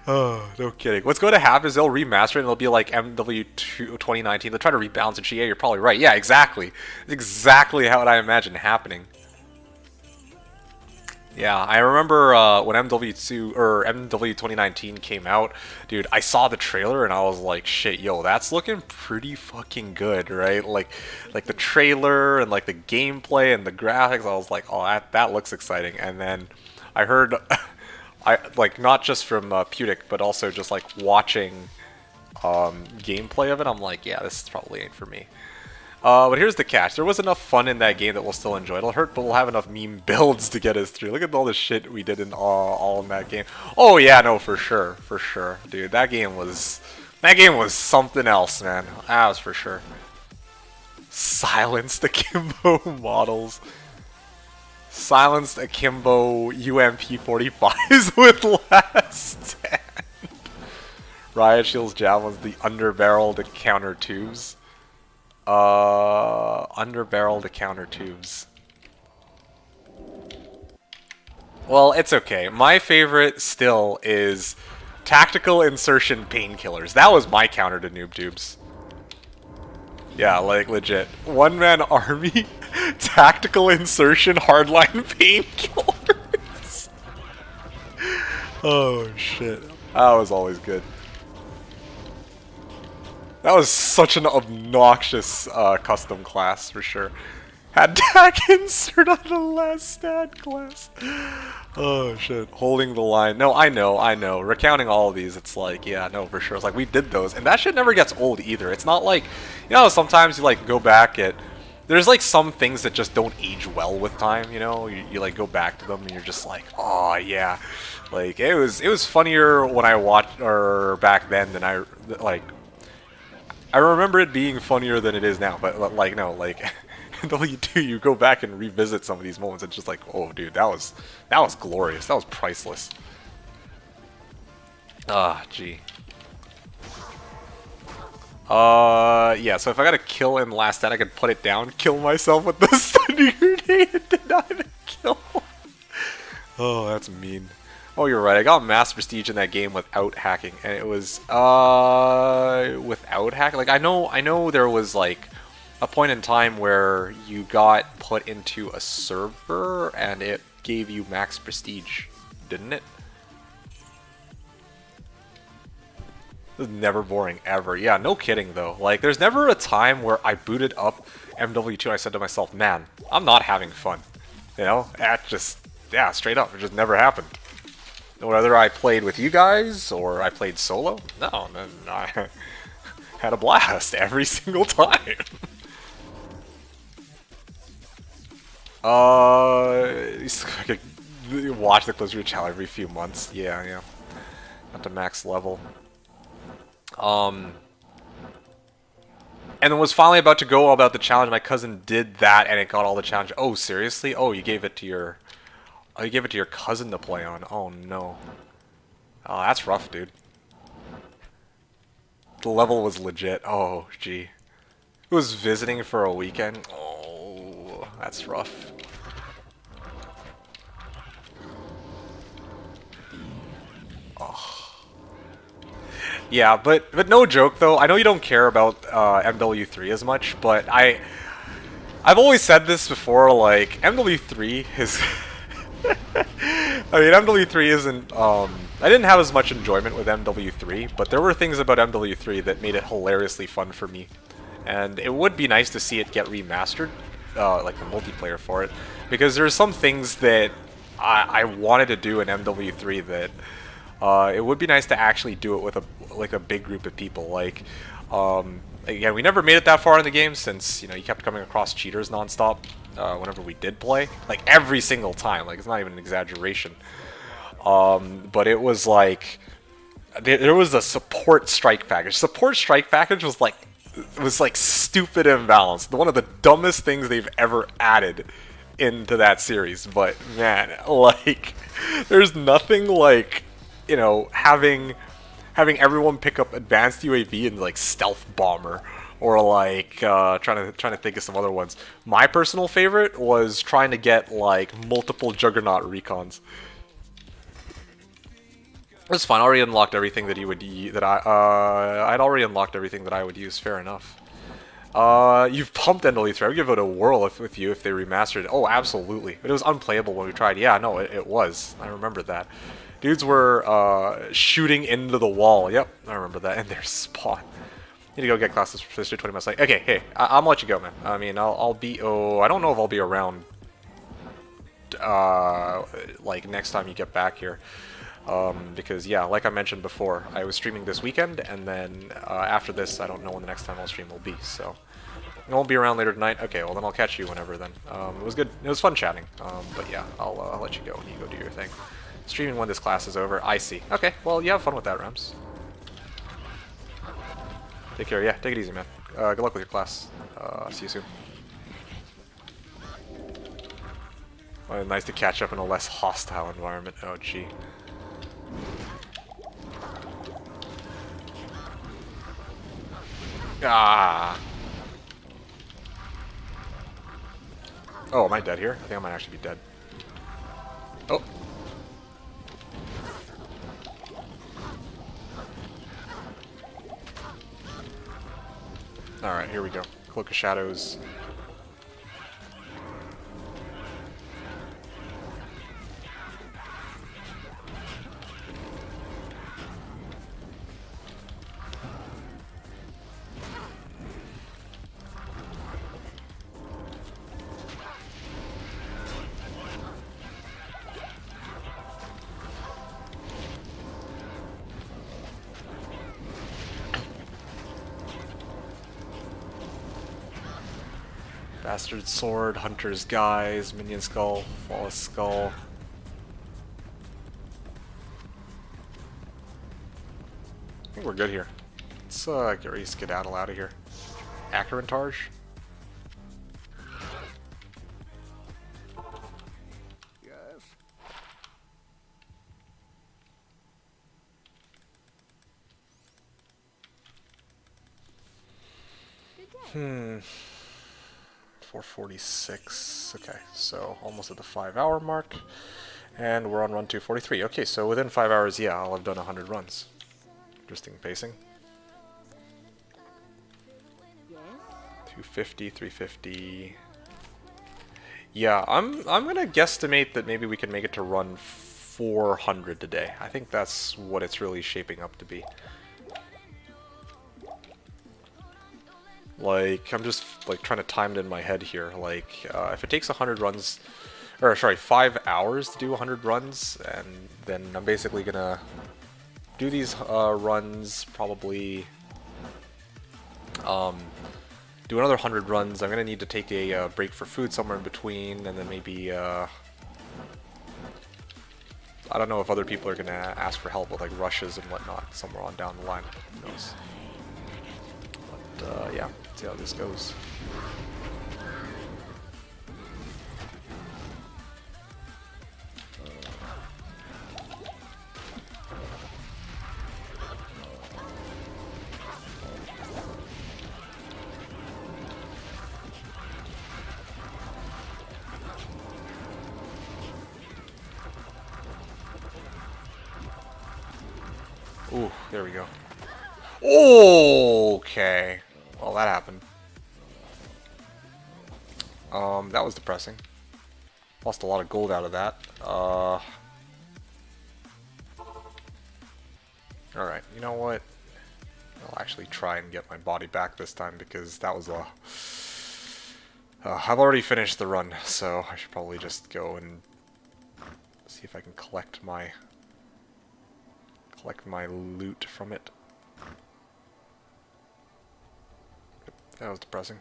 Speaker 3: Oh, no kidding. What's going to happen is they'll remaster it and it'll be like MW2 2019. They'll try to rebalance it. Yeah, you're probably right. Yeah, exactly. It's exactly how I imagine happening. Yeah, I remember when MW2 or MW 2019 came out, dude, I saw the trailer and I was like, shit, yo, that's looking pretty fucking good, right? Like the trailer and like the gameplay and the graphics, I was like, oh, that looks exciting. And then I heard, I like not just from Putic, but also just like watching gameplay of it, I'm like, yeah, this probably ain't for me. But here's the catch. There was enough fun in that game that we'll still enjoy. It'll hurt, but we'll have enough meme builds to get us through. Look at all the shit we did in all in that game. Oh yeah, no, for sure, dude. That game was something else, man. That was for sure. Silenced akimbo models. Silenced akimbo UMP 45s with last stand. Riot Shield's javelins, the underbarrel to counter tubes. Underbarrel to counter tubes. Well, it's okay. My favorite still is tactical insertion painkillers. That was my counter to noob tubes. Yeah, like legit. One-man army, tactical insertion, hardline painkillers. Oh shit. That was always good. That was such an obnoxious custom class, for sure. Had tack insert on the last stat class. Oh, shit. Holding the line. No, I know. Recounting all of these, it's like, yeah, no, for sure. It's like, we did those. And that shit never gets old, either. It's not like, you know, sometimes you, like, go back at... There's, like, some things that just don't age well with time, you know? You like, go back to them, and you're just like, oh, yeah. Like, it was funnier when I watched, or back then than I, like... I remember it being funnier than it is now, but like no, like in W2 you go back and revisit some of these moments. It's just like, oh dude, that was glorious. That was priceless. Ah, gee. Yeah. So if I got a kill in last stand, I could put it down, kill myself with the stun grenade, and deny the kill. Oh, that's mean. Oh, you're right. I got mass prestige in that game without hacking, and it was without hacking. Like I know there was like a point in time where you got put into a server and it gave you max prestige, didn't it? It was never boring ever. Yeah, no kidding though. Like there's never a time where I booted up MW2 and I said to myself, man, I'm not having fun. You know, that just, yeah, straight up, it just never happened. Whether I played with you guys or I played solo, no, I had a blast every single time. I could watch the Blizzard channel every few months. Yeah. Not to max level. And it was finally about to go all about the challenge. My cousin did that and it got all the challenge. Oh, seriously? Oh, you gave it to your... Oh, you gave it to your cousin to play on. Oh, no. Oh, that's rough, dude. The level was legit. Oh, gee. It was visiting for a weekend. Oh, that's rough. Oh. Yeah, but no joke, though. I know you don't care about MW3 as much, but I've always said this before, like, MW3 is... I mean, MW3 isn't, I didn't have as much enjoyment with MW3, but there were things about MW3 that made it hilariously fun for me. And it would be nice to see it get remastered, like the multiplayer for it, because there's some things that I wanted to do in MW3 that it would be nice to actually do it with a big group of people. Like, again, we never made it that far in the game since, you know, you kept coming across cheaters nonstop. Whenever we did play, like every single time, like it's not even an exaggeration. But it was like there was a support strike package. Support strike package was like stupid imbalanced. One of the dumbest things they've ever added into that series. But man, like there's nothing like, you know, having everyone pick up advanced UAV and like stealth bomber. or like trying to think of some other ones. My personal favorite was trying to get like multiple Juggernaut recons. It's fine. I already unlocked everything that you would I'd already unlocked everything that I would use. Fair enough. You've pumped Endolith. I would give it a whirl with you if they remastered it. Oh, absolutely. But it was unplayable when we tried. Yeah, no, it was. I remember that. Dudes were shooting into the wall. Yep, I remember that. And their spawn. Need to go get classes for 20 minutes. Like, okay, hey, I'm gonna let you go, man. I mean, I'll be. Oh, I don't know if I'll be around. Like next time you get back here. Because yeah, like I mentioned before, I was streaming this weekend, and then after this, I don't know when the next time I'll stream will be. So I won't be around later tonight. Okay, well then I'll catch you whenever then. It was good. It was fun chatting. But yeah, I'll let you go and you go do your thing. Streaming when this class is over. I see. Okay, well you have fun with that, Rams. Take care. Yeah, take it easy, man. Good luck with your class. See you soon. Well, nice to catch up in a less hostile environment. Oh, gee. Ah. Oh, am I dead here? I think I might actually be dead. Oh. Alright, here we go. Cloak of Shadows. Bastard Sword, Hunter's Guise, Minion Skull, Flawless Skull. I think we're good here. Let's get ready to skedaddle out of here. Acarantage?
Speaker 5: Yes.
Speaker 3: Hmm. 446. Okay, so almost at the 5-hour mark. And we're on run 243. Okay, so within 5 hours, yeah, I'll have done 100 runs. Interesting pacing.
Speaker 4: Yes?
Speaker 3: 250, 350. Yeah, I'm gonna guesstimate that maybe we can make it to run 400 today. I think that's what it's really shaping up to be. Like, I'm just like trying to time it in my head here. Like, if it takes 100 runs, or sorry, 5 hours to do 100 runs, and then I'm basically gonna do these runs, probably do another 100 runs. I'm gonna need to take a break for food somewhere in between, and then maybe I don't know if other people are gonna ask for help with like rushes and whatnot somewhere on down the line. Who knows? But yeah, see how this goes. Ooh, there we go. Okay. Well, that happened. That was depressing. Lost a lot of gold out of that. Alright, you know what? I'll actually try and get my body back this time because that was a... I've already finished the run, so I should probably just go and see if I can collect my loot from it. That was depressing.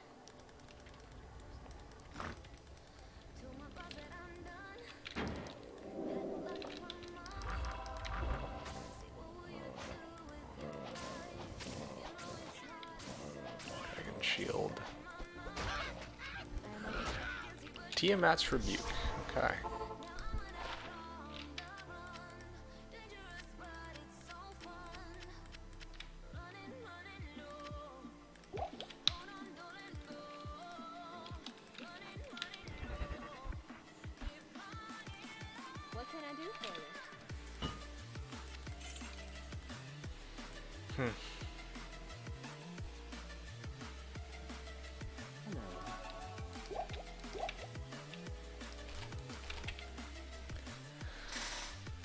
Speaker 3: Dragon Shield. Tiamat's Rebuke. Okay.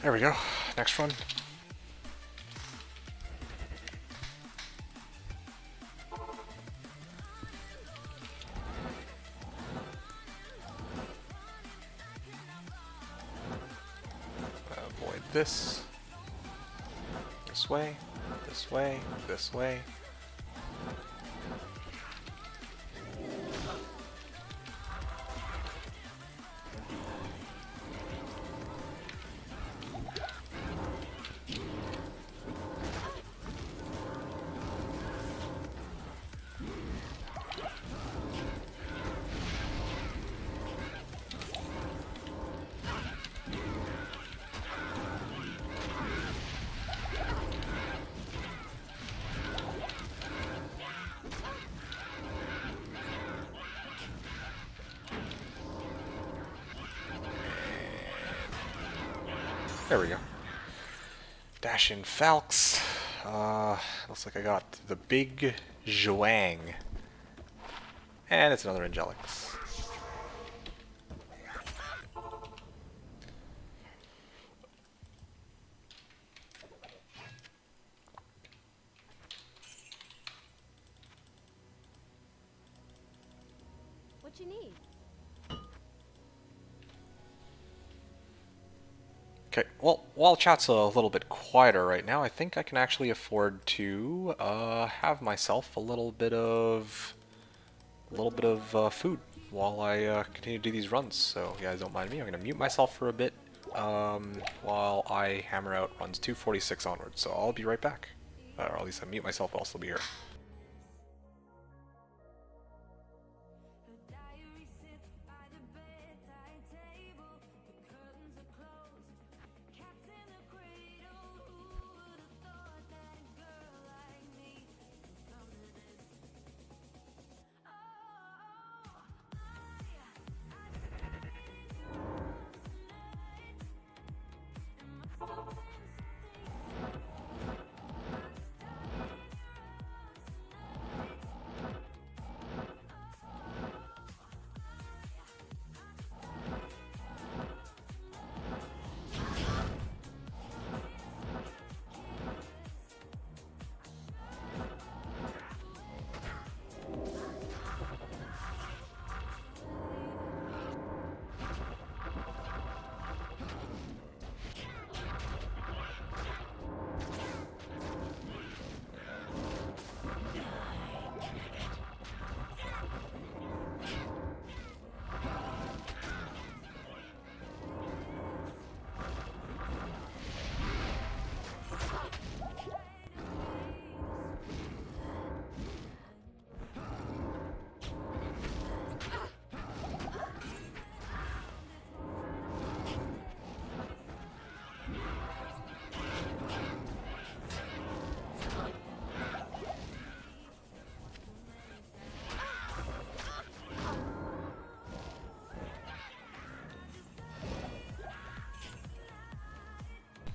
Speaker 3: There we go. Next run. Avoid this. This way. This way. This way. There we go. Dash in Falx. Looks like I got the big Zhuang. And it's another Angelix.
Speaker 4: What you need?
Speaker 3: Okay, well, while chat's a little bit quieter right now, I think I can actually afford to have myself a little bit of food while I continue to do these runs. So you guys don't mind me, I'm gonna mute myself for a bit while I hammer out runs 246 onwards. So I'll be right back, or at least I mute myself. I'll still be here.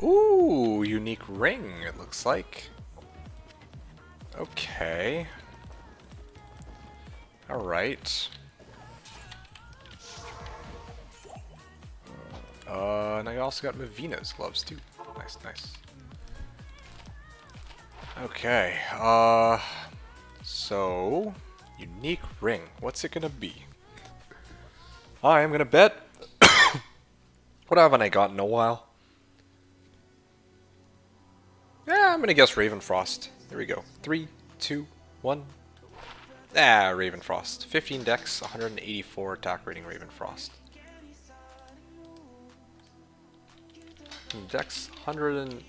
Speaker 3: Ooh, unique ring, it looks like. Okay. Alright. And I also got Mavina's gloves too. Nice, nice. Okay, so unique ring. What's it gonna be? I am gonna bet. What haven't I gotten in a while? Yeah, I'm gonna guess Ravenfrost. There we go. 3, 2, 1. Ah, Ravenfrost. 15 dex, 184 attack rating Ravenfrost. Dex, 100 and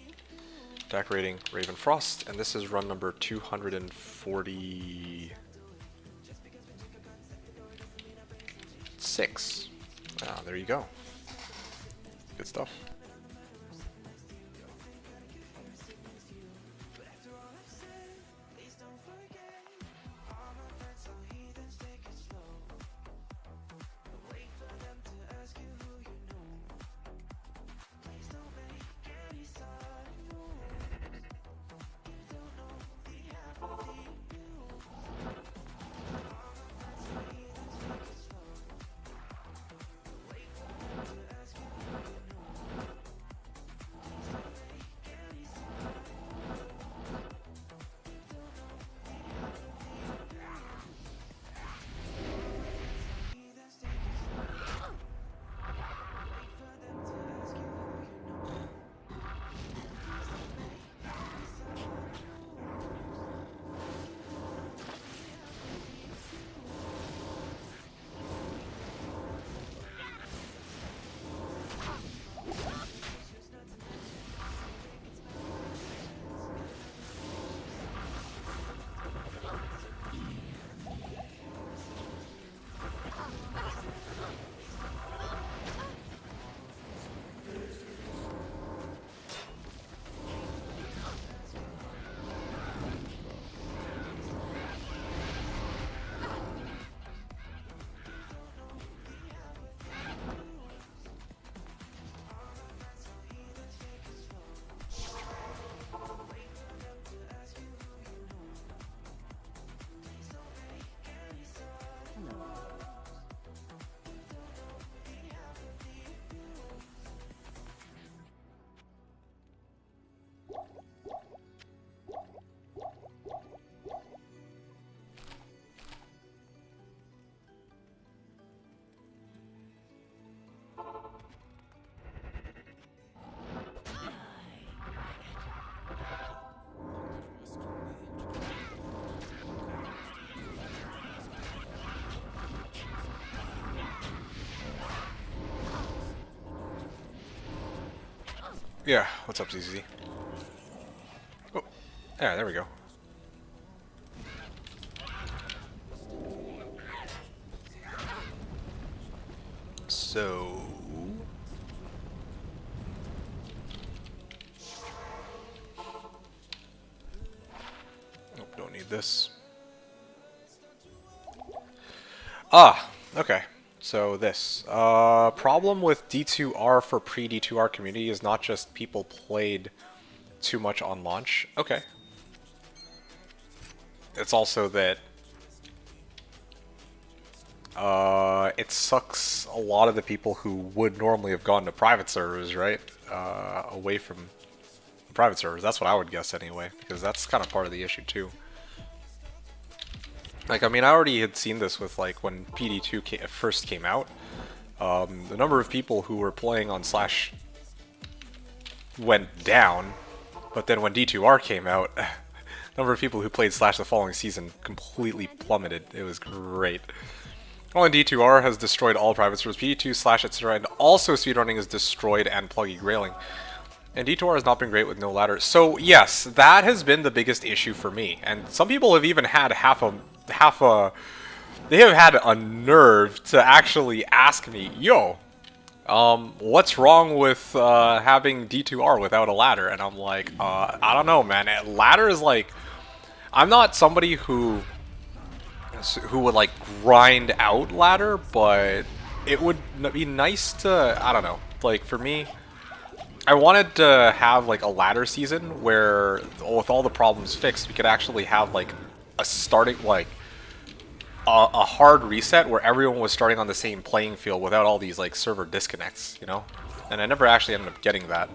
Speaker 3: attack rating Ravenfrost, and this is run number 246. Ah, there you go. Good stuff. Yeah, what's up, ZZ? Oh, yeah, there we go. So... Nope, don't need this. Ah, okay. So this. Problem with D2R for pre-D2R community is not just people played too much on launch. Okay. It's also that it sucks a lot of the people who would normally have gone to private servers, right? Away from private servers. That's what I would guess anyway, because that's kind of part of the issue too. Like, I mean, I already had seen this with, like, when PD2 first came out. The number of people who were playing on Slash went down, but then when D2R came out, the number of people who played Slash the following season completely plummeted. It was great. Well, and D2R has destroyed all private servers. PD2, Slash, etc. And also speedrunning is destroyed and pluggy grailing. And D2R has not been great with no ladder. So, yes, that has been the biggest issue for me. And some people have even had they have had a nerve to actually ask me, yo, what's wrong with having D2R without a ladder? And I'm like, I don't know, man. Ladder is like, I'm not somebody who would like grind out ladder, but it would be nice to, I don't know, like for me, I wanted to have like a ladder season where with all the problems fixed, we could actually have like a starting, like a hard reset where everyone was starting on the same playing field without all these like server disconnects, you know? And I never actually ended up getting that.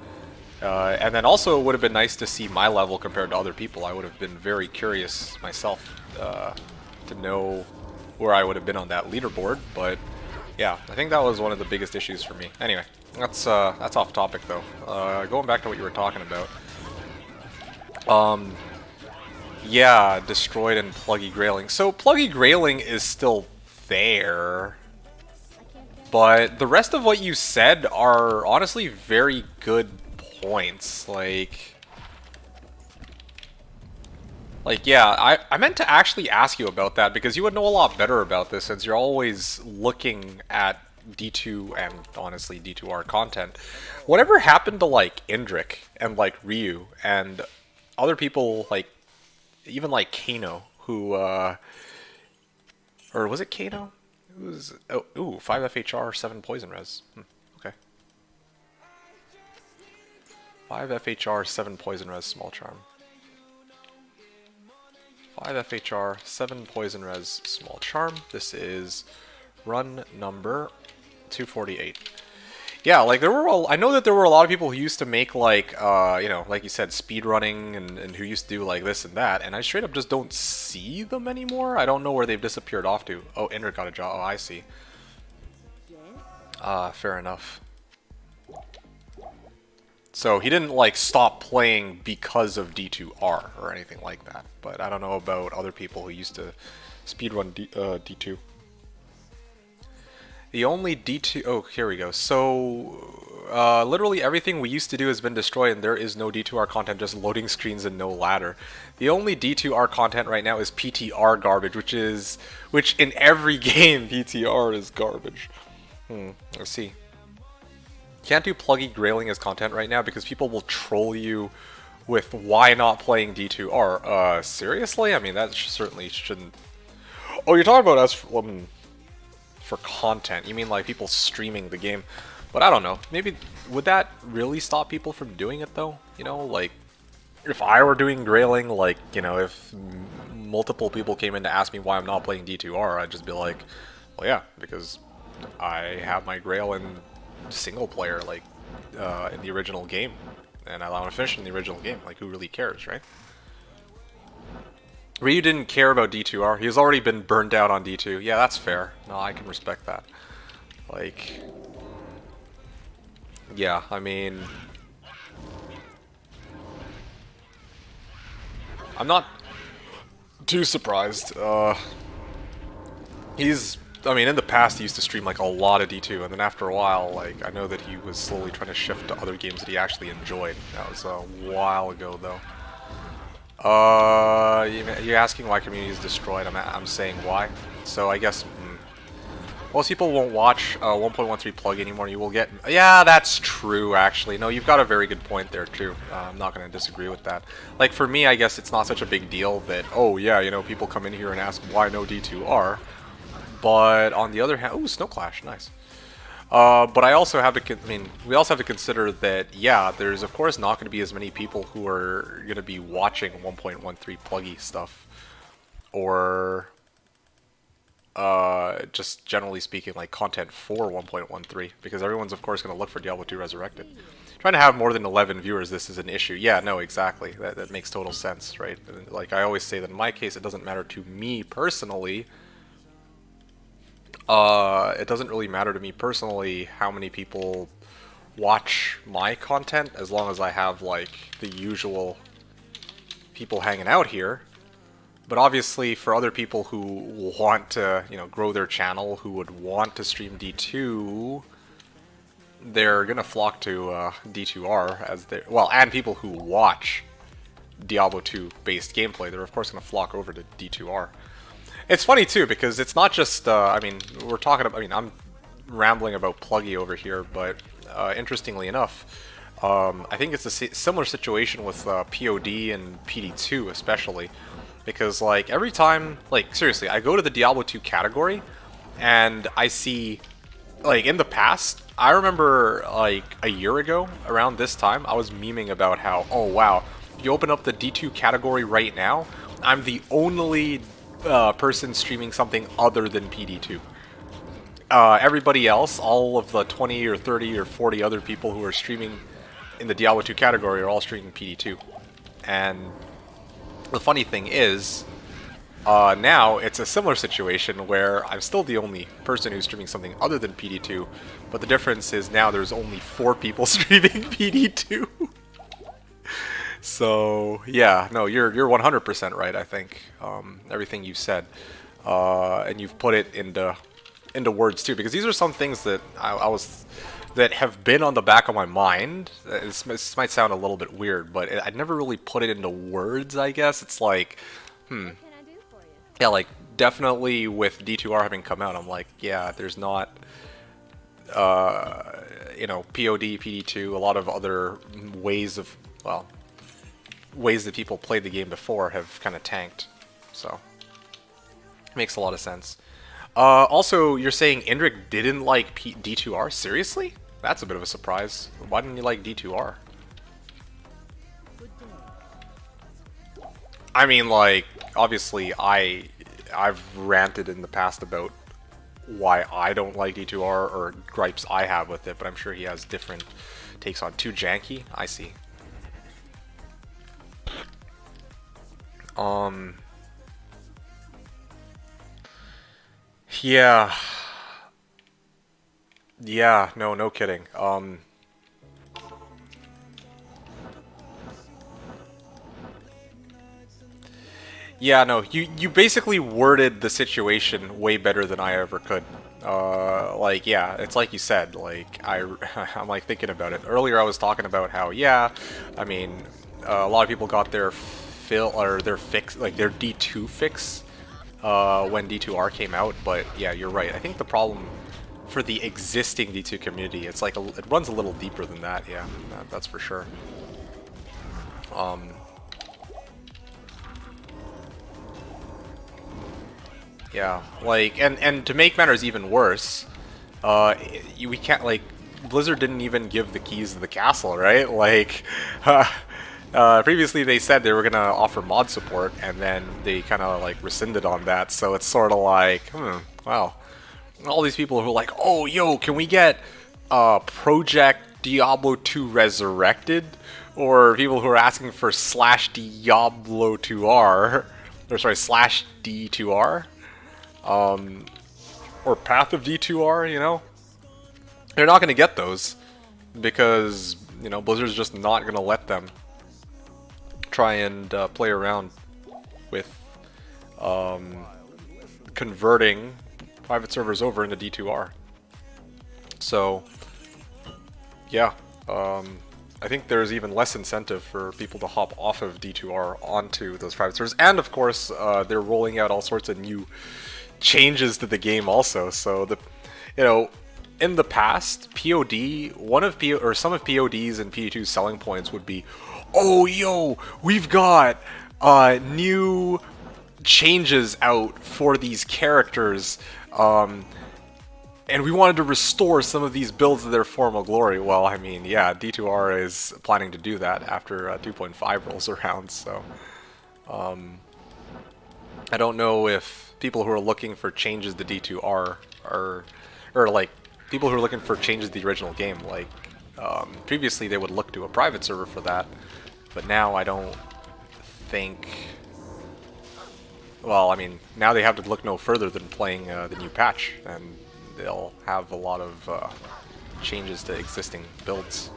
Speaker 3: And then also it would have been nice to see my level compared to other people. I would have been very curious myself to know where I would have been on that leaderboard, but yeah, I think that was one of the biggest issues for me. Anyway, that's off topic though. Going back to what you were talking about. Yeah, destroyed and pluggy grailing. So pluggy grailing is still there, but the rest of what you said are honestly very good points. Like yeah, I meant to actually ask you about that because you would know a lot better about this since you're always looking at D2 and honestly D2R content. Whatever happened to like Indrik and like Ryu and other people like even like Kano who or was it Kano? It was 5 FHR, 7 poison res. Okay. 5 FHR, 7 poison res, small charm. 5 FHR, 7 poison res, small charm. This is run number 248. Yeah, like there were I know that there were a lot of people who used to make like you know, like you said, speed running and who used to do like this and that, and I straight up just don't see them anymore. I don't know where they've disappeared off to. Oh, Indrik got a job. Oh, I see. Fair enough. So he didn't like stop playing because of D2R or anything like that. But I don't know about other people who used to speedrun D2. The only D2... Oh, here we go. So, literally everything we used to do has been destroyed and there is no D2R content, just loading screens and no ladder. The only D2R content right now is PTR garbage, which in every game PTR is garbage. Let's see. Can't do pluggy grailing as content right now because people will troll you with why not playing D2R. Seriously? I mean, that certainly shouldn't... Oh, you're talking about us for content. You mean like people streaming the game. But I don't know. Maybe, would that really stop people from doing it though? You know, like, if I were doing grailing, like, you know, if multiple people came in to ask me why I'm not playing D2R, I'd just be like, well, yeah, because I have my grail in single player, like, in the original game. And I want to finish in the original game. Like, who really cares, right? Ryu didn't care about D2R. He's already been burned out on D2. Yeah, that's fair. No, I can respect that. Like... Yeah, I mean... I'm not too surprised. He's I mean, in the past he used to stream like a lot of D2, and then after a while, like I know that he was slowly trying to shift to other games that he actually enjoyed. That was a while ago, though. You're asking why community is destroyed. I'm saying why. So I guess most people won't watch 1.13 plug anymore. You will get. Yeah, that's true. Actually, no, you've got a very good point there too. I'm not going to disagree with that. Like for me, I guess it's not such a big deal that yeah, people come in here and ask why no D2R. But on the other hand, ooh, Snow Clash, nice. But I also have to, we also have to consider that, yeah, there's of course not going to be as many people who are going to be watching 1.13 pluggy stuff, or just generally speaking, like content for 1.13, because everyone's of course going to look for Diablo 2 Resurrected. Trying to have more than 11 viewers, this is an issue. Yeah, no, exactly. That makes total sense, right? Like I always say that in my case, it doesn't matter to me personally. It doesn't really matter to me personally how many people watch my content, as long as I have like the usual people hanging out here. But obviously for other people who want to, grow their channel, who would want to stream D2, they're gonna flock to D2R as they and people who watch Diablo 2 based gameplay, they're of course gonna flock over to D2R. It's funny too, because it's not just, we're talking about, I'm rambling about Pluggy over here, but interestingly enough, I think it's a similar situation with POD and PD2 especially, because like every time, like seriously, I go to the Diablo 2 category, and I see, like in the past, I remember like a year ago, around this time, I was memeing about how, oh wow, if you open up the D2 category right now, I'm the only person streaming something other than PD2. Everybody else, all of the 20 or 30 or 40 other people who are streaming in the Diablo 2 category are all streaming PD2. And the funny thing is, now it's a similar situation where I'm still the only person who's streaming something other than PD2, but the difference is now there's only 4 people streaming PD2. So yeah, no, you're 100% right. I think everything you said, and you've put it into words too, because these are some things that that have been on the back of my mind. This might sound a little bit weird, but I'd never really put it into words. I guess it's like, yeah, like definitely with D2R having come out, I'm like, yeah, there's not, POD, PD2, a lot of other ways of ways that people played the game before have kind of tanked, so makes a lot of sense. Also, you're saying Indrik didn't like D2R? Seriously? That's a bit of a surprise. Why didn't you like D2R? I mean, like, obviously I've ranted in the past about why I don't like D2R or gripes I have with it, but I'm sure he has different takes on. Too janky? I see. Yeah. Yeah, no kidding. Yeah, no, you basically worded the situation way better than I ever could. Like, yeah, it's like you said, like, I'm like thinking about it. Earlier I was talking about how, yeah, I mean, a lot of people got their their fix, like their D2 fix, when D2R came out, but yeah, you're right. I think the problem for the existing D2 community, it's like, it runs a little deeper than that, yeah, that's for sure. Yeah, like, and to make matters even worse, we can't, like, Blizzard didn't even give the keys to the castle, right? Like, previously they said they were gonna offer mod support, and then they kind of like rescinded on that. So it's sort of like, wow, all these people who are like, oh, yo, can we get Project Diablo 2 Resurrected, or people who are asking for Slashdiablo 2R, or sorry, Slash-D2R, or Path of D2R, you know, they're not gonna get those because, you know, Blizzard's just not gonna let them try and play around with converting private servers over into D2R. So, yeah, I think there's even less incentive for people to hop off of D2R onto those private servers. And of course, they're rolling out all sorts of new changes to the game also. So in the past, POD, some of POD's and PE2's selling points would be, oh yo, we've got new changes out for these characters, and we wanted to restore some of these builds to their former glory. Well, I mean, yeah, D2R is planning to do that after 2.5 rolls around, so I don't know if people who are looking for changes to D2R or like people who are looking for changes to the original game, like previously they would look to a private server for that, but now I don't think. Well, I mean, now they have to look no further than playing the new patch, and they'll have a lot of changes to existing builds.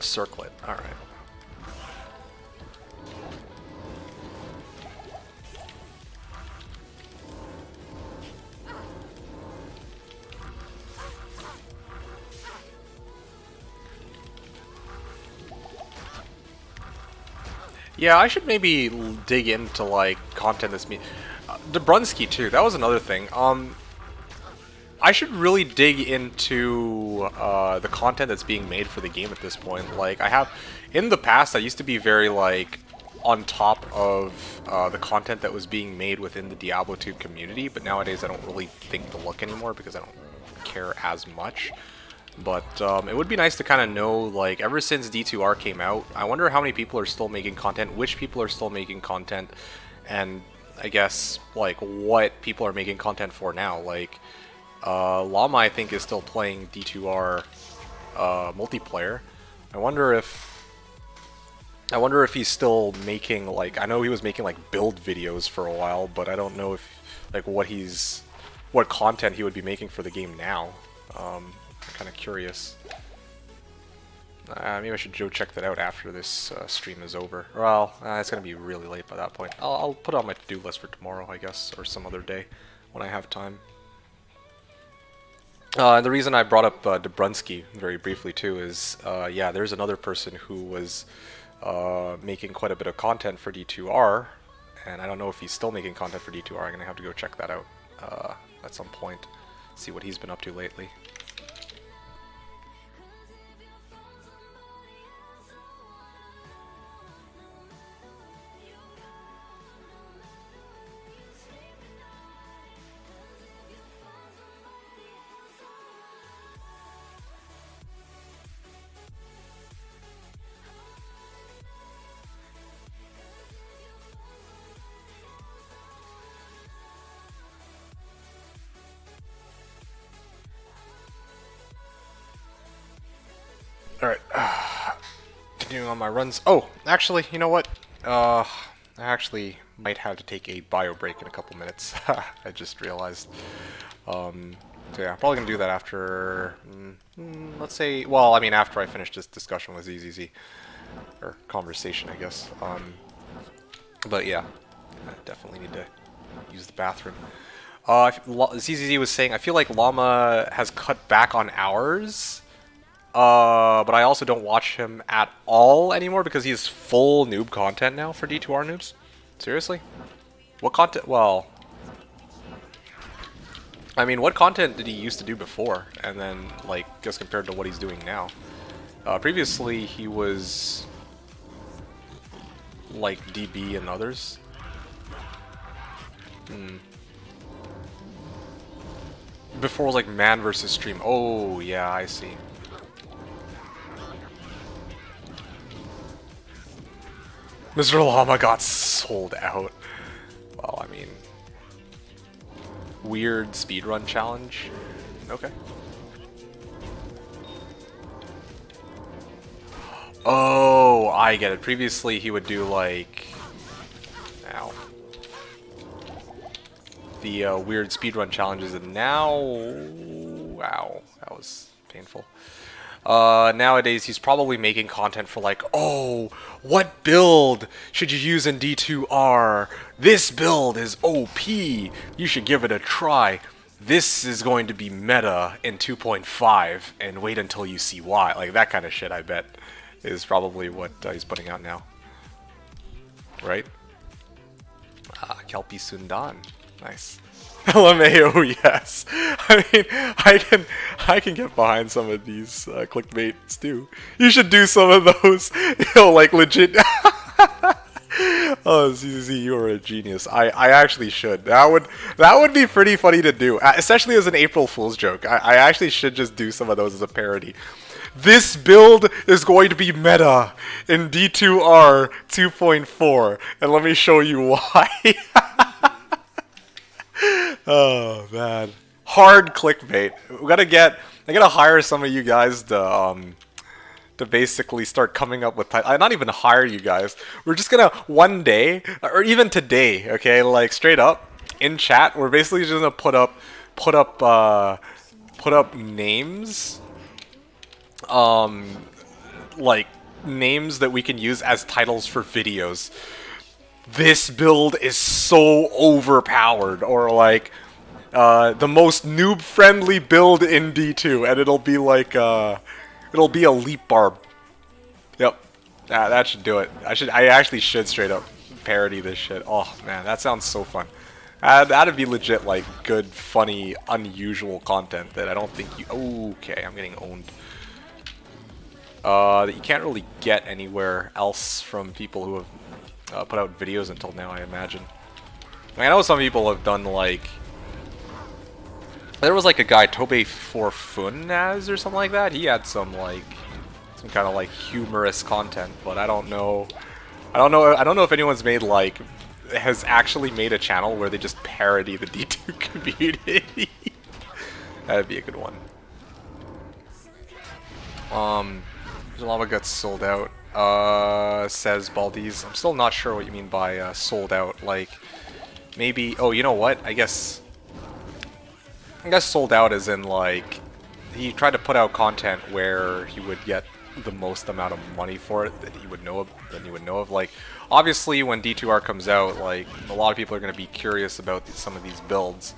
Speaker 3: Circlet, alright. Yeah, I should maybe dig into like content that's Dabrunsky too. That was another thing. I should really dig into the content that's being made for the game at this point. Like in the past, I used to be very like on top of the content that was being made within the Diablo 2 community, but nowadays I don't really think to look anymore because I don't care as much. But it would be nice to kind of know, like, ever since D2R came out, I wonder how many people are still making content, which people are still making content, and I guess, like, what people are making content for now. Like, Llama, I think, is still playing D2R multiplayer. I wonder if he's still making, like, I know he was making, like, build videos for a while, but I don't know if, like, what content he would be making for the game now. I'm kind of curious. Maybe I should go check that out after this stream is over. Well, it's going to be really late by that point. I'll put it on my to-do list for tomorrow, I guess, or some other day when I have time. And the reason I brought up Dabrunsky very briefly too is, yeah, there's another person who was making quite a bit of content for D2R, and I don't know if he's still making content for D2R. I'm going to have to go check that out at some point, see what he's been up to lately. Alright, continuing on my runs. Oh, actually, you know what? I actually might have to take a bio break in a couple minutes. I just realized. So yeah, I'm probably going to do that after, let's say, well, I mean, after I finish this discussion with ZZZ. Or conversation, I guess. But yeah, I definitely need to use the bathroom. ZZZ was saying, I feel like Llama has cut back on hours. But I also don't watch him at all anymore because he's full noob content now for D2R noobs. Seriously? What content? Well, I mean, what content did he used to do before? And then, like, just compared to what he's doing now. Previously, he was like DB and others. Before it was like man versus stream. Oh, yeah, I see. Mr. Llama got sold out. Well, I mean, weird speedrun challenge. Okay. Oh, I get it. Previously, he would do like... Ow. the weird speedrun challenges, and now, wow, that was painful. Nowadays, he's probably making content for like, oh, what build should you use in D2R? This build is OP. You should give it a try. This is going to be meta in 2.5, and wait until you see why. Like, that kind of shit, I bet, is probably what he's putting out now. Right? Kelpie Sundan. Nice. LMAO, yes. I mean, I can get behind some of these clickbaits too. You should do some of those. Like legit. Oh, ZZ, you are a genius. I actually should. That would be pretty funny to do, especially as an April Fool's joke. I actually should just do some of those as a parody. This build is going to be meta in D2R 2.4, and let me show you why. Oh man, hard clickbait. I gotta hire some of you guys to basically start coming up with titles. Not even hire you guys. We're just gonna one day, or even today, okay, like straight up in chat, we're basically just gonna put up names, like names that we can use as titles for videos. This build is so overpowered, or like the most noob-friendly build in D2, and it'll be like it'll be a leap barb. Yep, that should do it. I actually should straight up parody this shit. Oh man, that sounds so fun. That'd be legit like good, funny, unusual content that I don't think you. Okay, I'm getting owned. That you can't really get anywhere else from people who have put out videos until now, I imagine. I know some people have done like... There was like a guy, Tobe Forfunaz or something like that. He had some like... some kind of like humorous content, but I don't know if anyone's made like... has actually made a channel where they just parody the D2 community. That'd be a good one. Lava Guts sold out. Says Baldies. I'm still not sure what you mean by sold out. Like, maybe. Oh, you know what? I guess sold out is in like he tried to put out content where he would get the most amount of money for it that he would know of. Like, obviously, when D2R comes out, like a lot of people are going to be curious about some of these builds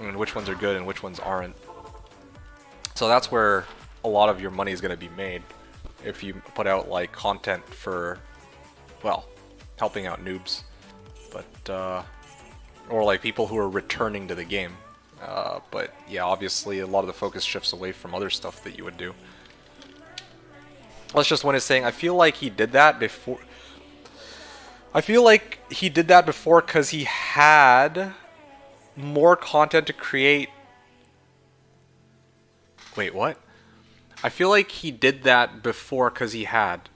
Speaker 3: and which ones are good and which ones aren't. So that's where a lot of your money is going to be made. If you put out like content for, well, helping out noobs, but or like people who are returning to the game. But yeah, obviously a lot of the focus shifts away from other stuff that you would do. Let's just one is saying I feel like he did that before. I feel like he did that before because he had more content to create. Wait, what? I feel like he did that before because he had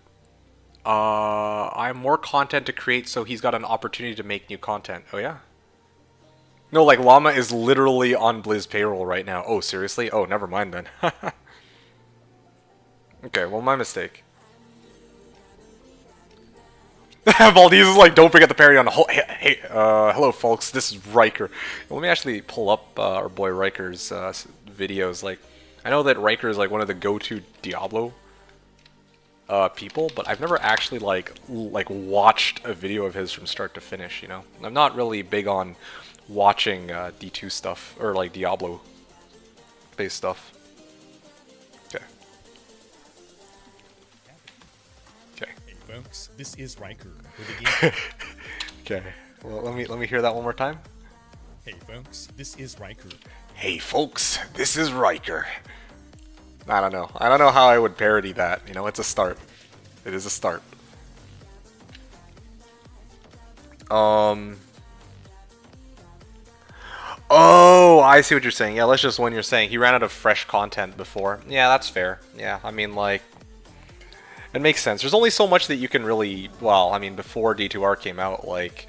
Speaker 3: I have more content to create, so he's got an opportunity to make new content. Oh yeah? No, like Llama is literally on Blizz payroll right now. Oh, seriously? Oh, never mind then. Okay, well, my mistake. Valdez is like, don't forget the parody on the whole. Hey, hello folks, this is Riker. Let me actually pull up our boy Riker's videos. Like, I know that Riker is like one of the go-to Diablo people, but I've never actually like watched a video of his from start to finish. You know, I'm not really big on watching D2 stuff or like Diablo based stuff. Okay. Okay.
Speaker 6: Hey folks, this is Riker with a game.
Speaker 3: Okay. Well, let me hear that one more time.
Speaker 6: Hey folks, this is Riker.
Speaker 3: Hey folks, this is Riker. I don't know. I don't know how I would parody that. You know, it's a start. It is a start. Oh, I see what you're saying. Yeah, let's just when you're saying he ran out of fresh content before. Yeah, that's fair. Yeah, I mean, like, it makes sense. There's only so much that you can really, well, I mean, before D2R came out, like,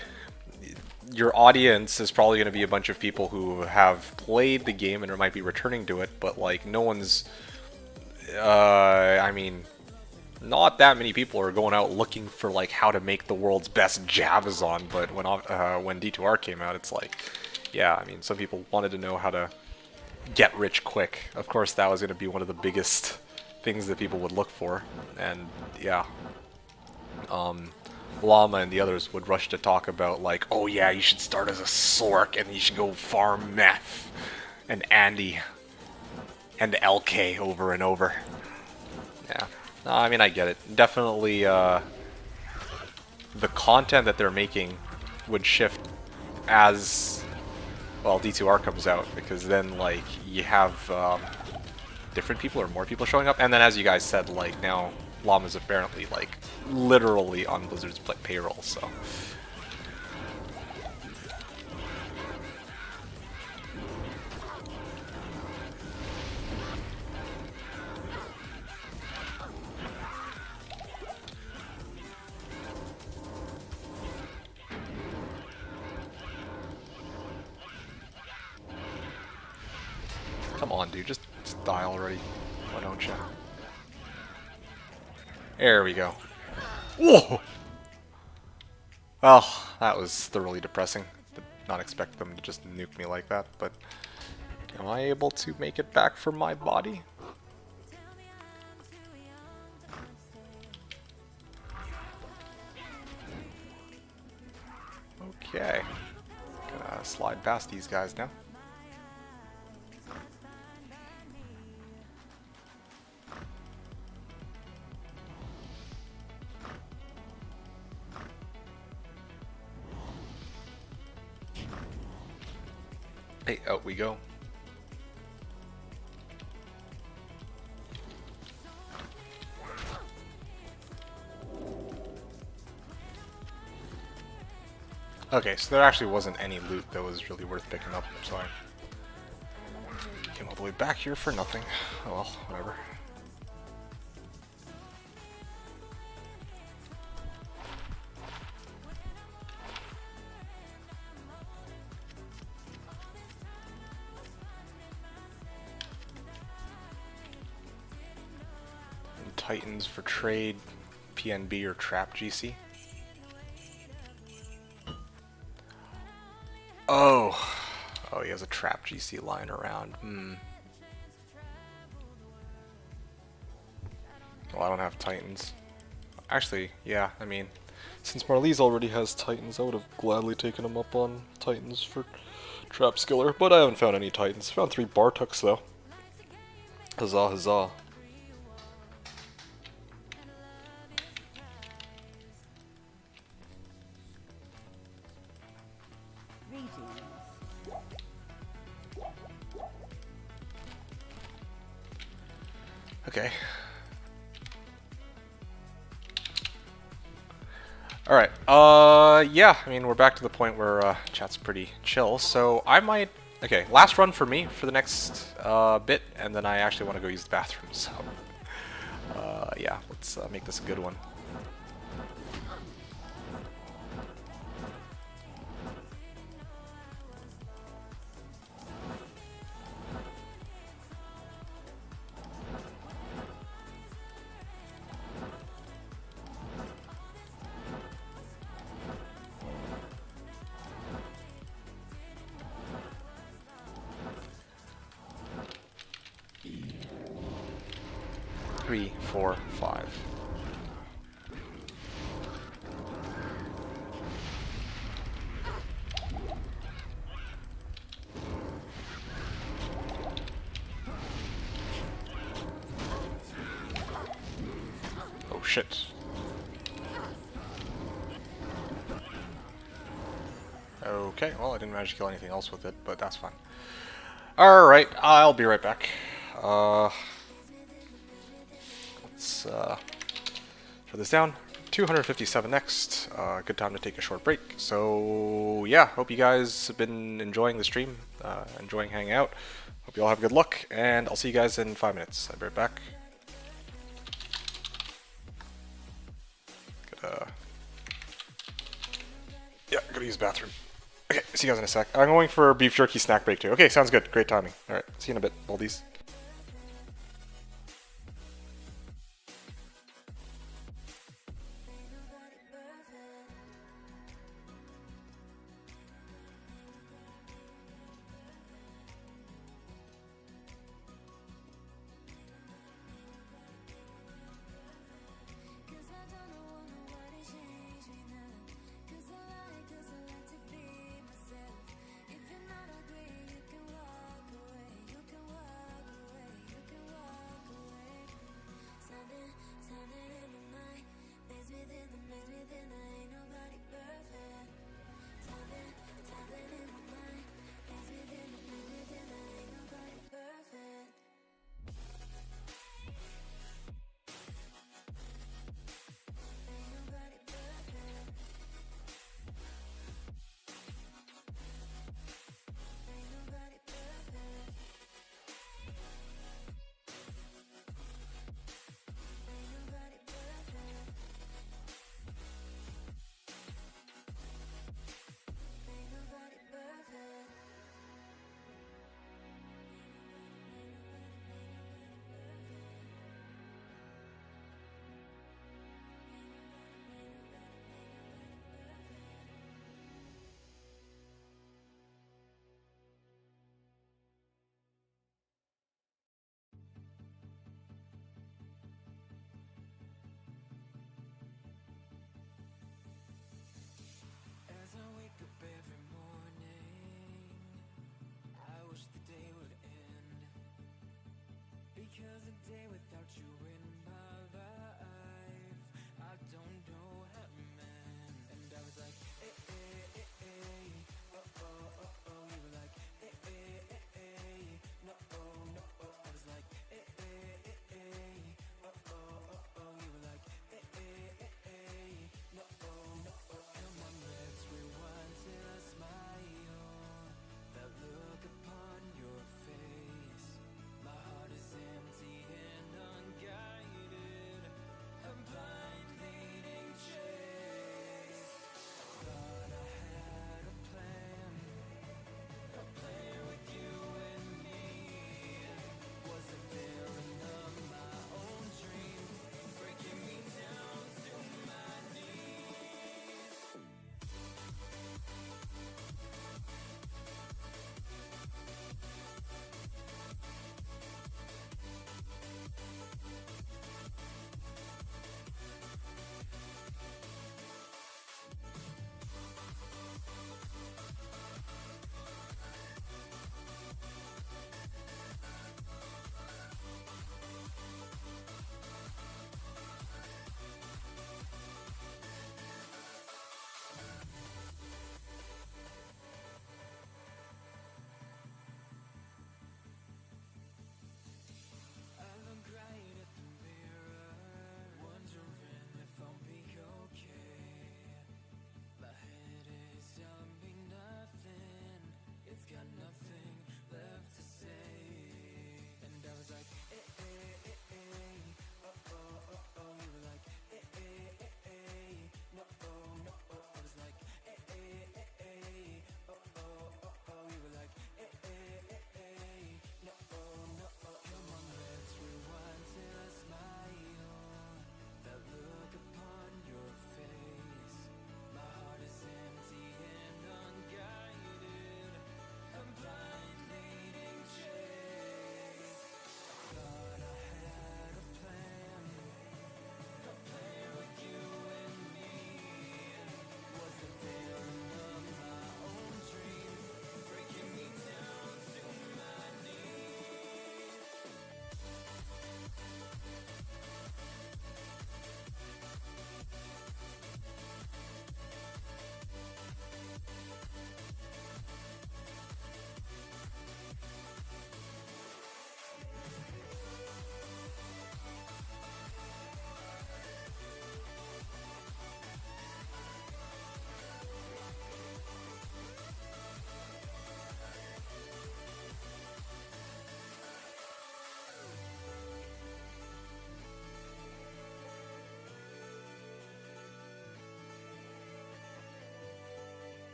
Speaker 3: your audience is probably going to be a bunch of people who have played the game and might be returning to it, but, like, no one's, I mean, not that many people are going out looking for, like, how to make the world's best Javazon, but when D2R came out, it's like, yeah, I mean, some people wanted to know how to get rich quick. Of course, that was going to be one of the biggest things that people would look for. And yeah, Llama and the others would rush to talk about, like, oh yeah, you should start as a Sork and you should go farm meth. And Andy and LK over and over. Yeah. No, I mean, I get it. Definitely, the content that they're making would shift as, well, D2R comes out, because then, like, you have different people or more people showing up, and then, as you guys said, like, now Llama's apparently, like, literally on Blizzard's payroll, so... Come on, dude, just die already. Why don't you? There we go. Whoa! Well, that was thoroughly depressing. Did not expect them to just nuke me like that, but... Am I able to make it back from my body? Okay. Gonna slide past these guys now. Hey, out we go. Okay, so there actually wasn't any loot that was really worth picking up, so I came all the way back here for nothing. Oh well, whatever. And Titans for trade, PNB or Trap GC. Oh, he has a Trap GC lying around. Well, I don't have Titans. Actually, yeah, I mean, since Marlies already has Titans, I would have gladly taken him up on Titans for Trap Skiller, but I haven't found any Titans. Found 3 Bartuks, though. Huzzah, huzzah. Okay. Alright, yeah, I mean, we're back to the point where, chat's pretty chill, so I might... Okay, last run for me for the next, bit, and then I actually want to go use the bathroom, so... yeah, let's, make this a good one. Three, 4, 5. Oh shit. Okay, well I didn't manage to kill anything else with it, but that's fine. Alright, I'll be right back. Let's put this down. 257 next. Good time to take a short break. So yeah, hope you guys have been enjoying the stream, enjoying hanging out. Hope you all have good luck, and I'll see you guys in 5 minutes. I'll be right back. Yeah, gotta use the bathroom. Okay, see you guys in a sec. I'm going for a beef jerky snack break too. Okay, sounds good. Great timing. Alright, see you in a bit, boldies.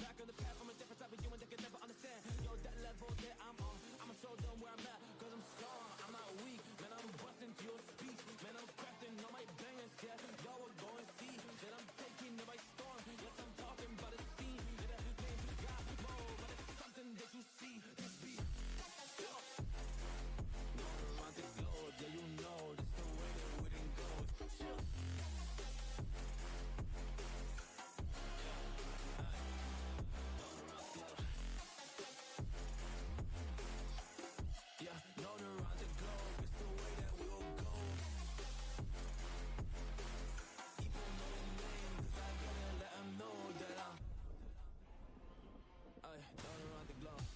Speaker 2: back on the path. I'm a different type of human that can never understand. Yo, that level that I'm on, I'ma show them where I'm at. Cause I'm strong, I'm not weak. Man, I'm busting to your speech. Man, I'm crafting all my bangers, yeah. Y'all will go and see that I'm taking it by storm. Yes, I'm talking about a scene. Yeah, that name got more, but it's something that you see. This beat. Around the globe, yeah, you know, this the way that we didn't go. Yeah, known around the globe, it's the way that we will go. People know the name, cause I gotta let them know that I'm known around the globe.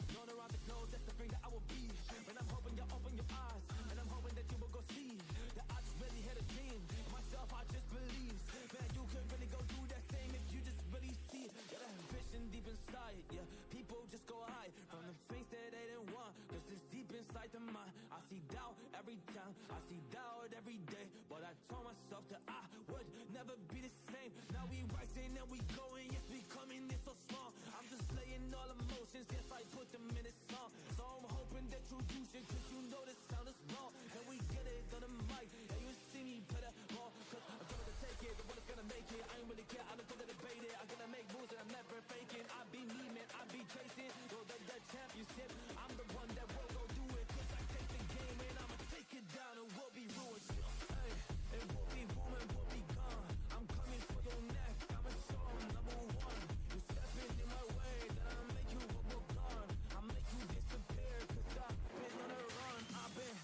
Speaker 2: Known around the globe, that's the thing that I will be. And I'm hoping you'll open your eyes, and I'm hoping that you will go see that I just really had a dream. Myself, I just believe. Man, you could really go do that same if you just really see it. Yeah, that vision deep inside, yeah. People just go hide from the things that they didn't want, cause it's deep inside the mind. I see doubt every time, I see doubt every day, but I told myself that I would never be the same. Now we rising and we going, yes, we coming in so strong. I'm just laying all emotions, yes, I put them in a song. So I'm hoping that you use it, cause you know the sound is wrong. And we get it on the mic, and you see me play that ball, cause I'm gonna take it, the one that's gonna make it. I ain't really care, I don't gonna debate it. I'm gonna make moves and I'm never faking. I be me, man, I be chasing, yo, that championship. I'm the one that will go do it, cause I take the game and I'ma take it down and we'll be ruined. Hey, and we'll be ruined, we'll be gone. I'm coming for your neck, I'ma show 'em number one. You stepping in my way, then I'll make you walk gone. I'll make you disappear, cause I've been on a run. I've been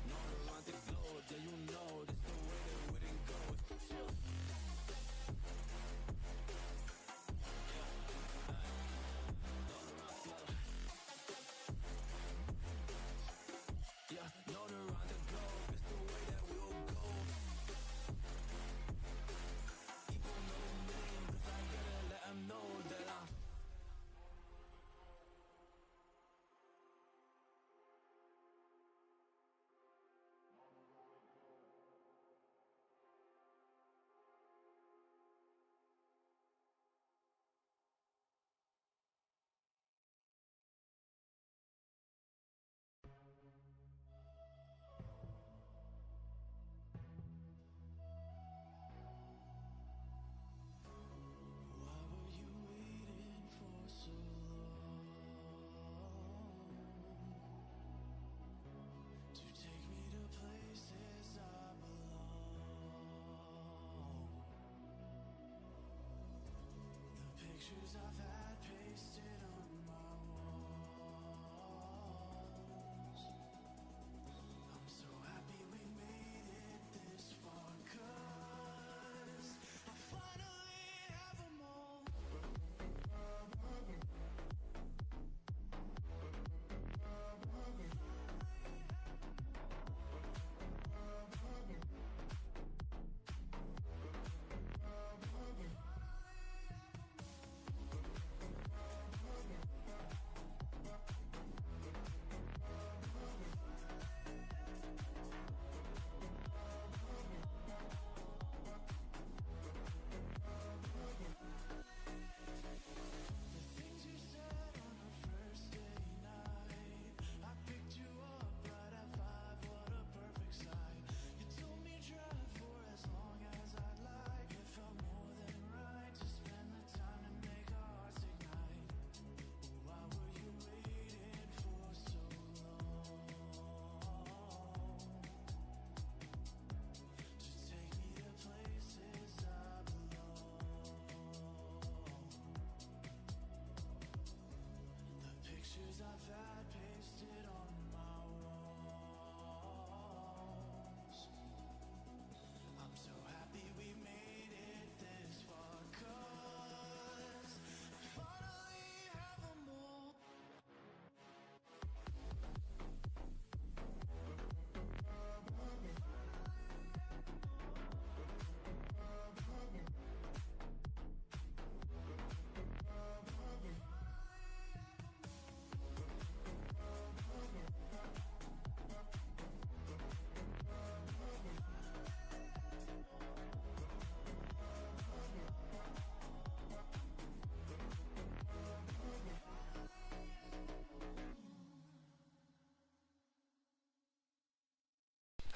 Speaker 2: known around the globe, yeah, you know, this the way that we didn't go.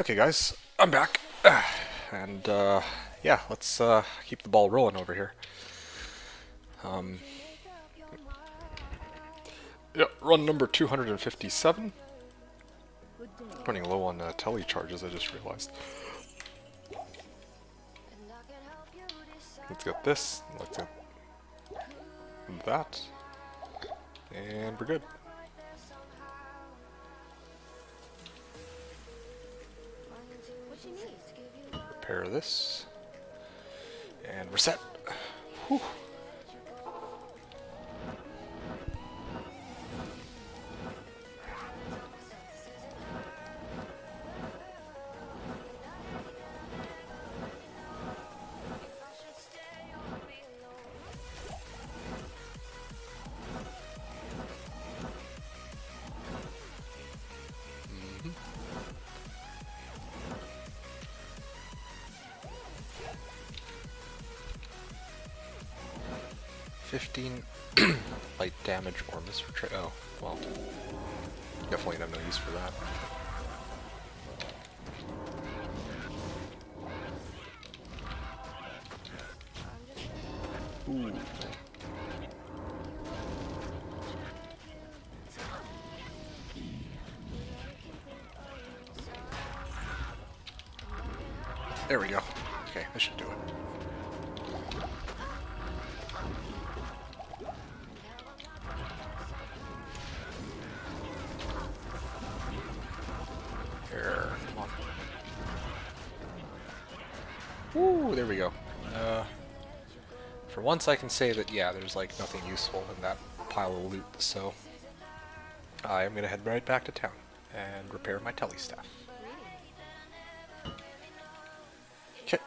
Speaker 3: Okay, guys, I'm back, and yeah, let's keep the ball rolling over here. Yeah, run number 257.
Speaker 4: Good day.
Speaker 3: Running low on tele charges, I just realized. Let's get this. Let's get that, and we're good.
Speaker 4: What you need?
Speaker 3: Repair this, and we're set. Whew. Mhm. 15 light damage or miss for oh, well, definitely have no use for that. Ooh. There we go. Okay, this should do it. There, come on. Woo, there we go. For once I can say that, yeah, there's like nothing useful in that pile of loot, so I am gonna head right back to town and repair my tele staff. Okay.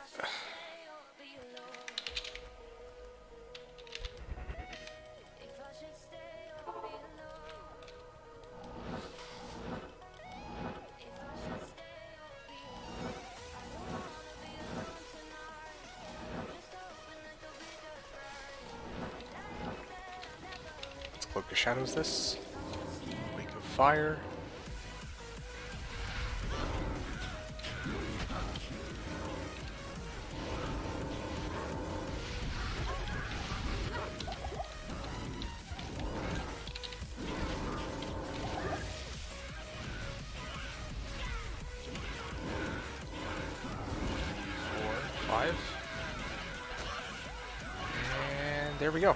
Speaker 3: Let's Cloak of Shadows this. Wake of Fire. And there we go.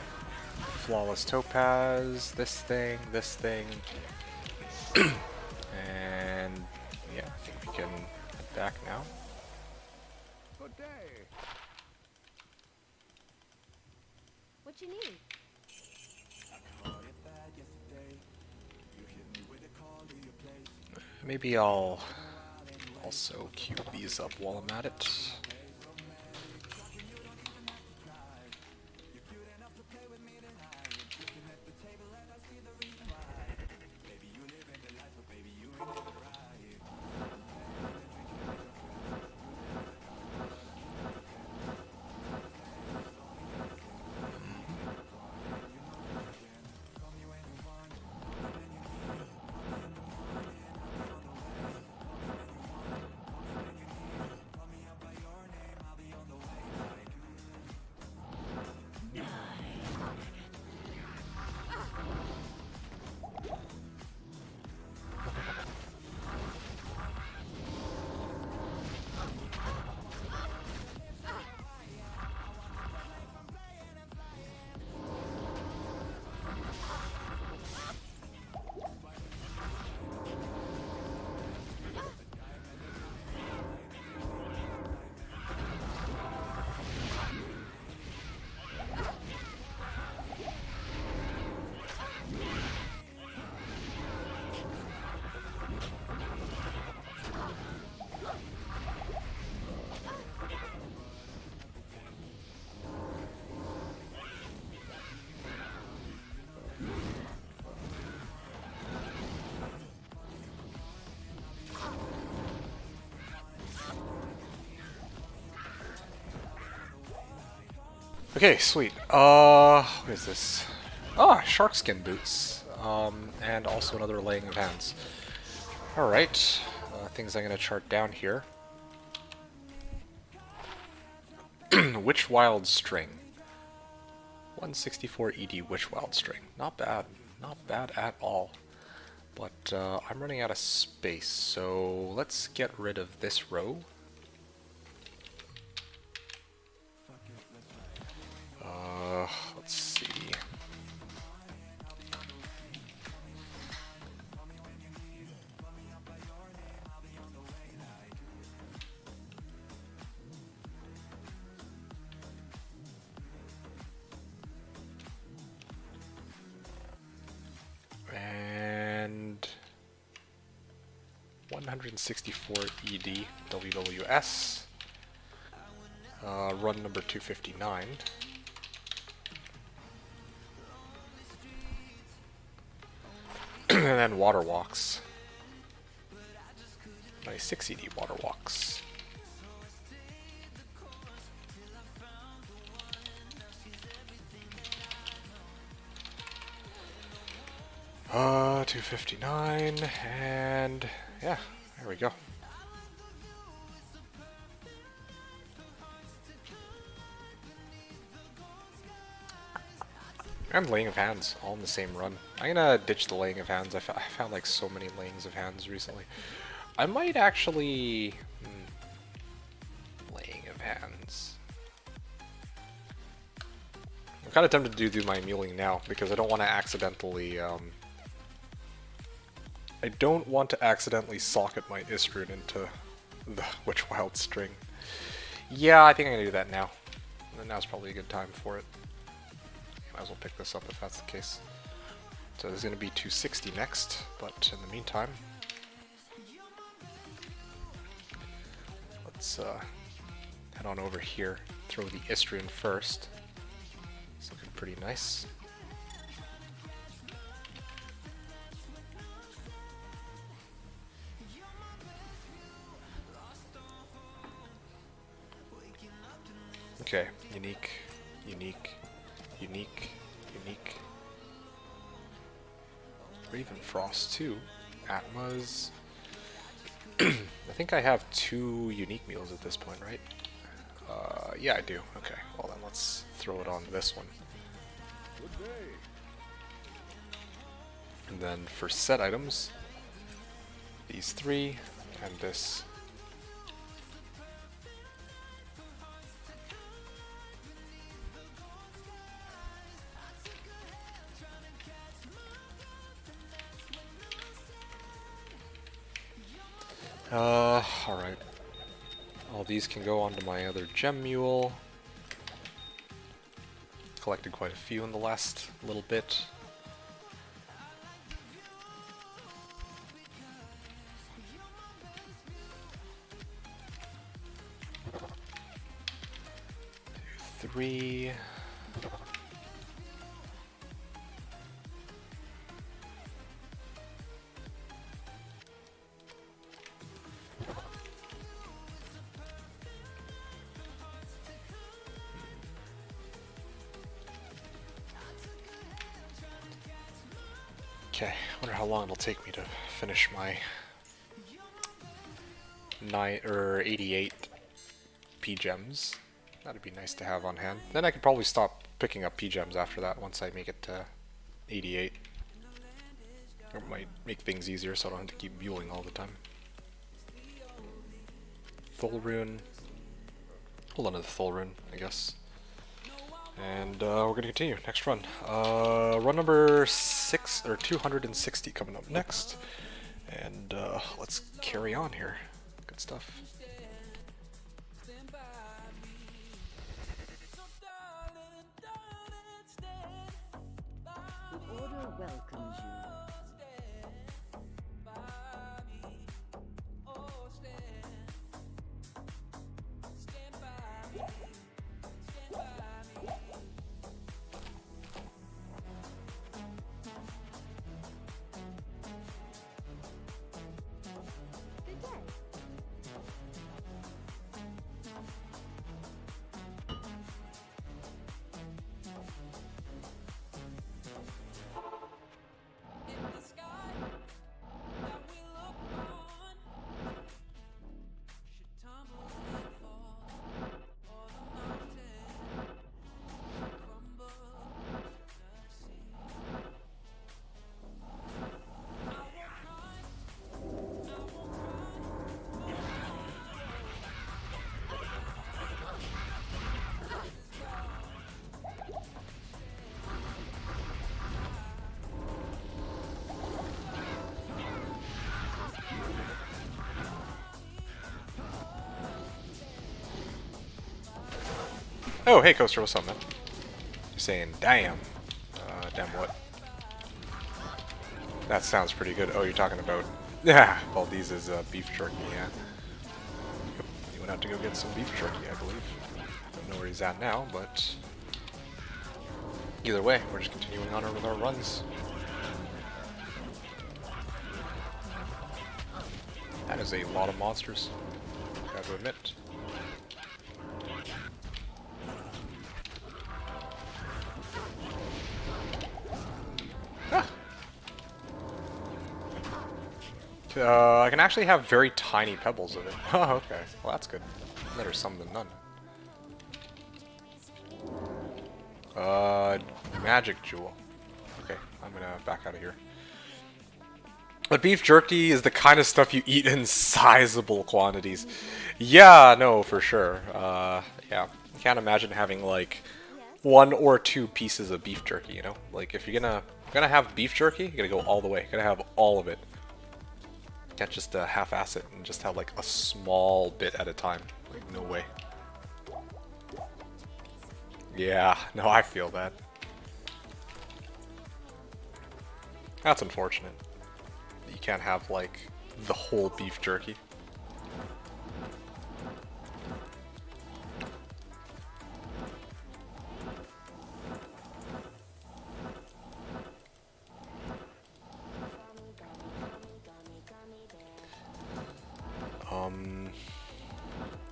Speaker 3: Flawless Topaz, this thing, and yeah, I think we can head back now.
Speaker 5: Good day.
Speaker 4: What you need?
Speaker 3: Maybe I'll also queue these up while I'm at it. Okay, sweet. What is this? Ah, shark skin boots. And also another laying of hands. Alright. things I'm going to chart down here. Witch Wild String. 164 ED Witch Wild String. Not bad. Not bad at all. But I'm running out of space, so let's get rid of this row. Let's see. And 164 ED WWS. Run number 259. And then water walks. 96 ED water walks. Uh, 259, and yeah, there we go. And laying of hands, all in the same run. I'm gonna ditch the laying of hands. I found like so many layings of hands recently. I might actually... laying of hands. I'm kind of tempted to do my muling now, because I don't want to accidentally... I don't want to accidentally socket my Istrun into the Witch Wild String. Yeah, I think I'm gonna do that now. And now's probably a good time for it. Might as well pick this up if that's the case. So there's gonna be 260 next, but in the meantime, let's head on over here. Throw the Istrun first. It's looking pretty nice. Okay, unique, unique, unique, unique. Raven Frost 2. Atmas. I think I have 2 unique meals at this point, right? Yeah, I do. Okay, well then let's throw it on this one.
Speaker 5: Good day.
Speaker 3: And then for set items, these 3 and this. Alright. All these can go onto my other gem mule. Collected quite a few in the last little bit. Two, 3. Okay, wonder how long it'll take me to finish my 88 P gems. That'd be nice to have on hand. Then I could probably stop picking up P gems after that once I make it to 88. It might make things easier so I don't have to keep muling all the time. Thul rune. Hold on to the Thul rune, I guess. And we're gonna continue next run. Run number 6 or 260 coming up next, and let's carry on here. Good stuff.
Speaker 4: The Order welcomes you. Good day.
Speaker 3: Oh, hey, Coaster, what's up, man? You're saying, damn. Damn what? That sounds pretty good. Oh, you're talking about... Yeah, Valdez is beef jerky, yeah. He went out to go get some beef jerky, I believe. Don't know where he's at now, but... Either way, we're just continuing on with our runs. That is a lot of monsters, I have to admit. I can actually have very tiny pebbles of it. Oh, okay. Well, that's good. Better some than none. Magic jewel. Okay, I'm gonna back out of here. But beef jerky is the kind of stuff you eat in sizable quantities. Yeah, no, for sure. Yeah, I can't imagine having like 1 or 2 pieces of beef jerky. You know, like if you're gonna have beef jerky, you gotta go all the way. You gotta have all of it. Can't just half-ass it and just have like a small bit at a time. Like, no way. Yeah, no, I feel that. That's unfortunate. You can't have like the whole beef jerky.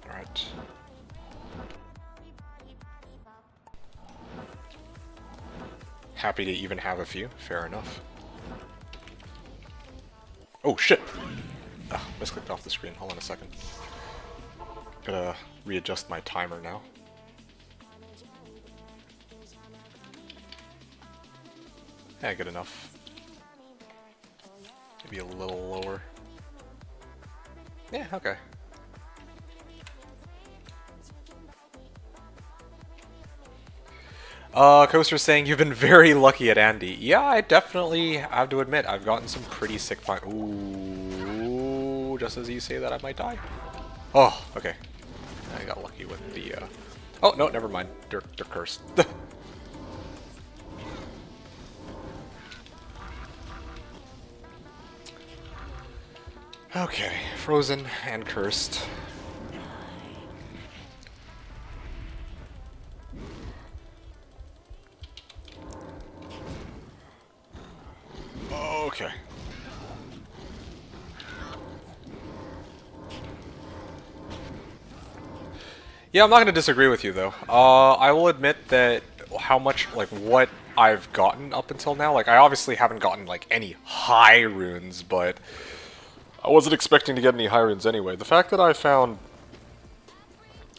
Speaker 3: Alright. Happy to even have a few, fair enough. Oh shit! Ah, misclicked off the screen, hold on a second. Gotta readjust my timer now. Yeah, good enough. Maybe a little lower. Yeah, okay. Coaster's saying you've been very lucky at Andy. Yeah, I definitely have to admit, I've gotten some pretty sick find. Ooh, just as you say that, I might die. Oh, okay. I got lucky with the, Oh, no, never mind. They're cursed. Okay, frozen and cursed. Okay. Yeah, I'm not going to disagree with you, though. I will admit that how much, like, what I've gotten up until now, like, I obviously haven't gotten, like, any high runes, but I wasn't expecting to get any high runes anyway. The fact that I found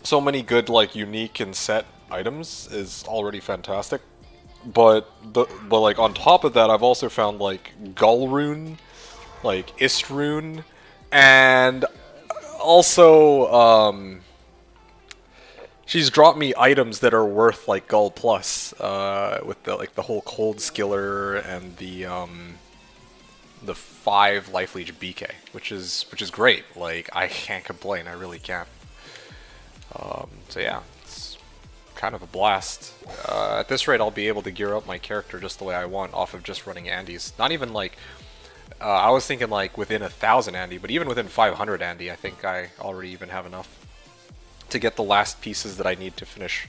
Speaker 3: so many good, like, unique and set items is already fantastic. But like on top of that, I've also found like Gull rune, like Ist rune, and also she's dropped me items that are worth like Gull plus, with the whole Cold Skiller and the 5 life leech BK, which is great. Like I can't complain, I really can't. So yeah. Kind of a blast. At this rate, I'll be able to gear up my character just the way I want off of just running Andes. Not even like, I was thinking like within 1,000 Andy, but even within 500 Andy, I think I already even have enough to get the last pieces that I need to finish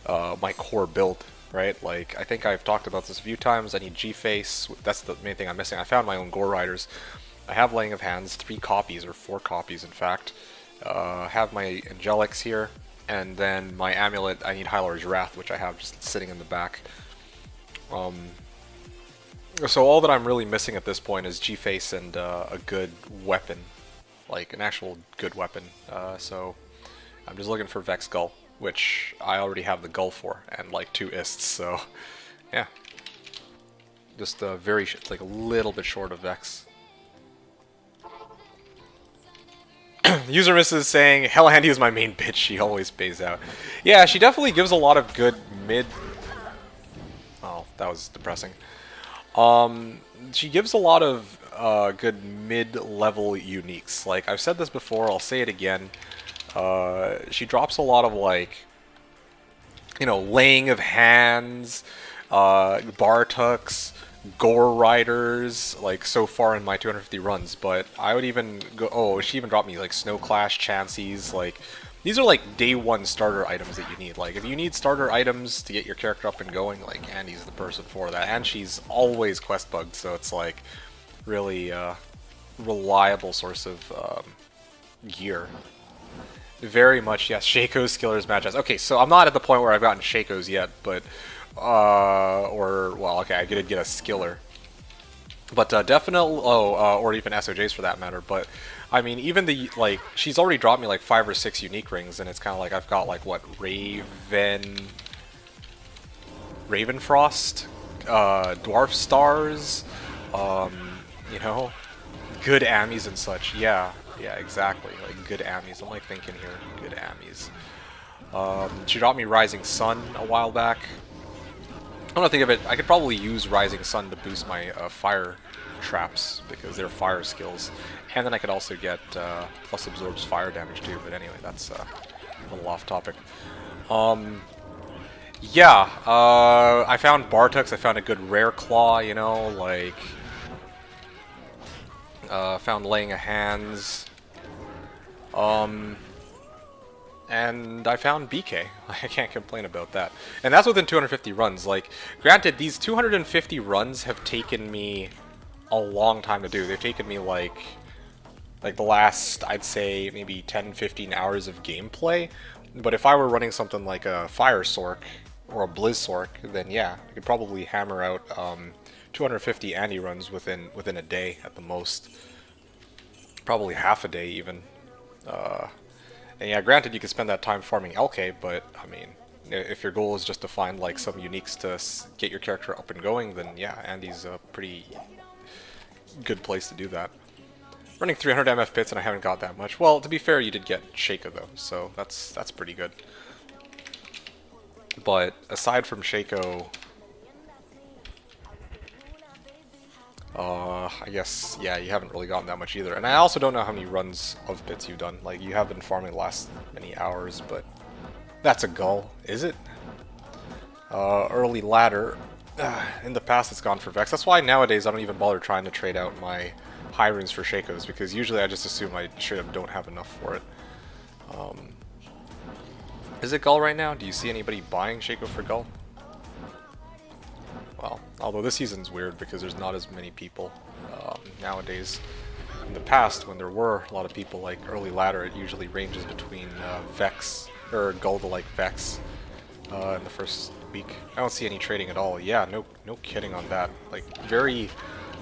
Speaker 3: my core build, right? Like, I think I've talked about this a few times. I need G-Face. That's the main thing I'm missing. I found my own Gore Riders. I have Laying of Hands, 3 copies, or 4 copies in fact. Have my Angelics here. And then my amulet, I need Hylar's Wrath, which I have just sitting in the back. So all that I'm really missing at this point is G-Face and a good weapon. Like, an actual good weapon. So I'm just looking for Vex Gull, which I already have the Gull for, and like 2 Ists, so yeah. Just like a little bit short of Vex. User Misses saying, Hell Handy is my main bitch, she always pays out. Yeah, she definitely gives a lot of good mid... Oh, that was depressing. She gives a lot of good mid-level uniques. Like, I've said this before, I'll say it again. She drops a lot of, like, you know, laying of hands, Bartuks, Gore Riders, like so far in my 250 runs. But I would even go. Oh, she even dropped me like Snow Clash, Chanseys. Like these are like day one starter items that you need. Like if you need starter items to get your character up and going, like Andy's the person for that. And she's always quest bugged, so it's like really reliable source of gear. Very much, yes. Shaco's Skiller's Matches. Okay, so I'm not at the point where I've gotten Shaco's yet, but well, okay, I did get a Skiller, but definitely, or even SOJs for that matter. But I mean, even the she's already dropped me like 5 or 6 unique rings, and it's kind of like I've got like what Ravenfrost, Dwarf Stars, you know, good Amis and such. Yeah, exactly. Like good Amis. I'm like thinking here, good Amis. She dropped me Rising Sun a while back. I don't think of it. I could probably use Rising Sun to boost my fire traps because they're fire skills, and then I could also get plus absorbs fire damage too. But anyway, that's a little off topic. Yeah, I found Bartuks. I found a good rare claw. You know, like found laying of hands. And I found BK. I can't complain about that. And that's within 250 runs. Like, granted, these 250 runs have taken me a long time to do. They've taken me like the last, I'd say, maybe 10, 15 hours of gameplay. But if I were running something like a Fire Sork or a Blizz Sork, then yeah, I could probably hammer out 250 Andy runs within a day at the most. Probably half a day even. And yeah, granted you can spend that time farming LK, but I mean, if your goal is just to find like some uniques to get your character up and going, then yeah, Andy's a pretty good place to do that. Running 300 MF pits and I haven't got that much. Well, to be fair, you did get Shaco though, so that's pretty good. But aside from Shaco, I guess, yeah, you haven't really gotten that much either. And I also don't know how many runs of pits you've done. Like, you have been farming the last many hours, but that's a gull, is it? Early ladder. In the past, it's gone for Vex. That's why nowadays I don't even bother trying to trade out my high runes for Shakos, because usually I just assume I straight up don't have enough for it. Is it gull right now? Do you see anybody buying Shako for gull? Well, although this season's weird because there's not as many people nowadays. In the past, when there were a lot of people, like early ladder, it usually ranges between Vex, or Gull to like Vex in the first week. I don't see any trading at all. Yeah, no kidding on that. Like, very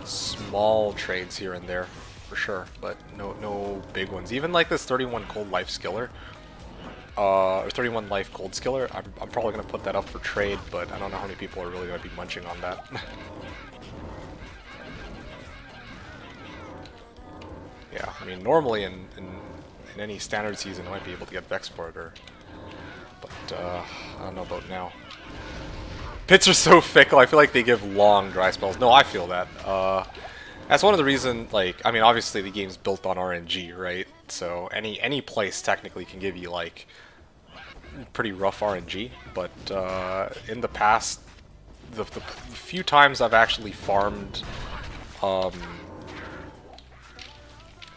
Speaker 3: small trades here and there, for sure, but no big ones. Even like this 31 Cold Life Skiller, or 31 life gold skiller. I'm probably going to put that up for trade, but I don't know how many people are really going to be munching on that. Yeah, I mean, normally in any standard season I might be able to get Vex for it, but I don't know about now. Pits are so fickle, I feel like they give long dry spells. No, I feel that. That's one of the reasons, like, I mean, obviously the game's built on RNG, right? So any place technically can give you, like, pretty rough RNG, but in the past, the few times I've actually farmed, the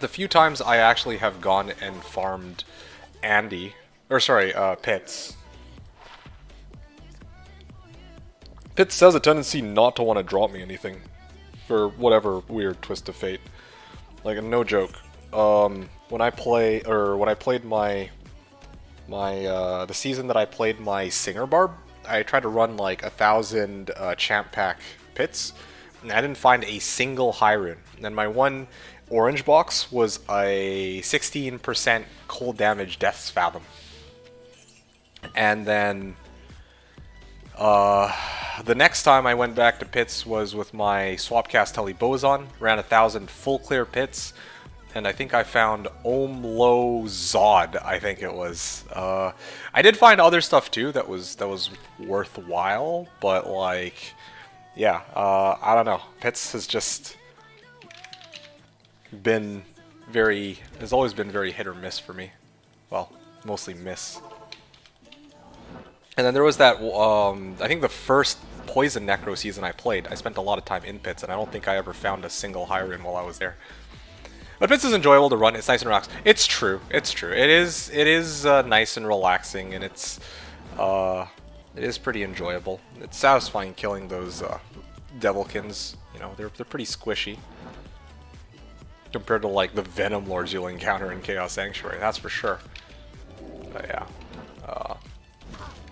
Speaker 3: few times I actually have gone and farmed Pits. Pits has a tendency not to want to drop me anything, for whatever weird twist of fate. Like, no joke. When I played the season that I played my Singer Barb, I tried to run like 1,000 champ pack pits, and I didn't find a single high rune. And my one orange box was a 16% cold damage Death's Fathom. And then the next time I went back to pits was with my Swapcast Telly Boson, ran 1,000 full clear pits, and I think I found Omlo Zod, I think it was. I did find other stuff too that was worthwhile, but like, yeah, I don't know. Pits has just been has always been very hit or miss for me. Well, mostly miss. And then there was that, I think the first Poison Necro season I played, I spent a lot of time in pits, and I don't think I ever found a single Hyrian while I was there. But pits is enjoyable to run. It's nice and relaxed. It's true. It's true. It is nice and relaxing, and it is pretty enjoyable. It's satisfying killing those Devilkins. You know, they're pretty squishy compared to like the Venom Lords you'll encounter in Chaos Sanctuary. That's for sure. But yeah.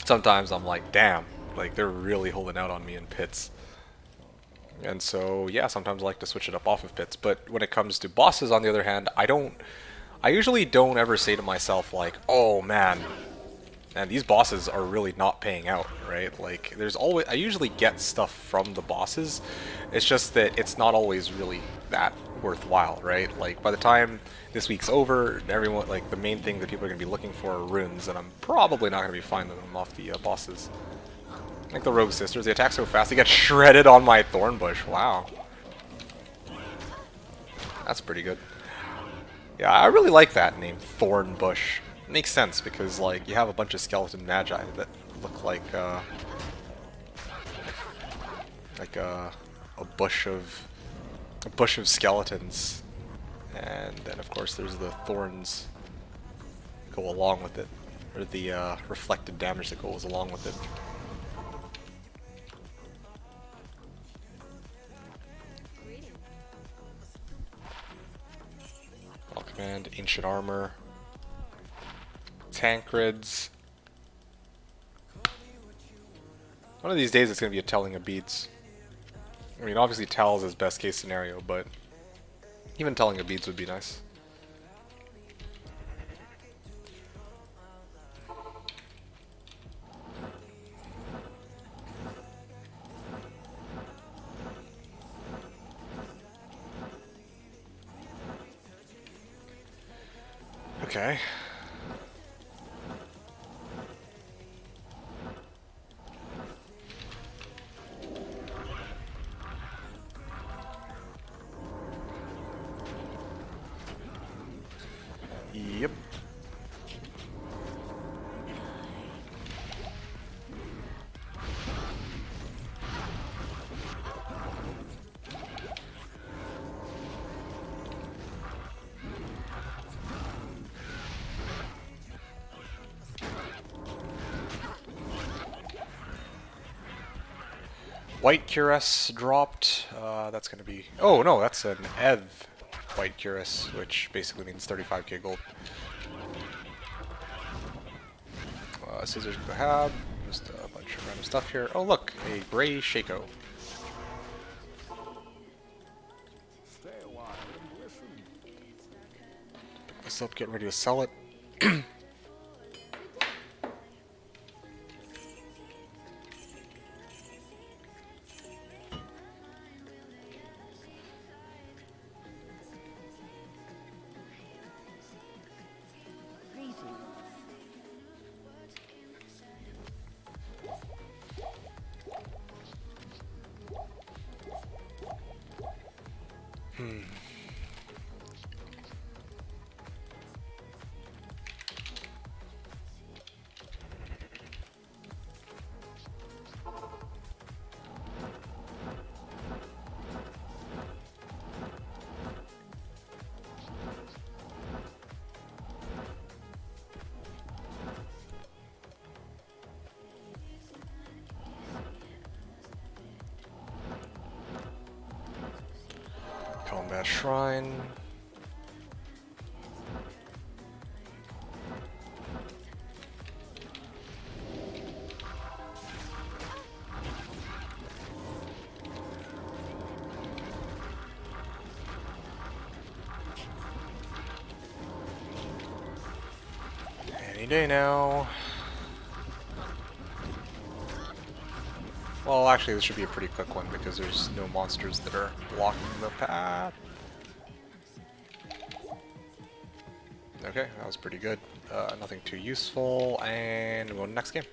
Speaker 3: Sometimes I'm like, damn, like they're really holding out on me in pits. And so, yeah, sometimes I like to switch it up off of pits. But when it comes to bosses, on the other hand, I usually don't ever say to myself like, oh man, and these bosses are really not paying out, right? Like, I usually get stuff from the bosses. It's just that it's not always really that worthwhile, right? Like, by the time this week's over, everyone, like, the main thing that people are going to be looking for are runes, and I'm probably not going to be finding them off the bosses. Like the Rogue Sisters, they attack so fast, they get shredded on my Thorn Bush. Wow. That's pretty good. Yeah, I really like that name, Thorn Bush. It makes sense because, like, you have a bunch of skeleton magi that look like a bush of skeletons, and then of course there's the thorns that go along with it, or the reflected damage that goes along with it. Command, Ancient Armor, Tankreds. One of these days it's going to be a Telling of Beads. I mean, obviously Tal's is best case scenario, but even Telling of Beads would be nice. Okay. Yep. White Cuirass dropped. That's going to be... Oh, no, that's an Ev White Cuirass, which basically means 35k gold. Scissors Gahab. Just a bunch of random stuff here. Oh, look, a Gray Shaco.
Speaker 5: Stay a while and listen.
Speaker 3: Pick this up, get ready to sell it. Combat Shrine. Any day now. Well, actually, this should be a pretty quick one because there's no monsters that are blocking the path. Okay, that was pretty good. Nothing too useful, and we'll go to the next game.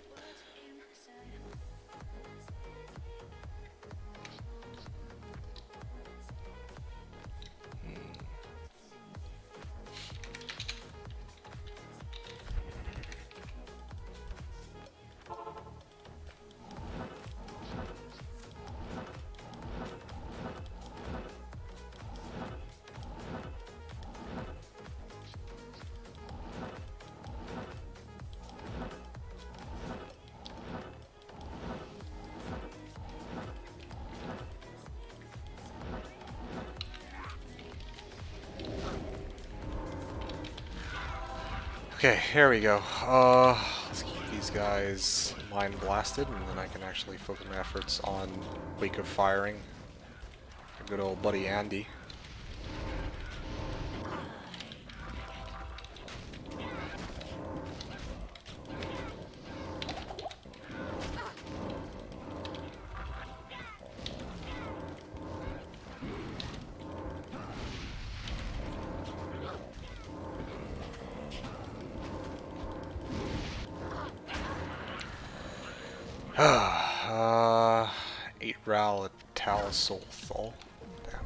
Speaker 3: Okay, here we go. Let's keep these guys mind blasted, and then I can actually focus my efforts on Wake of Firing. Our good old buddy Andy. uh, 8 Ral Talsolthol. Damn.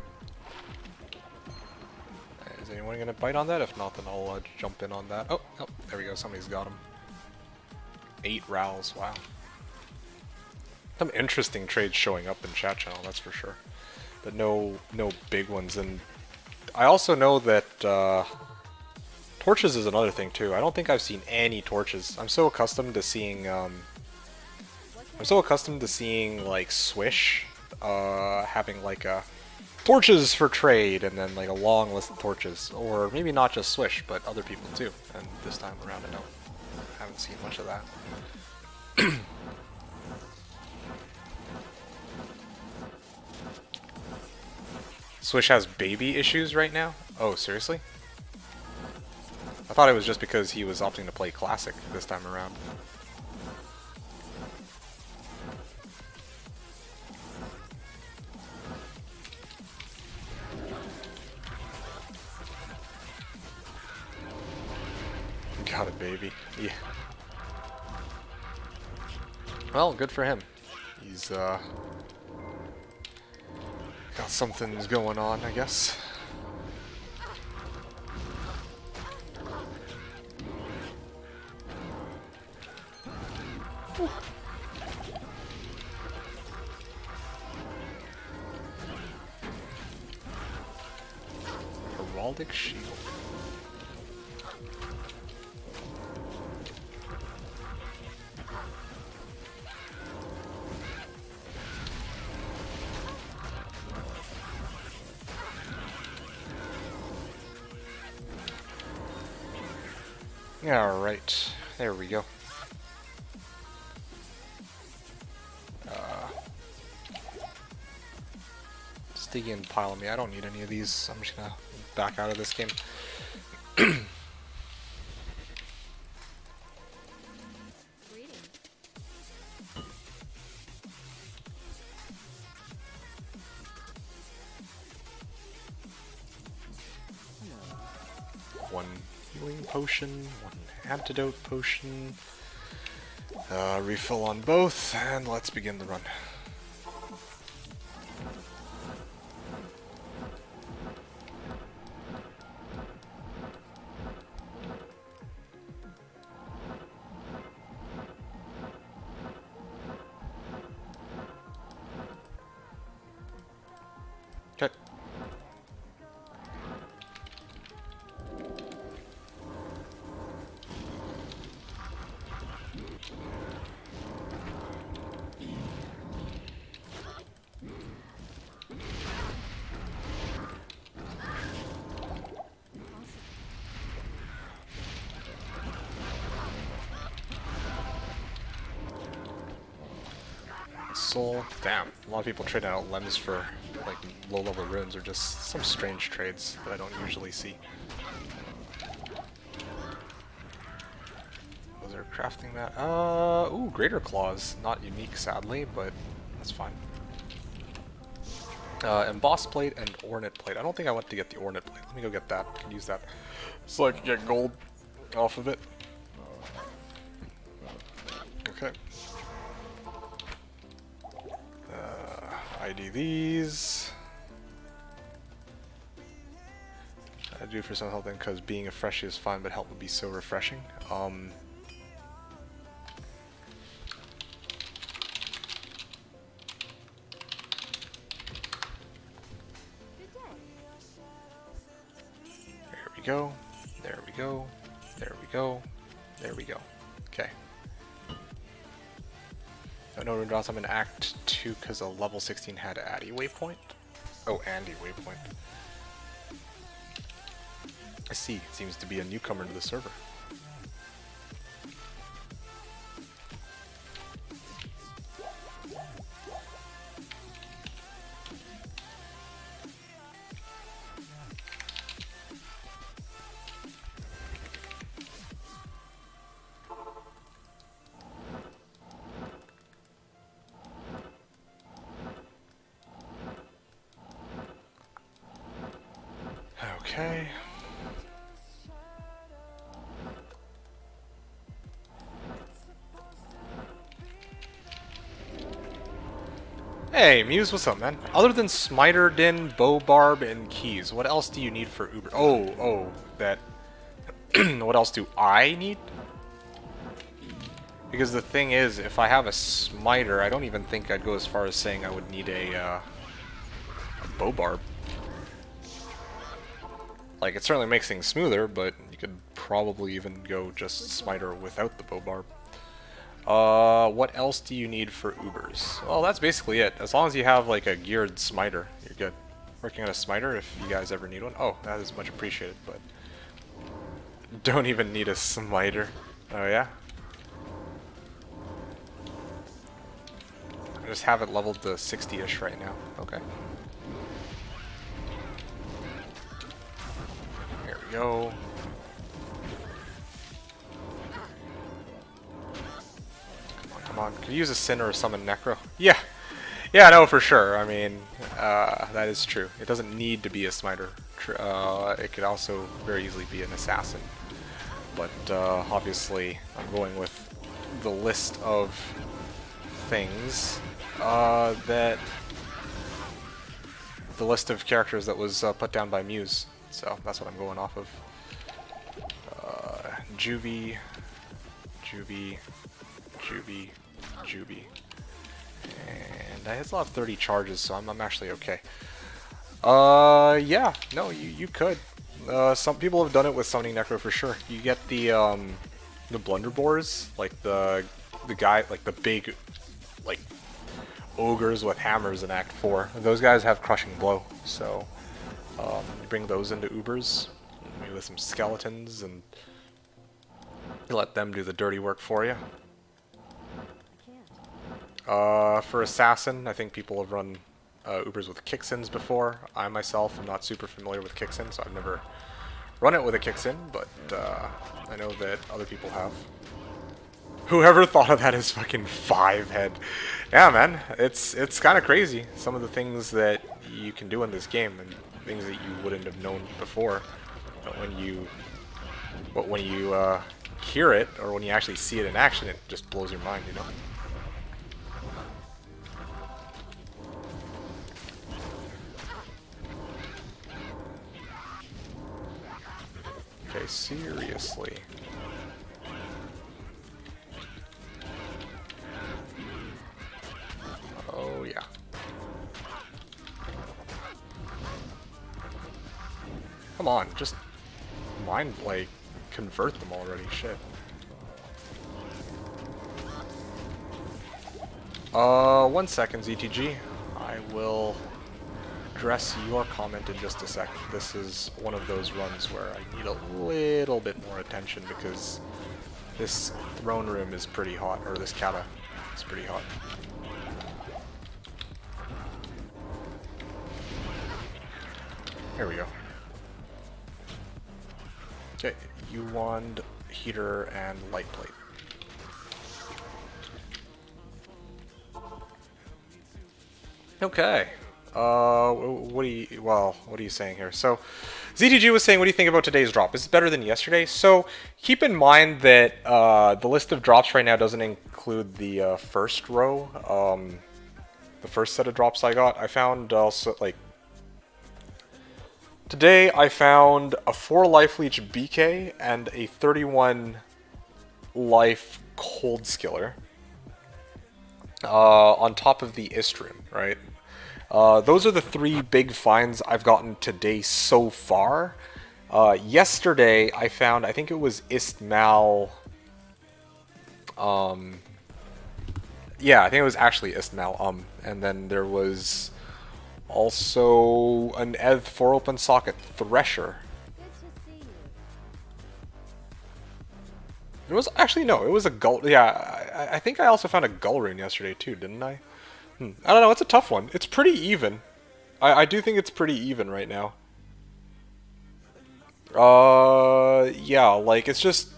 Speaker 3: Is anyone gonna bite on that? If not, then I'll jump in on that. Oh, there we go. Somebody's got him. 8 Rals. Wow. Some interesting trades showing up in chat channel, that's for sure. But no big ones. And I also know that torches is another thing too. I don't think I've seen any torches. I'm so accustomed to seeing like Swish having like a torches for trade and then like a long list of torches, or maybe not just Swish but other people too. And this time around I haven't seen much of that. Swish has baby issues right now? Oh, seriously? I thought it was just because he was opting to play Classic this time around. Got a baby. Yeah. Well, good for him. He's got something's going on, I guess. Whew. Heraldic Shield. Alright, there we go. Sticky and pile me. I don't need any of these. I'm just gonna back out of this game. One healing potion, one antidote potion. Refill on both, and let's begin the run. Okay. Soul. Damn. A lot of people trading out Lems for like low-level runes, or just some strange trades that I don't usually see. Was there crafting that? Ooh, Greater Claws. Not unique, sadly, but that's fine. Emboss Plate and Ornate Plate. I don't think I went to get the Ornate Plate. Let me go get that. I can use that so I can get gold off of it. Okay. ID these. I do for some help then, because being a freshie is fine, but help would be so refreshing. There we go. There we go. There we go. There we go. Okay. I know Runedross, I'm in Act 2 because a level 16 had Addy waypoint. Oh, Andy waypoint. I see. It seems to be a newcomer to the server.
Speaker 7: Okay. Hey, Muse, what's up, man? Other than Smiter, Din, Bow Barb, and Keys, what else do you need for Uber? That. What else do I need? Because the thing is, if I have a Smiter, I don't even think I'd go as far as saying I would need a Bow Barb. Like, it certainly makes things smoother, but you could probably even go just Smiter without the Bow Barb. What else do you need for Ubers? Well, that's basically it. As long as you have, like, a geared Smiter, you're good. Working on a Smiter if you guys ever need one. Oh, that is much appreciated, but... Don't even need a Smiter. Oh, yeah? I just have it leveled to 60-ish right now. Okay. Here we go. Come on. Could you use a Sin or summon Necro? Yeah! Yeah, no, for sure. I mean, that is true. It doesn't need to be a Smiter. It could also very easily be an Assassin. But, obviously, I'm going with the list of things that... The list of characters that was put down by Muse. So, that's what I'm going off of. Juvie... Juvie... Juvie... Juvie. And I still have 30 charges, so I'm actually okay. Yeah, no, you could. Some people have done it with summoning Necro for sure. You get the blunderboars, like the guy, like the big, like ogres with hammers in Act 4. Those guys have crushing blow, so you bring those into Ubers, maybe with some skeletons, and you let them do the dirty work for you. For Assassin, I think people have run Ubers with Kicksins before. I myself am not super familiar with Kicksin, so I've never run it with a Kicksin, but I know that other people have. Whoever thought of that as fucking 5 head. Yeah, man, it's kind of crazy. Some of the things that you can do in this game and things that you wouldn't have known before. But when you hear it, or when you actually see it in action, it just blows your mind, you know? Okay, seriously. Oh, yeah. Come on, just mind, like, convert them already, shit. 1 second, ZTG. I will address your comment in just a second. This is one of those runs where I need a little bit more attention because this throne room is pretty hot, or this kata is pretty hot. Here we go. Okay, you wand, heater, and light plate. Okay. What are you saying here? So, ZTG was saying, what do you think about today's drop? Is it better than yesterday? So, keep in mind that the list of drops right now doesn't include the first row. The first set of drops I got. I found also, like, today I found a 4 life leech BK and a 31 life cold skiller. On top of the Istrim, right? Those are the 3 big finds I've gotten today so far. Yesterday I found, I think it was Istmal. Yeah, I think it was actually Istmal. And then there was also an ETH 4 open socket Thresher. It was actually, no, it was a Gull. Yeah, I think I also found a Gull rune yesterday too, didn't I? I don't know, it's a tough one. It's pretty even. I do think it's pretty even right now. Yeah, like, it's just...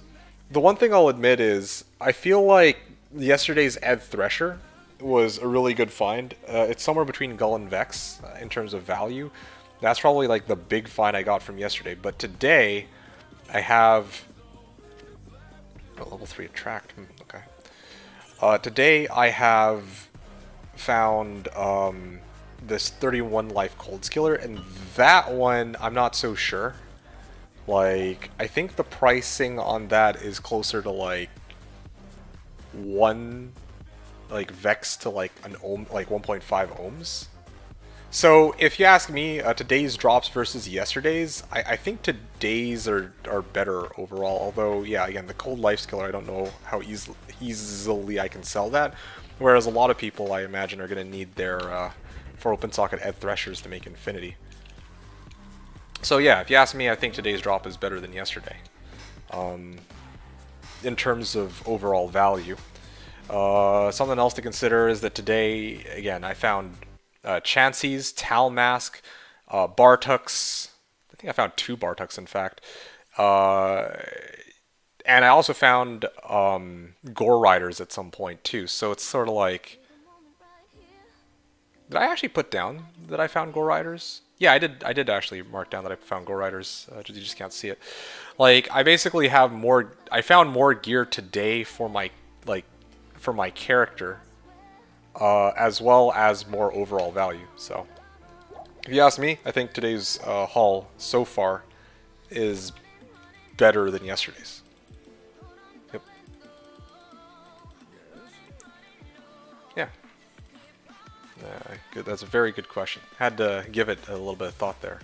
Speaker 7: The one thing I'll admit is, I feel like yesterday's Ed Thresher was a really good find. It's somewhere between Gull and Vex in terms of value. That's probably like the big find I got from yesterday. But today, I have level 3 attract. Okay. Today I have found this 31 life cold skiller, and that one I'm not so sure. Like, I think the pricing on that is closer to like vex to like an ohm, like 1.5 ohms. So if you ask me, today's drops versus yesterday's, I think today's are better overall. Although, yeah, again, the cold life skiller, I don't know how easily I can sell that. Whereas a lot of people, I imagine, are going to need their 4 open socket Ed Threshers to make Infinity. So yeah, if you ask me, I think today's drop is better than yesterday. In terms of overall value. Something else to consider is that today, again, I found Chansey's, Tal Mask, Bartuks. I think I found 2 Bartuks, in fact. And I also found Gore Riders at some point, too. So it's sort of like... Did I actually put down that I found Gore Riders? Yeah, I did actually mark down that I found Gore Riders. You just can't see it. Like, I basically have more... I found more gear today for my, for my character. As well as more overall value. So, if you ask me, I think today's haul so far is better than yesterday's. Yep. Yeah. Good. That's a very good question. Had to give it a little bit of thought there.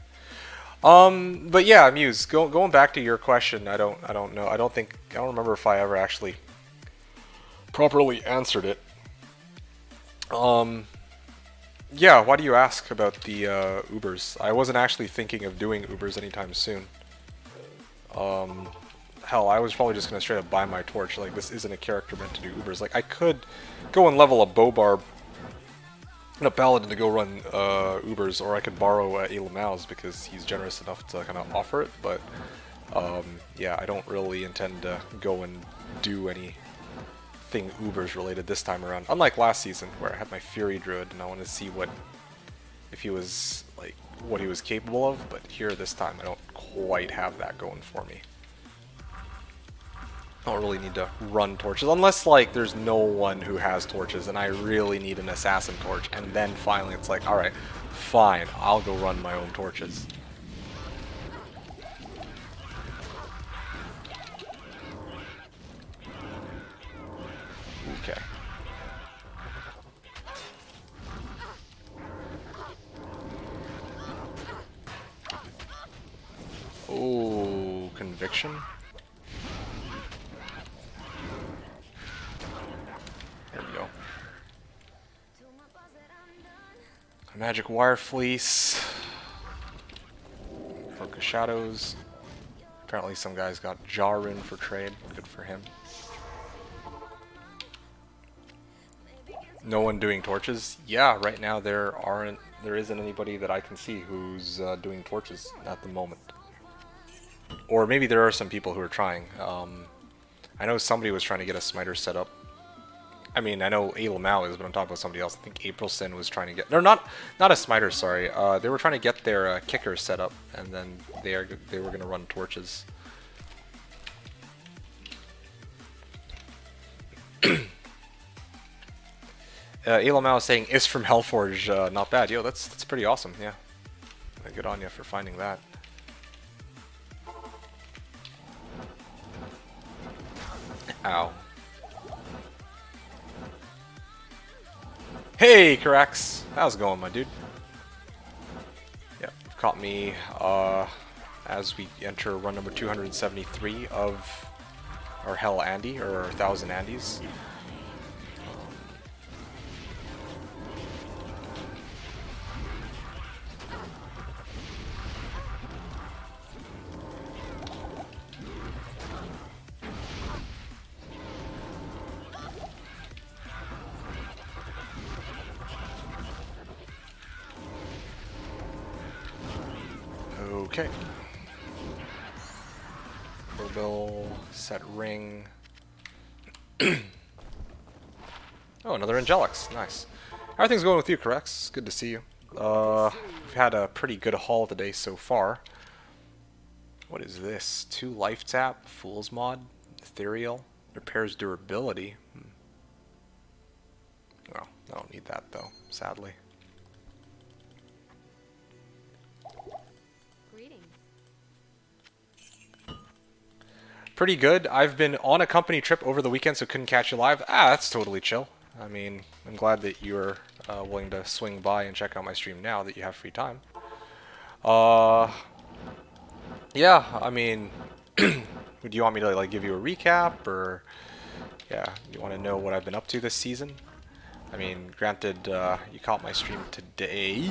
Speaker 7: But yeah, Muse. Going back to your question, I don't know. I don't remember if I ever actually properly answered it. Yeah, why do you ask about the Ubers? I wasn't actually thinking of doing Ubers anytime soon. Hell, I was probably just gonna straight up buy my torch. Like, this isn't a character meant to do Ubers. Like, I could go and level a Bobarb and a Paladin to go run Ubers, or I could borrow Elamal's because he's generous enough to kind of offer it, but yeah, I don't really intend to go and do any Ubers related this time around. Unlike last season where I had my Fury Druid and I wanted to see what he was capable of, but here this time I don't quite have that going for me. I don't really need to run torches unless like there's no one who has torches and I really need an assassin torch, and then finally it's like, alright, fine, I'll go run my own torches. Okay. Oh, conviction. There we go. Magic Wire Fleece. Cloak of Shadows. Apparently some guy's got Jarun for trade. Good for him. No one doing torches? Yeah, right now there isn't anybody that I can see who's doing torches at the moment. Or maybe there are some people who are trying. I know somebody was trying to get a smiter set up. I mean, I know Elamal is, but I'm talking about somebody else. I think Aprilson was trying to get... No, not a smiter, sorry. They were trying to get their kicker set up, and then they were going to run torches. Elamal is saying, is from Hellforge, not bad. Yo, that's pretty awesome, yeah. Good on you for finding that. Ow. Hey, Karax! How's it going, my dude? Yep, caught me as we enter run number 273 of our Hell Andy, or our 1000 Andys. Okay. Bill, set ring. Oh, another Angelix. Nice. How are things going with you, Corex? Good to see you. We've had a pretty good haul today so far. What is this? 2 life tap, Fool's Mod, Ethereal, repairs durability. Well, I don't need that though, sadly.
Speaker 8: Greetings.
Speaker 7: Pretty good. I've been on a company trip over the weekend, so couldn't catch you live. Ah, that's totally chill. I mean, I'm glad that you're willing to swing by and check out my stream now that you have free time. Yeah, I mean, do you want me to like give you a recap, or yeah, you want to know what I've been up to this season? I mean, granted, you caught my stream today,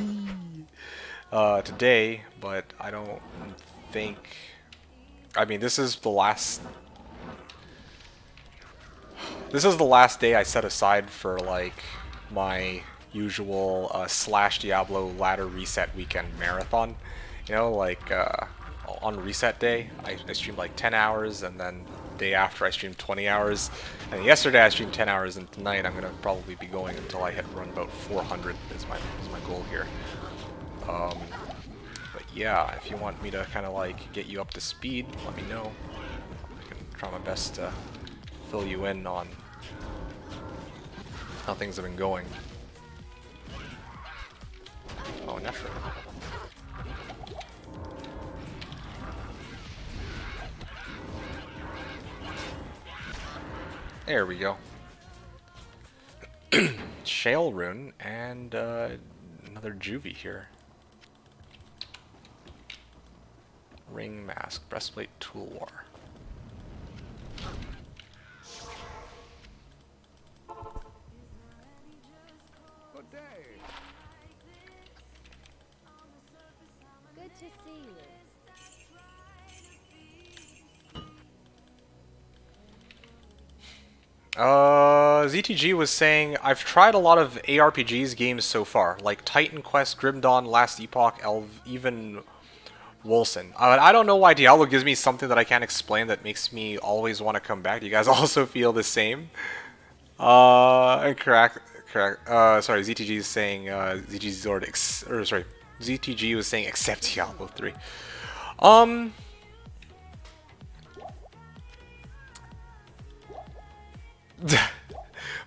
Speaker 7: but I don't think. I mean, this is the last day I set aside for like my usual Slashdiablo ladder reset weekend marathon. You know, like on reset day, I streamed like 10 hours, and then the day after I streamed 20 hours, and yesterday I streamed 10 hours, and tonight I'm gonna probably be going until I hit run about 400 is my goal here. But yeah, if you want me to kind of like get you up to speed, let me know. I can try my best to fill you in on how things have been going. Oh, an effort. There we go. Shale Rune and another Juvie here. Ring Mask, Breastplate, Tool War.
Speaker 5: Good day.
Speaker 8: Good to see you.
Speaker 7: ZTG was saying, I've tried a lot of ARPGs games so far, like Titan Quest, Grim Dawn, Last Epoch, even Wolcen. I don't know why Diablo gives me something that I can't explain that makes me always want to come back. Do you guys also feel the same? Correct. Sorry, ZTG is saying, ZTG was saying accept Diablo 3.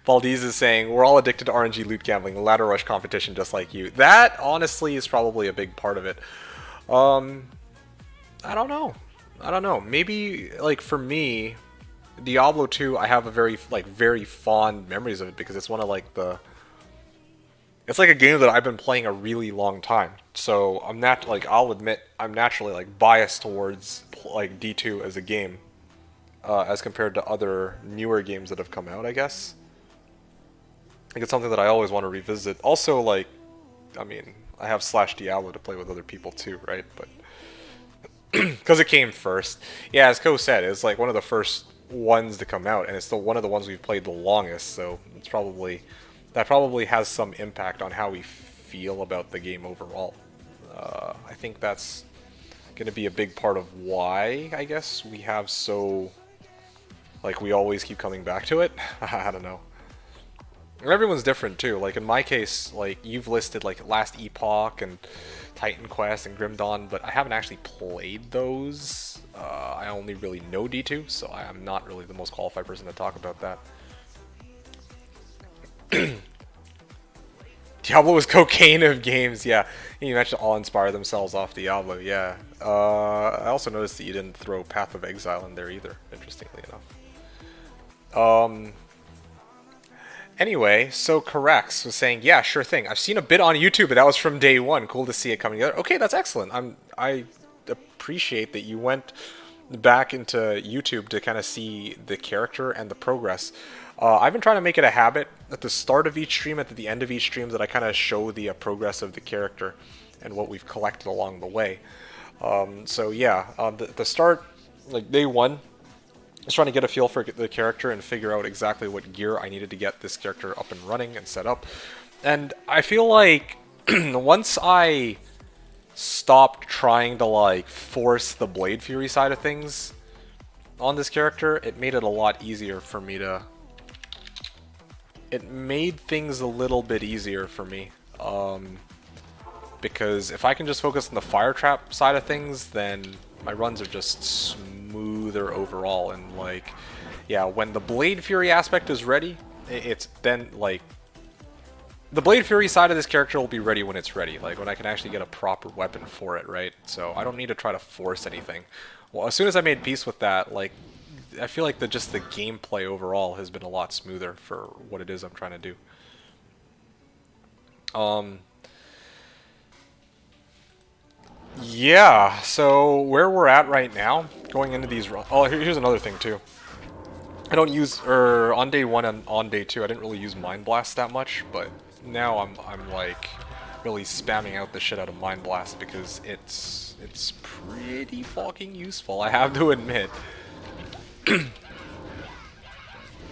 Speaker 7: Valdez is saying, we're all addicted to RNG loot gambling, ladder rush competition just like you. That, honestly, is probably a big part of it. I don't know. Maybe, like, for me, Diablo 2, I have a very fond memories of it because it's one of, like, it's like a game that I've been playing a really long time. So, I'll admit, I'm naturally, like, biased towards, like, D2 as a game. As compared to other newer games that have come out, I guess. I think it's something that I always want to revisit. Also, like, I mean, I have Slashdiablo to play with other people too, right? But because it came first. Yeah, as Ko said, it's like one of the first ones to come out, and it's still one of the ones we've played the longest, so it's that probably has some impact on how we feel about the game overall. I think that's going to be a big part of why, I guess, we have so... like, we always keep coming back to it. I don't know. Everyone's different, too. Like, in my case, like, you've listed, like, Last Epoch and Titan Quest and Grim Dawn, but I haven't actually played those. I only really know D2, so I am not really the most qualified person to talk about that. Diablo is cocaine of games, yeah. You mentioned all inspire themselves off Diablo, yeah. I also noticed that you didn't throw Path of Exile in there either, interestingly enough. Anyway, so Correx was saying, yeah, sure thing. I've seen a bit on YouTube, but that was from day one. Cool to see it coming together. Okay, that's excellent. I appreciate that you went back into YouTube to kind of see the character and the progress. I've been trying to make it a habit at the start of each stream, at the end of each stream, that I kind of show the progress of the character and what we've collected along the way. So yeah, the start, like day one, I was trying to get a feel for the character and figure out exactly what gear I needed to get this character up and running and set up. And I feel like once I stopped trying to like force the Bfury side of things on this character, it made it a lot easier for me to... It made things a little bit easier for me. because if I can just focus on the fire trap side of things, then my runs are just smoother overall. And like, yeah, when the Blade Fury aspect is ready, it's then like the Blade Fury side of this character will be ready when it's ready, like when I can actually get a proper weapon for it, right? So I don't need to try to force anything. Well, as soon as I made peace with that, like, I feel like just the gameplay overall has been a lot smoother for what it is I'm trying to do. Yeah, so where we're at right now, going into these runs. Oh, here's another thing too. I don't use, on day 1 and on day 2, I didn't really use Mind Blast that much, but now I'm like really spamming out the shit out of Mind Blast because it's pretty fucking useful, I have to admit.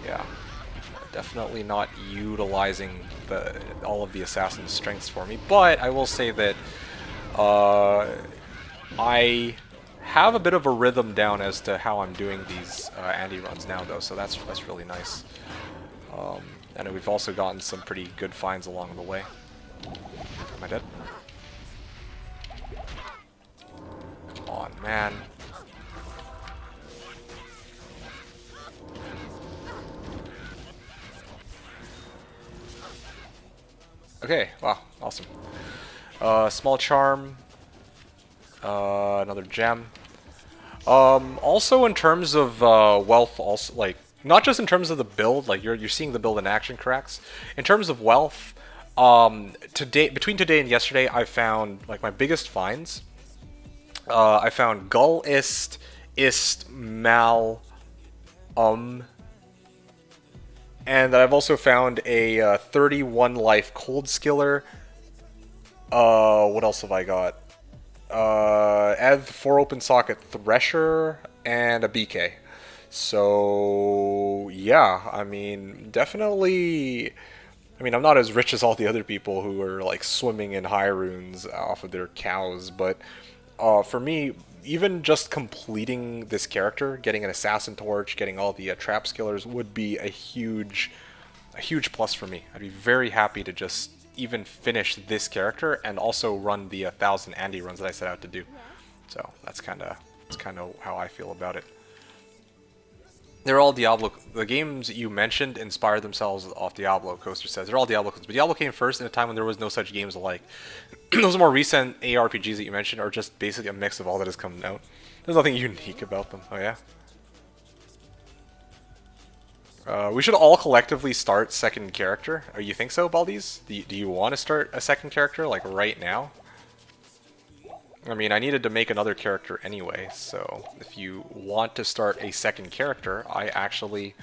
Speaker 7: Yeah, definitely not utilizing all of the assassin's strengths for me, but I will say that I have a bit of a rhythm down as to how I'm doing these Andy runs now, though, so that's really nice. And we've also gotten some pretty good finds along the way. Am I dead? Come on, man. Okay, wow, awesome. Small charm. Another gem. Also in terms of wealth, also like not just in terms of the build, like you're seeing the build in action, cracks. In terms of wealth, between today and yesterday, I found like my biggest finds. I found Gull Ist, Mal, and I've also found a 31 life Cold Skiller. What else have I got? Ev 4 open socket Thresher and a BK. So yeah, I mean, definitely. I mean, I'm not as rich as all the other people who are like swimming in high runes off of their cows, but for me, even just completing this character, getting an assassin torch, getting all the trap skillers would be a huge plus for me. I'd be very happy to just even finish this character and also run the 1,000 Andy runs that I set out to do. So that's kind of how I feel about it. They're all Diablo. The games you mentioned inspired themselves off Diablo. Coaster says they're all Diablo games, but Diablo came first in a time when there was no such games alike. Those more recent ARPGs that you mentioned are just basically a mix of all that has come out. There's nothing unique about them. Oh yeah. We should all collectively start second character. Oh, you think so, Baldies? Do you want to start a second character like right now? I mean, I needed to make another character anyway, so if you want to start a second character, I actually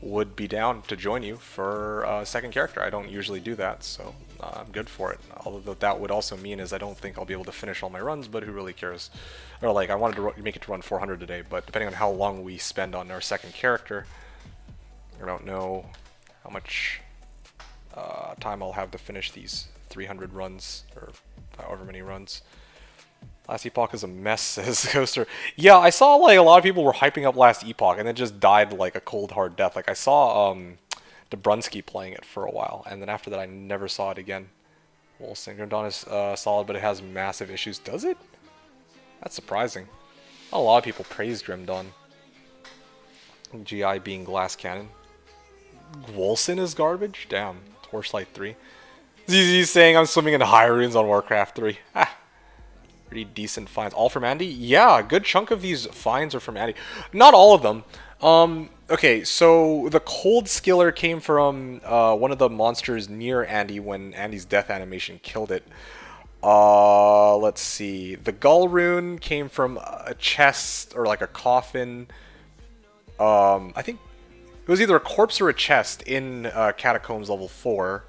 Speaker 7: would be down to join you for a second character. I don't usually do that, so I'm good for it. Although that would also mean is I don't think I'll be able to finish all my runs, but who really cares? Or like, I wanted to make it to run 400 today, but depending on how long we spend on our second character, I don't know how much time I'll have to finish these 300 runs, or however many runs. Last Epoch is a mess, says Coaster. Yeah, I saw like a lot of people were hyping up Last Epoch and then just died like a cold hard death. Like I saw Dobrunsky playing it for a while, and then after that I never saw it again. Well, Grim Dawn is solid, but it has massive issues. Does it? That's surprising. A lot of people praise Grim Dawn. GI being Glass Cannon. Wolson is garbage? Damn. Torchlight 3. ZZ saying I'm swimming in high runes on Warcraft 3. Ah. Pretty decent finds. All from Andy? Yeah, a good chunk of these finds are from Andy. Not all of them. Okay, so the Cold Skiller came from one of the monsters near Andy when Andy's death animation killed it. Let's see. The Gull Rune came from a chest or like a coffin. I think it was either a corpse or a chest in Catacombs level 4.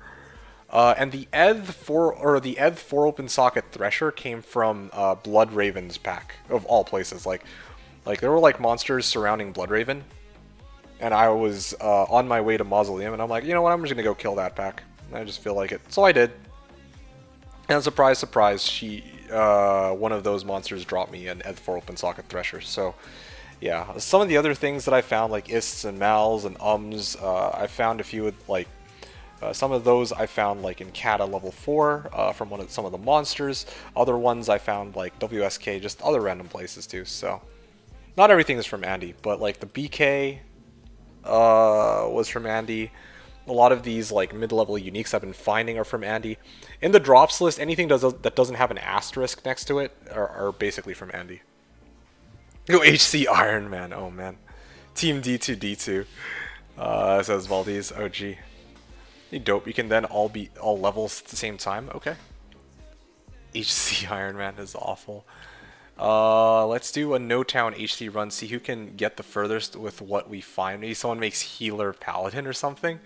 Speaker 7: And the Eth 4 open socket Thresher came from Blood Raven's pack of all places. Like there were like monsters surrounding Blood Raven, and I was on my way to Mausoleum, and I'm like, you know what? I'm just gonna go kill that pack. I just feel like it, so I did. And surprise, surprise, one of those monsters dropped me an Eth 4 open socket Thresher. So yeah, some of the other things that I found like Ists and Mals and I found a few with like. Some of those I found like in Kata level 4 from some of the monsters. Other ones I found like WSK, just other random places too. So not everything is from Andy, but like the BK was from Andy. A lot of these like mid-level uniques I've been finding are from Andy. In the drops list, anything that doesn't have an asterisk next to it are basically from Andy. Go HC Iron Man. Oh man, Team D2D2 says Valdez. Oh gee. You dope. You can then all be all levels at the same time. Okay. HC Iron Man is awful. Let's do a No Town HC run. See who can get the furthest with what we find. Maybe someone makes Healer Paladin or something.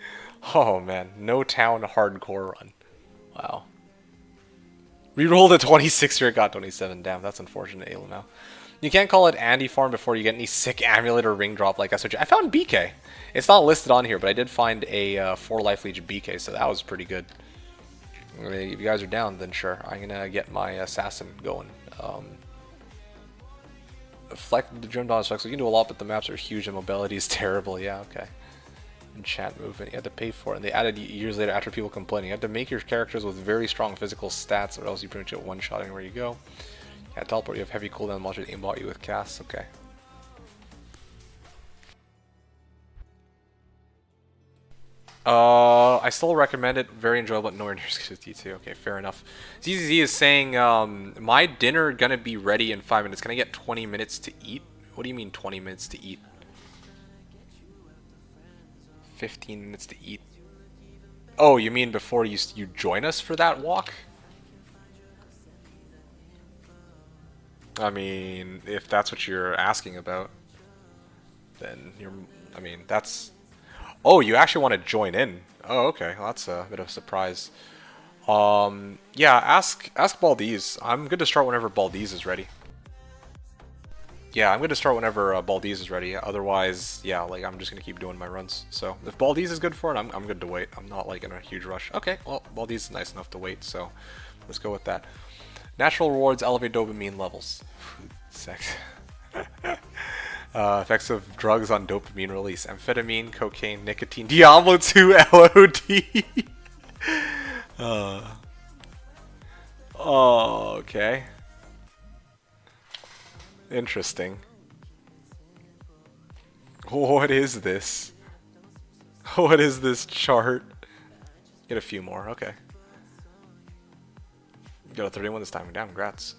Speaker 7: Oh man, No Town hardcore run. Wow. Rerolled a 26 here, got 27. Damn, that's unfortunate, Alamau. You can't call it Andy farm before you get any sick amulet or ring drop like SOG. I found BK. It's not listed on here, but I did find a 4 life leech BK, so that was pretty good. If you guys are down, then sure. I'm gonna get my assassin going. Flex the Gem Dawn sucks. You can do a lot, but the maps are huge and mobility is terrible. Yeah, okay. Enchant movement. You had to pay for it, and they added years later after people complaining. You had to make your characters with very strong physical stats, or else you pretty much get one shot anywhere you go. Yeah, teleport. You have heavy cooldown. Monsters aimbot you with casts. Okay. I still recommend it. Very enjoyable, but nowhere near as good as D2. Okay, fair enough. ZZZ is saying, my dinner gonna be ready in 5 minutes. Can I get 20 minutes to eat? What do you mean 20 minutes to eat? 15 minutes to eat. Oh, you mean before you join us for that walk? I mean, if that's what you're asking about, then I mean, that's... Oh, you actually want to join in? Oh, okay. Well, that's a bit of a surprise. Yeah, ask Baldiz. I'm good to start whenever Baldiz is ready. Yeah, I'm good to start whenever Baldiz is ready. Otherwise, yeah, like I'm just gonna keep doing my runs. So if Baldiz is good for it, I'm good to wait. I'm not like in a huge rush. Okay, well, Baldiz is nice enough to wait, so let's go with that. Natural rewards elevate dopamine levels. Sex. Effects of drugs on dopamine release. Amphetamine, cocaine, nicotine, Diablo 2 LOD. Oh, okay. Interesting. What is this? What is this chart? Get a few more, okay. Got a 31 this time. Damn, congrats.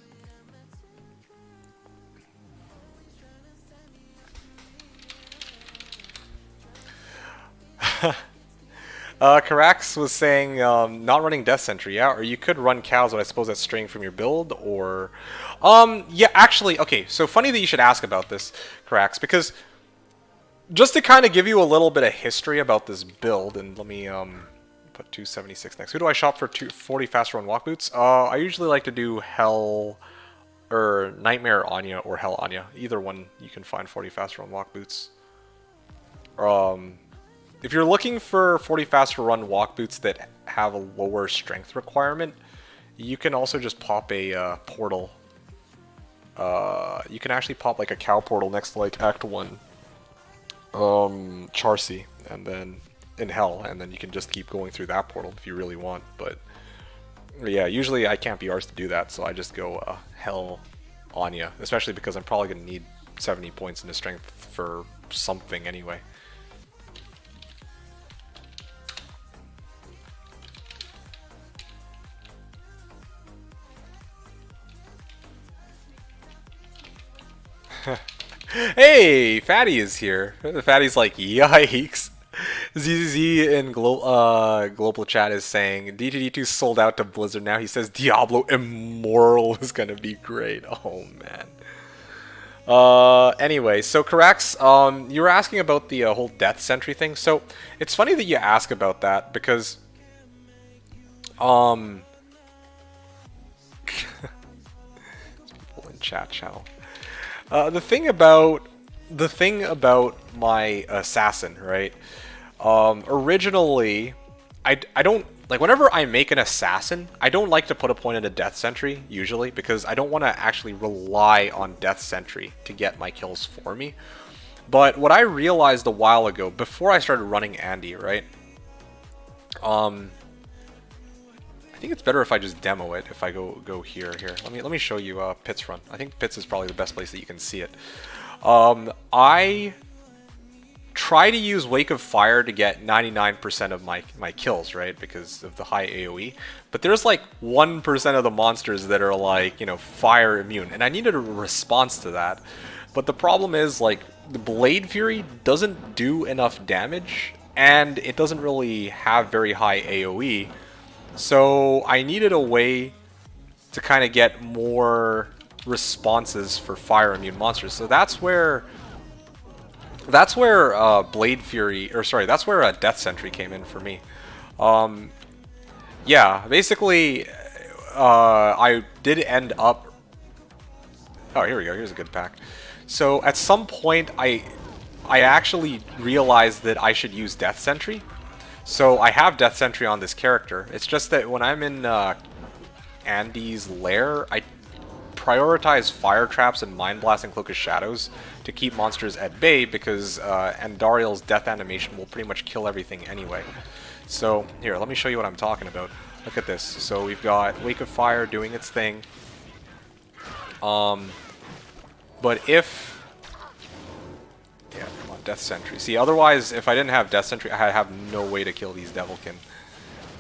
Speaker 7: Karax was saying not running Death Sentry, yeah? Or you could run cows, but I suppose that's straying from your build, or... yeah, actually, okay, so funny that you should ask about this, Karax, because just to kind of give you a little bit of history about this build, and let me put 276 next. Who do I shop for 40 faster run walk boots? I usually like to do Hell, or Nightmare Anya, or Hell Anya. Either one you can find 40 faster run walk boots. If you're looking for 40 faster run walk boots that have a lower strength requirement, you can also just pop a portal. You can actually pop like a cow portal next to like Act 1 Charcy, and then in Hell, and then you can just keep going through that portal if you really want. But yeah, usually I can't be arsed to do that, so I just go Hell Anya, especially because I'm probably going to need 70 points into strength for something anyway. Hey, Fatty is here. Fatty's like, yikes. ZZZ in global chat is saying D2D2 sold out to Blizzard now. He says Diablo Immortal is gonna be great. Oh man. Anyway, so Karax, you were asking about the whole Death Sentry thing. So it's funny that you ask about that because people in chat channel. The thing about my assassin, right? Originally, I don't like whenever I make an assassin, I don't like to put a point into Death Sentry usually because I don't want to actually rely on Death Sentry to get my kills for me. But what I realized a while ago, before I started running Andy, right? I think it's better if I just demo it. If I go here. Let me show you Pit's run. I think Pit's is probably the best place that you can see it. I try to use Wake of Fire to get 99% of my kills, right? Because of the high AoE. But there's like 1% of the monsters that are like, you know, fire immune. And I needed a response to that. But the problem is, like, the Blade Fury doesn't do enough damage. And it doesn't really have very high AoE. So I needed a way to kind of get more responses for fire immune monsters. So that's where Blade Fury, or sorry, that's where Death Sentry came in for me. Yeah, basically, I did end up. Oh, here we go. Here's a good pack. So at some point, I actually realized that I should use Death Sentry. So I have Death Sentry on this character. It's just that when I'm in Andy's lair, I prioritize Fire Traps and Mind Blast and Cloak of Shadows to keep monsters at bay because Andariel's death animation will pretty much kill everything anyway. So here, let me show you what I'm talking about. Look at this. So we've got Wake of Fire doing its thing. But if... Yeah, come on, Death Sentry. See, otherwise, if I didn't have Death Sentry, I have no way to kill these Devilkin.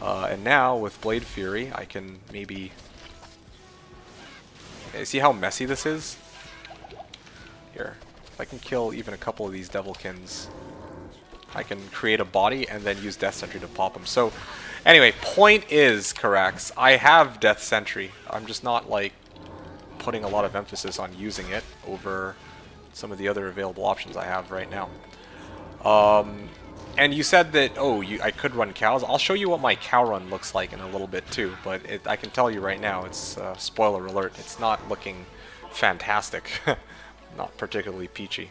Speaker 7: And now, with Blade Fury, I can maybe... Okay, see how messy this is? Here, if I can kill even a couple of these Devilkins, I can create a body and then use Death Sentry to pop them. So, anyway, point is, Carax, I have Death Sentry. I'm just not, like, putting a lot of emphasis on using it over some of the other available options I have right now. And you said that, oh, I could run cows. I'll show you what my cow run looks like in a little bit too, but I can tell you right now, it's spoiler alert, it's not looking fantastic. Not particularly peachy.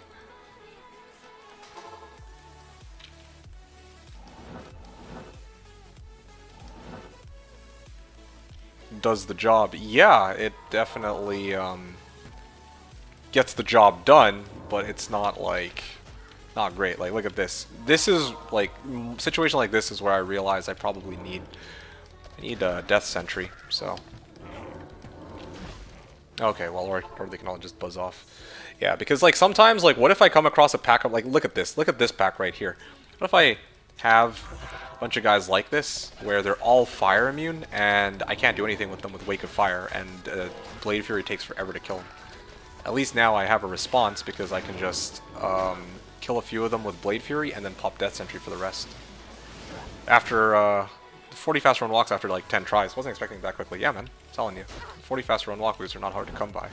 Speaker 7: Does the job? Yeah, it definitely gets the job done, but it's not like... not great. Like, look at this. This is like situation like this is where I realize I probably need a Death Sentry. So okay, well, or they can all just buzz off. Yeah, because like sometimes, like, what if I come across a pack of, like, look at this pack right here. What if I have a bunch of guys like this where they're all fire immune and I can't do anything with them with Wake of Fire, and Blade Fury takes forever to kill them. At least now I have a response because I can just kill a few of them with Blade Fury and then pop Death Sentry for the rest. After 40 fast run walks after like 10 tries. Wasn't expecting that quickly. Yeah, man. I'm telling you. 40 fast run walk boots are not hard to come by.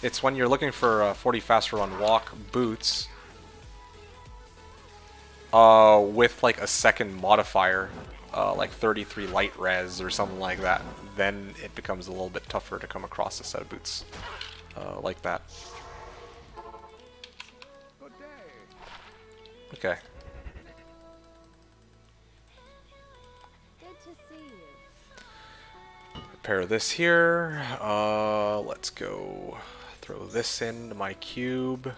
Speaker 7: It's when you're looking for 40 fast run walk boots with like a second modifier, like 33 light res or something like that, then it becomes a little bit tougher to come across a set of boots like that. Okay.
Speaker 8: Good to see you.
Speaker 7: Pair this here. Let's go throw this into my cube.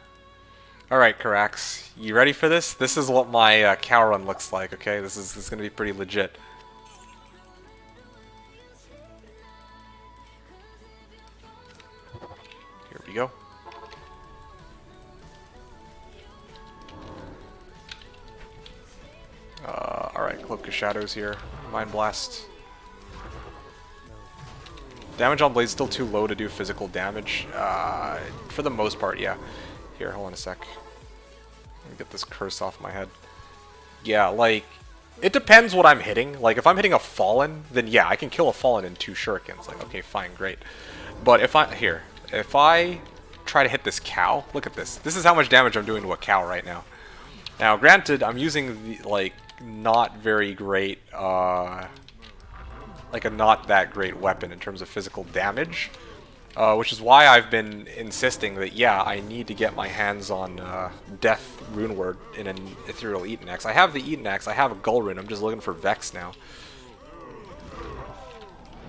Speaker 7: Alright, Carax, you ready for this? This is what my cow run looks like, okay? This is gonna be pretty legit. Here we go. Alright, Cloak of Shadows here. Mind Blast. Damage on Blade's still too low to do physical damage. For the most part, yeah. Here, hold on a sec. Let me get this curse off my head. Yeah, like, it depends what I'm hitting. Like, if I'm hitting a Fallen, then yeah, I can kill a Fallen in 2 shurikens. Like, okay, fine, great. But if I try to hit this cow, look at this. This is how much damage I'm doing to a cow right now. Now, granted, I'm using the, like, not very great, like a not that great weapon in terms of physical damage, which is why I've been insisting that, yeah, I need to get my hands on Death Runeward in an Ethereal Eaton Axe. I have the Eaton Axe, I have a Gull Rune, I'm just looking for Vex now.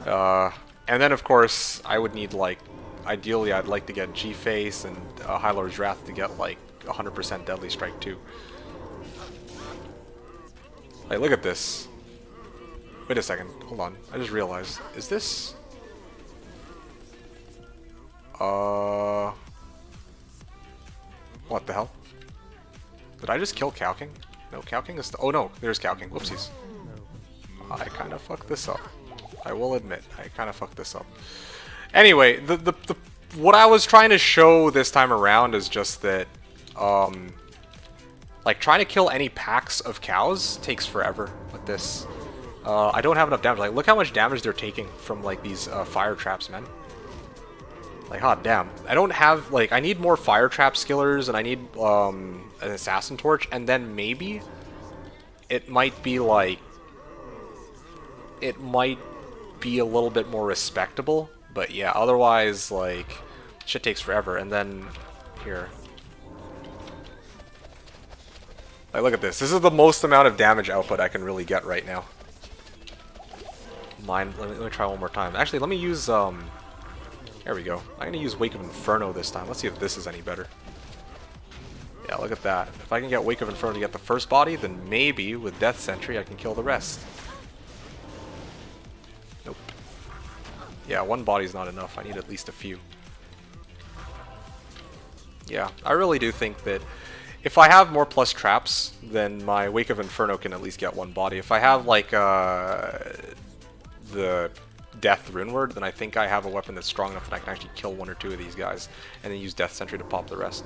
Speaker 7: And then, of course, I would need, like, ideally I'd like to get G-Face and High Lord's Wrath to get, like, 100% Deadly Strike too. Like, look at this. Wait a second. Hold on. I just realized. Is this... What the hell? Did I just kill Cowking? No, Cowking is... Oh no, there's Cowking. Whoopsies. I kind of fucked this up. I will admit, I kind of fucked this up. Anyway, what I was trying to show this time around is just that, like, trying to kill any packs of cows takes forever with this. I don't have enough damage. Like, look how much damage they're taking from, like, these fire traps, man. Like, hot damn. I don't have, like, I need more fire trap skillers, and I need an assassin torch, and then maybe it might be, like, it might be a little bit more respectable. But yeah, otherwise, like, shit takes forever. And then, here. Like, look at this. This is the most amount of damage output I can really get right now. Let me try one more time. Actually, let me use, there we go. I'm gonna use Wake of Inferno this time. Let's see if this is any better. Yeah, look at that. If I can get Wake of Inferno to get the first body, then maybe with Death Sentry I can kill the rest. Nope. Yeah, one body's not enough. I need at least a few. Yeah, I really do think that if I have more plus traps, then my Wake of Inferno can at least get one body. If I have, like, the Death Rune Word, then I think I have a weapon that's strong enough that I can actually kill one or two of these guys, and then use Death Sentry to pop the rest.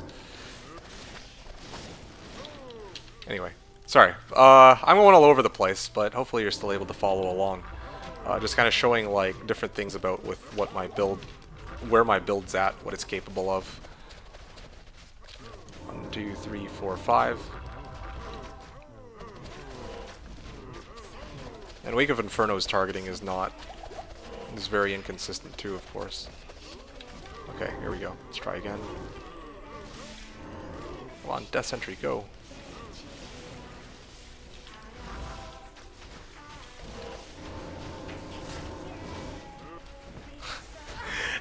Speaker 7: Anyway, sorry. I'm going all over the place, but hopefully you're still able to follow along. Just kind of showing, like, different things about with what my build, where my build's at, what it's capable of. 1, 2, 3, 4, 5. And Wake of Inferno's targeting is very inconsistent too, of course. Okay, here we go. Let's try again. Come on, Death Sentry, go.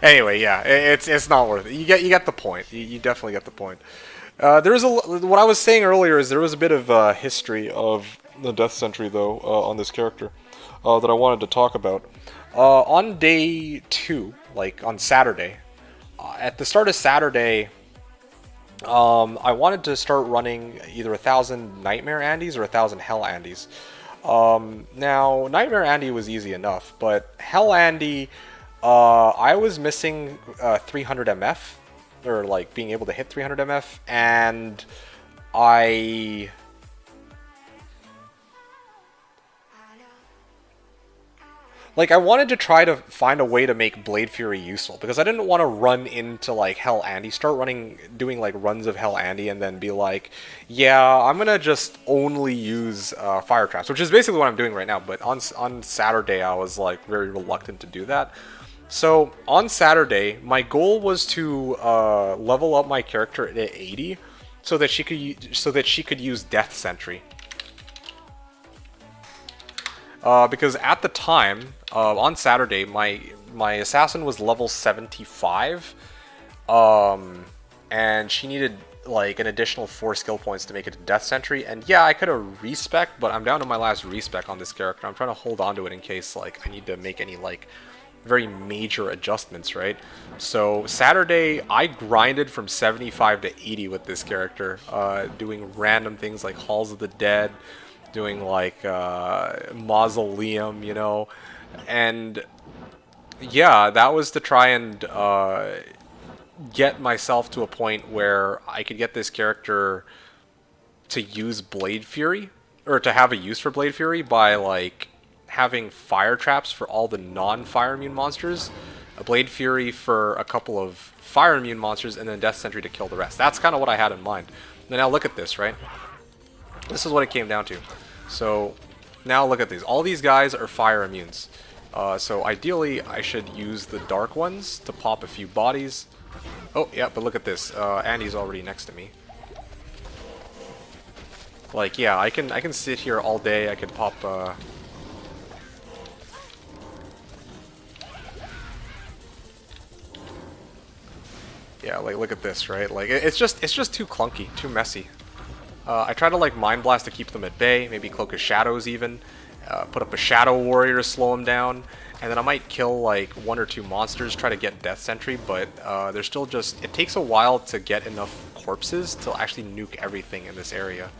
Speaker 7: Anyway, yeah, it's not worth it. You get the point. You definitely get the point. What I was saying earlier is there was a bit of history of the Death Sentry though on this character that I wanted to talk about. On day 2, like on Saturday, at the start of Saturday, I wanted to start running either 1,000 Nightmare Andes or 1,000 Hell Andes. Now Nightmare Andy was easy enough, but Hell Andy. I was missing 300 MF, or like being able to hit 300 MF, and I wanted to try to find a way to make Blade Fury useful, because I didn't want to run into like Hell Andy, doing like runs of Hell Andy, and then be like, yeah, I'm gonna just only use fire traps, which is basically what I'm doing right now. But on Saturday, I was like very reluctant to do that. So on Saturday, my goal was to level up my character at 80, so that she could use Death Sentry. Because at the time, on Saturday, my assassin was level 75, and she needed like an additional 4 skill points to make it to Death Sentry. And yeah, I could have respec, but I'm down to my last respec on this character. I'm trying to hold on to it in case like I need to make any like very major adjustments, right? So Saturday, I grinded from 75 to 80 with this character, doing random things like Halls of the Dead, doing like Mausoleum, you know, and yeah, that was to try and get myself to a point where I could get this character to use Blade Fury, or to have a use for Blade Fury by like having fire traps for all the non-fire immune monsters, a Blade Fury for a couple of fire immune monsters, and then Death Sentry to kill the rest. That's kind of what I had in mind. And now look at this, right? This is what it came down to. So now look at these. All these guys are fire immunes. So ideally, I should use the dark ones to pop a few bodies. Oh, yeah, but look at this. Andy's already next to me. Like, yeah, I can sit here all day. I can pop... Yeah, like look at this, right? Like it's just too clunky, too messy. I try to like Mind Blast to keep them at bay, maybe Cloak of Shadows even, put up a Shadow Warrior to slow him down, and then I might kill like 1 or 2 monsters, try to get Death Sentry, but there's still just, it takes a while to get enough corpses to actually nuke everything in this area.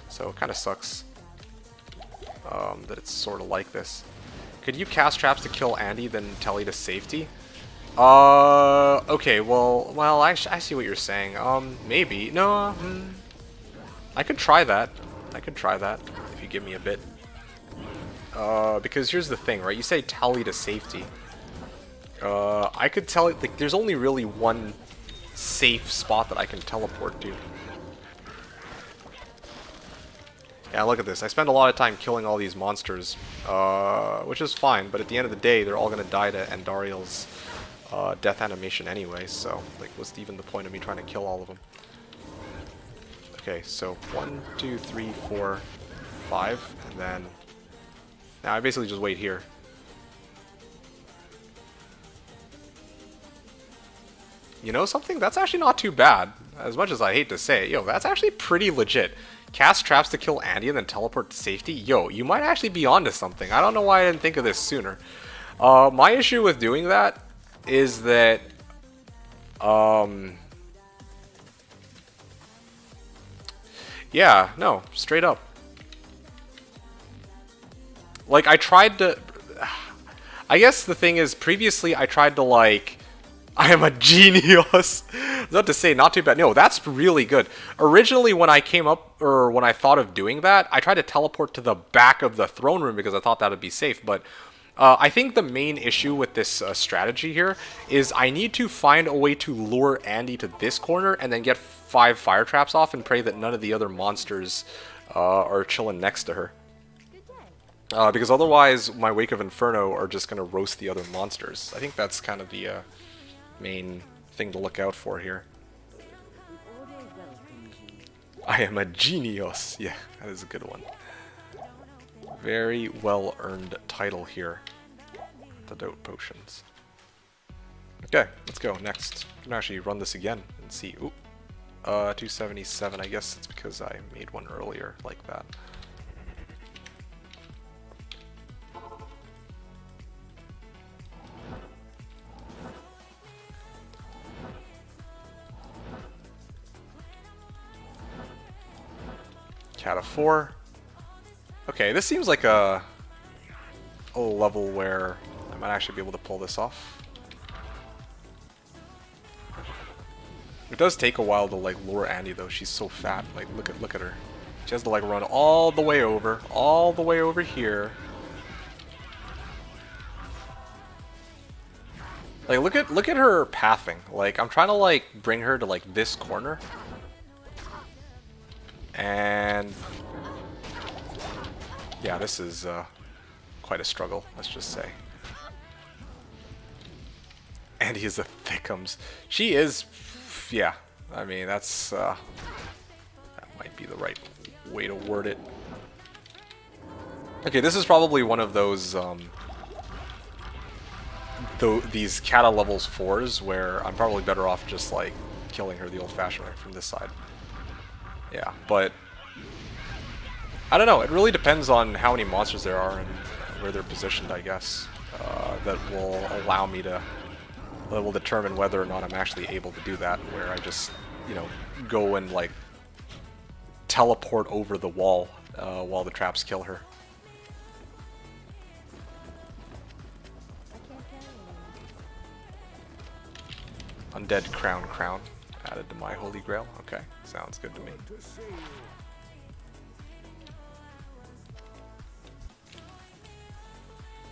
Speaker 7: So it kind of sucks that it's sort of like this. Could you cast traps to kill Andy, then Telly to safety? Okay, well, I see what you're saying. Maybe. No, I could try that. I could try that if you give me a bit. Because here's the thing, right? You say Telly to safety. I could tell it, like, there's only really one safe spot that I can teleport to. Yeah, look at this. I spend a lot of time killing all these monsters, which is fine, but at the end of the day, they're all going to die to Andariel's death animation anyway, so, like, what's even the point of me trying to kill all of them? Okay, so 1, 2, 3, 4, 5, and then... Now I basically just wait here. You know something? That's actually not too bad. As much as I hate to say it, yo, that's actually pretty legit. Cast traps to kill Andy and then teleport to safety? Yo, you might actually be onto something. I don't know why I didn't think of this sooner. My issue with doing that is that... yeah, no, straight up. Like, I tried to... I guess the thing is, previously I tried to, like... I am a genius. Not to say, not too bad. No, that's really good. Originally, when I came up, or when I thought of doing that, I tried to teleport to the back of the throne room because I thought that would be safe. But I think the main issue with this strategy here is I need to find a way to lure Andy to this corner and then get 5 fire traps off and pray that none of the other monsters are chilling next to her. Because otherwise, my Wake of Inferno are just going to roast the other monsters. I think that's kind of the main thing to look out for here. I am a genius. Yeah, that is a good one. Very well earned title here. The Dote Potions. Okay, let's go. Next. I can actually run this again and see. Ooh. 277. I guess it's because I made one earlier like that. Cat of 4. Okay, this seems like a level where I might actually be able to pull this off. It does take a while to like lure Andy though. She's so fat. Like look at her. She has to like run all the way over here. Like look at her pathing. Like I'm trying to like bring her to like this corner. And yeah, this is quite a struggle, let's just say. Andy is a thickums. She is, yeah. I mean, that's that might be the right way to word it. Okay, this is probably one of those these Kata levels 4s where I'm probably better off just like killing her the old-fashioned way from this side. Yeah, but I don't know. It really depends on how many monsters there are and where they're positioned, I guess. That will allow me to... that will determine whether or not I'm actually able to do that, where I just, you know, go and, like, teleport over the wall while the traps kill her. Undead crown. Added to my holy grail. Okay, sounds good to me.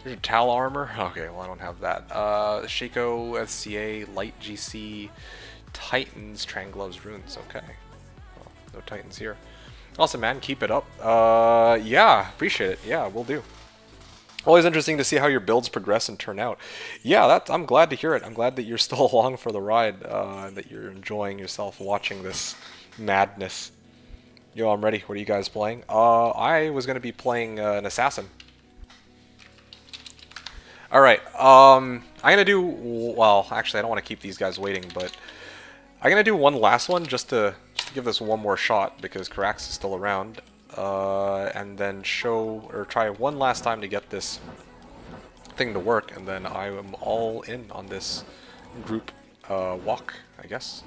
Speaker 7: Here's a Tal armor. Okay, well I don't have that. Shaco SCA Light GC Titans Trangloves Runes. Okay, well, no Titans here. Awesome, man. Keep it up. Yeah, appreciate it. Yeah, we'll do. Always interesting to see how your builds progress and turn out. Yeah, I'm glad to hear it. I'm glad that you're still along for the ride, that you're enjoying yourself watching this madness. Yo, I'm ready. What are you guys playing? I was going to be playing an assassin. Alright, I'm going to do... well, actually, I don't want to keep these guys waiting, but I'm going to do one last one just to give this one more shot, because Karax is still around. and then show or try one last time to get this thing to work, and then I am all in on this group walk, I guess.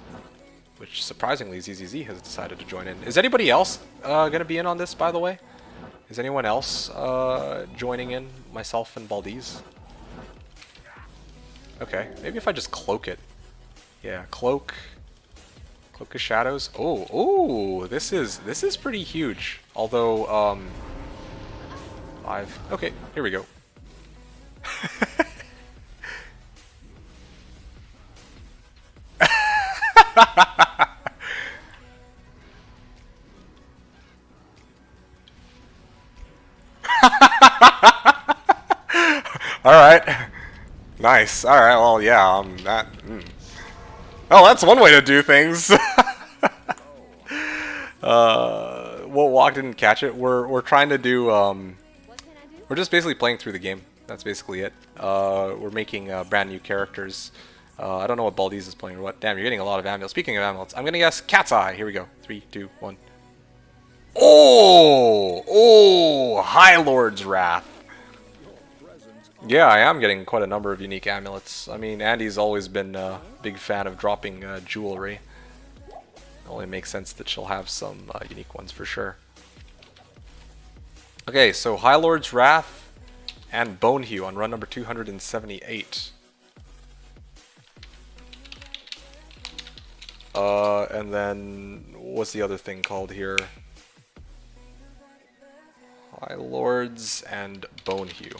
Speaker 7: Which surprisingly ZZZ has decided to join in. Is anybody else gonna be in on this, by the way? Is anyone else joining in? Myself and Baldiz? Okay, maybe if I just cloak it. Yeah, cloak of shadows. Oh, this is pretty huge. Although 5. Okay, here we go. All right. Nice. All right. Well, yeah. Oh, that's one way to do things. Walk didn't catch it. We're trying to do.
Speaker 8: What can I do?
Speaker 7: We're just basically playing through the game. That's basically it. We're making brand new characters. I don't know what Baldiz is playing or what. Damn, you're getting a lot of amulets. Speaking of amulets, I'm gonna guess Cat's Eye. Here we go. 3, 2, 1. Oh, High Lord's Wrath. Yeah, I am getting quite a number of unique amulets. I mean, Andy's always been a big fan of dropping jewelry. It only makes sense that she'll have some unique ones for sure. Okay, so High Lord's Wrath and Bonehew on run number 278. And then, what's the other thing called here? High Lords and Bonehew.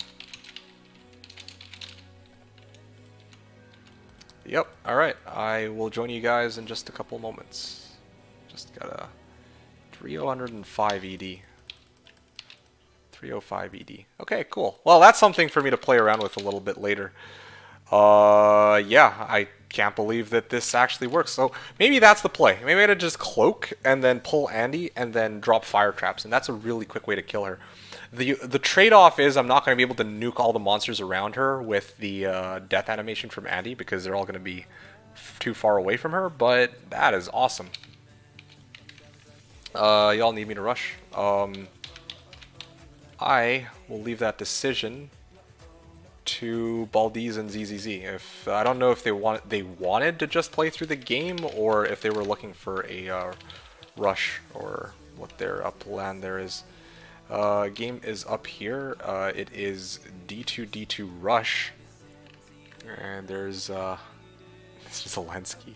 Speaker 7: Yep, alright. I will join you guys in just a couple moments. Just got a 305 ED. 305 ED. Okay, cool. Well, that's something for me to play around with a little bit later. Yeah, I can't believe that this actually works. So maybe that's the play. Maybe I gotta just cloak and then pull Andy and then drop fire traps, and that's a really quick way to kill her. The trade-off is I'm not going to be able to nuke all the monsters around her with the death animation from Andy because they're all going to be too far away from her, but that is awesome. Y'all need me to rush. I will leave that decision to Baldiz and ZZZ. If I don't know if they wanted to just play through the game or if they were looking for a rush or what their plan there is. Game is up here. It is D2 rush, and there's Zelensky,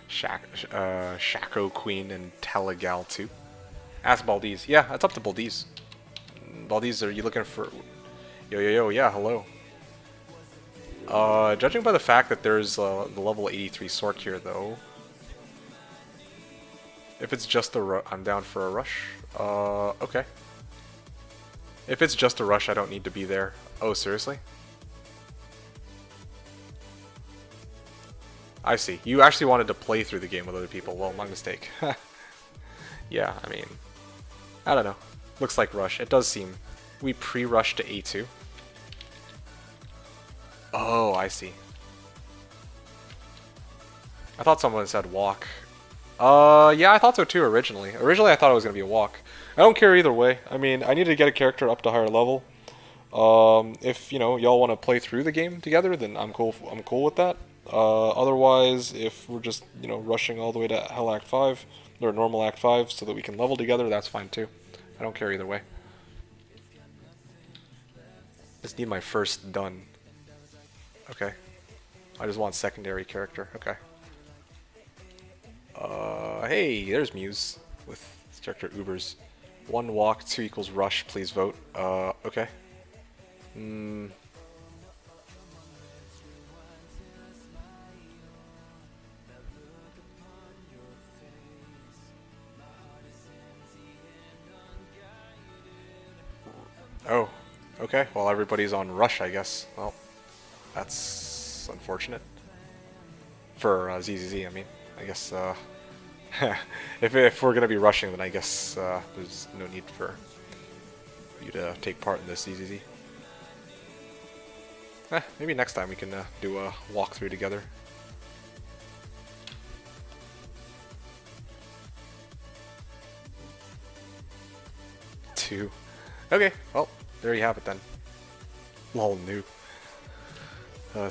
Speaker 7: Shaco Queen, and Telegal too. Ask Baldiz. Yeah, it's up to Baldiz. Baldiz, are you looking for? Yo, yeah, hello. Judging by the fact that there's the level 83 Sork here, though, if it's just I'm down for a rush. Okay. If it's just a rush, I don't need to be there. Oh, seriously? I see. You actually wanted to play through the game with other people. Well, my mistake. Yeah, I mean, I don't know. Looks like rush. It does seem. We pre-rush to A2. Oh, I see. I thought someone said walk. Yeah, I thought so too originally. Originally, I thought it was going to be a walk. I don't care either way. I mean, I need to get a character up to higher level. If, you know, y'all want to play through the game together, then I'm cool with that. Otherwise, if we're just, you know, rushing all the way to Hell Act 5, or normal Act 5, so that we can level together, that's fine too. I don't care either way. Just need my first done. Okay. I just want secondary character. Okay. Hey, there's Muse with his character Ubers. 1 walk, 2 equals rush, please vote. Okay. Oh, okay. Well, everybody's on rush, I guess. Well, that's unfortunate. For ZZZ, I mean. I guess, if we're going to be rushing, then I guess there's no need for you to take part in this ZZZ. Maybe next time we can do a walkthrough together. 2. Okay, well, there you have it then. Lol, noob.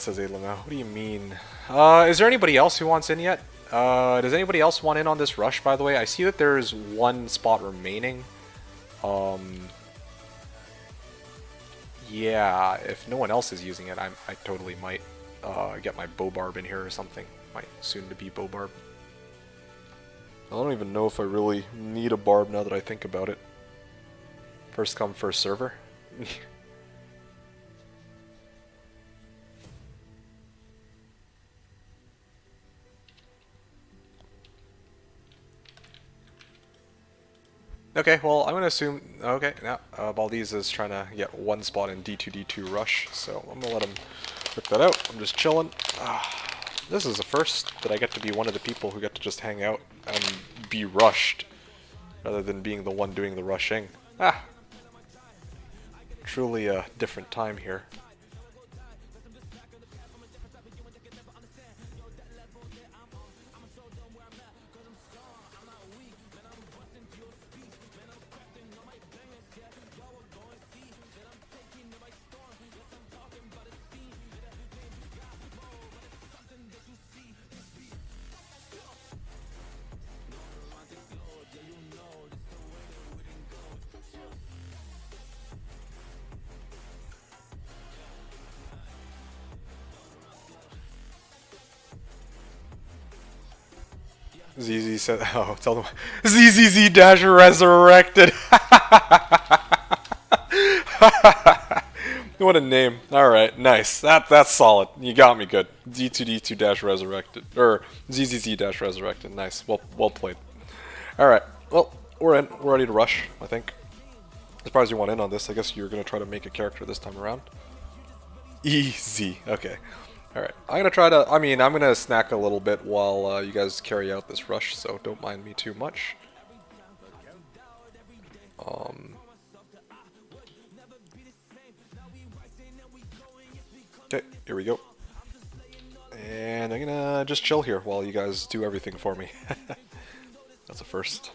Speaker 7: Says Adlamau. What do you mean? Is there anybody else who wants in yet? Does anybody else want in on this rush, by the way? I see that there's one spot remaining. Yeah, if no one else is using it, I totally might get my Bobarb in here or something. My soon-to-be Bobarb. I don't even know if I really need a Barb now that I think about it. First come, first server. Okay, well, I'm gonna assume. Okay, now Baldiz is trying to get one spot in D2D2 rush, so I'm gonna let him work that out. I'm just chilling. This is the first that I get to be one of the people who get to just hang out and be rushed, rather than being the one doing the rushing. Truly a different time here. ZZ said, oh, tell them. ZZZ dash resurrected. What a name. Alright, nice. That's solid. You got me good. D2D2 dash resurrected. Or ZZZ dash resurrected. Nice. Well played. Alright, well, we're in. We're ready to rush, I think. I'm surprised you want in on this. I guess you're going to try to make a character this time around. Easy. Okay. Alright, I'm gonna snack a little bit while you guys carry out this rush, so don't mind me too much. Okay, here we go. And I'm gonna just chill here while you guys do everything for me. That's a first.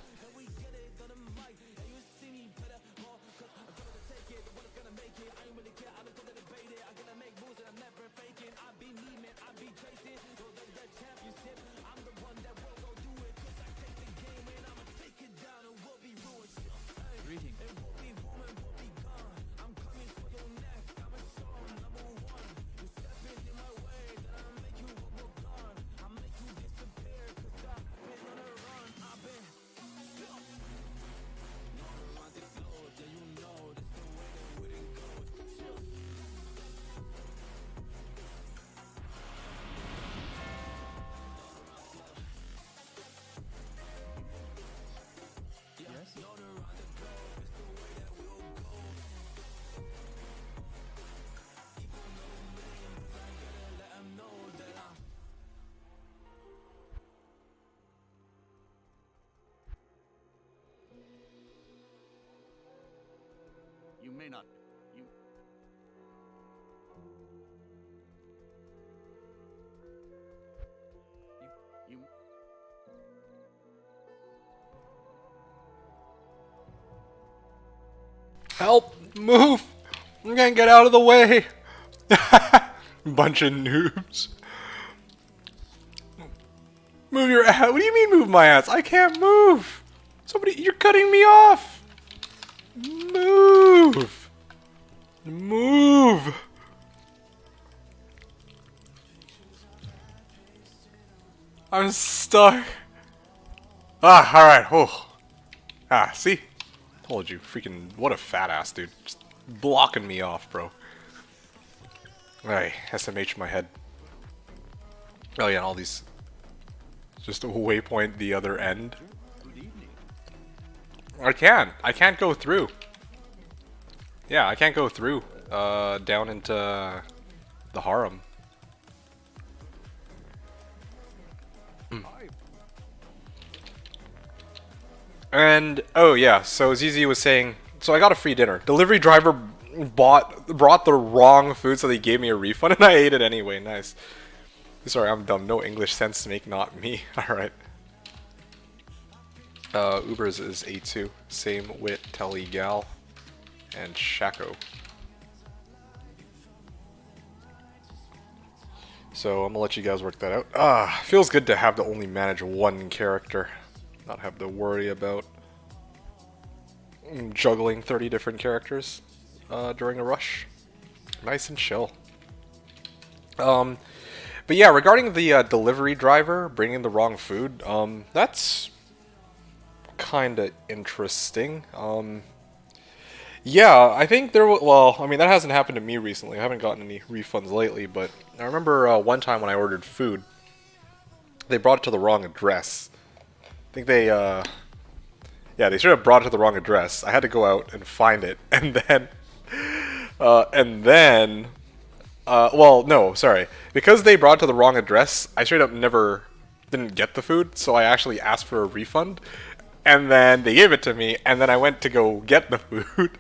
Speaker 5: You may not. You.
Speaker 7: Help! Move! I'm gonna get out of the way! Bunch of noobs. Move your ass. What do you mean move my ass? I can't move! Somebody, you're cutting me off! Move! Move! I'm stuck. Alright. Oh. See? Told you. Freaking, what a fat ass, dude. Just blocking me off, bro. Alright, SMH my head. Oh yeah, and all these. Just a waypoint the other end. I can't go through. Yeah, I can't go through down into the harem. And oh yeah, so ZZ was saying, so I got a free dinner. Delivery driver brought the wrong food, so they gave me a refund, and I ate it anyway. Nice. Sorry, I'm dumb. No English sense to make, not me. All right. Ubers is A2. Same with Telly Gal and Shaco. So I'm gonna let you guys work that out. Feels good to have to only manage one character, not have to worry about juggling 30 different characters during a rush. Nice and chill. But yeah, regarding the delivery driver bringing the wrong food, that's kind of interesting. Yeah, I think well, I mean, that hasn't happened to me recently. I haven't gotten any refunds lately, but I remember one time when I ordered food, they brought it to the wrong address. I think they, yeah, they should have brought it to the wrong address. I had to go out and find it, and then, well, no, sorry. Because they brought it to the wrong address, I straight up didn't get the food, so I actually asked for a refund. And then they gave it to me, and then I went to go get the food.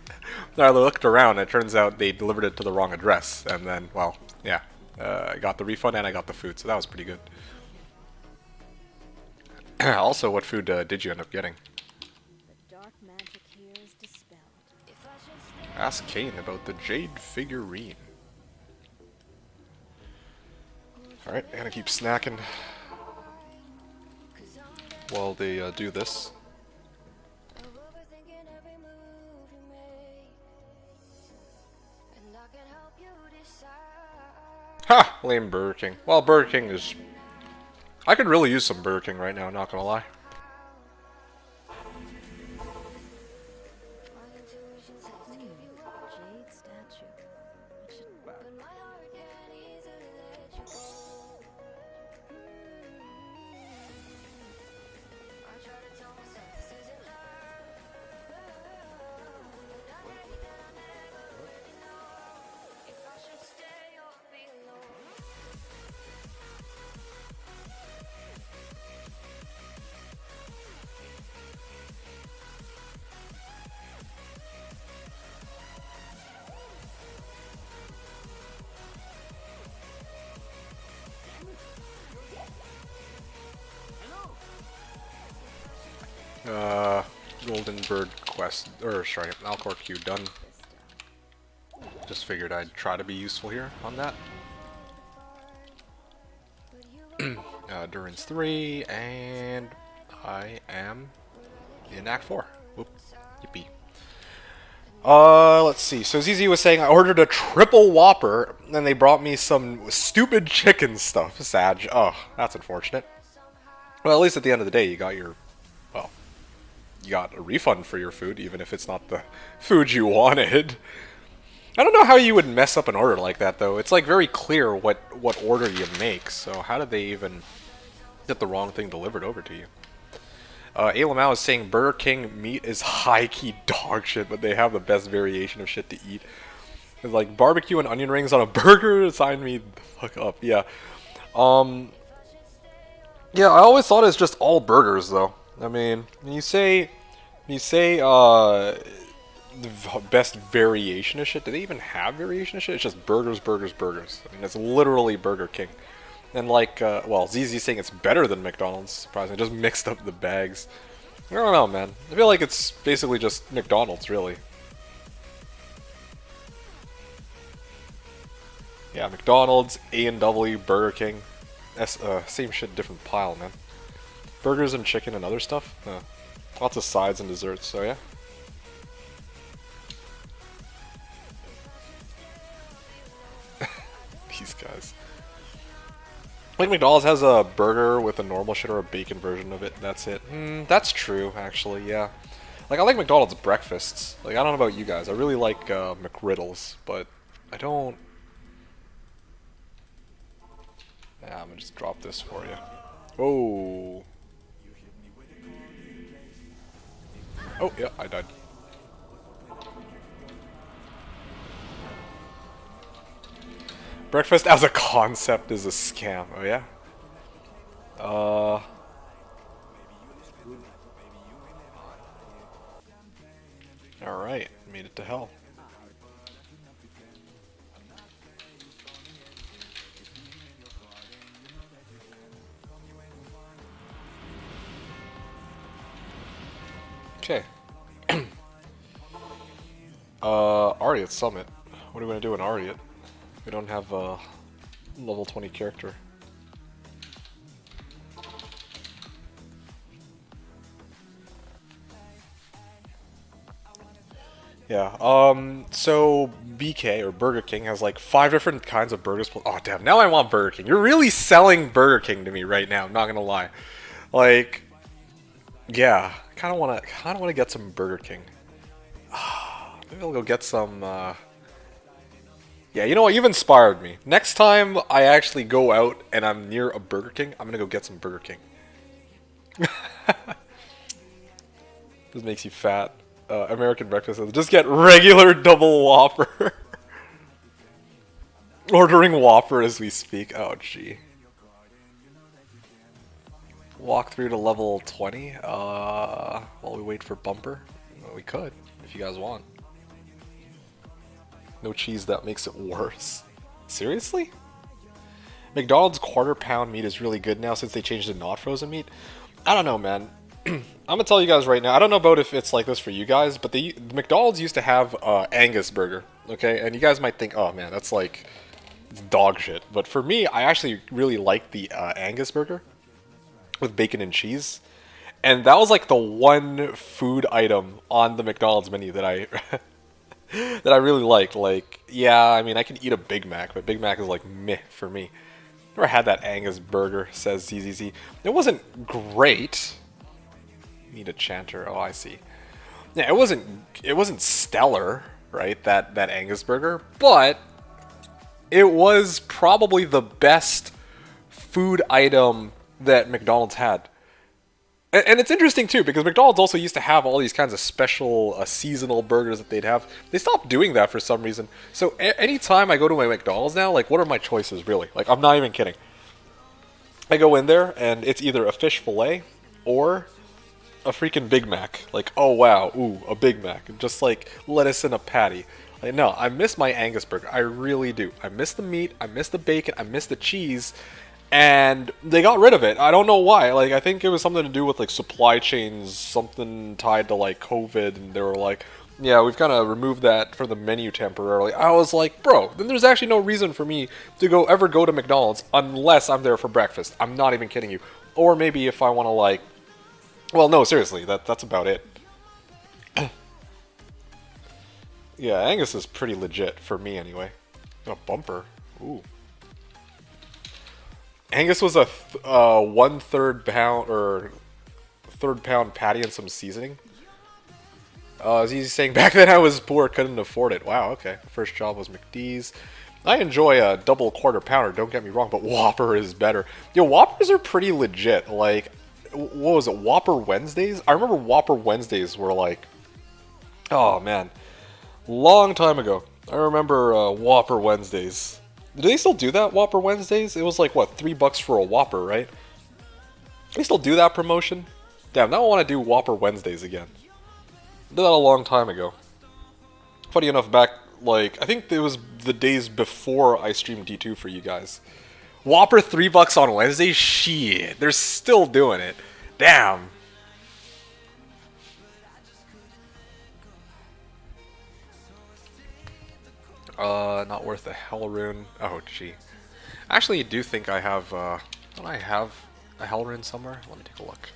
Speaker 7: And I looked around, and it turns out they delivered it to the wrong address. And then, well, yeah, I got the refund and I got the food, so that was pretty good. Also, what food did you end up getting?
Speaker 8: The dark magic here is dispelled.
Speaker 7: Ask Kane about the jade figurine. Alright, I'm gonna keep snacking while they do this. Ha! Lame Burger King. Well, Burger King is... I could really use some Burger King right now, not gonna lie.
Speaker 8: Jade statue. What should...
Speaker 7: Golden Bird quest, or sorry, Alcor Q done. Just figured I'd try to be useful here on that. Durance 3, and I am in Act 4. Whoop, yippee. Let's see. So ZZ was saying I ordered a triple Whopper, and they brought me some stupid chicken stuff. Sag. Oh, that's unfortunate. Well, at least at the end of the day, you got your, well, you got a refund for your food, even if it's not the food you wanted. I don't know how you would mess up an order like that, though. It's like very clear what order you make, so how did they even get the wrong thing delivered over to you? Alamau is saying Burger King meat is high-key dog shit, but they have the best variation of shit to eat. It's like barbecue and onion rings on a burger? Sign me the fuck up. Yeah. Yeah, I always thought it was just all burgers, though. I mean, when you say the best variation of shit, do they even have variation of shit? It's just burgers, burgers, burgers. I mean, it's literally Burger King. And like, well, ZZ's saying it's better than McDonald's, surprisingly. Just mixed up the bags. I don't know, man. I feel like it's basically just McDonald's, really. Yeah, McDonald's, A&W, Burger King. Same shit, different pile, man. Burgers and chicken and other stuff. Lots of sides and desserts, so yeah. These guys. Like McDonald's has a burger with a normal shit or a bacon version of it. That's it. That's true, actually. Yeah. Like I like McDonald's breakfasts. Like I don't know about you guys. I really like McGriddles, but I don't. Yeah, I'm gonna just drop this for you. Oh. Oh yeah, I died. Breakfast as a concept is a scam. Oh yeah? Alright, made it to hell. Ariat Summit. What are we gonna do in Ariat? We don't have a level 20 character. Yeah, so BK, or Burger King, has like 5 different kinds of burgers. Oh, damn, now I want Burger King. You're really selling Burger King to me right now, I'm not gonna lie. Like, yeah, kinda wanna get some Burger King. Maybe I'll go get some, yeah, you know what, you've inspired me. Next time I actually go out and I'm near a Burger King, I'm gonna go get some Burger King. This makes you fat. American breakfast says, just get regular double Whopper. Ordering Whopper as we speak. Oh, gee. Walk through to level 20 while we wait for Bumper. Well, we could, if you guys want. No cheese, that makes it worse. Seriously? McDonald's quarter pound meat is really good now since they changed to not frozen meat. I don't know, man. I'm gonna tell you guys right now, I don't know about if it's like this for you guys, but the McDonald's used to have Angus burger, okay? And you guys might think, oh man, that's like dog shit. But for me, I actually really like the Angus burger with bacon and cheese. And that was like the one food item on the McDonald's menu that I that I really liked. Like, yeah, I mean, I can eat a Big Mac, but Big Mac is like meh for me. Never had that Angus burger, says ZZZ. It wasn't great. Need a chanter. Oh, I see. Yeah, it wasn't stellar, right? That Angus burger, but it was probably the best food item that McDonald's had. And it's interesting too, because McDonald's also used to have all these kinds of special seasonal burgers that they'd have. They stopped doing that for some reason. So anytime I go to my McDonald's now, like, what are my choices really? Like, I'm not even kidding. I go in there and it's either a fish fillet or a freaking Big Mac. Like, oh wow, ooh, a Big Mac. Just like lettuce in a patty. Like, no, I miss my Angus burger. I really do. I miss the meat, I miss the bacon, I miss the cheese. And they got rid of it. I don't know why. Like, I think it was something to do with like supply chains, something tied to like COVID, and they were like, yeah, we've kind of removed that from the menu temporarily. I was like, bro, then there's actually no reason for me to ever go to McDonald's unless I'm there for breakfast. I'm not even kidding you. Or maybe if I want to like, well, no, seriously, that's about it. Yeah, Angus is pretty legit for me anyway. A Bumper. Ooh. Angus was a 1/3 pound or third pound patty and some seasoning. As he's saying, back then I was poor, couldn't afford it. Wow, okay. First job was McD's. I enjoy a double quarter pounder, don't get me wrong, but Whopper is better. Yo, Whoppers are pretty legit. Like, what was it, Whopper Wednesdays? I remember Whopper Wednesdays were like, oh man, long time ago. I remember Whopper Wednesdays. Do they still do that, Whopper Wednesdays? It was like, what, $3 for a Whopper, right? They still do that promotion? Damn, now I want to do Whopper Wednesdays again. Did that a long time ago. Funny enough, back, like, I think it was the days before I streamed D2 for you guys. Whopper $3 on Wednesday? Shit, they're still doing it. Damn. Not worth a Hell Rune. Oh, gee. Actually, I do think I have, don't I have a Hell Rune somewhere? Let me take a look.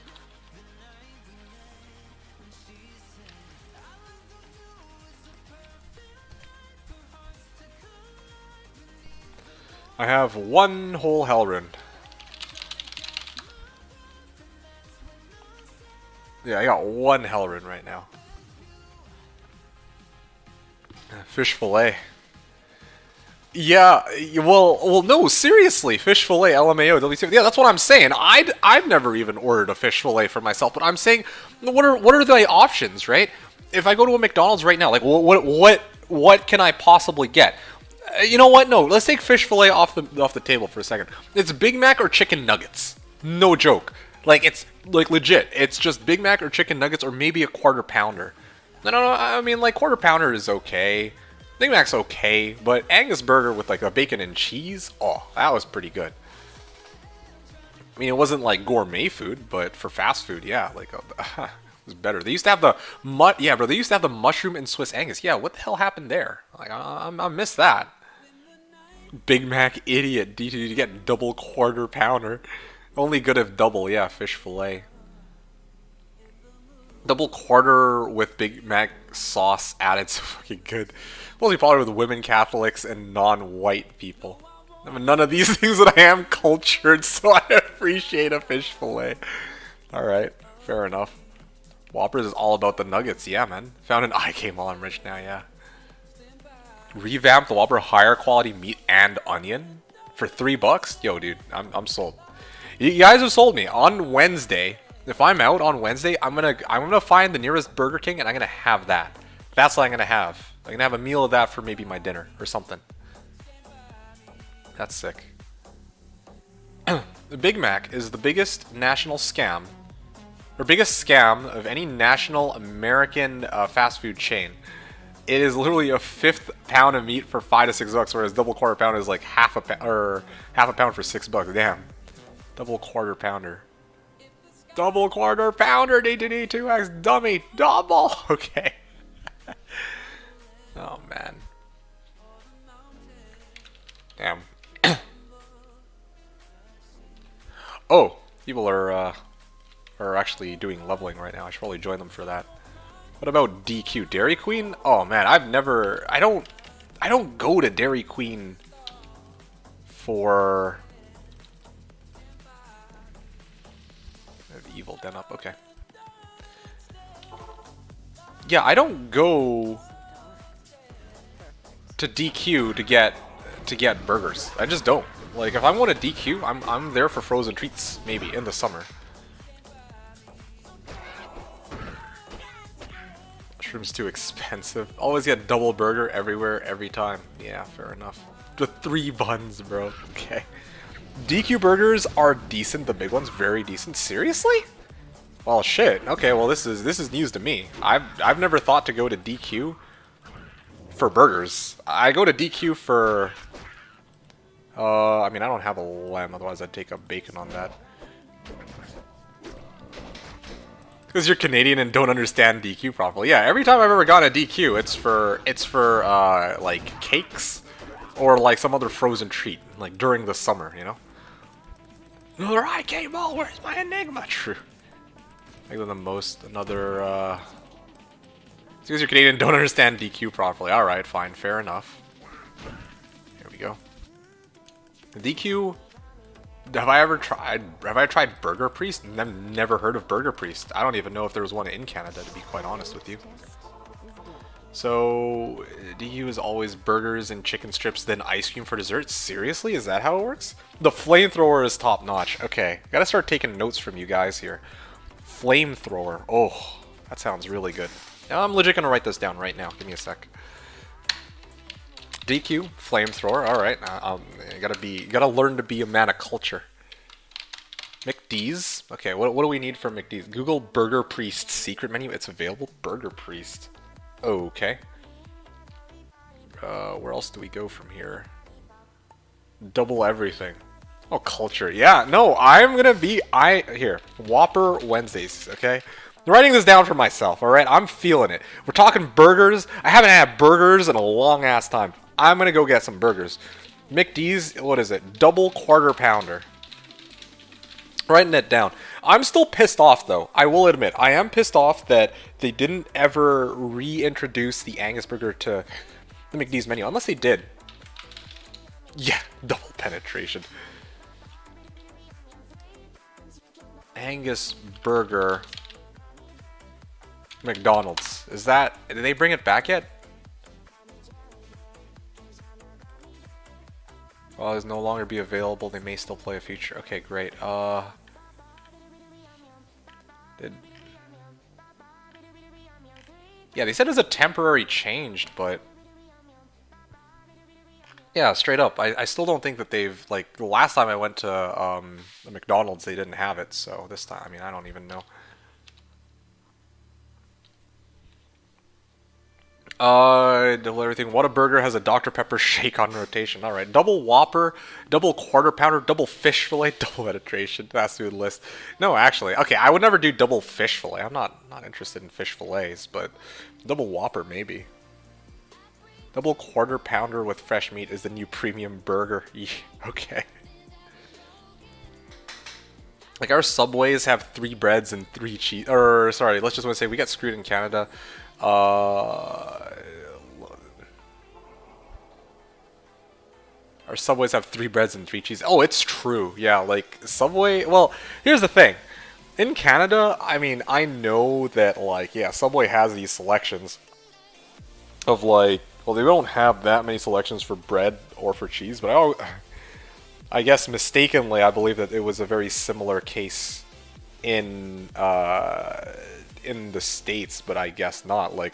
Speaker 7: I have one whole Hell Rune. Yeah, I got one Hell Rune right now. Fish fillet. Yeah, well, no, seriously, fish fillet, LMAO, WC. Yeah, that's what I'm saying. I've never even ordered a fish fillet for myself, but I'm saying, what are the options, right? If I go to a McDonald's right now, like, what can I possibly get? You know what? No, let's take fish fillet off the table for a second. It's Big Mac or chicken nuggets. No joke. Like, it's like legit. It's just Big Mac or chicken nuggets or maybe a quarter pounder. No, I mean, like, quarter pounder is okay. Big Mac's okay, but Angus burger with like a bacon and cheese, oh, that was pretty good. I mean, it wasn't like gourmet food, but for fast food, yeah, like It's better. They used to have the yeah, bro. They used to have the mushroom and Swiss Angus. Yeah, what the hell happened there? Like, I missed that. Big Mac idiot. D2D to get double quarter pounder. Only good if double. Yeah, fish fillet. Double quarter with Big Mac sauce added. So fucking good. Mostly popular with women, Catholics, and non-white people. I'm none of these things that I am cultured, so I appreciate a fish fillet. Alright, fair enough. Whoppers is all about the nuggets, yeah, man. Found an IK while I'm rich now, yeah. Revamp the Whopper, higher quality meat and onion for $3. Yo, dude, I'm sold. You guys have sold me. On Wednesday, if I'm out on Wednesday, I'm gonna find the nearest Burger King and I'm gonna have that. That's what I'm gonna have. I'm gonna have a meal of that for maybe my dinner or something. That's sick. The Big Mac is the biggest national scam, or biggest scam of any national American fast food chain. It is literally a fifth pound of meat for $5 to $6, whereas double quarter pounder is like half a pound for $6. Damn, double quarter pounder. Double quarter pounder, D2D2X, dummy, double. Okay. Oh man. Damn. Oh, people are actually doing leveling right now. I should probably join them for that. What about DQ Dairy Queen? Oh man, I don't go to Dairy Queen for Evil Den up. Okay. Yeah, I don't go to DQ to get burgers. I just don't. Like, if I'm going to DQ, I'm there for frozen treats, maybe, in the summer. Mushroom's too expensive. Always get double burger everywhere, every time. Yeah, fair enough. The 3 buns, bro. Okay. DQ burgers are decent, the big ones, very decent. Seriously? Well, shit. Okay, well, this is news to me. I've never thought to go to DQ for burgers. I go to DQ for... I mean, I don't have a lamb, otherwise I'd take up bacon on that. Because you're Canadian and don't understand DQ properly. Yeah, every time I've ever gone to DQ, it's for like cakes or like some other frozen treat, like during the summer, you know. Another IK ball. Where's my Enigma? True. I think the most another. It's because you're Canadian and don't understand DQ properly. All right, fine, fair enough. Here we go. DQ. Have I tried Burger Priest? I've never heard of Burger Priest. I don't even know if there was one in Canada, to be quite honest with you. So, DQ is always burgers and chicken strips, then ice cream for dessert? Seriously? Is that how it works? The flamethrower is top notch. Okay, gotta start taking notes from you guys here. Flamethrower. Oh, that sounds really good. Now, I'm legit gonna write this down right now. Give me a sec. DQ, flamethrower. All right, gotta learn to be a man of culture. McD's. Okay, what do we need for McD's? Google Burger Priest secret menu. It's available. Burger Priest. Okay. Where else do we go from here? Double everything. Oh, culture. Yeah, no, I'm gonna be here. Whopper Wednesdays. Okay. I'm writing this down for myself. All right, I'm feeling it. We're talking burgers. I haven't had burgers in a long ass time. I'm gonna go get some burgers. McD's, what is it? Double quarter pounder. Writing it down. I'm still pissed off though. I will admit, I am pissed off that they didn't ever reintroduce the Angus burger to the McD's menu, unless they did. Yeah, double penetration. Angus burger. McDonald's. Is that... Did they bring it back yet? Well, it's no longer be available. They may still play a feature. Okay, great. Yeah, they said it was a temporary change, but... Yeah, straight up. I still don't think that they've... Like, the last time I went to the McDonald's, they didn't have it. So this time, I mean, I don't even know. Double everything. Whataburger has a Dr. Pepper shake on rotation. Alright. Double Whopper, double Quarter Pounder, double Fish Fillet, double Penetration. Fast food list. No, actually. Okay, I would never do double Fish Fillet. I'm not interested in fish fillets, but double Whopper, maybe. Double Quarter Pounder with fresh meat is the new premium burger. Okay. Like, our Subways have 3 breads and 3 cheese. Or, sorry, let's just want to say we got screwed in Canada. Our Subways have 3 breads and 3 cheese. Oh, it's true. Yeah, like, Subway... Well, here's the thing. In Canada, I mean, I know that, like, yeah, Subway has these selections of, like... Well, they don't have that many selections for bread or for cheese, but I guess mistakenly, I believe that it was a very similar case in the States, but I guess not. Like,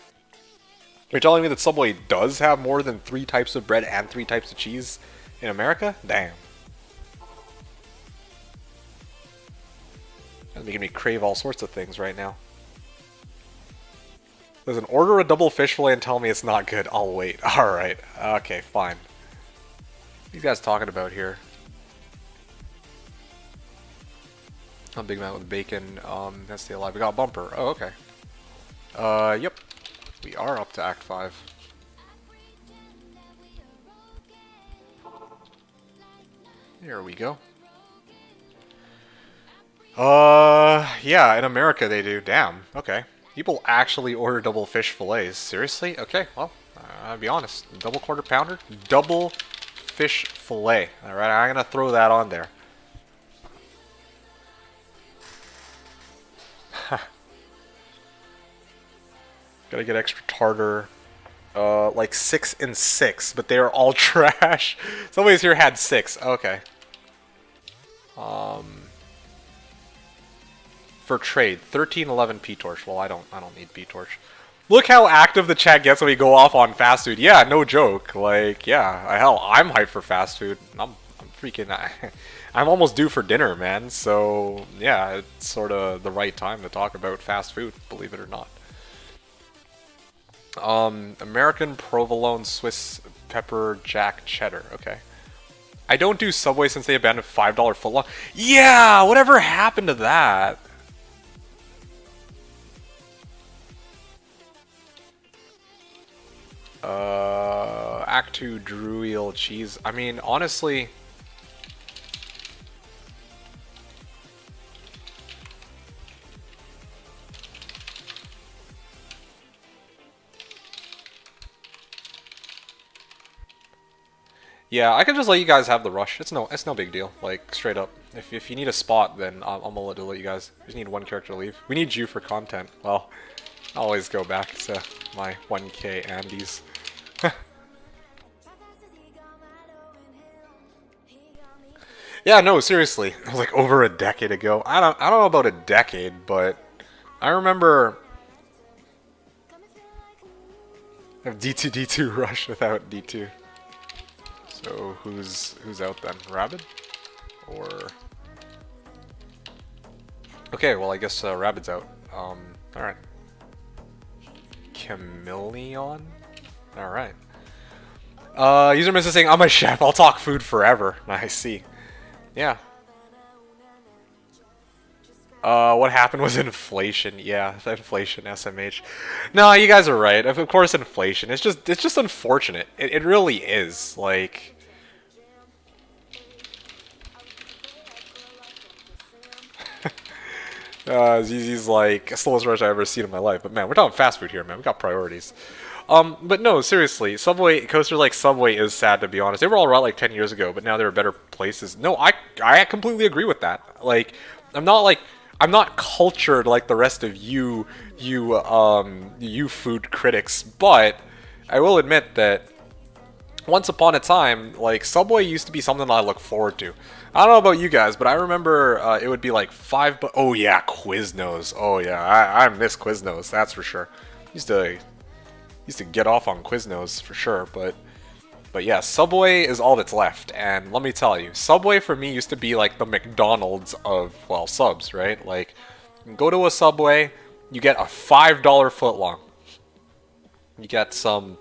Speaker 7: you're telling me that Subway does have more than 3 types of bread and 3 types of cheese in America? Damn. That's making me crave all sorts of things right now. Listen, order a double fish fillet and tell me it's not good. I'll wait. Alright. Okay, fine. What are you guys talking about here? A Big Mac with bacon. Let's stay alive. We got a bumper. Oh, okay. Yep. We are up to Act 5. There we go. Yeah, in America they do. Damn. Okay. People actually order double fish fillets. Seriously? Okay, well, I'll be honest. Double Quarter Pounder, double fish fillet. Alright, I'm gonna throw that on there. Gotta get extra tartar. Like 6 and 6, but they are all trash. Somebody's here had 6. Okay. For trade, 1311 P-Torch. Well, I don't need P-Torch. Look how active the chat gets when we go off on fast food. Yeah, no joke. Like, yeah, hell, I'm hyped for fast food. I'm freaking... I'm almost due for dinner, man. So, yeah, it's sort of the right time to talk about fast food, believe it or not. American provolone Swiss pepper jack cheddar. Okay. I don't do Subway since they abandoned $5 footlong. Yeah, whatever happened to that? Act 2 Druil cheese. I mean, honestly... Yeah, I can just let you guys have the rush. It's no big deal. Like, straight up. If you need a spot, then I'm gonna let you guys. We just need one character to leave. We need you for content. Well, I always go back to my 1K Andes. Yeah, no, seriously. It was like over a decade ago. I don't know about a decade, but I remember D2 rush without D2. So who's out then? Rabid? Or okay, well I guess Rabid's out. Alright. Chameleon? Alright. User Miss is saying, I'm a chef, I'll talk food forever. I see. Yeah. What happened was inflation. Yeah, inflation, SMH. No, you guys are right. Of course, inflation. It's just unfortunate. It really is. Like, ZZ's like slowest rush I've ever seen in my life. But man, we're talking fast food here, man. We got priorities. But no, seriously, Subway coaster like Subway is sad, to be honest. They were all right like 10 years ago, but now there are better places. No, I completely agree with that. Like, I'm not cultured like the rest of you food critics, but I will admit that once upon a time, like, Subway used to be something I look forward to. I don't know about you guys, but I remember it would be like $5. Oh yeah, Quiznos. Oh yeah, I miss Quiznos. That's for sure. Used to get off on Quiznos for sure, but yeah, Subway is all that's left. And let me tell you, Subway for me used to be like the McDonald's of, well, subs, right? Like, go to a Subway, you get a $5 footlong. You get some.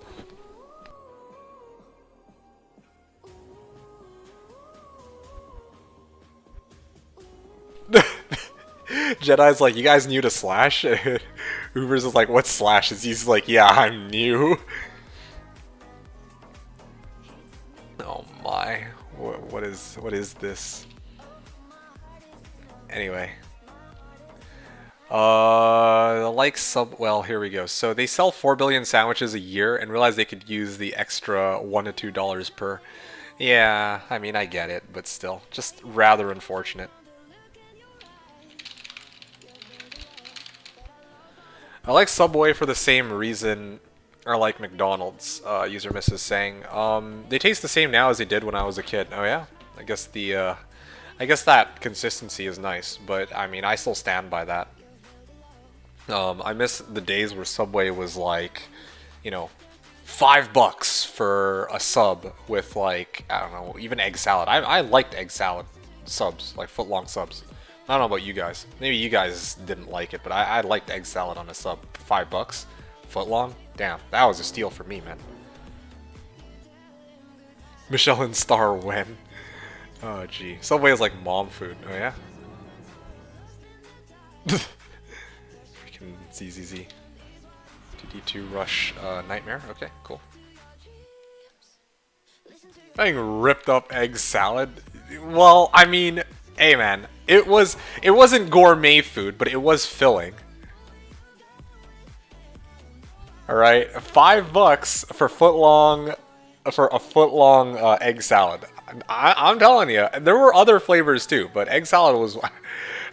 Speaker 7: Jedi's like, you guys new to Slash? Uber's is like, what's Slash? He's like, yeah, I'm new. Oh my, what is this? Anyway. Well, here we go. So they sell 4 billion sandwiches a year and realize they could use the extra $1 to $2 per. Yeah, I mean, I get it, but still, just rather unfortunate. I like Subway for the same reason I like McDonald's, user Miss is saying. They taste the same now as they did when I was a kid. Oh yeah? I guess that consistency is nice, but I mean, I still stand by that. I miss the days where Subway was like, you know, $5 for a sub with like, I don't know, even egg salad. I liked egg salad subs, like foot-long subs. I don't know about you guys. Maybe you guys didn't like it, but I liked egg salad on a sub. $5, foot-long. Damn, that was a steal for me, man. Michelin star when? Oh gee, Subway is like mom food. Oh yeah. Freaking ZZZ. DD2 Rush Nightmare. Okay, cool. Having ripped up egg salad. Well, I mean, hey man, it wasn't gourmet food, but it was filling. All right, $5 for a foot-long egg salad. I'm telling you, there were other flavors too, but egg salad was. All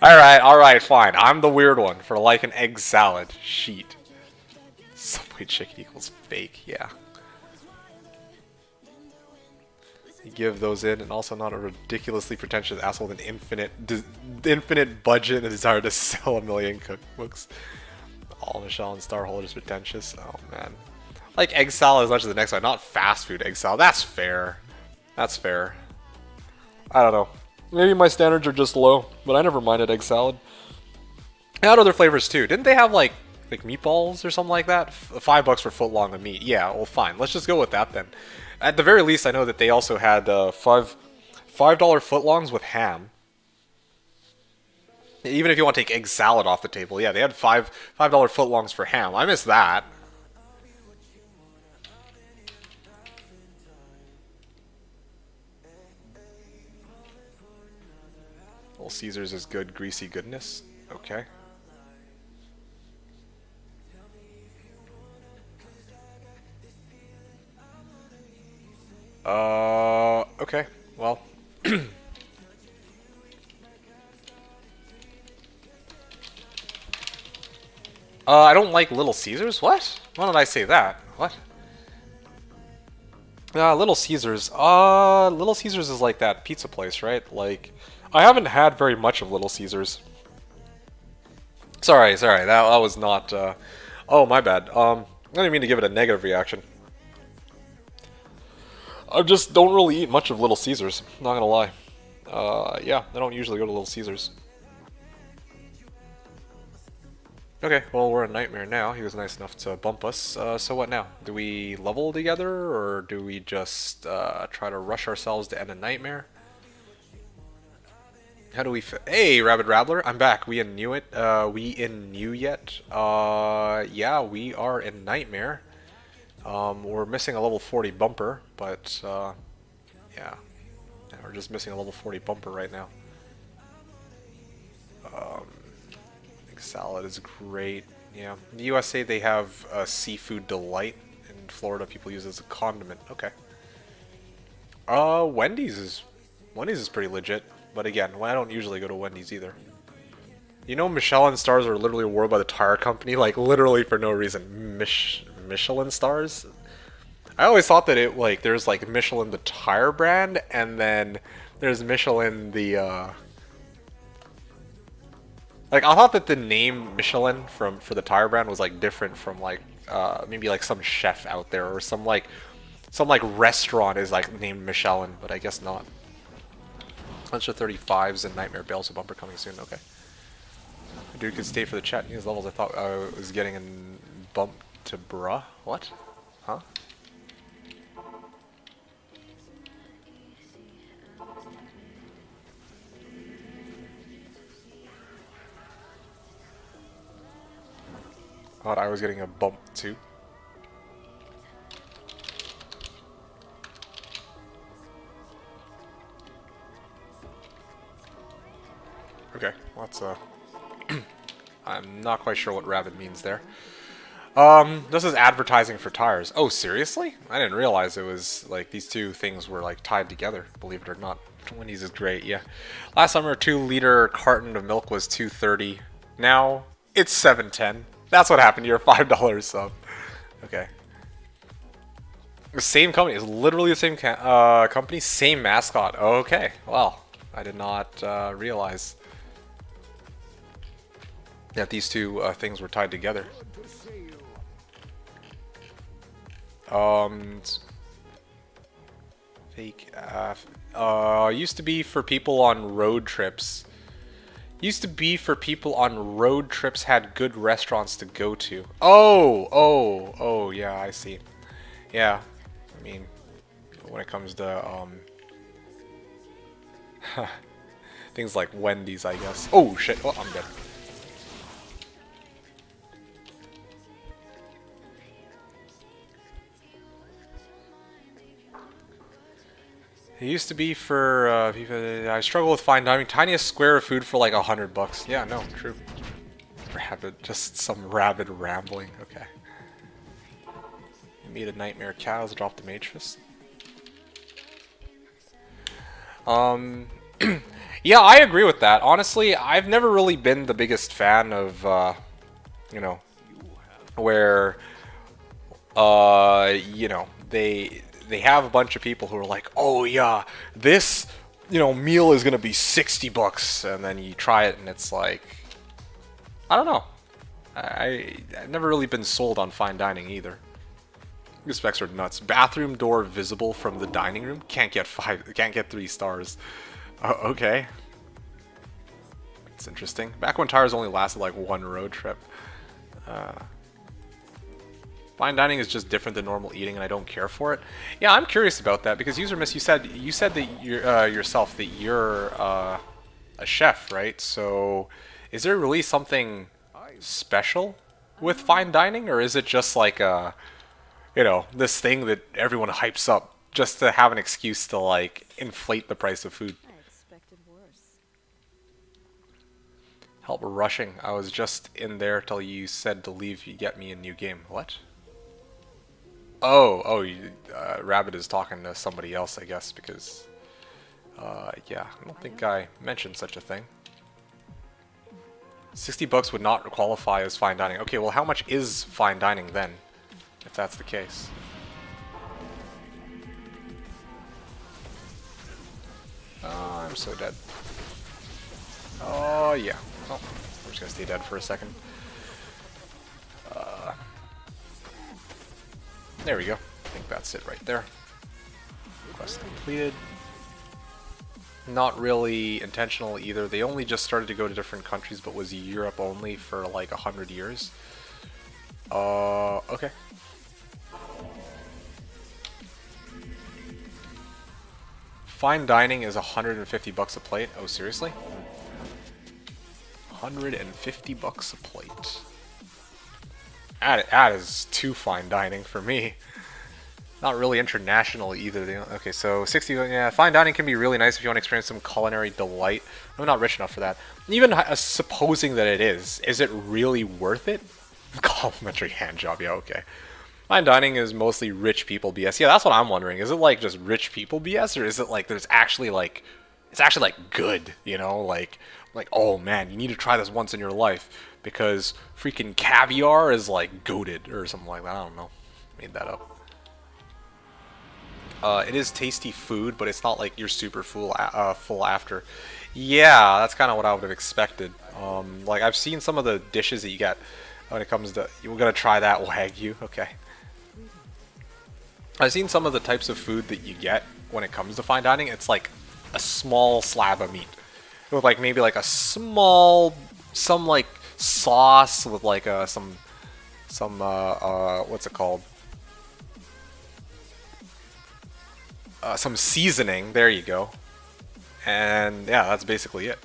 Speaker 7: right, fine. I'm the weird one for like an egg salad. Sheet. Subway chicken equals fake. Yeah. You give those in, and also not a ridiculously pretentious asshole with an infinite budget and a desire to sell 1 million cookbooks. All Michelin star holders pretentious. Oh man, like egg salad as much as the next one, not fast food egg salad. That's fair. That's fair. I don't know. Maybe my standards are just low, but I never minded egg salad. They had other flavors too. Didn't they have like meatballs or something like that? $5 for foot long of meat. Yeah, well fine. Let's just go with that then. At the very least, I know that they also had $5 footlongs with ham. Even if you want to take egg salad off the table, yeah, they had $5 footlongs for ham. I miss that. Little Caesars is good, greasy goodness. Okay. Okay. Well. I don't like Little Caesars? What? Why did I say that? What? Little Caesars. Little Caesars is like that pizza place, right? Like, I haven't had very much of Little Caesars. Sorry, that was not, oh, my bad. I didn't mean to give it a negative reaction. I just don't really eat much of Little Caesars, not gonna lie. Yeah, I don't usually go to Little Caesars. Okay, well, we're in Nightmare now. He was nice enough to bump us. So what now? Do we level together, or do we just try to rush ourselves to end a Nightmare? How do we Hey, Rabbit Rabbler, I'm back. We in New it? We in New yet? Yeah, we are in Nightmare. We're missing a level 40 bumper, but yeah, we're just missing a level 40 bumper right now. Egg salad is great. Yeah, in the USA they have seafood delight. In Florida, people use it as a condiment. Okay. Wendy's is pretty legit, but again, I don't usually go to Wendy's either. You know, Michelin stars are literally awarded by the tire company, like literally for no reason. Michelin stars. I always thought that it there's like Michelin the tire brand, and then there's Michelin the like I thought that the name Michelin for the tire brand was like different from like maybe like some chef out there or some restaurant is like named Michelin, but I guess not. Bunch of 35s and Nightmare Bells, a bumper coming soon. Okay. Dude could stay for the chat news levels. I thought I was getting a bump to bruh. What? Huh? Thought I was getting a bump too. Okay, let's I'm not quite sure what rabbit means there. This is advertising for tires. Oh, seriously? I didn't realize it was, like, these two things were, like, tied together, believe it or not. Wendy's is great, yeah. Last summer, a 2-liter carton of milk was $2.30. Now, it's $7.10. That's what happened to your $5 sub. Okay. The same company. It's literally the same company, same mascot. Okay, well, I did not realize that these two things were tied together. Fake. Used to be for people on road trips. Used to be for people on road trips had good restaurants to go to. Oh, yeah, I see. Yeah, I mean, when it comes to things like Wendy's, I guess. Oh shit! Oh, I'm dead. It used to be for people. I struggle with fine dining. Tiniest square of food for like $100. Yeah, no, true. Rabid, just some rabid rambling. Okay. You meet a nightmare cows. Drop the mage fist. Yeah, I agree with that. Honestly, I've never really been the biggest fan of, you know, where, you know, they have a bunch of people who are like, oh yeah, this, you know, meal is gonna be $60, and then you try it and it's like, I don't know. I've never really been sold on fine dining either. These specs are nuts. Bathroom door visible from the dining room. Can't get 3 stars. Okay. That's interesting. Back when tires only lasted like 1 road trip. Fine dining is just different than normal eating, and I don't care for it. Yeah, I'm curious about that because User Miss, you said that you're yourself that you're a chef, right? So, is there really something special with fine dining, or is it just like a, you know, this thing that everyone hypes up just to have an excuse to like inflate the price of food?
Speaker 8: I expected worse.
Speaker 7: Help rushing. I was just in there till you said to leave. You get me a new game. What? Oh, Rabbit is talking to somebody else, I guess, because, yeah, I don't think I mentioned such a thing. $60 would not qualify as fine dining. Okay, well, how much is fine dining then, if that's the case? I'm so dead. Oh, yeah. Oh, I'm just gonna stay dead for a second. There we go. I think that's it right there. Quest completed. Not really intentional either. They only just started to go to different countries, but was Europe only for like 100 years. Okay. Fine dining is $150 a plate. Oh, seriously? $150 a plate. That is too fine dining for me. Not really international either. Okay, so 60. Yeah, fine dining can be really nice if you want to experience some culinary delight. I'm not rich enough for that. Even supposing that it is it really worth it? Complimentary hand job. Yeah, okay. Fine dining is mostly rich people BS. Yeah, that's what I'm wondering. Is it like just rich people BS, or is it like there's actually like it's actually like good? You know, like oh man, you need to try this once in your life. Because freaking caviar is like goated or something like that. I don't know. Made that up. It is tasty food, but it's not like you're super full after. Yeah, that's kind of what I would have expected. Like I've seen some of the dishes that you get when it comes to. You're gonna try that Wagyu, okay? I've seen some of the types of food that you get when it comes to fine dining. It's like a small slab of meat with like maybe like a small some like sauce with like some some what's it called? Some seasoning. There you go. And yeah, that's basically it.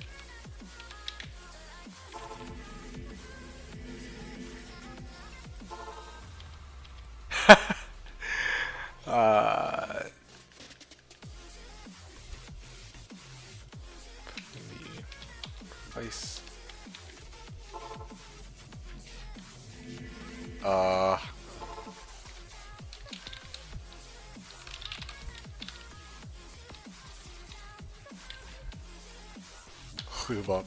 Speaker 7: Ice. Lube up.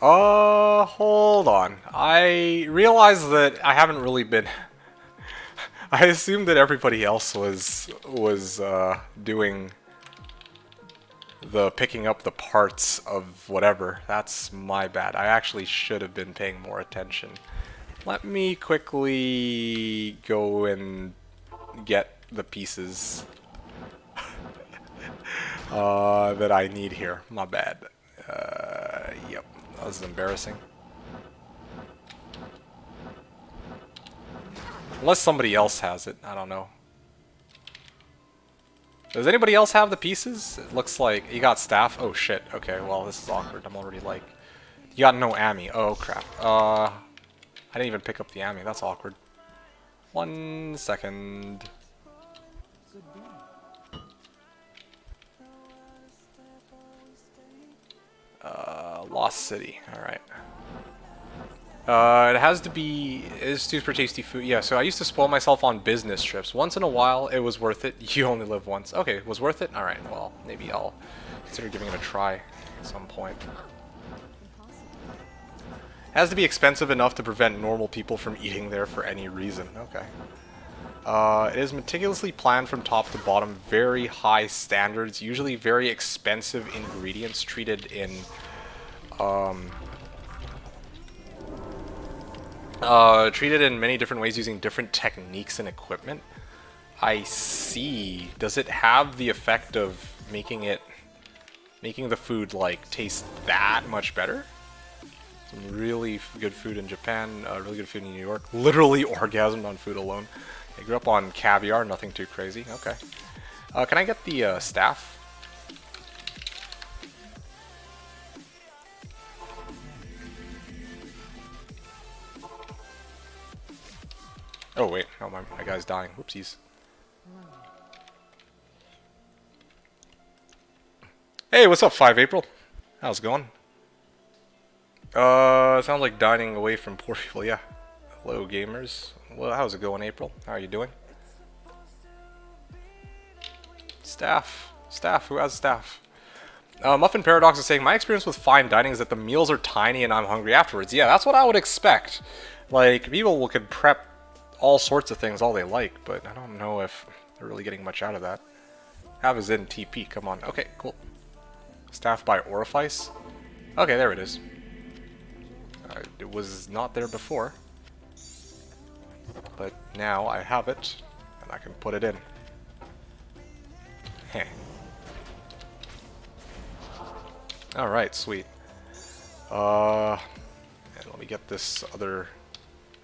Speaker 7: Hold on. I realize that I haven't really been. I assumed that everybody else was doing the picking up the parts of whatever. That's my bad. I actually should have been paying more attention. Let me quickly go and get the pieces that I need here. My bad. Yep, that was embarrassing. Unless somebody else has it, I don't know. Does anybody else have the pieces? It looks like you got staff. Oh shit. Okay, well this is awkward. I'm already like, you got no ammi. Oh crap. I didn't even pick up the ammi. That's awkward. 1 second. Lost City. All right. It has to be. Is super tasty food. Yeah. So I used to spoil myself on business trips. Once in a while, it was worth it. You only live once. Okay, was worth it. All right. Well, maybe I'll consider giving it a try at some point. It has to be expensive enough to prevent normal people from eating there for any reason. Okay. It is meticulously planned from top to bottom. Very high standards. Usually very expensive ingredients treated in. Treated in many different ways using different techniques and equipment. I see. Does it have the effect of making the food like taste that much better? Some really good food in Japan, really good food in New York. Literally orgasmed on food alone. I grew up on caviar, nothing too crazy. Okay. Can I get the staff? Oh wait, oh my guy's dying. Whoopsies. Hey, what's up, 5 April? How's it going? Sounds like dining away from poor people. Yeah. Hello, gamers. Well, how's it going, April? How are you doing? Staff. Who has staff? Muffin Paradox is saying, my experience with fine dining is that the meals are tiny and I'm hungry afterwards. Yeah, that's what I would expect. Like, people can prep all sorts of things all they like, but I don't know if they're really getting much out of that. Have is in TP, come on. Okay, cool. Staff by Orifice? Okay, there it is. It was not there before. But now I have it, and I can put it in. Heh. Alright, sweet. And let me get this other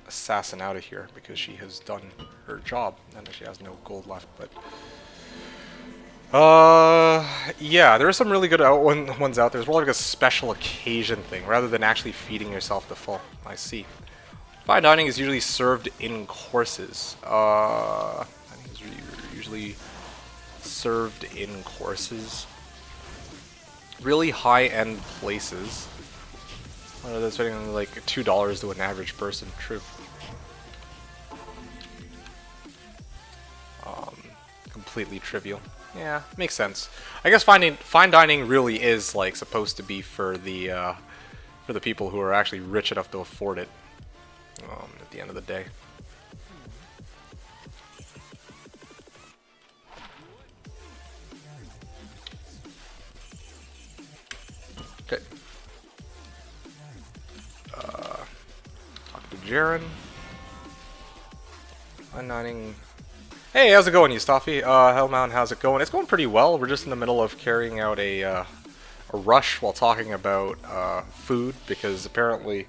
Speaker 7: assassin out of here because she has done her job and she has no gold left, but yeah, there are some really good ones out there. There's more like a special occasion thing rather than actually feeding yourself to full. I see. Fine dining is usually served in courses. I think it's usually served in courses. Really high-end places. That's spending like $2 to an average person. True. Completely trivial. Yeah, makes sense. I guess fine dining really is like supposed to be for the people who are actually rich enough to afford it. At the end of the day. Okay. Talk to Jaren. Fine dining. Hey, how's it going, Yustafi? Hellmountain, how's it going? It's going pretty well. We're just in the middle of carrying out a rush while talking about food, because apparently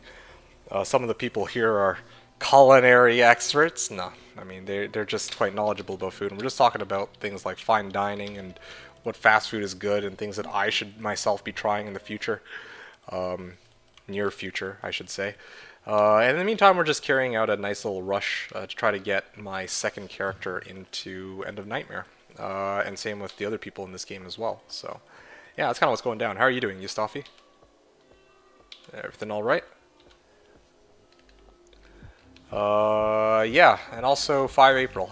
Speaker 7: some of the people here are culinary experts. No, I mean they're just quite knowledgeable about food. And we're just talking about things like fine dining and what fast food is good and things that I should myself be trying in the future, near future, I should say. And in the meantime, we're just carrying out a nice little rush to try to get my second character into End of Nightmare, and same with the other people in this game as well. So, yeah, that's kind of what's going down. How are you doing, Yustafi? Everything all right? Yeah, and also 5 April.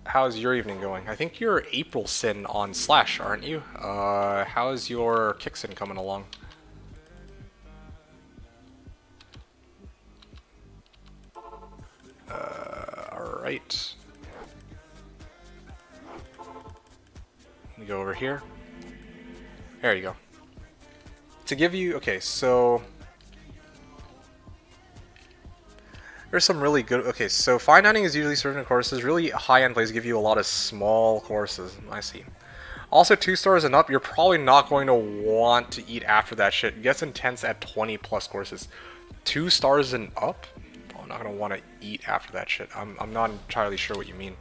Speaker 7: How's your evening going? I think you're April Sin on Slash, aren't you? How's your Kicksin coming along? Alright. Let me go over here. There you go. To give you... Okay, so... There's some really good... Okay, so fine dining is usually served in courses. Really high-end places give you a lot of small courses. I see. Also, 2 stars and up, you're probably not going to want to eat after that shit. It gets intense at 20 plus courses. 2 stars and up? I'm not going to want to eat after that shit. I'm not entirely sure what you mean.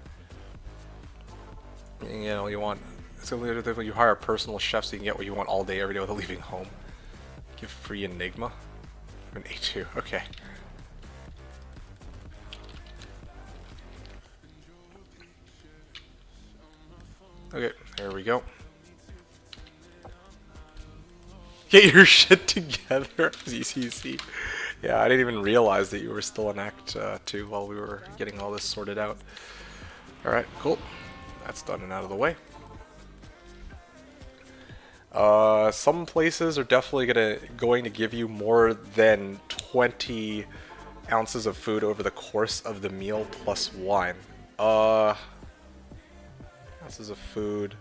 Speaker 7: You know, you want... It's literally you hire a personal chef so you can get what you want all day, every day without leaving home. Give free Enigma? An A2, okay. Okay, there we go. Get your shit together, ZCC. Yeah, I didn't even realize that you were still in Act 2 while we were getting all this sorted out. Alright, cool. That's done and out of the way. Some places are definitely going to give you more than 20 ounces of food over the course of the meal plus wine. Ounces of food.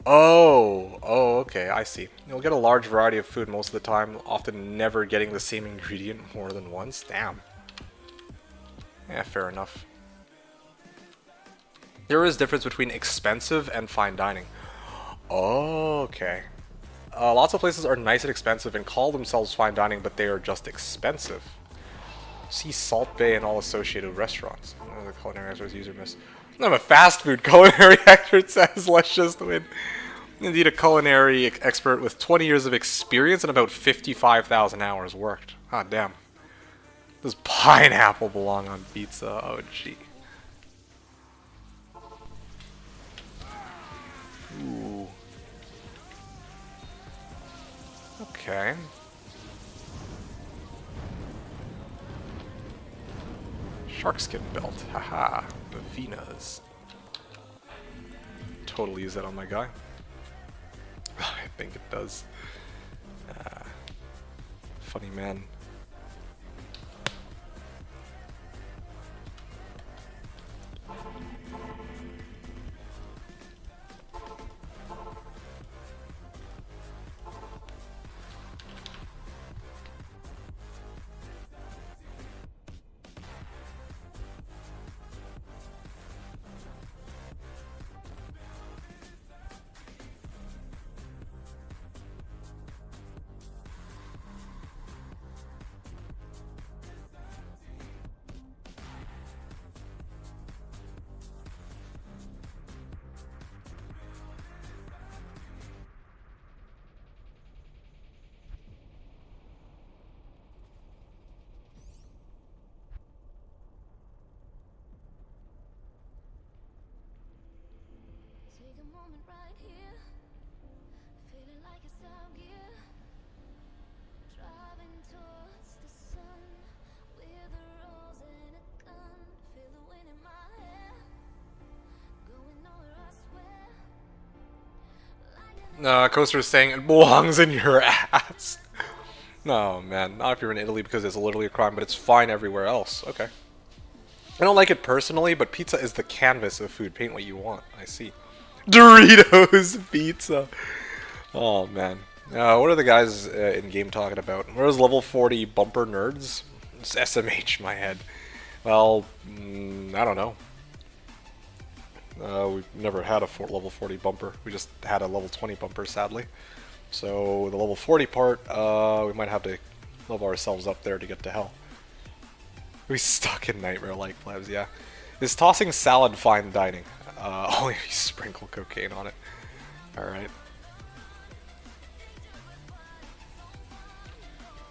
Speaker 7: Oh, okay, I see. You'll get a large variety of food most of the time, often never getting the same ingredient more than once. Damn. Yeah, fair enough. There is a difference between expensive and fine dining. Oh, okay. Lots of places are nice and expensive and call themselves fine dining, but they are just expensive. See Salt Bay and all associated restaurants. Oh, the culinary experts user miss. I'm a fast food culinary expert, says Let's Just Win. Indeed, a culinary expert with 20 years of experience and about 55,000 hours worked. Ah, damn. Does pineapple belong on pizza? Oh, gee. Ooh. Okay. Sharkskin belt. Haha. Venas. Totally use that on my guy. I think it does. Funny man.
Speaker 1: Take a moment right here, feeling like it's out gear, driving towards the sun with a rose and a gun. Feel the wind in my hair, going nowhere I swear.
Speaker 7: Coaster is saying it belongs in your ass. No, man, not if you're in Italy because it's literally a crime, but it's fine everywhere else. Okay. I don't like it personally, but pizza is the canvas of food. Paint what you want. I see. Doritos pizza. Oh, man. What are the guys in game talking about? Where those level 40 bumper nerds? It's SMH, my head. Well, I don't know. We've never had a level 40 bumper. We just had a level 20 bumper, sadly. So the level 40 part, we might have to level ourselves up there to get to hell. We stuck in nightmare-like plebs, yeah. Is tossing salad fine dining? Only if you sprinkle cocaine on it. Alright.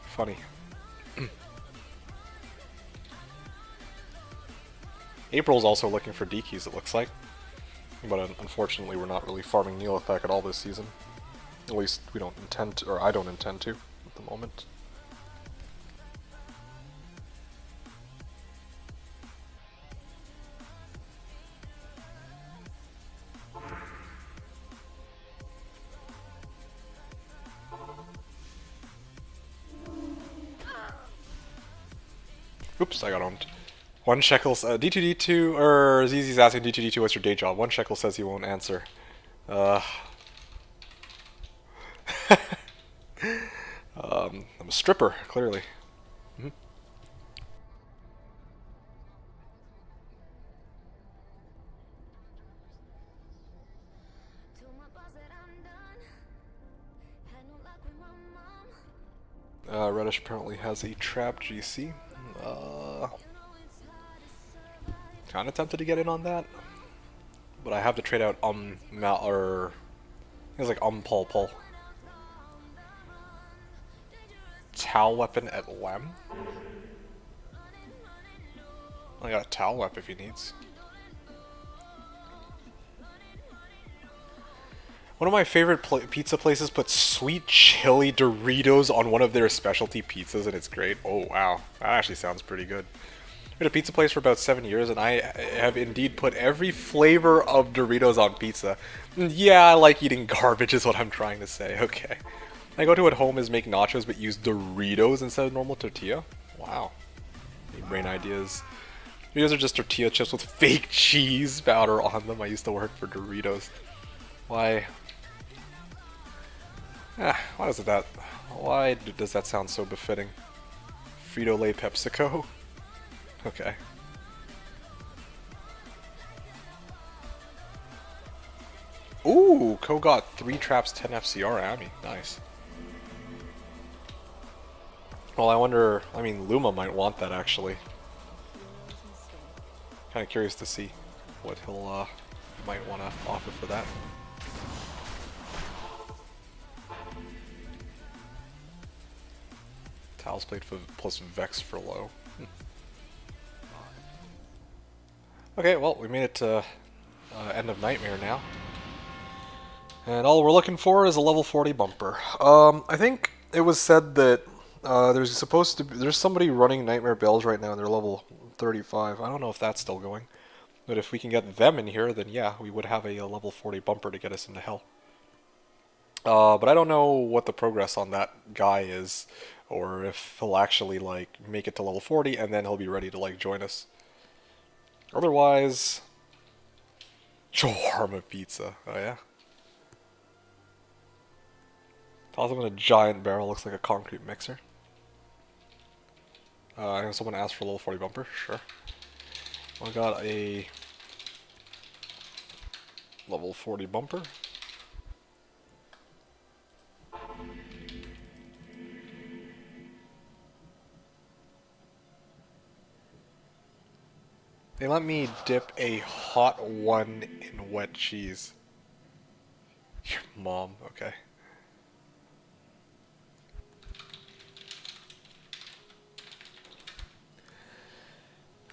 Speaker 7: Funny. April's also looking for D keys, it looks like. But unfortunately, we're not really farming Neolithek at all this season. At least we don't intend to, or I don't intend to, at the moment. Oops, I got owned. One shekel, D2D2, or ZZ's asking D2D2 what's your day job. One shekel says he won't answer. I'm a stripper, clearly. Mm-hmm. Reddish apparently has a trap GC. Kinda tempted to get in on that. But I have to trade out or I think it's like Pol Pol. Towel weapon at Lem? I got a towel weapon if he needs. One of my favorite pizza places puts sweet chili Doritos on one of their specialty pizzas, and it's great. Oh wow, that actually sounds pretty good. I've been at a pizza place for about 7 years, and I have indeed put every flavor of Doritos on pizza. Yeah, I like eating garbage is what I'm trying to say, okay. I go to at home is make nachos but use Doritos instead of normal tortilla? Wow. Any brain ideas? Doritos are just tortilla chips with fake cheese powder on them. I used to work for Doritos. Why? Why does that? Why does that sound so befitting? Frito-Lay PepsiCo? Okay. Ooh, Ko got 3 traps, 10 FCR Ami. Nice. Well, I wonder, I mean, Luma might want that actually. Kind of curious to see what he'll might want to offer for that. Towels played for plus Vex for low. Okay, well, we made it to end of Nightmare now. And all we're looking for is a level 40 bumper. I think it was said that there's somebody running Nightmare Bells right now and they're level 35. I don't know if that's still going. But if we can get them in here, then yeah, we would have a level 40 bumper to get us into hell. But I don't know what the progress on that guy is, or if he'll actually like make it to level 40 and then he'll be ready to like join us. Otherwise, shawarma pizza. Oh yeah. Toss him in a giant barrel. Looks like a concrete mixer. I know someone asked for a level 40 bumper. Sure. I got a level 40 bumper. They let me dip a hot one in wet cheese. Your mom, okay.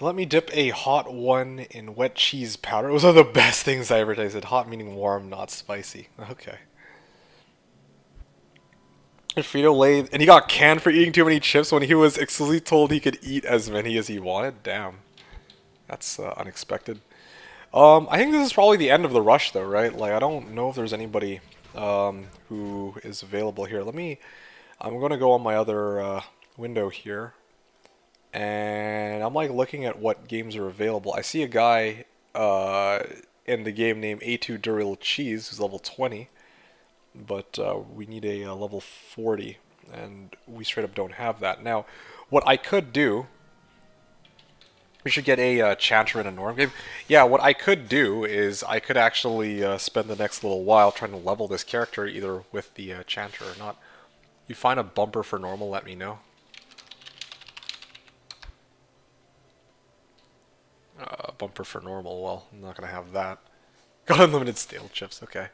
Speaker 7: Let me dip a hot one in wet cheese powder. It was one of the best things I ever tasted. Hot meaning warm, not spicy. Okay. And Frito-Lay, and he got canned for eating too many chips when he was exclusively told he could eat as many as he wanted. Damn. That's unexpected. I think this is probably the end of the rush though, right? Like, I don't know if there's anybody who is available here. I'm going to go on my other window here. And I'm like looking at what games are available. I see a guy in the game named A2 Duril Cheese who's level 20. But we need a level 40. And we straight up don't have that. Now, what I could do... We should get a Chanter in a Norm game. Yeah, what I could do is I could actually spend the next little while trying to level this character either with the Chanter or not. You find a bumper for normal, let me know. bumper for normal. Well, I'm not gonna have that. Got unlimited stale chips. Okay.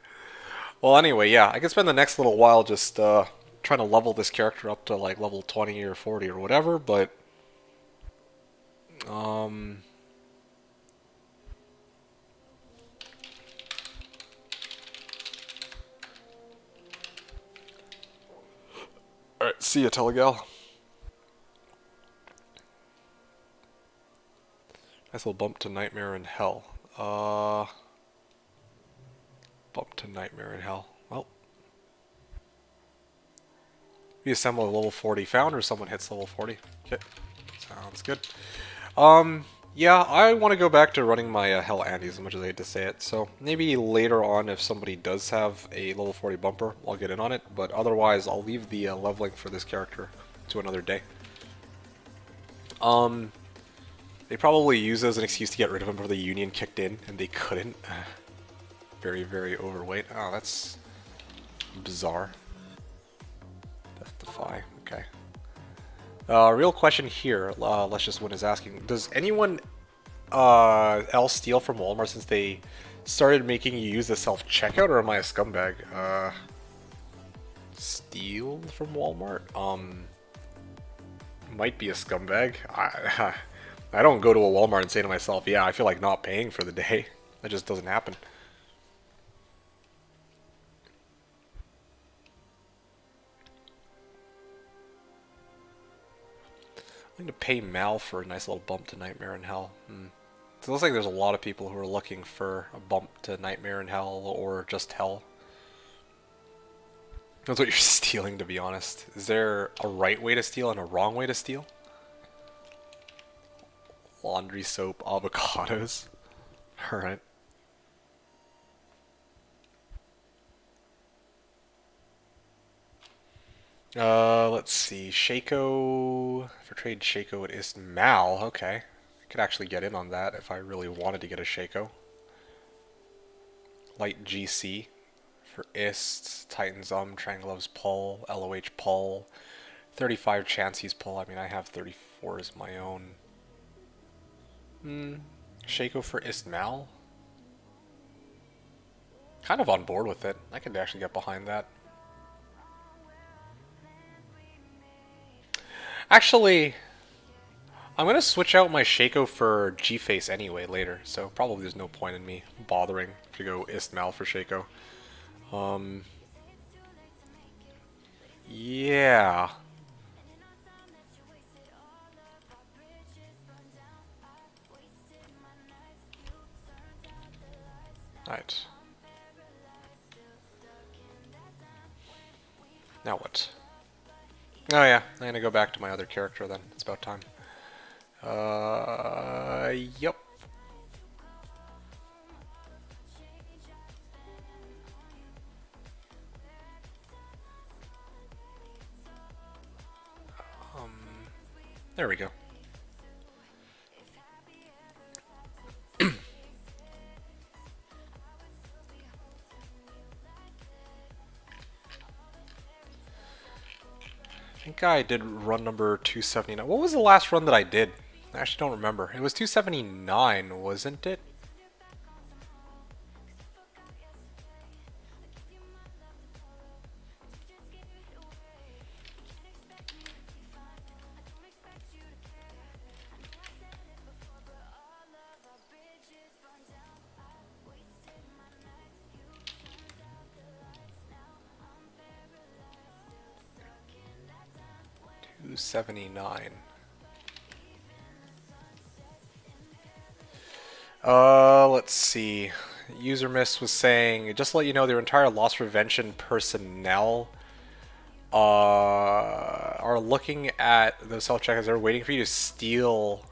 Speaker 7: Well, anyway, yeah, I can spend the next little while just trying to level this character up to like level 20 or 40 or whatever, but alright, see ya, Telegal. Nice little bump to Nightmare in Hell. Bump to Nightmare in Hell. Well, we assemble a level 40 found, or someone hits level 40. Okay, sounds good. Yeah, I want to go back to running my Hell Andes, as much as I hate to say it. So maybe later on, if somebody does have a level 40 bumper, I'll get in on it. But otherwise, I'll leave the leveling for this character to another day. They probably use it as an excuse to get rid of him before the union kicked in, and they couldn't. Very, very overweight. Oh, that's bizarre. Death Defy. Okay. Real question here. Let's just win is asking: does anyone else steal from Walmart since they started making you use the self-checkout, or am I a scumbag? Steal from Walmart? Might be a scumbag. I don't go to a Walmart and say to myself, yeah, I feel like not paying for the day. That just doesn't happen. I'm going to pay Mal for a nice little bump to Nightmare in Hell. So it looks like there's a lot of people who are looking for a bump to Nightmare in Hell or just Hell. That's what you're stealing, to be honest. Is there a right way to steal and a wrong way to steal? Laundry soap, avocados. Alright. Let's see. Shaco. For trade Shaco, it is Mal. Okay. I could actually get in on that if I really wanted to get a Shaco. Light GC. For Ist. Titan's Trianglove's Pull. LOH Pull. 35 Chansey's Pull. I mean, I have 34 as my own. Shaco for Istmal. Kind of on board with it. I could actually get behind that. Actually, I'm going to switch out my Shaco for G-Face anyway later, so probably there's no point in me bothering to go Istmal for Shaco. Yeah. Right. Now what? Oh yeah, I'm gonna go back to my other character then. It's about time. Yep. There we go. I think I did run number 279. What was the last run that I did? I actually don't remember. It was 279, wasn't it? $279. Let's see. User Miss was saying, just to let you know, their entire loss prevention personnel are looking at the self-checkers. They're waiting for you to steal